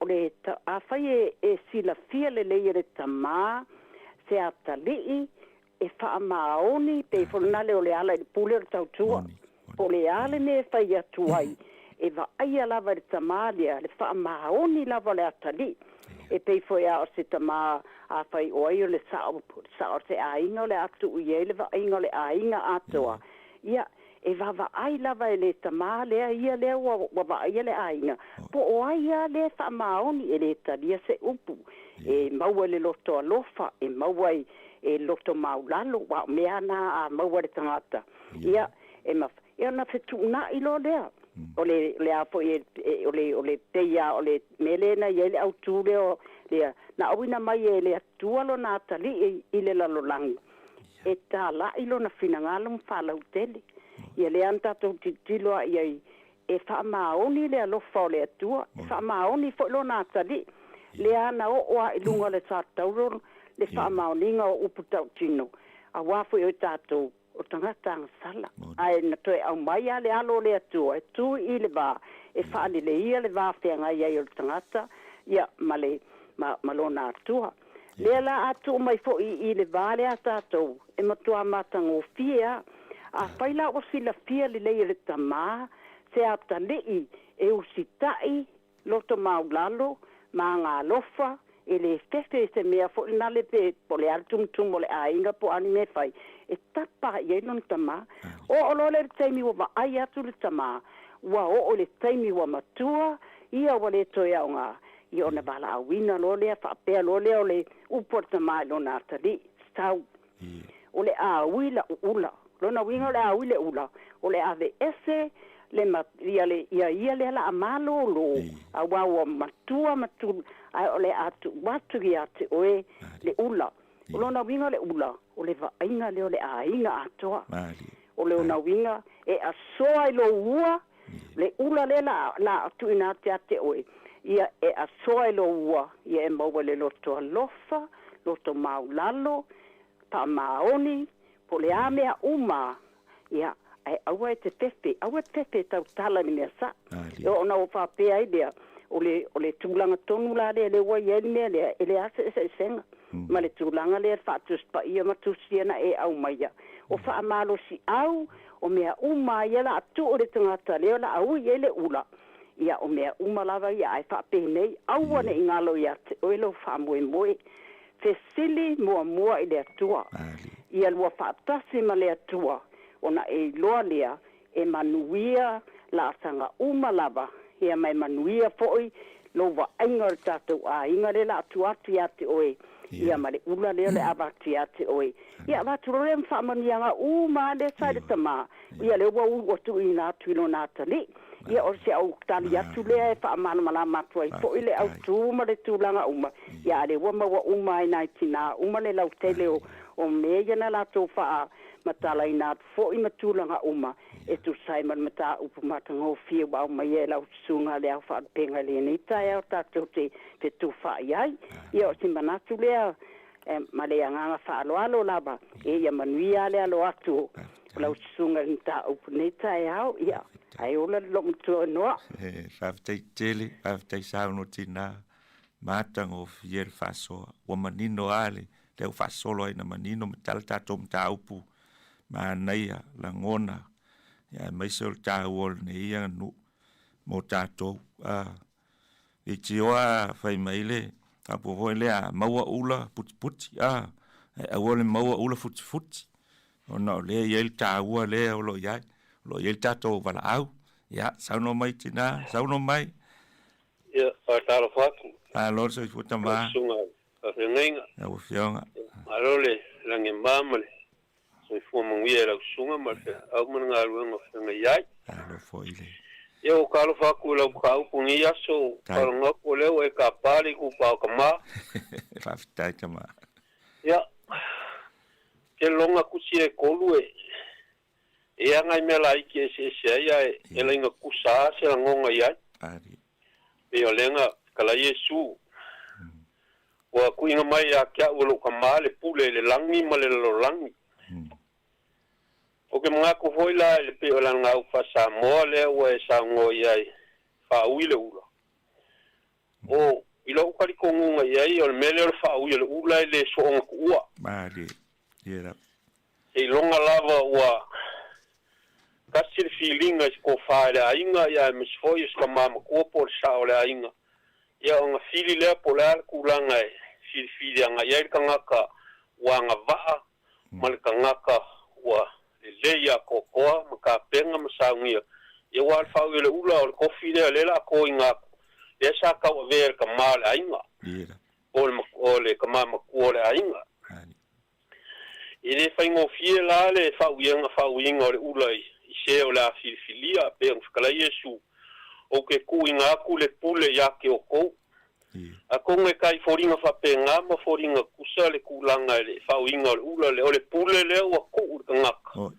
le ta a fai sila fia le le tama se atali e fa maoni pe fo na le o le ala i pule o tautua o le ale ne fai atuai e va aia lava le tamalia le fa maoni lava le atali e pe fo ia o se tama a fai oi le sa o se ainga le atu ie le va ainga le ainga atoa ia e va ai lava le tama le ia le wa va ia le ainga po o ia le fa maoni e le talia se upu e maua le loto alofa e maua e loto maulalo wa meana a maua le tangata ia e ma ia na fetuna i lo lea o le apo o le teia o le melena ia le autule o le na awina mai e le atualo na tali i le lalolangi e ta la i lo na finangalo mfala utele ia le anta to titilo ia e fa maoni le alofa o le atua e fa maoni fo lo na tali le ana o i lunga le tauro le fa maoninga o upu tau tino a wafo i o tatou o tangata sala ai na toe au mai ale alo le atua e tu i le va e fa ni le ia le va fenga ia i o tangata ia male malona atua le la atu mai fo i le va le tatou e matua matango fia a faila o sila fia le le tama se atali e usitai loto maulalo manga lofa ele fefe se mea fo ina le pe po le altum tum le ainga po anime fai e tapa ye non tama o lo le taimi wa ai atu le tama wa o le taimi wa matua ia wa le toia nga i ona bala awina lo le fa pe lo le uporta mai lo na tali stau o le a wila ula lo na winga le a wile ula o le ave ese le ia le la amalo lo a wa matua matu ai ole atu watu ia te oe le ula o na winga le ula o le va inga le ole a inga atoa o le ona winga e a soa lo ua le ula le la tu ina te oe ia e a soa lo ua ia e mau le loto lofa loto maulalo pa maoni po le amea uma ia ai aua te pepe tau tala ni mea sa ona o fa pe ai dia o le tulanga tonu la le wa yel me le ele ase senga ma le tulanga le fa tus pa ia ma tu siena e au maia o fa amalo si au o mea uma ia la tu o le tangata le la au yele ula ia o mea uma lava ia ai fa pe nei au ne ingalo ia o lo fa moe te sili mua i le atua ia lua fa tasi ma le atua ona e loa lea e manuia la sanga uma lava ia mai manuia foi lo va ainga tatou a inga le la tuati ate oe ia male ula le abati ate oe ia va trolem fa manianga uma le sai tama ia le wa tu ina tuilo natali ia o se au tali atu le fa mana mala matoi foi le au tu ma le tulanga uma ia le wa uma ina tina uma le lau tele o meia na la to fa matala ina foi matulanga uma e tu Simon mata upu matango fia wa mai e lau sunga le au fa penga le ni tai au tatou te tu fa iai ia o simanatu lea ma le anga fa alo lava e ia manuia le alo atu lau sunga ni ta upu ni tai au ia ai ola long to no fa tele fa sa no tina matango fia fa so wa manino ale le fa solo ina manino metal tatom ta upu ma naia la ngona ya mai sol ta wol ni ya nu mo tato e tioa fai maile a po hoile a maua ula put a wol maua ula fut ona le yel ta ua le o lo yel tato vala au ya sauno mai tina sauno mai ya talo fatu a lo so futa ma sunga renga ya o fiona alole lange mamale so fu mo wiera sunga ma au mo nga luenga nga yai lo foile yo kalo fa ku lo ka u pungia so para nga ko le e ka pali ku pa kama fa ftai kama ya se longa kusi e kolu e anga me la iki se ia e lenga kusa se ngonga ia e o lenga kala Yesu wa kuinga mai a kia ulo kamale pule le langi male lo langi o ke mga ko hoila le pe ola nga ufa sa mole wa sa ngoia fa uile ula o ilo ukari ko ngunga ia o mele fa uile ula le so on kuwa mali era e longa lava wa kasi feelinga ko fa ainga ya misfois kama ko por sa ole ainga ya on fili le polar kulanga fili anga ya kangaka wa nga va mal kangaka wa le ya kokoa maka penga masangia ya wa fa ile ula o kofi le la ko inga ya sa ka ver kamal ainga ole kama makole ainga ile fa ngo fiela le fa winga le ula se o la filia pe on kala Yesu o ke kuinga ku le pule ya ke o ko a konge kai foringa fa penga ma foringa kusa le kulanga le fa winga le ula le ole pule le o ku ngaka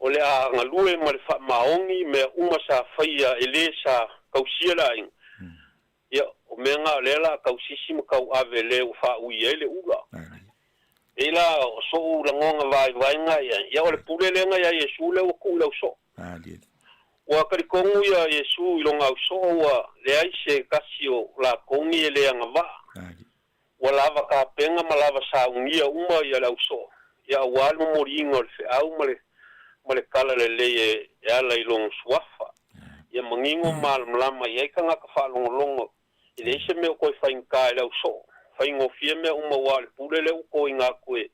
ole a ngalue ma le fa maongi me uma sa faia ele sa kausiela in ya o menga le la kausisi ma kau ave le o fa ui ele ula ela so la ngonga vai nga ya ole pule le nga ya Yesu le o ku le so wa kari kongu ya Yesu ilonga so wa le ai se kasio la kongi le nga va wala va ka penga malava sa ungia uma ya la so ya walu moringo fe au male kala le ya la ilong swafa ya mangingo mal mlama ya kanga ka fa longo ile se me ko fa inka la so fa ingo fie me uma wal pule le ko inga ko e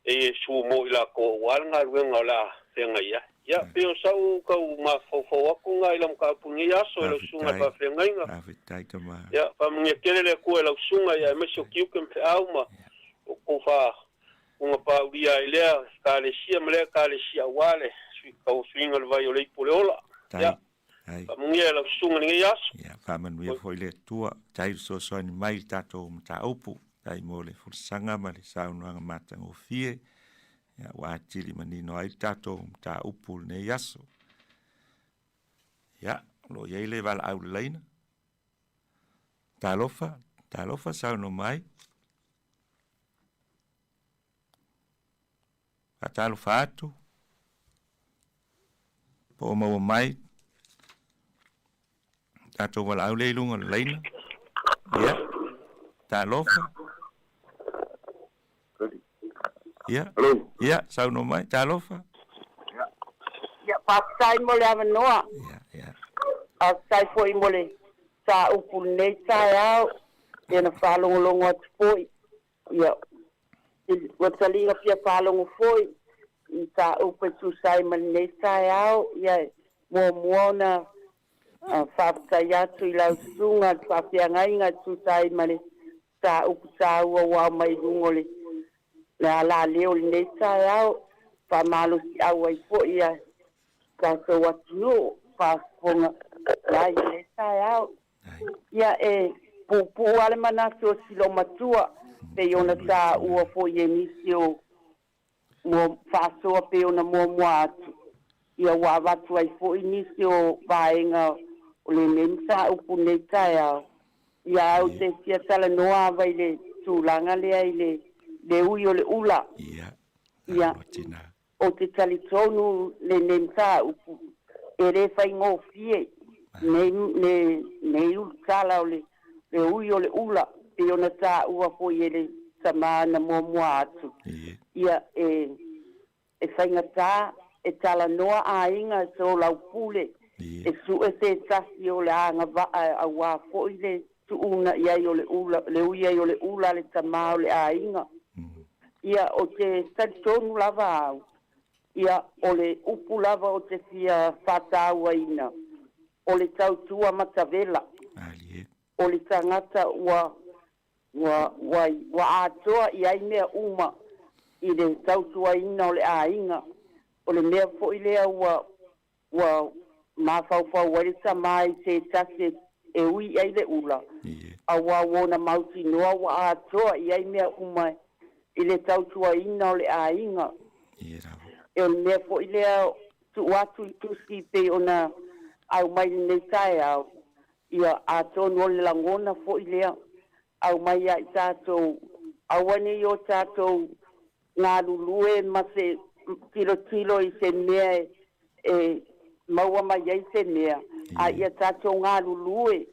Yesu mo ila ko wal nga wenga la fenga ya pero sau ka uma fo ku nga ila ka pungi ya so lo sunga pa fenga inga ya pa munge kelele ko la sunga ya me so kiu kem fe auma ko fa uma pa uria ile ka le sia mle ka le sia wale ka swinga le vai ole pole ola ya pa munge la sunga ni ya ya fa man we foi le tua tai so ni mai tato mta opu tai mole fursanga mali sauna mata o fie ya wa tili manino ai tato mta upu ne yaso ya lo yele val au leina talofa sauna mai atalo fatu po mo mai tato val au leilunga leina ya talofa ya ya sauna mai talofa ya pasai mole avanoa ya asai foi mole sa upune sa ena falongo foi ya watali ga falongo foi sa upe tu sai mane sa ya mo na fa ya tu la sunga fa ngai tu sai mane sa upu sa wa mai ngole la leo le sa fa malo si awai foi ya ka so watu fa ponga la le sa ya pupu ale manaso silo matua pe ona sa ua fo ye misio mo faso pe ona mo atu ia wa watu ai fo inisio vaenga ole mensa upune ya ia o te sia sala noa vai le tulanga le ai le uio le ula ia o te talitonu le nemsa upu ere fai ngofie ne ulkala ole le uio le ula pe ona sa ua fo ye samana mo atu ia fai ngata tala noa ainga so lau pule su se tasi o le anga va a wa fo ile tu una ia yo le ula le uia yo le ula le tamao le ainga ia o te tonu lava ia o le upu lava o te fia fata waina o le tautua matavela o le tangata wa atoa ia i mea uma i le tautua ina o le ainga o le mea fo i lea wa mawhauwhau wale sa mai se tase e ui ai le ula a wa wona mauti noa wa atoa i ai mea uma i le tautuaina o le āiga e o le mea foʻi lea tuʻu atu i tusi pei ona au mai lenei taeao ia atonu o le lagona foʻi lea au mai ai tatou aua nei o tatou galulue ma se tilotilo i se mea e maua mai ai se mea a ia tatou galulue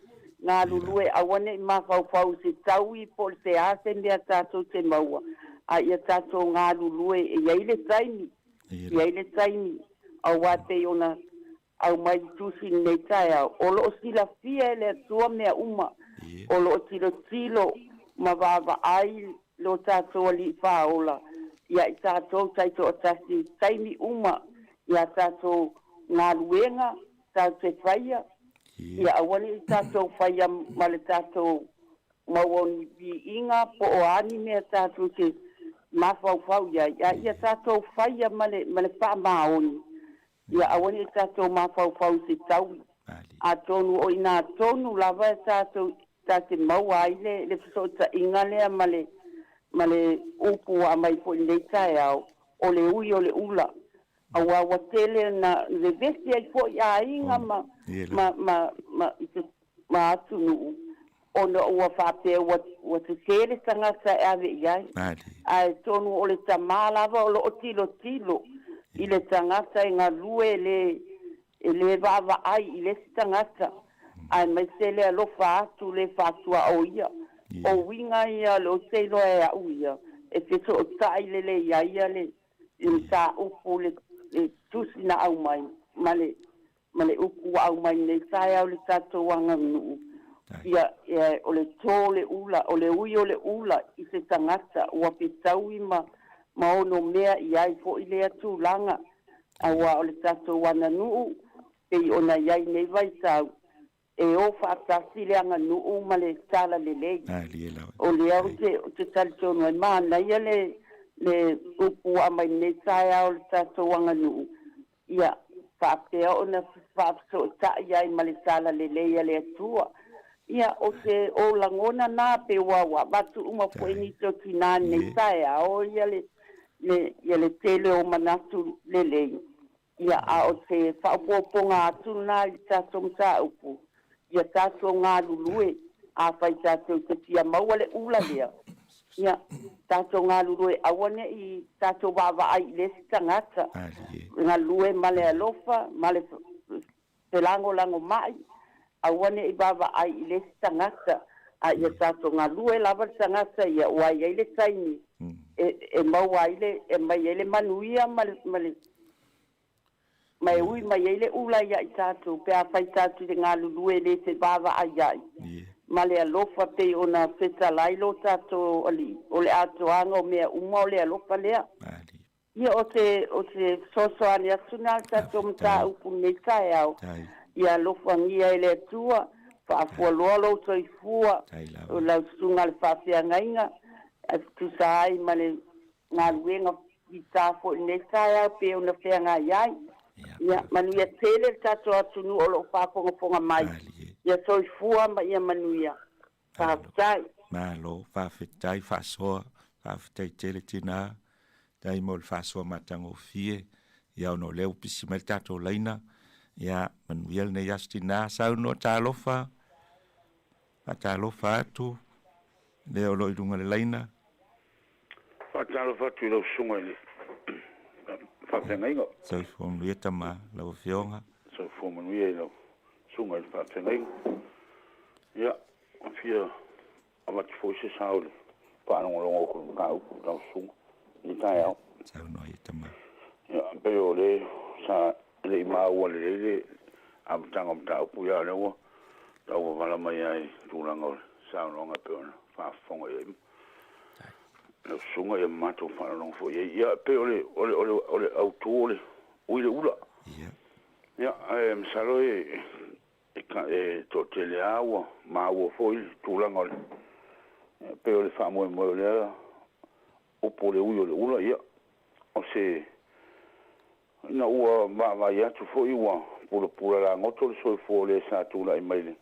aua neʻi mafaufau se taui po le se a se mea tatou te maua a ia tatou galulue e iai le taimi auā pei ona au mai tusi nei tae o loo silafia e le atua mea uma o loo tilotilo ma vavaai lo tatou alii fāola ia i tatou taitoʻatasi taimi uma ia tatou galuega tatou te faia ia aua leʻi tatou faia ma le tatou mauoni viiga po o ani mea tatou te mafaufau ia ia tatou faia ma le faamaoni ia aua leʻi tatou mafaufau se taui atonu o ina tonu lava e tatou tate maua ai le fesootaʻiga lea ma le upu a mai foʻi nei taeao o le ui o le ula aua ua tele na le vesi ai foʻi aiga ma atunuu ona ua faapea ua tetē le tagata e aveʻi ai ae tonu o le tamā lava o loo tilotilo i le tagata e galue e lē vaavaai i lesi tagata ae mai se le alofa atu le faatuao ia o uiga ia le o teiloa e aʻu ia e fesootaʻi lelei ai ia le saupu le tusi na au mai ma le upu au mai nei taeao le tatou aganuu ia o le tō le ula o le ui o le ula i se tagata ua petaui ma ono mea i ai foʻi lea tulaga aua o le tatou ananuu pei ona iai nei vaitau e o faatasi le aganuu ma le tala lelei o lea o te talitonu ai manaia le upu a mai nei taeao le tatou aganuu ia faapea ona faafesootaʻi ai ma le tala lelei a le atua ia o se o lagona na pe ua matuʻuma foʻi ni tokinā nei taeao ia le tele o manatu lelei ia a o se faaopoopoga atu na i tatou mataupu ia tatou galulue afai tatou tatia maua le ula lea ia tatou galulue aua neʻi tatou vaavaai i lesi tagata galue ma le alofa ma le pelagolago maʻi aua neʻi vaavaai i lesi tagata a ia tatou galue lava le tagata ia ua ai ai le taimi e maua ai e mai ai le manuia ma e ui mai ai le ula ia i tatou pe a fai tatou le galulue lē se vaavaai ai ma le alofa pei ona fetalai lo tatou alii o le atoaga o mea uma o le alofa lea ia o se soasoani atu na le tatou mataupu nei taeao ia alofagia e le atua faafualoa lou soifua o lausuga le faafeagaiga tusa ai ma le galuega itā foʻi nei taeao pe ona feagai ai ia manuia tele le tatou atunuu o loo faafogafoga mai ia soifua ma ia manuia faafetai malo faafetai faasoa faafetai tele tinā tai mo le faasoa matagofie ia ona o lea upisi mai le tatou laina ia manuia lenei aso tinā saunoa talofa faatalofa atu lea o loo i luga le laina faatalofa atu i lau suga i le faafegaiga saifua manuia tamā lau feoga saifua manuia i lau suga i le faafegaiga ia afia amati foi se sao le paʻalogologo o le kaupu lau suga i taeao saunoa ia tamā ia pei o le sa leʻi maua lelei le amataga mataupu ia le ua laua vala mai ai tulaga o le saunoga pe ona faafofoga i ai le suga ia matou faalologo foʻi ai ia pe o le autū o le ui le ula ia masalo e toʻateleā ua maua foʻi tulaga o le pe o le faamoemoe o lea upu o le ui o le ula ia o se ina ua vaavai atu foʻi ua pulapula lagoto le soifua o lē sa tulaʻi mai le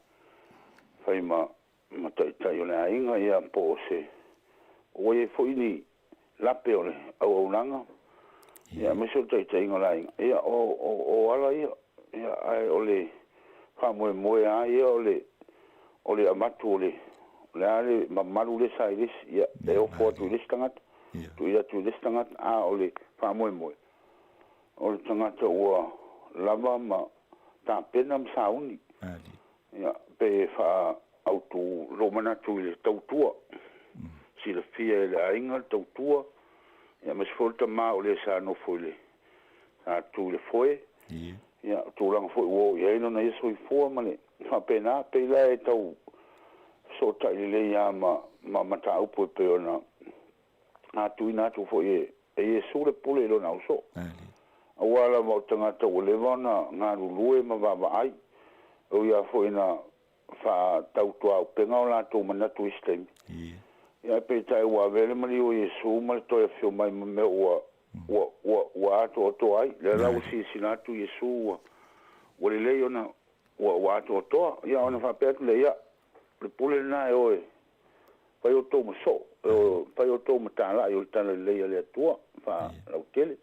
fai ma taʻitaʻi o le aiga ia po o se ua iai foʻi ni lape ole au nanga ia me so tai ngolai ia o ala ia ai ole fa mo ia ole amatu ole le mamalu le sai ia e o fo tu listangat tu ia tu listangat a ole fa mo ole tangata ua lava ma ta penam sauni ia pe fa autu romana tu le tautua si le fia le ainga tautua ia mas folta ma o le sa no foi a tu le foi ia tu lang foi wo ia no na isso foi ma le fa pena pe la e tau so ta le ia ma ta upo pe ona a tu ina tu foi e su le pule lo na so awala mo tanga to le vona nga lue ma va ai o ia foi na fa tau tua penga la tu mana tu stem ia pe tai wa vele mali o Yesu mal to fio mai me wa to ai le la usi sinatu Yesu o le le ona wa to ia ona fa pet le ia le pule na o pa yo to mo so pa yo to mo ta la yo ta le le tua fa la tele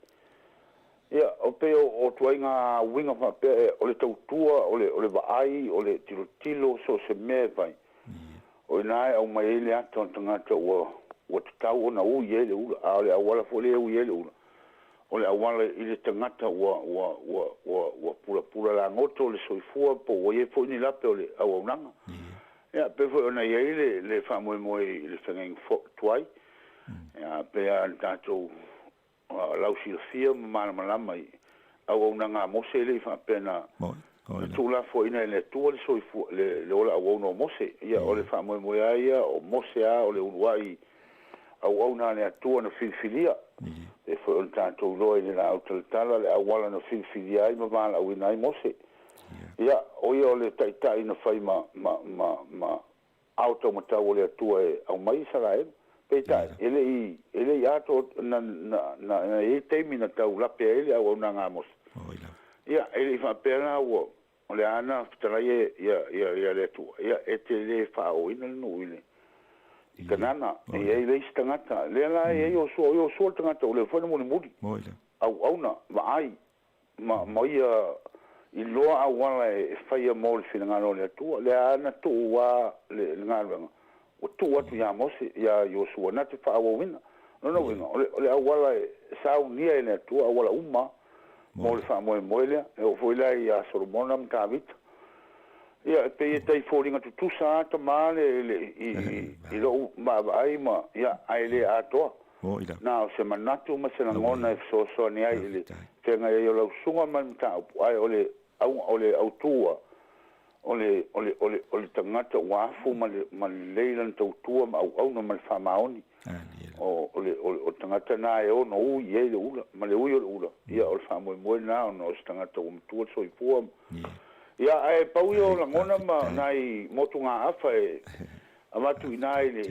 ia o pe o tuainga winga fa pe o le tautua o le vai o le tilo so se me vai o nai au mai le ato tanga to o tau na u ye le u a le awala fo le u ye le u o le awala i le tangata wa pura la ngoto le soifua po o ye fo ni la pe o le au nanga ia pe fo na ye le fa mo le fengeng fo tuai ia pe a tato lau silfia mana mai au nanga mo se le fa pena tu la fo ina le tu le soifua le ola au no mo se ia o le fa mo ia o mo se a o le uai au na le tu na filfilia e fo on tanto roi le auto tala le awala na filfilia i ma la wina i mo se ia o ia le tai na fai ma auto mata o le tu e au mai sala e peta ele ia to na e termina tau la pe ele au na ngamos ia ele fa pena o le ana traie ia le tu ia le fa o ina no ile kanana e le stangata le la e yo so tangata o le fo no muri au na vai ma ia i loa awala e fai mo le fina le tu le ana tu wa le ngalo o tu atu ya mose ya Joshua na te fa wina no winga le awala sa unia le tu awala umma mo le fa mo le o foi la ya Solomon am David ya pe tai foringa tu sa ta male i lo ma vai ma ya ai le ato na se manatu ma se ngona e so ni ai le tenga yo lo sunga man ta ai ole au tua ole tangata wafu ma leilan tau tua ma au no mal famaoni o tangata na e no u ye le ula ma le u ula ia o famo mo na no tangata o tua so i pu ia ai pau yo la ngona ma nai motunga afa e amatu inai le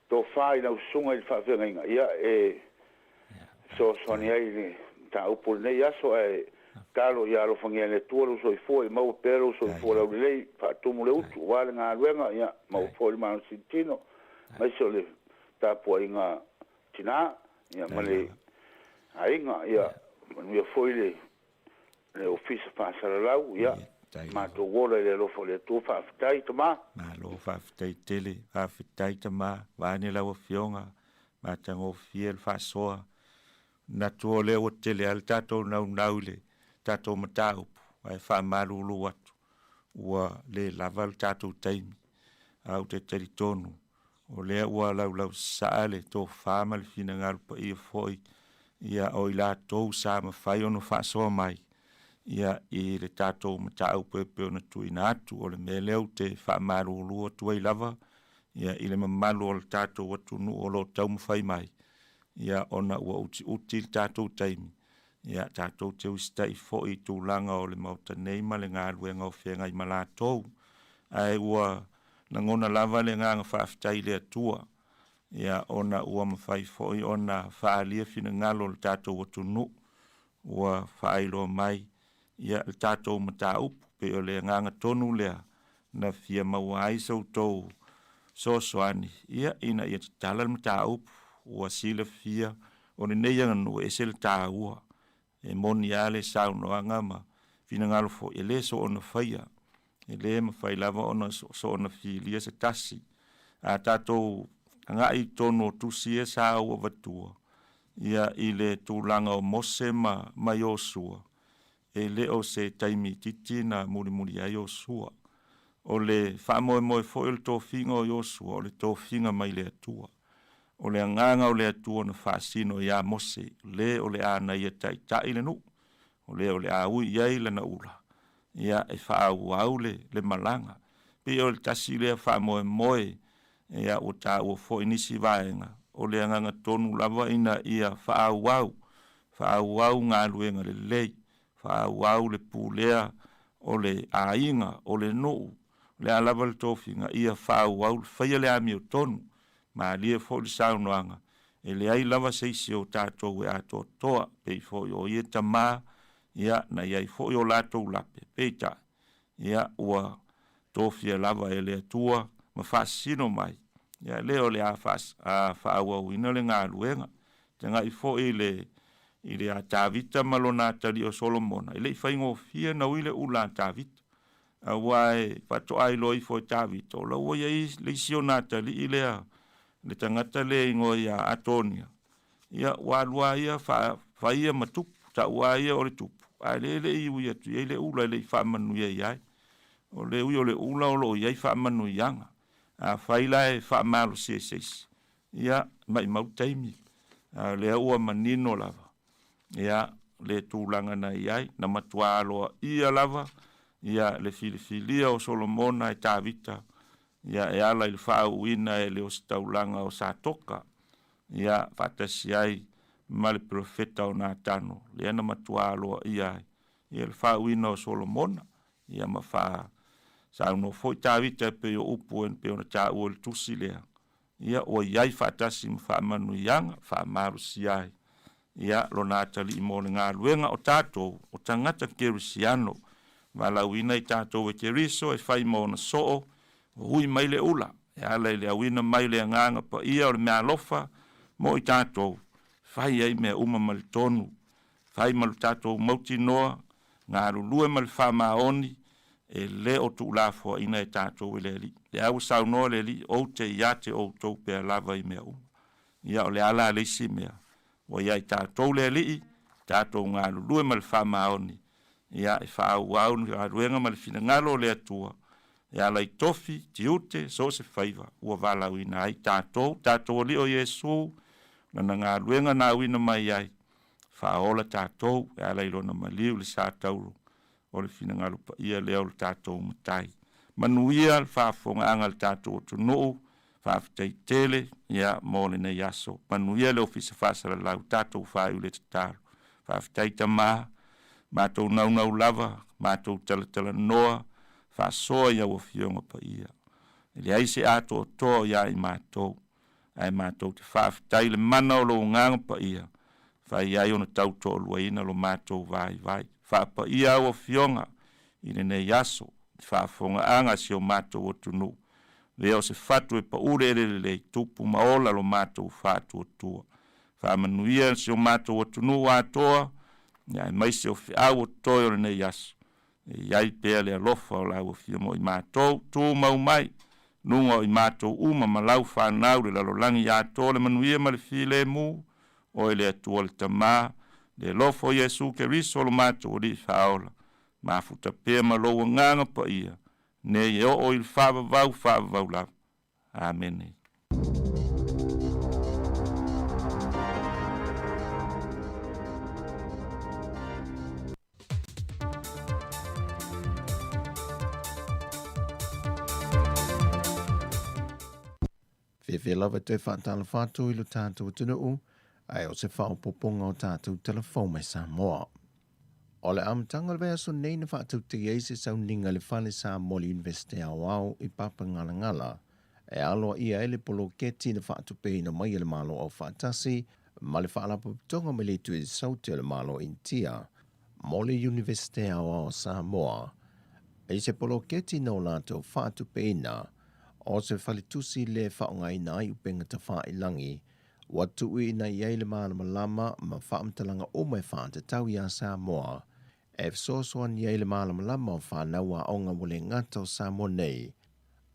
to fai na sunga i fa venga ia e so ni ai le ta u por ne ia so e Carlo ya lo fangia le tuolo so i foi mau pero so i foi la lei fa tu mo le utu wala nga luenga ya mau foi ma sintino mai so le ta po inga tina ya male ainga ya mo foi le office fa sala lau ya ma to wola le lo foi le tu fa tai tama ma lo fa tai tele fa tai tama va ne la fionga ma tango fiel fa soa na tu le o tele al tato na naule tato matau ai fa malulu atu wa le laval tato taimi au te teritonu o le ua lau saale to famal fina ngal pa ia foi ia o ila to sa ma fai ono fa so mai ia i le tato matau pepe ona tuina atu o le meleu te fa malulu atu ai lava ia i le mamalu o le tato watu nu o lo tau mawhai mai ia ona ua uti tato taimi ia tātou te ustai fo i tūlanga o le mauta nei ma le ngā luenga o whenga i malatou. Ai ua nangona lava le ngā whaafitai le atua. Ia ona ua mawhai fo i ona whaalia whina ngalo le tātou o tunu. Ua whaailo mai. Ia le tātou mata upu pe o le nganga tonu lea na fia maua aisau tau sosoani. Ia ina ia te tala le mata upu ua sila fia o le nei anu e sel tāua e moni ale saunoanga ma finangalo fo e le so ona faia e le ma fai lava ona so ona filia se tasi a tatou ngai tono tusi e sa ua vatua ia i le tūlanga o Mose ma Yosua e le o se taimi titi na muri a Yosua o le whaamoe fo il tō whinga o Yosua o le tō whinga mai le atua o le anganga o le atua na whaasino ia Mose le o le ana ia tai le nu o le a ui iai le na ula ia e whaau au le malanga pe o le tasi le whaamoe ia o tā ua fo inisi vaenga o le anganga tonu lava ina ia whaau au ngā luenga le lei whaau au le pūlea o le ainga o le nuu le alava le tōwhinga ia whaau au le whaia le ami o tonu ma lia fo le saunoanga e le ai lava seisi o tātou e ato toa pei fo o ia tamā ia na iai fo o lātou lape peita ia ua tōwhia lava e le atua ma whaasino mai ia leo le a whaau ina le ngā luenga te ngai fo i le a tāvita malona tali o Solomona i le i whaingo fia na uile ula tāvita a wae whatoai loi fo tāvita o la ua iai le isio nā tali i lea le tangata le ingo ia Atonia ia walua ia whaia matupu ta ua ia o le tupu a le i ui atu iai le ula le i whaamanu iai o le ui o le ula o lo iai whaamanu ianga a whaila e whaamalo seis ia mai mautaimi le ua manino lava ia le tūlanga na iai na matua aloa ia lava ia le filifilia o Solomona e tāvita ia e ala i le whaauina e le o staulanga o Satoka ia whatasi ai ma le profeta o nā tano le ana matua aloa ia le whaauina o Solomona ia ma wha sauno foi tāvita pe o upu en pe o na tā ua le tusi lea ia o iai whatasi ma whaamanu ianga whaamaru si ai ia lo nā tali i mo le ngā luenga o tātou o tangata kerisiano ma lauina i tātou e keriso e whai mo na soo hui mai le ula e ala i le awina mai le nganga pa ia o le mea lofa mo i tātou whai ai mea uma ma le tonu whai ma le tātou mauti noa ngā rulue ma le whamaoni e le o tu lafo ina e tātou e le li le au sau noa le li o te iate o tau pea lava i mea uma ia o le ala le isi mea o ia i tātou le li tātou ngā rulue ma le whamaoni ia e whaau au ni a ruenga ma le fina ngalo le atua ia lai tofi, tiute, so se whaiva ua wala uina ai tātou li o Yesu na ngā ruenga na uina mai ai whaola tātou ia lai lona maliu le sā tauro o le fina ngalo pa ia leo le tātou matai manuia le whaafonga anga le tātou tu noo whaafitei tele ia mōle nei aso manuia le ofisa whaasara lau tātou whaiu le tataru whaafitei tamā mātou nau lava, mātou tala noa, whaasoa ia o fionga pa ia. Ele ai se ato o toa ia i mātou, ai mātou te whaafitai le mana o lo nganga pa ia, whai ai ona tau toa luaina lo mātou vai. Whaapa ia o fionga, i le nei aso, whaafonga anga si o mātou o tunu. Leo se whatu e pa ure le tupu maola lo mātou whatu o tua. Whaamanuia si o mātou o tunu a toa, ia mai se o au o toi o nei aso. Iai pea le alofa o lau o fia mo i mātou, tū mau mai, nunga o i mātou uma ma lau whanau le lalolangi i ato le manuia ma le file mu, o le atua le tamā, le lofo Yesu ke riso lo mātou o li whaola, ma futa pea ma lo nganga pa ia, ne i o il whaavavau lau. Amen. Fe lava te whaatala whātou i lo tātou tunu ai o se whaopoponga o tātou telefon mai Samoa. O le amatanga le vea so nei na whātou te eise sau ninga le whale Samoa University au i papa ngala e aloa ia ele polo keti na whātou peina mai le malo au whātasi ma le whaalapo pitonga me le tue sauti le malo intia mo le University au Samoa. E se polo keti na o lātou whātou peina o se whalitusi le whaongai nai upenga ta whailangi Watu ui na iei le malama ma whaamtalanga o mai whaante tau ia Samoa. E fsosoan iei le malama o whanaua onga wale ngata o Samoa nei.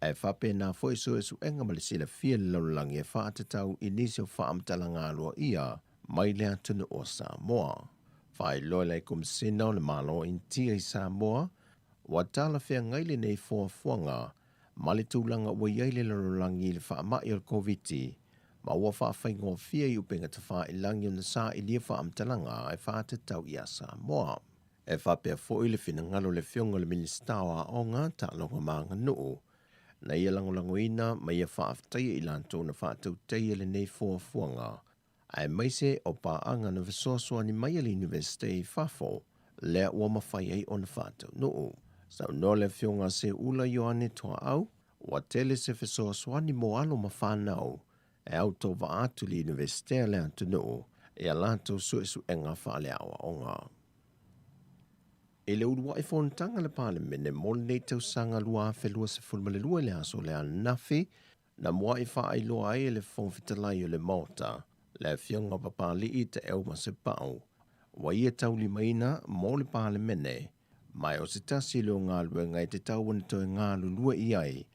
E whape na fo iso esu enga mali sila fia le laulangi e whaate tau inisio whaamtalanga alua ia mai lea tunu o Samoa. Whai loa lei kumisina o le malo intia i Samoa, watala fea ngaile nei fuanga, mali tūlanga ua iei le laulangi le whaamai o COVID-19, ma ua whaafai fia i upenga te wha i langi o na sa i lia whaamtalanga e whaate tau ia Samoa. E whapea fo i le whina ngalo le fionga le ministawa o ngā ta longa maanga nuu, na ia langolango ina ma ia whaaftai i lanto na whaatau teia le nei fuanga, ai maise o paanga na visosoa ni mai ali University Fafo, lea ua mawhai ai o na whaatau nuu. Sau no le fionga se ula Ioane toa au, wa tele se visosoa ni mo alo mawhanau, e au tō wa atu li University lea tunu, e a lanto su enga whaale awa o ngā. E le urua i whontanga le Parliament mole nei tau sanga lua whelua se fulmale lua le aso le anafi, na mua i wha ai loa ai le whongfitalai o le mota, le fionga papali i te eo ma se pau. Wa ia tau li maina mo le Parliament mai o se tasi leo ngā luenga i te tau wana toi ngā lulua i ai,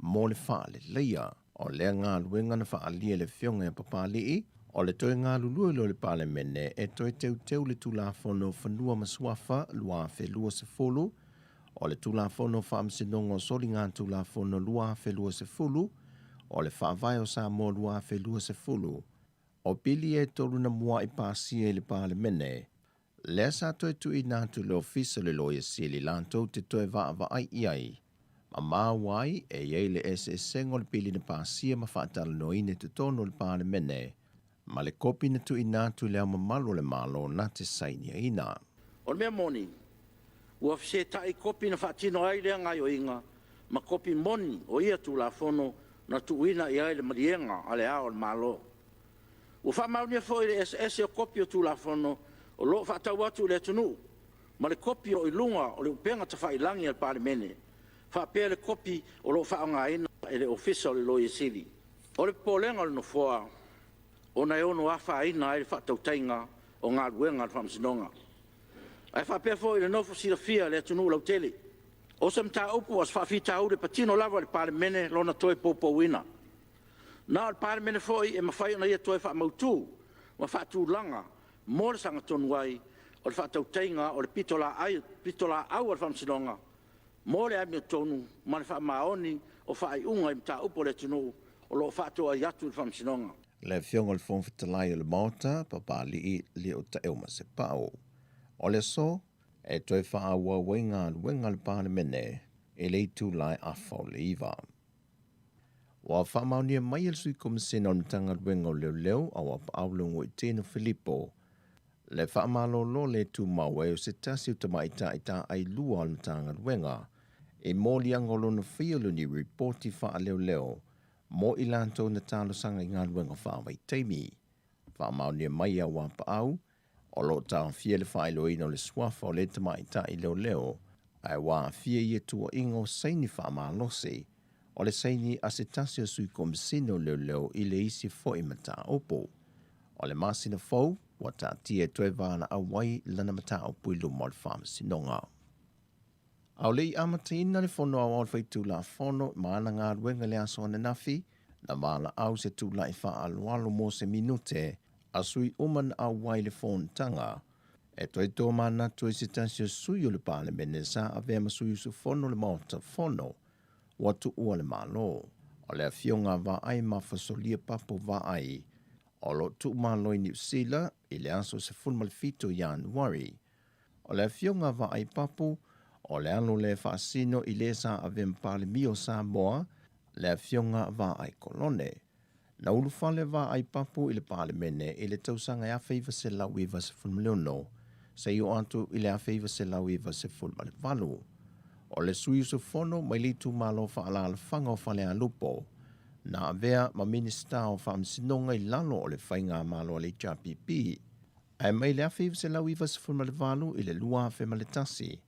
mo le whaale leia, o lea ngā luenga na whaalia le fionga e papali i, o le toi ngā lulua lo le Parliament e toi teu le tulafono whanua maswafa lua whelua se fulu, o le tulafono whaamsinongo soli ngā tulafono lua whelua se fulu, o le whaavai o Samoa lua whelua se fulu, o pili e tolu na mua i pāsia i le Parliament, lea sa toi tu i nātu le ofisa le loia sili lantou te toi va ai iai, ma mawai e iei le SSN o le pili na pāsia ma whaatala no ine te tono le Parliament, ma le kopi na tu i nātu le ama malo le malo na te saini a ina. O le mea moni, ua fse tai kopi na whaatino ai lea ngai o inga, ma kopi moni o ia tu la fono na tu ina i ai le marienga a le ao le malo. Ua whamaunia fo i le SS o kopi o tu la fono o lo whaatau atu le tunu, ma le kopi o ilunga o le upenga ta whailangi al Parliament, whapea le kopi o lo whaonga ina e le ofisa o le loia sili. O le polenga le no foa, o na ono afa ina ai whaatau tainga o ngā ruenga al whamsinonga. Ai whapea fo i le nofo sila fia le tunu lau tele. O se mta upu as whawhita ure patino lava le Parliament lona toi popo wina. Nā le Parliament fo i e mawhai na ia toi whaamautu, ma whaatu langa, mo le sanga tonu ai, o le whaatau tainga o le pitola au al whamsinonga, mo le aimia tonu, ma le whaamaoni o whaai unga i mta upu le tunu, o lo whaatu ai atu le whamsinonga. Le fionga le whongfitalai o le mauta, papali i li o ta euma se pao. O le so, e toi wha ua wenga luenga le Parliament e le tu lai a whau le iwa. Wa whamaunia mai al sui komisina o nitanga luenga o leo a wa paulungu i tēnu Filippo. Le whamalo lo le tu mawe o se tasi o tamaita i ta ai lua o nitanga luenga. E mōli angolo na whiolo ni reporti wha leo, mo ilanto na talo sanga i ngā luenga whawai teimi. Whamaunia mai a wapa au, o lo tau fia le whaelo ino le swafa o le tamaita i leo, ai wā fia i tua ingo saini whamalose, o le saini a se tasi o sui komisino leo i le isi fo i mata opo. O le masina fau, wa ta tia toe vana a wai lana mata opo i lo mo le whamasinonga. Au lei amatina le fono au alwhai tūla fono maana ngā ruenga le aso ane nafi, na maana au se tūla i wha alualo mo se minute, a sui uman au wai le fontanga, e toi tō mana toi se tansi o sui o le Parliament sa a vea masui su fono le maota fono, watu ua le malo, o le fionga va ai mawhasolia papo va ai, o lo tu malo i New Zealand, i le aso se fulmalfito Januari, o le fionga va ai papo, o le alo le whaasino i le sa a vem pale mio Samoa, le fionga va ai kolone. Na ulufale va ai papu i le Parliament i le tausanga a feiva se lau iwa se fulmaleono, se io antu i le a feiva se lau iwa se fulmale valu. O le sui su fono mai li tu malo fa ala al fanga o fale a lupo, na avea ma minista o whaamsinonga i lalo o le whainga malo le JPP. Ai mai le a feiva se lau iwa se fulmale valu i le lua fe maletasi,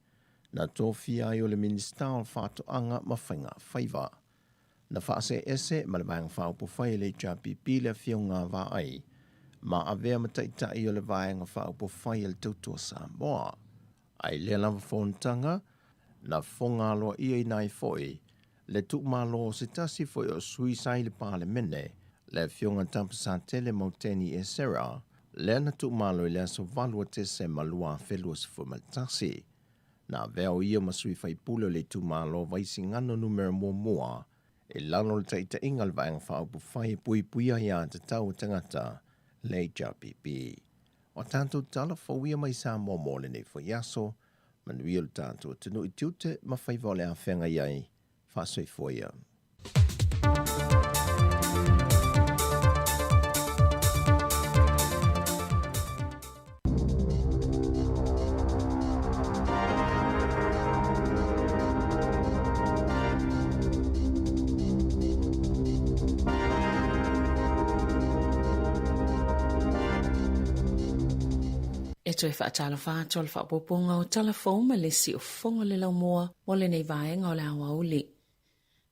na tōwhia ai o le minista o whātoanga ma whainga whaiva. Na whaase ese ma le vaenga whaupo whai le JPP le whiunga wā ai. Ma avea mataitai o le vaenga whaupo whai le tautua Samoa. Ai le lava whontanga na whonga loa ia i nai foi. Le tuk malo se tasi foi o suisai le pāle mene. Le whiunga tampasa tele mauteni e sera. Le na tuk malo i le aso valua te se malua whelua se fumaltasi. Na veo ia masui fai pulo le tu malo vaisi ngano numero mua. E lano le taita ingal vaenga whaupo whai pui puia ia te tau tangata le JPP. O tanto tala fawia mai sa mōmole nei fo yaso, manuia le tanto tunu i tiute ma fai vole a whenga iai, whasoi foia. E toi whaatala whātua le whaapoponga o talafou ma le si o whonga le lau moa o le nei vaenga o le awa uli.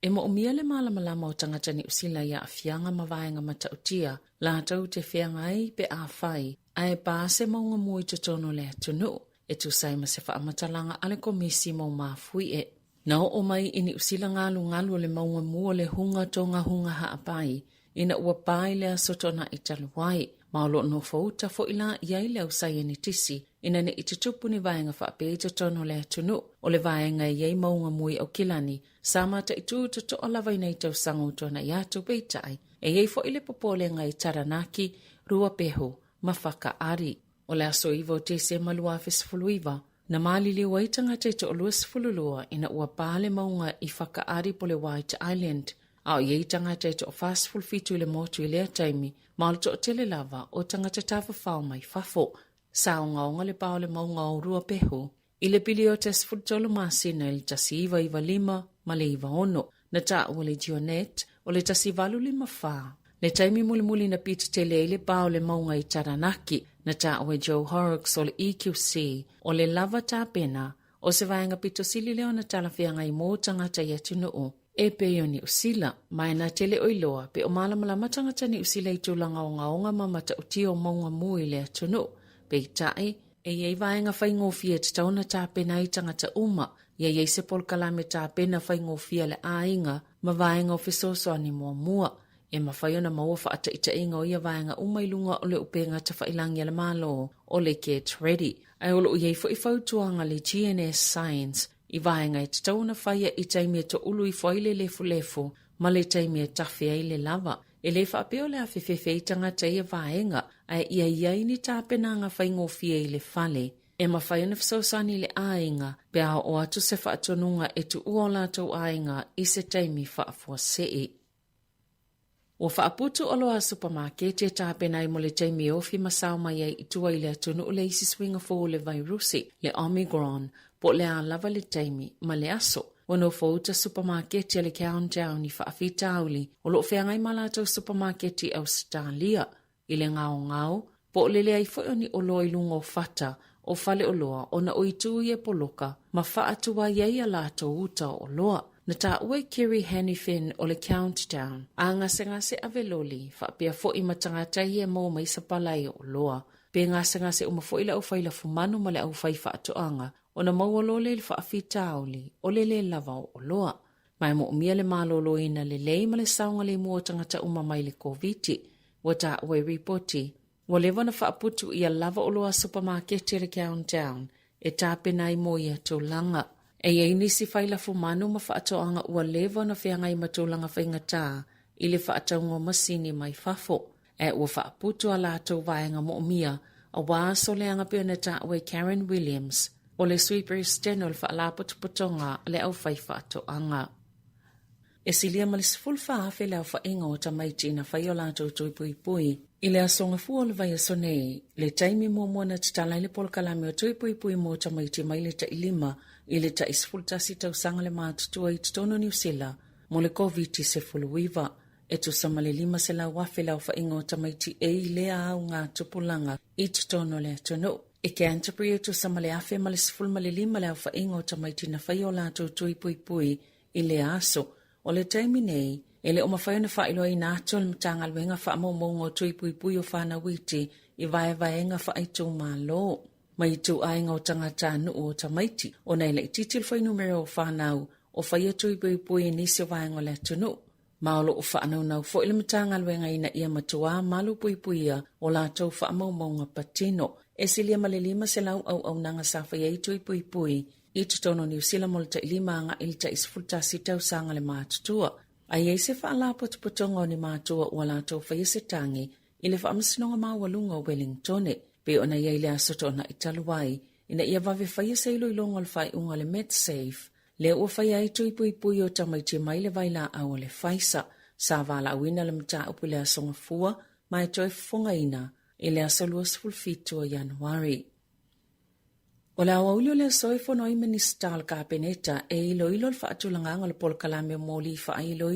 E mo umia le malamalama o tangata ni usila ia a fianga ma vaenga mata utia, la tau te whianga ai pe a whai, a e pāse maunga mui te tono le atunu, e tu sai ma se whaamatalanga ale komisi mau mafui e. Nao o mai ini usila ngalu o le maunga mua le hunga tonga hunga haapai, ina ua pai le asotona i taluai, Maolo no fauta fo ila iai leo sai ni tisi, ina ne itutupu ni vaenga whaape i tono le atunu, o le vaenga iai maunga mui au kilani, sama ta itu to alava ina i tau sangu tona i atu peitai, e iei fo ile popole ngai taranaki, rua peho, mawhaka ari. O le aso iwa o te se malua fesfuluiva, na malili waitanga te to olua sfululua ina ua pale maunga i whaka ari po le White Island, au iei tangata to fast full fitu le motu i lea taimi, Maal to tele lava o tangata tawa whao mai whafo. Sao ngaonga le pao le maunga o rua peho. I le pili o tes futolo masina il tasi iwa 5 ma le iwa ono. Na ta o le Dionet o le tasi 5 Le taimi muli na pita tele i le pao le maunga i Taranaki. Na ta o Joe Horrocks o le EQC o le lava ta pena. O se vaenga pito sili leo na talafianga i mo tangata yatunu o. E pe ni usila, mai na tele oiloa, pe o malamala matangata ni usila i tūlanga o ngaonga mamata o tio maunga mui le atunu. Pe tai, e iei vaenga whaingofia te tauna tāpena i tangata uma, iei se polkalame tāpena whaingofia le ainga, ma vaenga o fisoso ni mua. E mawhaiona maua whaata ita inga o ia vaenga umailunga o le upenga ta whailangi le malo, o le Get Ready. Ai olo iei fo i fautuanga le GNS Science, I vaenga e tauna whaia I taimia to ulu I whaile lefu, ma le taimia tawhia I le lava. E le whaapeo le awhewhewhe I tangata ia vaenga, ai ia iai ni tāpenanga whaingofia I le whale. E ma whaiana whausani le ainga, pea o atu se whaatonunga e tu uolatou ainga I se taimi whaafua sei. O whaaputu oloa supermarket e tāpenai mo le taimi ofi masao mai ai I tua I le atunu o le isi swinga fo le vairusi, le Omicron, po le a lava le taimi, ma le aso. Wano fauta supermarket le countdown I whaafita auli, o lo whengai malato supermarket I Australia. I le ngao, po le lea I whaioni o loa I lungo fata, o fale o loa, o na oitu I e poloka, ma whaatua iei a lato uta o loa. Na ta ue Kiri Hanifin o le countdown, a ngase aveloli, whaapea fo I matangata I e mo mai sapalai o loa. Pe ngase o mafoila au whaila fumanu ma le au whai whaatoanga, o na mauolole le whaafita auli, o le lava o loa. Mai mo umia le malolo ina le lei ma le saunga le mua tangata uma mai le COVID-19, wata ue ripoti. Wa lewa na whaaputu I a lava o loa supermarket le countdown, e tāpenai mo ia tōlanga. E iei nisi whaila fumanu ma whaatoanga ua lewa na whiangai matōlanga whaingata, I le whaataungo masini mai whafo. E ua whaaputu a lātou vaenga mo umia, a wāso leanga pēna ta ue Karen Williams, o le sweeper steno le whaalaputuputonga le au whai whaatoanga. E silia ma le siful whaafe le au whainga o tamaiti na whai o lātou tui pui. I le asonga fua le vai asonei, le taimi mua na titalai le polkalame o tui pui mo tamaiti mai le ta ilima, I le ta isful tasi tau sanga le mātutua I tutono New Zealand, mo le COVID-19 se fuluiva. E tu samale 5 se la wafe la whainga o tamaiti e I lea au ngā tupulanga I tutono le atono. E Canterbury e tu samale afe ma le siful male 5 le au whainga o tamaiti na whai o lātou tui pui I le aso. O le taimi nei, ele o mawhaiona whaelo i nātua le matanga luenga wha mo tui pui o whana witi i vaenga wha ai tō mālo. Mai tū ainga o tangata nu o tamaiti, o nei le titil whai numero o whanau, o whaia tui pui nisi o vaenga le tunu. Maolo o whanau nau fo ile matanga luenga ina ia matua malu puia o la tau wha maunga patino. E silia malilima se lau au nanga sa whaia i tui pui, i tutono New Zealand mo le ta ilima anga ili ta isfultasi tau sanga le mātutua. Ai ei se wha la potupotonga ni mātua o la tau whaia se tangi, ile wha amasinonga mawalunga o Wellingtone. Pe ona ia ile asoto na italuai, ina ia vave whaia se ilo ilonga le whai unga le MedSafe. Le ua whaia i tui pui o tamaiti mai le vaila au le whaisa, sa wala awina le mta upu le asonga fua, mai toi fonga ina, ile asolua sfulfitu o Januari. O le awa ulio le soifo no i minister ka peneta e ilo le whaatulanga le polkalame o moli wha ilo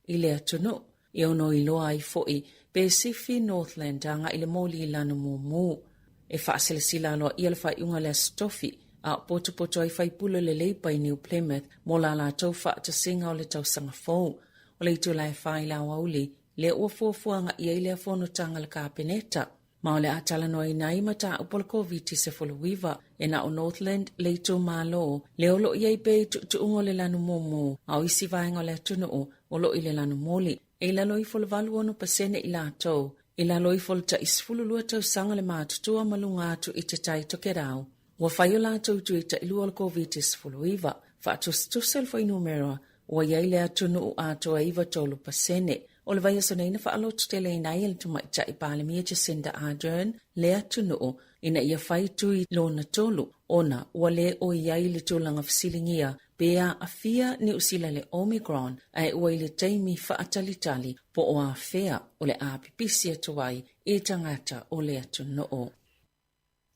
i le atunu. I ono ilo ai foi, pe sifi Northland anga ile moli ilanu mumu. E whaasele sila loa i le whai unga le stofi, a poto ai whai pulo le leipa i New Plymouth, mo la tau whaata singa o le tau sanga fau. O le itu lai whai la wauli, le ua fuafuanga i eile a whanotanga le ka peneta. Ma o le atala no i nai mata upol COVID se fuluwiva, e na o Northland le itu malo, le olo i ei pe tu ungo le lanu mumu, au isi vaenga le tunu o lo i le lanu moli. E la loi fol valu ono pasene i la tau, i la loi fol ta isfululua tau sanga le mātutua malunga atu i te tai toke rau. Wa whaio la tau tu i ta ilua le COVID isfuluiva, fa atustusel fai numero, wa iei le atunu u atua iwa tolu pasene. O le vaia soneina fa alotu tele inai el tuma ita i pale mia Jacinda Ardern, le atunu ina ia fai tu i lona tolu, ona wa le o iei le tūlanga fasilingia, Bea a fia ni usila le Omicron ai ua ile teimi whaatalitali po o a fea o le apipisi atuai e tangata o le atunoo.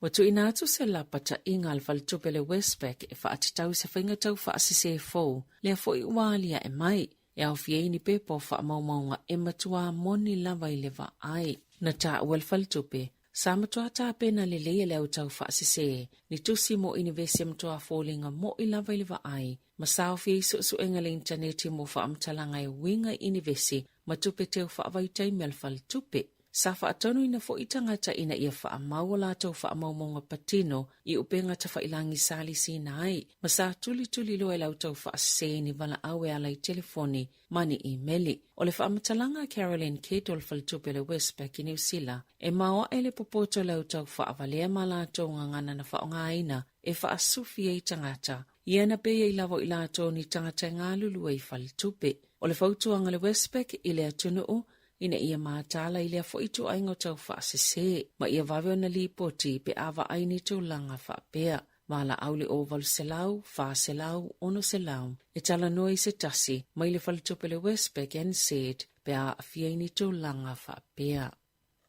Watu inatu se lapata inga al valtupe le Westpac e whaatitau se whaingatau whaasise fau le fo i ualia e mai e au fieni pepo whaamaumaunga e matua moni lava i lewa ai. Na ta uel valtupe. Sa matua ta pena le lea le au tau whaasise, ni tusi mo inivesi matua fōlinga mo i lava i lewa ai, ma sao fie su enga le interneti mo whaamtalanga e winga inivesi, ma tupe teo whaavaitai melfal tupe. Sa whaatonu ina fo itangata ina ia whaamau la tau whaamaumonga patino, i upenga ta whailangi sali si nai, ma sa tuli loe lau tau whaasise ni vala awe ala i telefoni, mani e-maili. O le whaamatalanga Caroline Ketol faltupe le Westpac i New Zealand, e maua ele popoto lau tau whaavalea ma la tau ngangana na whaonga aina, e whaasufi e tangata. Iana pe i lavo i la tau ni tangata ngā lulu e faltupe. O le fautuanga le Westpac i le atunuu, ina ia maatala i lea fo itu aingo tau whaasise, ma ia vaveo na li poti pe awa aini tau langa whaapea. Wala aule o valu selau, wha selau, ono selau. E tala noi se tasi, mai le faltupe le Westpac and said, pe a fiaini tau langa whaapea.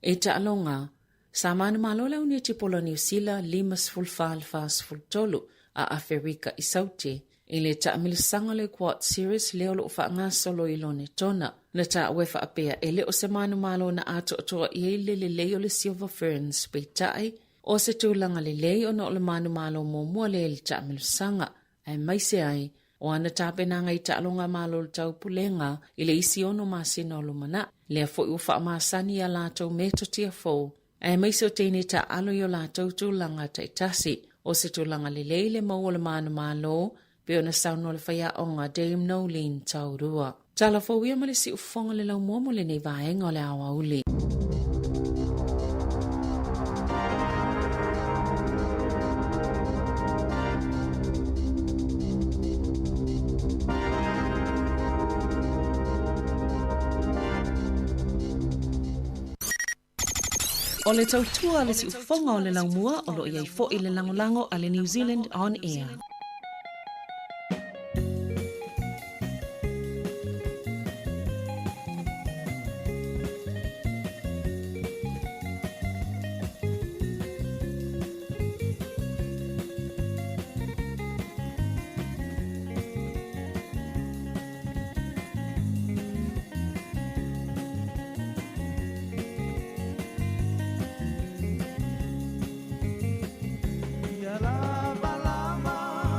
E ta alonga, sa mana malola unia tipola New Zealand limas fulfal fas fultolu a Afrika i sauti. I le ta amilisanga le Quad Series leo lo wha solo i lone tona. Na ta wefa apea e leo se manu malo na ato atoa i eile le leo le Silver Ferns pe tai, o se tūlanga le leo na o le manu malo mo mua le ta amilisanga. Ai maise ai, o ana tape nanga i ta alonga malo le tau pulenga i le isi ono masina o lumana. Lea fo i ufa amasani a lato meto tia fo. Ai maise o teine ta alo i o lato tūlanga taitasi, o se tūlanga le leile mo o le manu malo, pe ona sauno le whaia onga Dame Nolene taurua. Tala fawia ma le si ufonga le lau momo le nei vaenga o le awa uli. O le tautua le si ufonga o le lau mua o lo iai fo i le langolango a le New Zealand On Air. Lava, lava.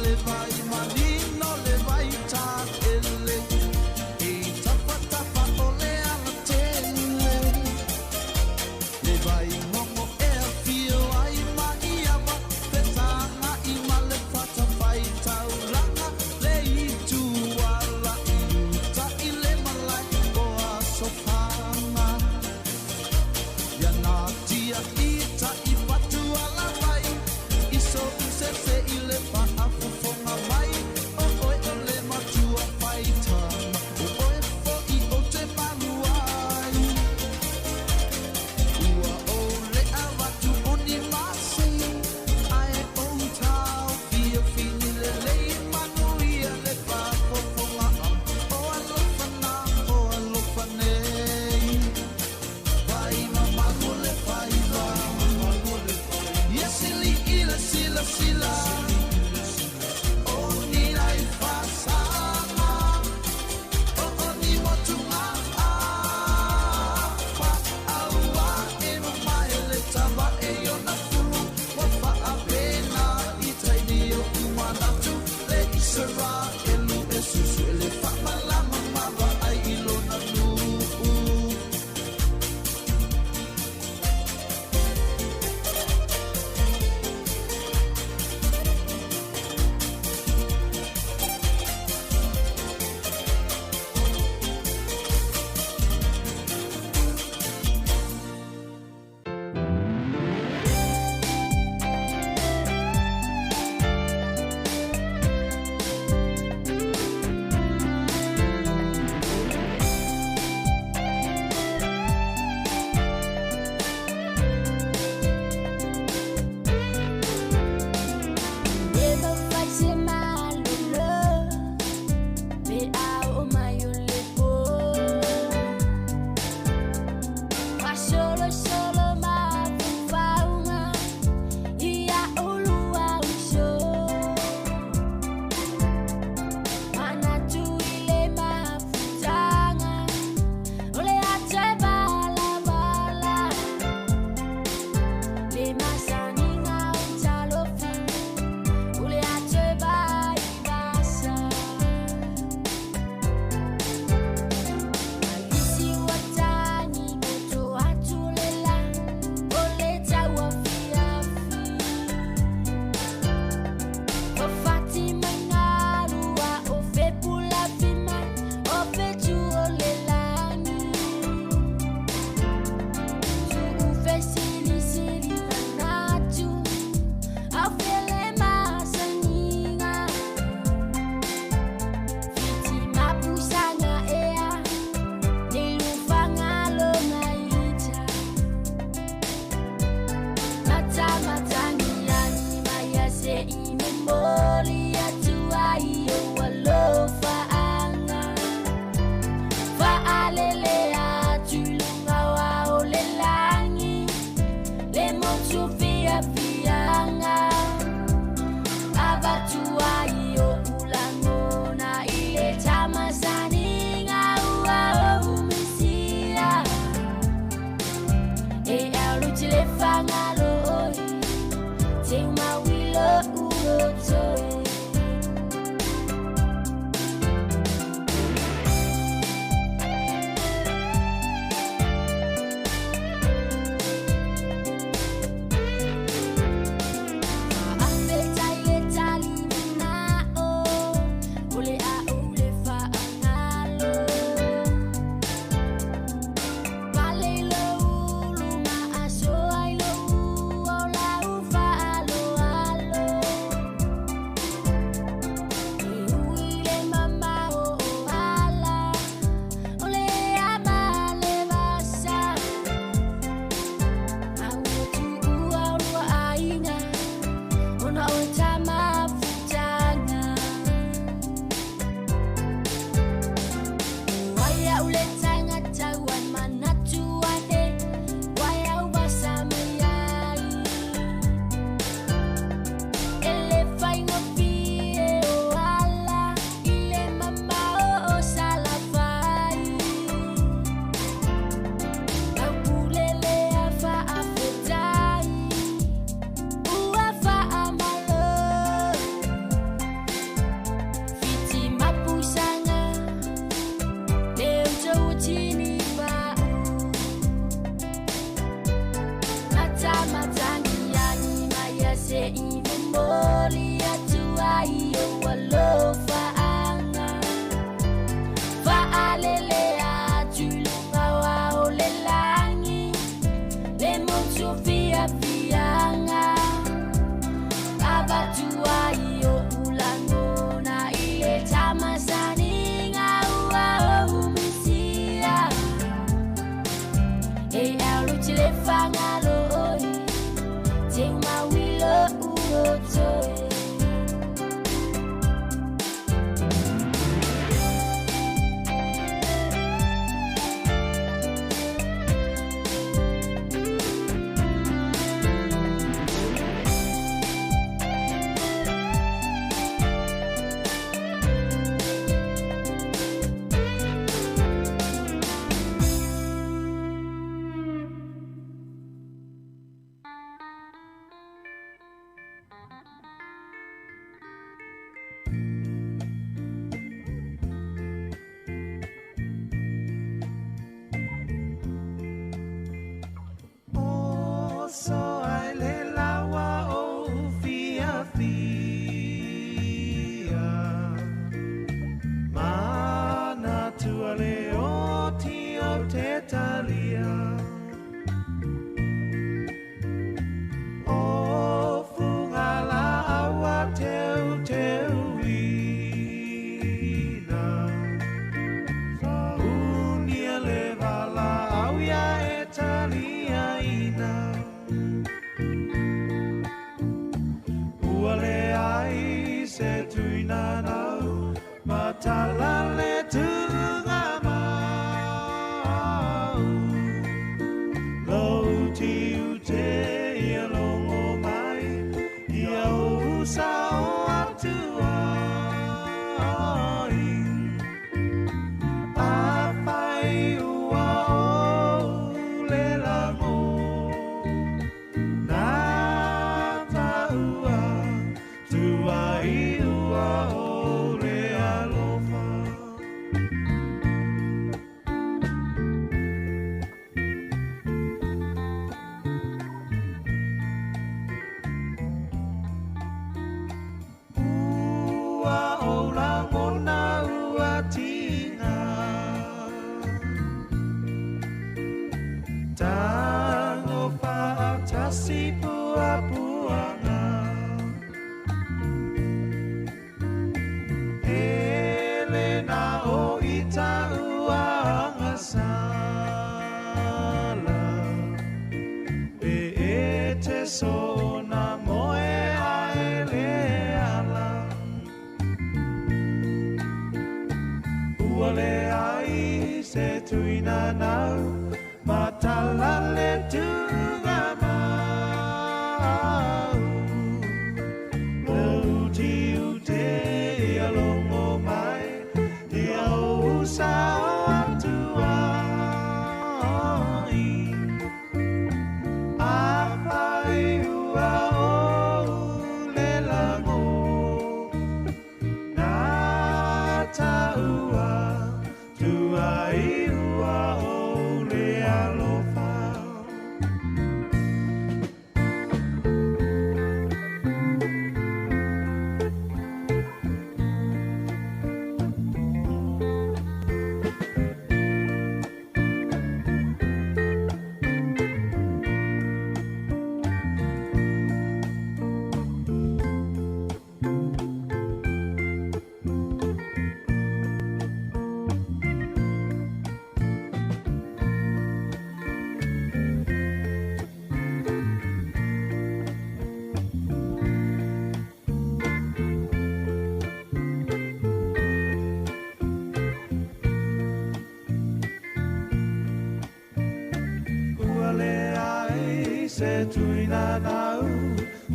Live so ai le lawa o fia fia mana tua le o tio te talia o funga la awa teu teu ina unia le vala au ya e talia ina ua le ai se tuina nau matala le tunga mau lau tiu te ia longo mai ia usa o atu ai a pai ua o le lango na taua tua i ua o le alofa ua o la mona ua tina tango fatasi pua puanga Elena o ita ua ngasala e te sona moe a ele ala ua le ai se tuina nau matala le tunga mau lau tiu te ia longo mai ia usa o atu ai a pai ua o le lango na taua tua i ua o le alofa ua le ai se tuina nau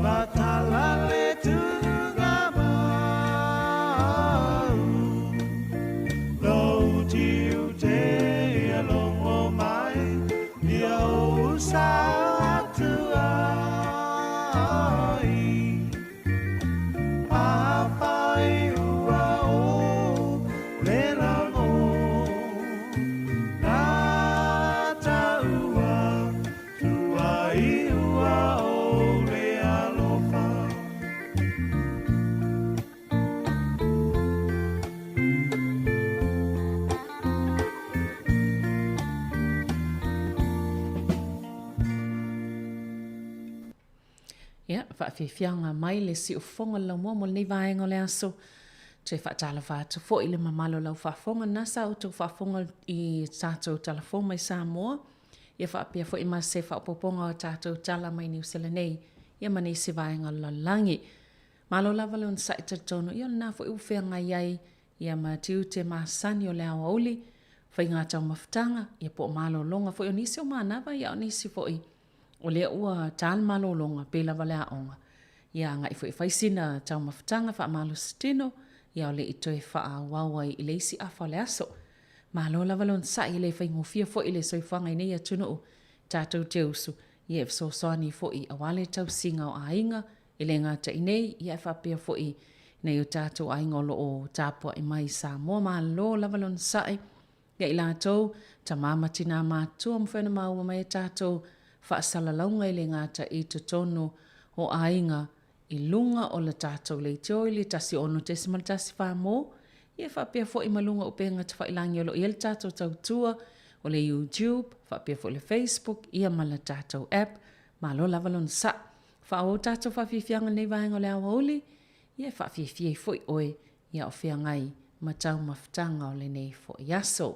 matala le tunga mau lau tiu te ia longo mai ia usa atu ai a pai ua o le lango na taua tua i ua o le alofa Ia, whaafefianga mai le si o fonga lau mua mo nei vaenga le aso. Te whaatala whaatu fo i le mamalo lau whaafonga nasa o tau whaafonga i tātou talafo mai Samoa. Ia whaapea fo i ma se whaapoponga o tātou tala mai New Zealand nei. Ia mani se vaenga lalangi. Malo lava le on saita tono. Ia na fo i uwhea ngai ai. Ia ma tiu te maasani o le awa oli. Whai ngā tau mawhitanga. Ia po malo longa fo i o nisi o maanawa. Ia o nisi fo i. O lea ua tāl malo longa pēla wale a onga. Ia ngai fo i whaisina tau mawhitanga wha malo stino. Ia o le i toi wha wawai i leisi a wha le aso. Malo lava lon sa i le whai ngofia fo i le soifanga i nei atuna o tātou te usu. Ia e so soani fo i awale tau singa o ainga. I le ngata i nei ia e whapea fo i nei o tātou ainga o lo o tāpua i mai Samoa. Malo lava lon sa i. Ia i lātou ta māmatina mātua mwhena maua mai tātou whaasalaunga i le ngāta i te tono o ainga i lunga o le tātou le teo i le tasi ono tesimal tasi whāmō. Ia whapea fo i malunga o penga te whailangi o lo i le tātou tautua o le YouTube, whapea fo le Facebook, ia ma le tātou app, ma lo lavalon sa. Whao tātou whawhiwhianga nei vahenga o le awauli, ia whawhiwhiai fo i oe, ia o whiangai ma tau mawhitanga o le nei fo i aso.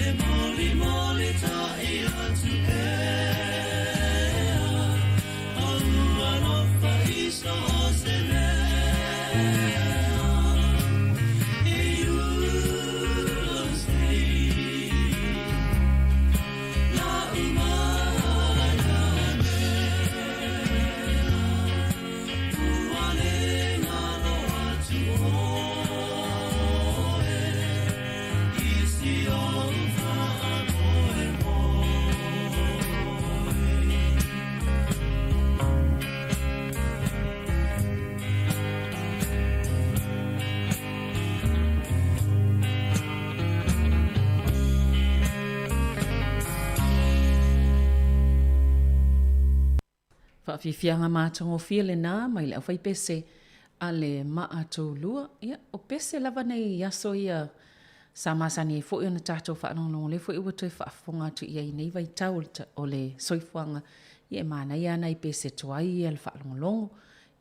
e moli moli ta ia tu ea o lua no fa iso o se e you don't stay la umana uale ngalo atu oe isi o Whawhiwhianga mātongo whia le nā, mai le au whai pese a le maa tau lua. Ia, o pese lava nei yaso ia sa masani e fwoi ona tātou whaanongongo le fwoi ua tui whaafonga tu ia i nei vai tau o le soifuanga. Ia mana ia nei pese tuai ia le whaanongongo.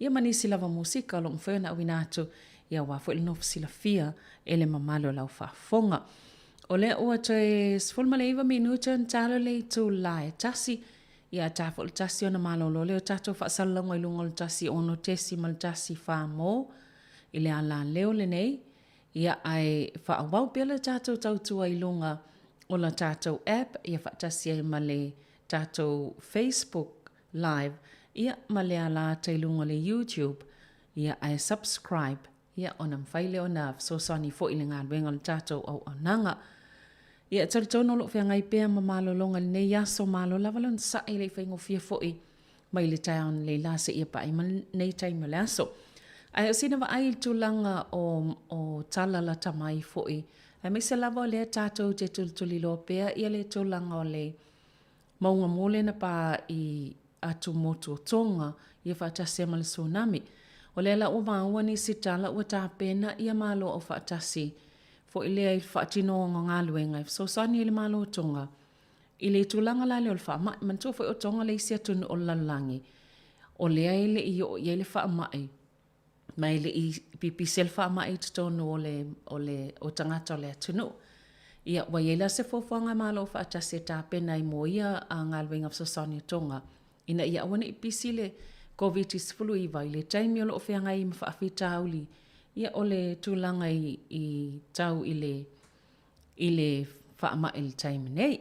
Ia manisi lava musika lo mwhena au inatu ia wafo ili nofu sila fia ele mamalo lau whaafonga. O le ua tui sfulma le iwa minuta ntalo le tu lae tasi. Ia tāwha le tasi ona malolo leo tātou whaasalalanga i lunga le tasi ono tesi ma le tasi whāmo i le ala leo le nei. Ia ai whaawau pia le tātou tautua i lunga o la tātou app. Ia whaatasi ai ma le tātou Facebook live. Ia ma le ala te lunga le YouTube. Ia ai subscribe. Ia ona mwhaile o nav. So sani fo i le ngā wenga le tātou au ananga. Ia tari tono lo fia ngai pea ma malo longa le nei yaso malo lavalon sa e le whaingo fia foi mai le taon le lase ia pa ima nei taimo le aso. Ai o sina wa ai tūlanga o tala la tamai foi. Ai me se lava o le tātou te tultuli lo pea ia le tūlanga o le maunga mole na pa i atu motu o tonga ia whaatasi ma le tsunami. O le la ua maua ni si tala ua tāpena ia malo o whaatasi fo i lea i whaatino o ngā luenga. So sani i le malo o tonga. I le tūlanga la le o le wha mai. Man tō fo i o tonga le isi atunu o lalangi. O lea i le i o i le wha mai. Mai le i pipi sel wha mai te tonu o tangata o le atunu. Ia wa i la se fofuanga malo o whaatase tā pena i mo ia a ngā luenga so sani o tonga. Ina ia awana i pisi le COVID-19 i vai le taimi o lo o whianga i mwhaafita auli. Ia ole tūlanga i tau i le whaama i le taimi nei.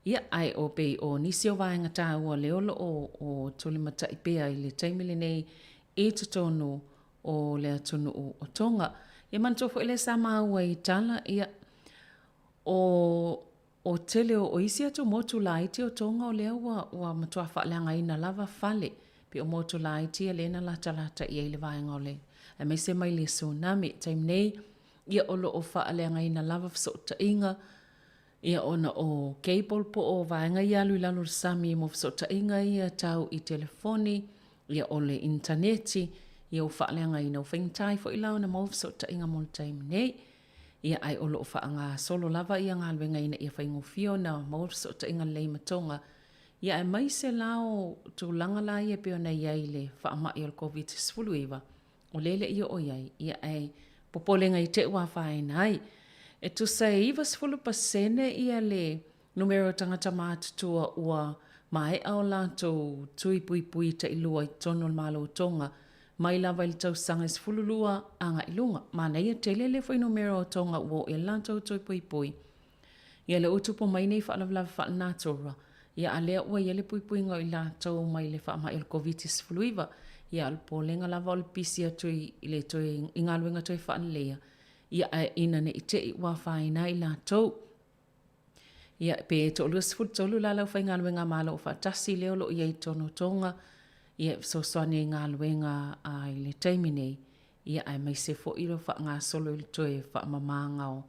Ia ai o pei o nisi o vaenga tāu o leolo o tulimata i pea i le taimi le nei e tutono o le atunu o tonga. Ia mantofo i le sa maua i tala ia o tele o isi atu motu la iti o tonga o lea wa matua whaaleanga ina lava fale. Pe o motu la iti e lena lata i le vaenga o le. A me se mai le tsunami taim nei ia olo o whaaleanga ina lava fsota inga ia ona o cable po o vaenga ia lui lalo sami mo fsota inga ia tau i telefoni ia ole interneti ia o whaaleanga ina o whaintai fo ilau na mo fsota inga mo taim nei ia ai olo o whaanga solo lava ia ngā luenga ina ia whaingo fio na mo fsota inga lei matonga ia e mai se lao tu langa la ia peo na ia le whaama i o COVID-19 iwa. O lele ia o iai, ia ai popolenga i te ua whae nai. E tu sa iwa 10% ia le numero tangata mātutua ua mai au lātou tui pui pui ta ilua i tono malo tonga. Mai lava i tau sanga 10 anga ilunga. Mana ia te lele fai numero tonga ua i lātou tui pui pui. Ia le utupo mai nei whaalawalawa whaalnātora. Ia alea ua ia le pui pui ngau i lātou mai le whaama il COVID-19. Ia alpo lenga lava o le pisi atu i le toi ingaluenga toi whaanlea. Ia ina ne i te i wawhaina i lātou. Ia pe e to luas fut tolu la lau whai ingaluenga malo o whaatasi leo lo ia i tono tonga. Ia so soane ingaluenga i le taimine. Ia ai mai se fo ilo wha ngā solo i le toi wha mamanga o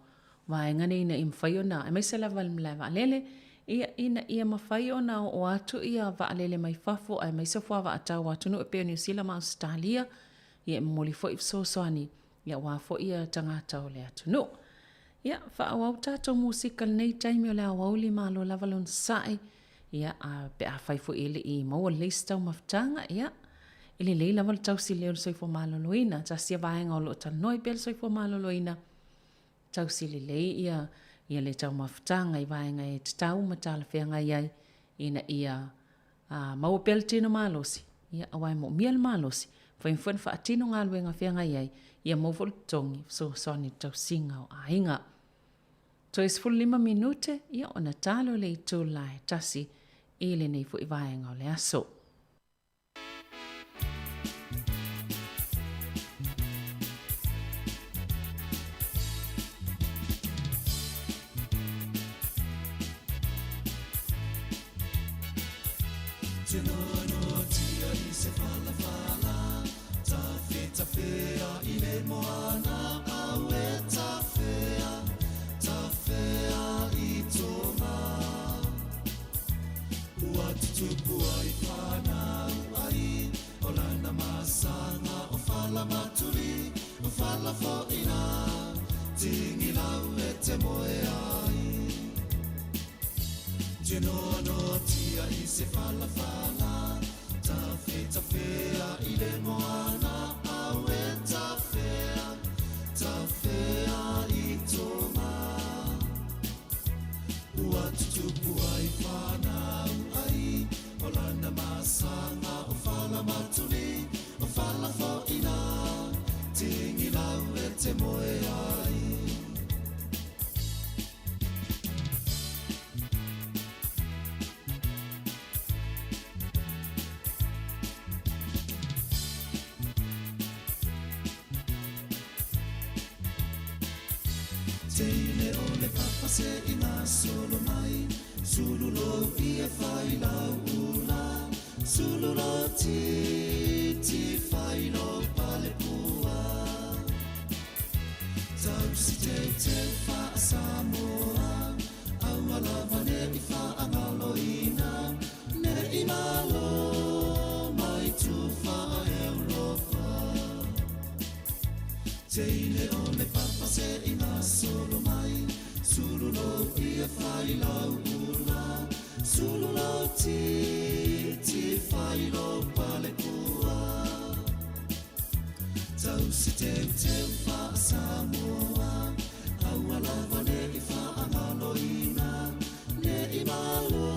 waengane ina i mwhaiona. Ai mai se lava mlewa lele. Ia mawhai o nao o atu ia waalele mai whafo ai mai sefua wa atau atu no e peo New Zealand ma Australia ia moli fo i soani ia wafo ia tangata o le atu no. Ia whaawau tato musika nei taimi o le awauli malo lavalon sae ia a pe a whaifo ele i maua leistau maftanga ia ili lei laval tausi leo soifo malo loina ta sia vaenga o lo tanoi pel soifo malo loina tausi lei ia ia le tau mafutanga i vaenga e te tau matala whianga iai ina ia mau pel tino malosi ia awai mo miel malosi whain whaatino ngā luenga whianga iai ia mau tongi so soni tau singa o ainga. So es 5 minute ia ona talo le i tū lai tasi i le nei fu i vaenga o le aso. Tinono tia i se fala fala, ta fea i le moana au e ta fea i toma. Ua tutupu ai whanau ai, o lana masanga o fala maturi, o fala foina, tingi lau e te moe ai. Tinono tia i se fala fala, ta fea i le moana au e ta fea i toma. Ua tutupu ai whanau ai, o lana masanga o fala maturi, o fala foina, tingi lau e te moe ai. Teile o le papa se ina solo mai, sululo ia fai lau ula, sululo ti fai lo pale pua. Tau si te fa Samoa, au alava ne i fa angaloina, ne i malo mai tu fa Europa. Teile o le papa se ina solo mai, sululo ia fai lau ula, sululo ti fai lo pale pua. Tau si teu fa Samoa, au alava ne i fa angaloina, ne i malo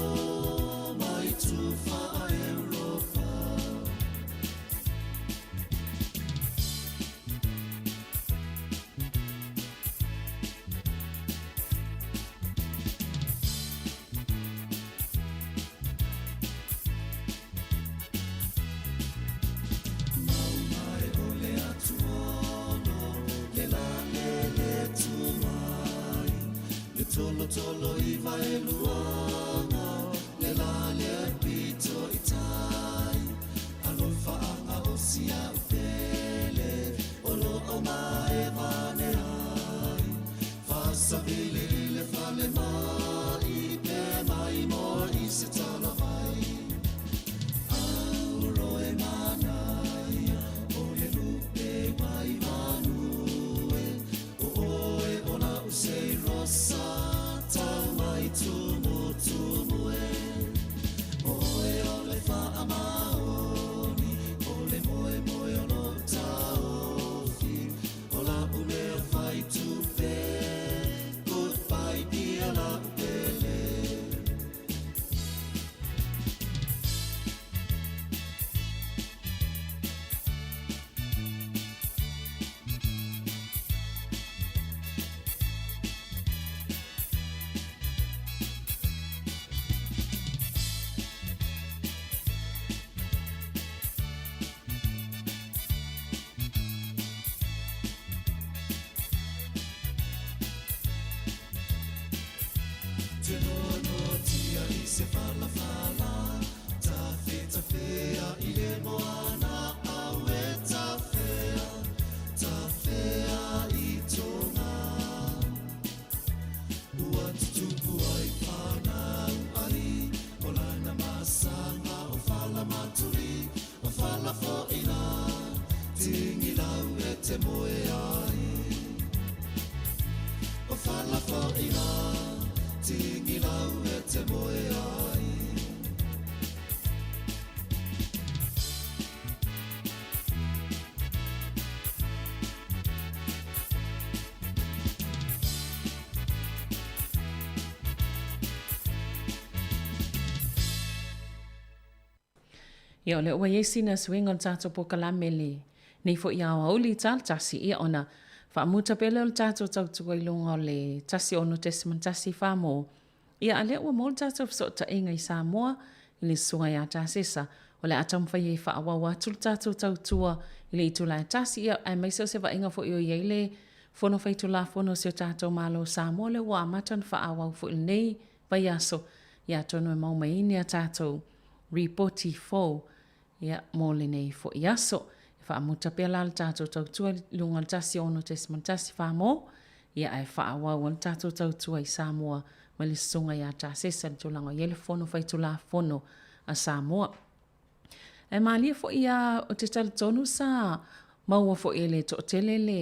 mai tu fa Europa. Tolo i vai luanga, le la le pito i tai, alo whaanga o sia upele, olo o mai vane ai, whasabili le whale mai, pe mai mo i se tala vai. Auro e manai, o le lupe mai manue, o oe ona usei rosa, tau mai tumu e, oe o le wha maoni, o le moe o no taofi, o la ume o whai tupe, goodbye pia la upele. Tinono tia i se fala fala, ta fea i le moana au e ta fea i tonga. Ua tutupu ai whanau ai, o lana masanga o fala maturi, o fala foina, tingi lau e te moe ai. O fala foina, tingi lau Ia o le ua iesi na swinga le tātou po kalame le nei fo ia o auli tāl tasi ia ona whaamuta pele o le tātou tautua i lunga o le tasi ono testament tasi whamo. Ia a le ua mo le tātou fsota inga i Samoa i le sunga ia tāsesa o le atam whai e whaawawa tu le tātou tautua i le itu lai tasi ia ai maisa se wa inga fo i o iei le fono whai tu la fono se o tātou malo Samoa le ua amatan whaawau fo i nei vai aso ia tono e maumaini a tātou reporti fo ia mo le nei fo i aso. Whaamuta pela le tātou tautua lunga le tasi ono testament tasi whamo ia ai whaawau le tātou tautua i Samoa ma le sunga ia tāsesa le tūlanga i ele fono whai tu la fono a Samoa. E maalia fo ia o te tala tonu sa maua fo ile to tele le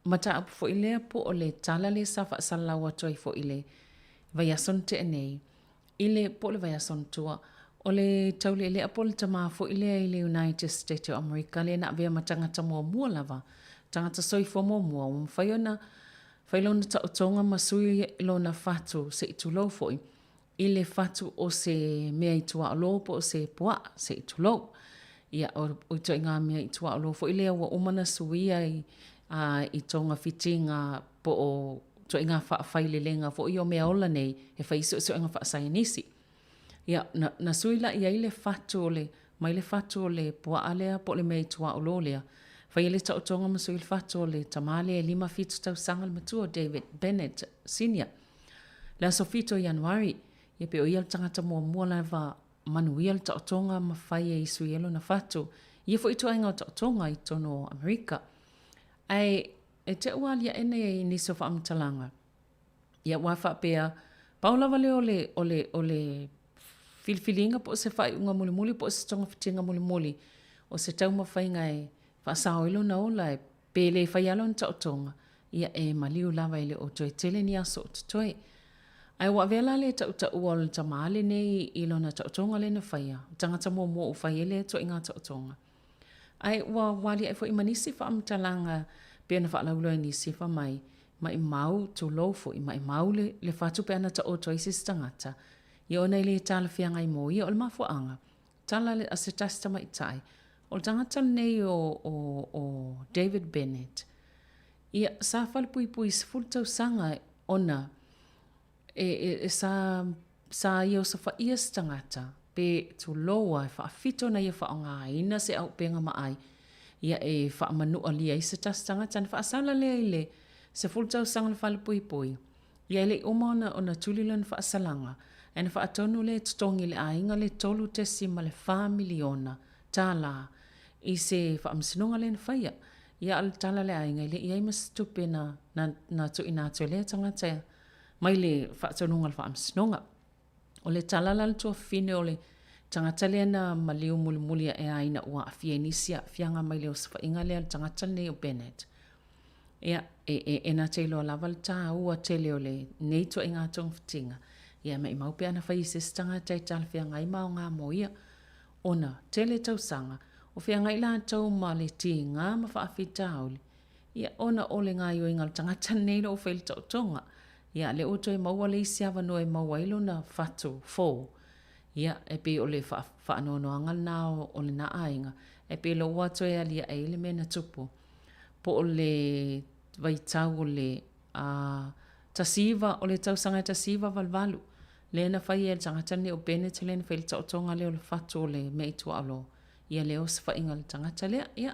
mata apu fo ile po o le tala le sa whaasalawa toi fo ile vaiason te enei. Ile po le vaiason tua o le taule le apo le tama fo ile United States of America le na vea matangata mua lava. Tangata soifo mua umwhaiona whailona ta otonga masui ilona fatu se itulo foi. Ile fatu o se mea itua alo po o se pua se itulo. Ia o to inga mea itua alo fo ile wa umana suia i tonga fitinga po o to inga whaile fo i o mea ola nei e whaiso so inga whaasainisi. Ia na suila ia ile fatu o le mai le fatu o le pua alea po le mea itua alo lea. Whai ele ta otonga masui le fatu o le tamale e 5 fitu tau sanga le matua David Bennett Senior. La so fito Januari ia pe o ia tangata mua lava manuia le ta otonga ma whai e isu ielo na fatu. Ia fo itu ainga o ta otonga i tono Amerika. Ai e te ualia ene e niso wha amtalanga. Ia wafa pea paulawa le o le filfilinga po se whai unga muli po se tonga fitinga muli o se tauma whainga e whaasao ilo na ola e pele whaialo na ta otonga. Ia e maliu lava ile o toi tele ni aso o toi. Ai wa vela le ta uta uol ta maale nei ilo na ta otonga le na whaia. Tangata mua u whaiele to inga ta otonga. Ai wa wali ai fo imanisi wha amtalanga pia na wha laulo nisi wha mai mau tu lofo i mai mau le whatu pia na ta oto isi stangata. Ia ona ile tala whianga i mo ia o le mafuanga. Tala le asetasta mai tai. O le tangata nei o David Bennett. Ia sa whale pui sifultau sanga ona sa ia sa wha ia stangata pe tu loa e wha fito na ia wha o ngā ina se au penga maai. Ia e wha manua lia i se tastangata na wha asala lea ile se fultau sanga le whale pui. Ia ile umana ona tulila na wha asalanga. E na wha atonu le tutongi le ainga le tolu tesi ma le 4 miliona tala i se wha amsinonga le na whaia. Ia al tala le ainga ile ia ima stupe na tu inatu le tangata mai le wha atonunga le wha amsinonga. O le talala le tua fine o le tangata lea na maliu mulimulia e aina ua a fienisia fianga mai leo sifa inga lea le tangata nei o Bennett. Ia e na teilo a lava le taa ua tele o le neito inga tong fitinga. Ia mai maupe ana whai se tangata i tala fianga i mao ngā moia. Ona tele tau sanga o fianga i la tau ma le ti ngā ma wha afi tauli. Ia ona ole ngā yo inga le tangata nei lo o whaile tau tonga. Ia le oto e maua le isi awa no e maua ilo na fatu fo. Ia e pe o le whaanono angal nao o le na ainga. E pe lo wato e alia e le mena tupu. Po o le vaitau o le tasiva o le tausanga tasiva valvalu. Le na whai e le tangatane o Bennett le na whaile tau tonga le o le fatu o le meitua alo. Ia le o se whainga le tangata lea. Ia.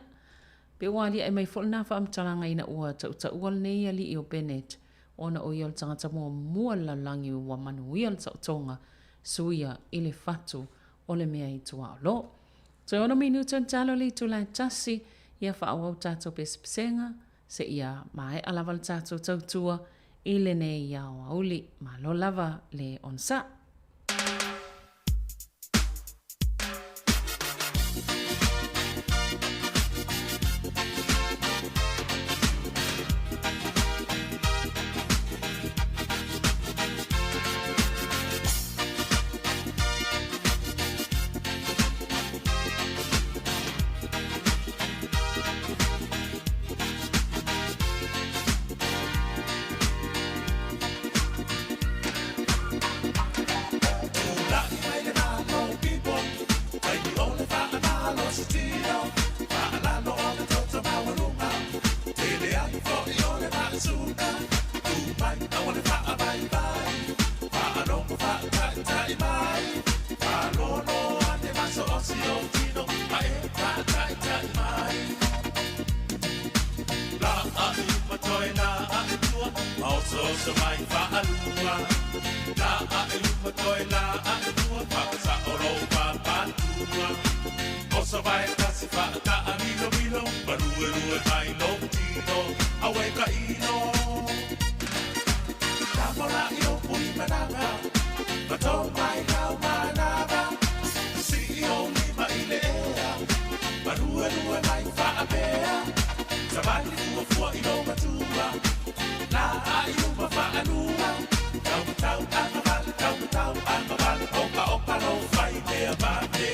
Pe wali e mai wholna wha amtalanga ina ua ta ua le nei ali i o Bennett. Ona o ia le tangata mua la langi ua manuia le tonga suia i le fatu o le mea i tua alo. So ona minuta talo le tu lai tasi ia whaawau tātou pesenga se ia mai alawa le tātou tautua i le nei ia o auli ma lo lava le onsa. so so mai fa alua la a iluma toi la a ilua pa sa oro pa pa tua o so vai kasi fa ta amilo milo barue rue mai no tino awe ka ino ta mora io pui mananga ma to mai kau manava si o ni ma ilea barue rue mai fa apea sabali fu ino matua la ayuba fa anua tau tau amavale oka oka no fai me abate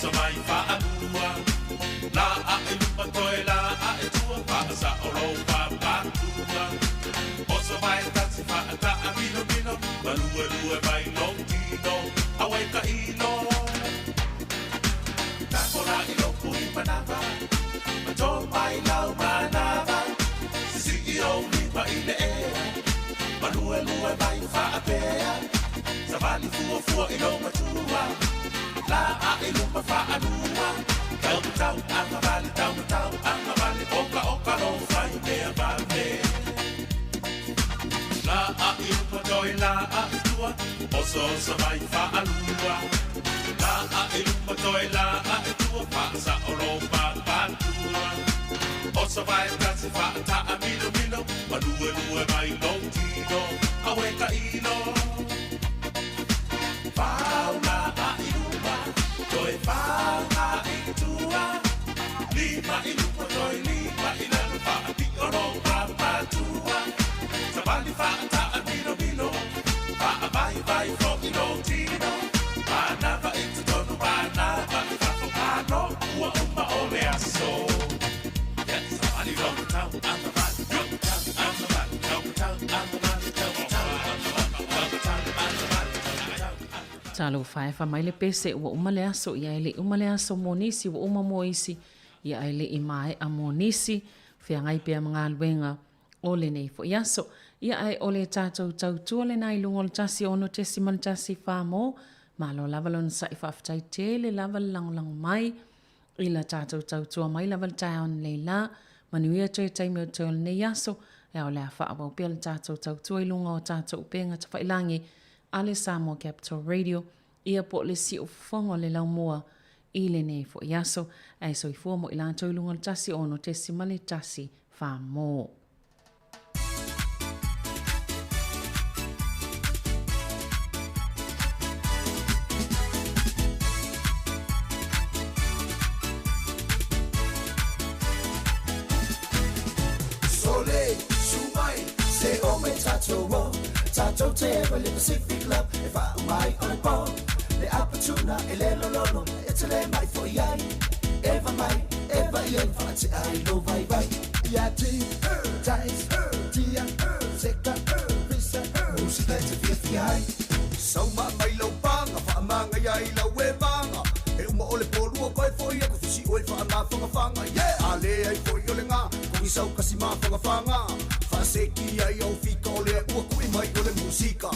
so mai fa anua la a iluma toi la a etua pa sa oro pa pa tua o so mai tasi fa ta amino mino balue lue mai long tino awe ka ino ta kora ilo pui manava ma to mai lau manava si io li pa ile balue lue mai fa apea sa vali fuo ilo matua la a iluma fa anua tau tau amavale oka oka no fai me abate la a iluma toi la a itua oso sa mai fa anua la a iluma toi la a itua pa sa oro pa pa tua oso vai tasi fa ta amino mino malue lue mai long tino awe ka ino fauna a iluma toi fauna itua lima iluma toi lima ilana fa pi oro pa pa tua sabali fa ta amino mino fa vai vai fo ino tino pa na va itu tono pa na va fa fo pa no ua uma ole aso yes sabali ro tau anda va ro tau anda va ro tau anda va Talo fai fa mai le pese ua umale aso ia ele umale aso monisi ua uma moisi ia ele i mai a monisi fia ngai pia mga luenga o le nei fo iaso ia ai o le tātou tautua le nai lungo le tasi ono tesimal tasi wha mo ma lo lavalon sa i whaftai te le laval lang mai i la tātou tautua mai laval tai on le la manuia toi taimi o tol ne iaso e o le a wha awau pia le tātou tautua i lungo o tātou upenga ta whailangi ale Samoa Capital Radio ia po le si o fongo le lau moa i le nei fo iaso ai so i fua mo i la toi lungo le tasi ono tesimale tasi wha mo. Tato teba le Pacific love e fa mai on po le apatuna e le lolo e te le mai fo iai eva mai eva ien fa te ai lo vai vai ia ti tais tia seka visa musica te fia fiai so ma mai lo panga fa manga iai la we banga e uma ole polu ko fo ia ko si o fa ma fa fanga yeah ale ai fo yo le nga ko isau kasi ma fa fanga fa seki ai o fi ko le u ko mai ole musica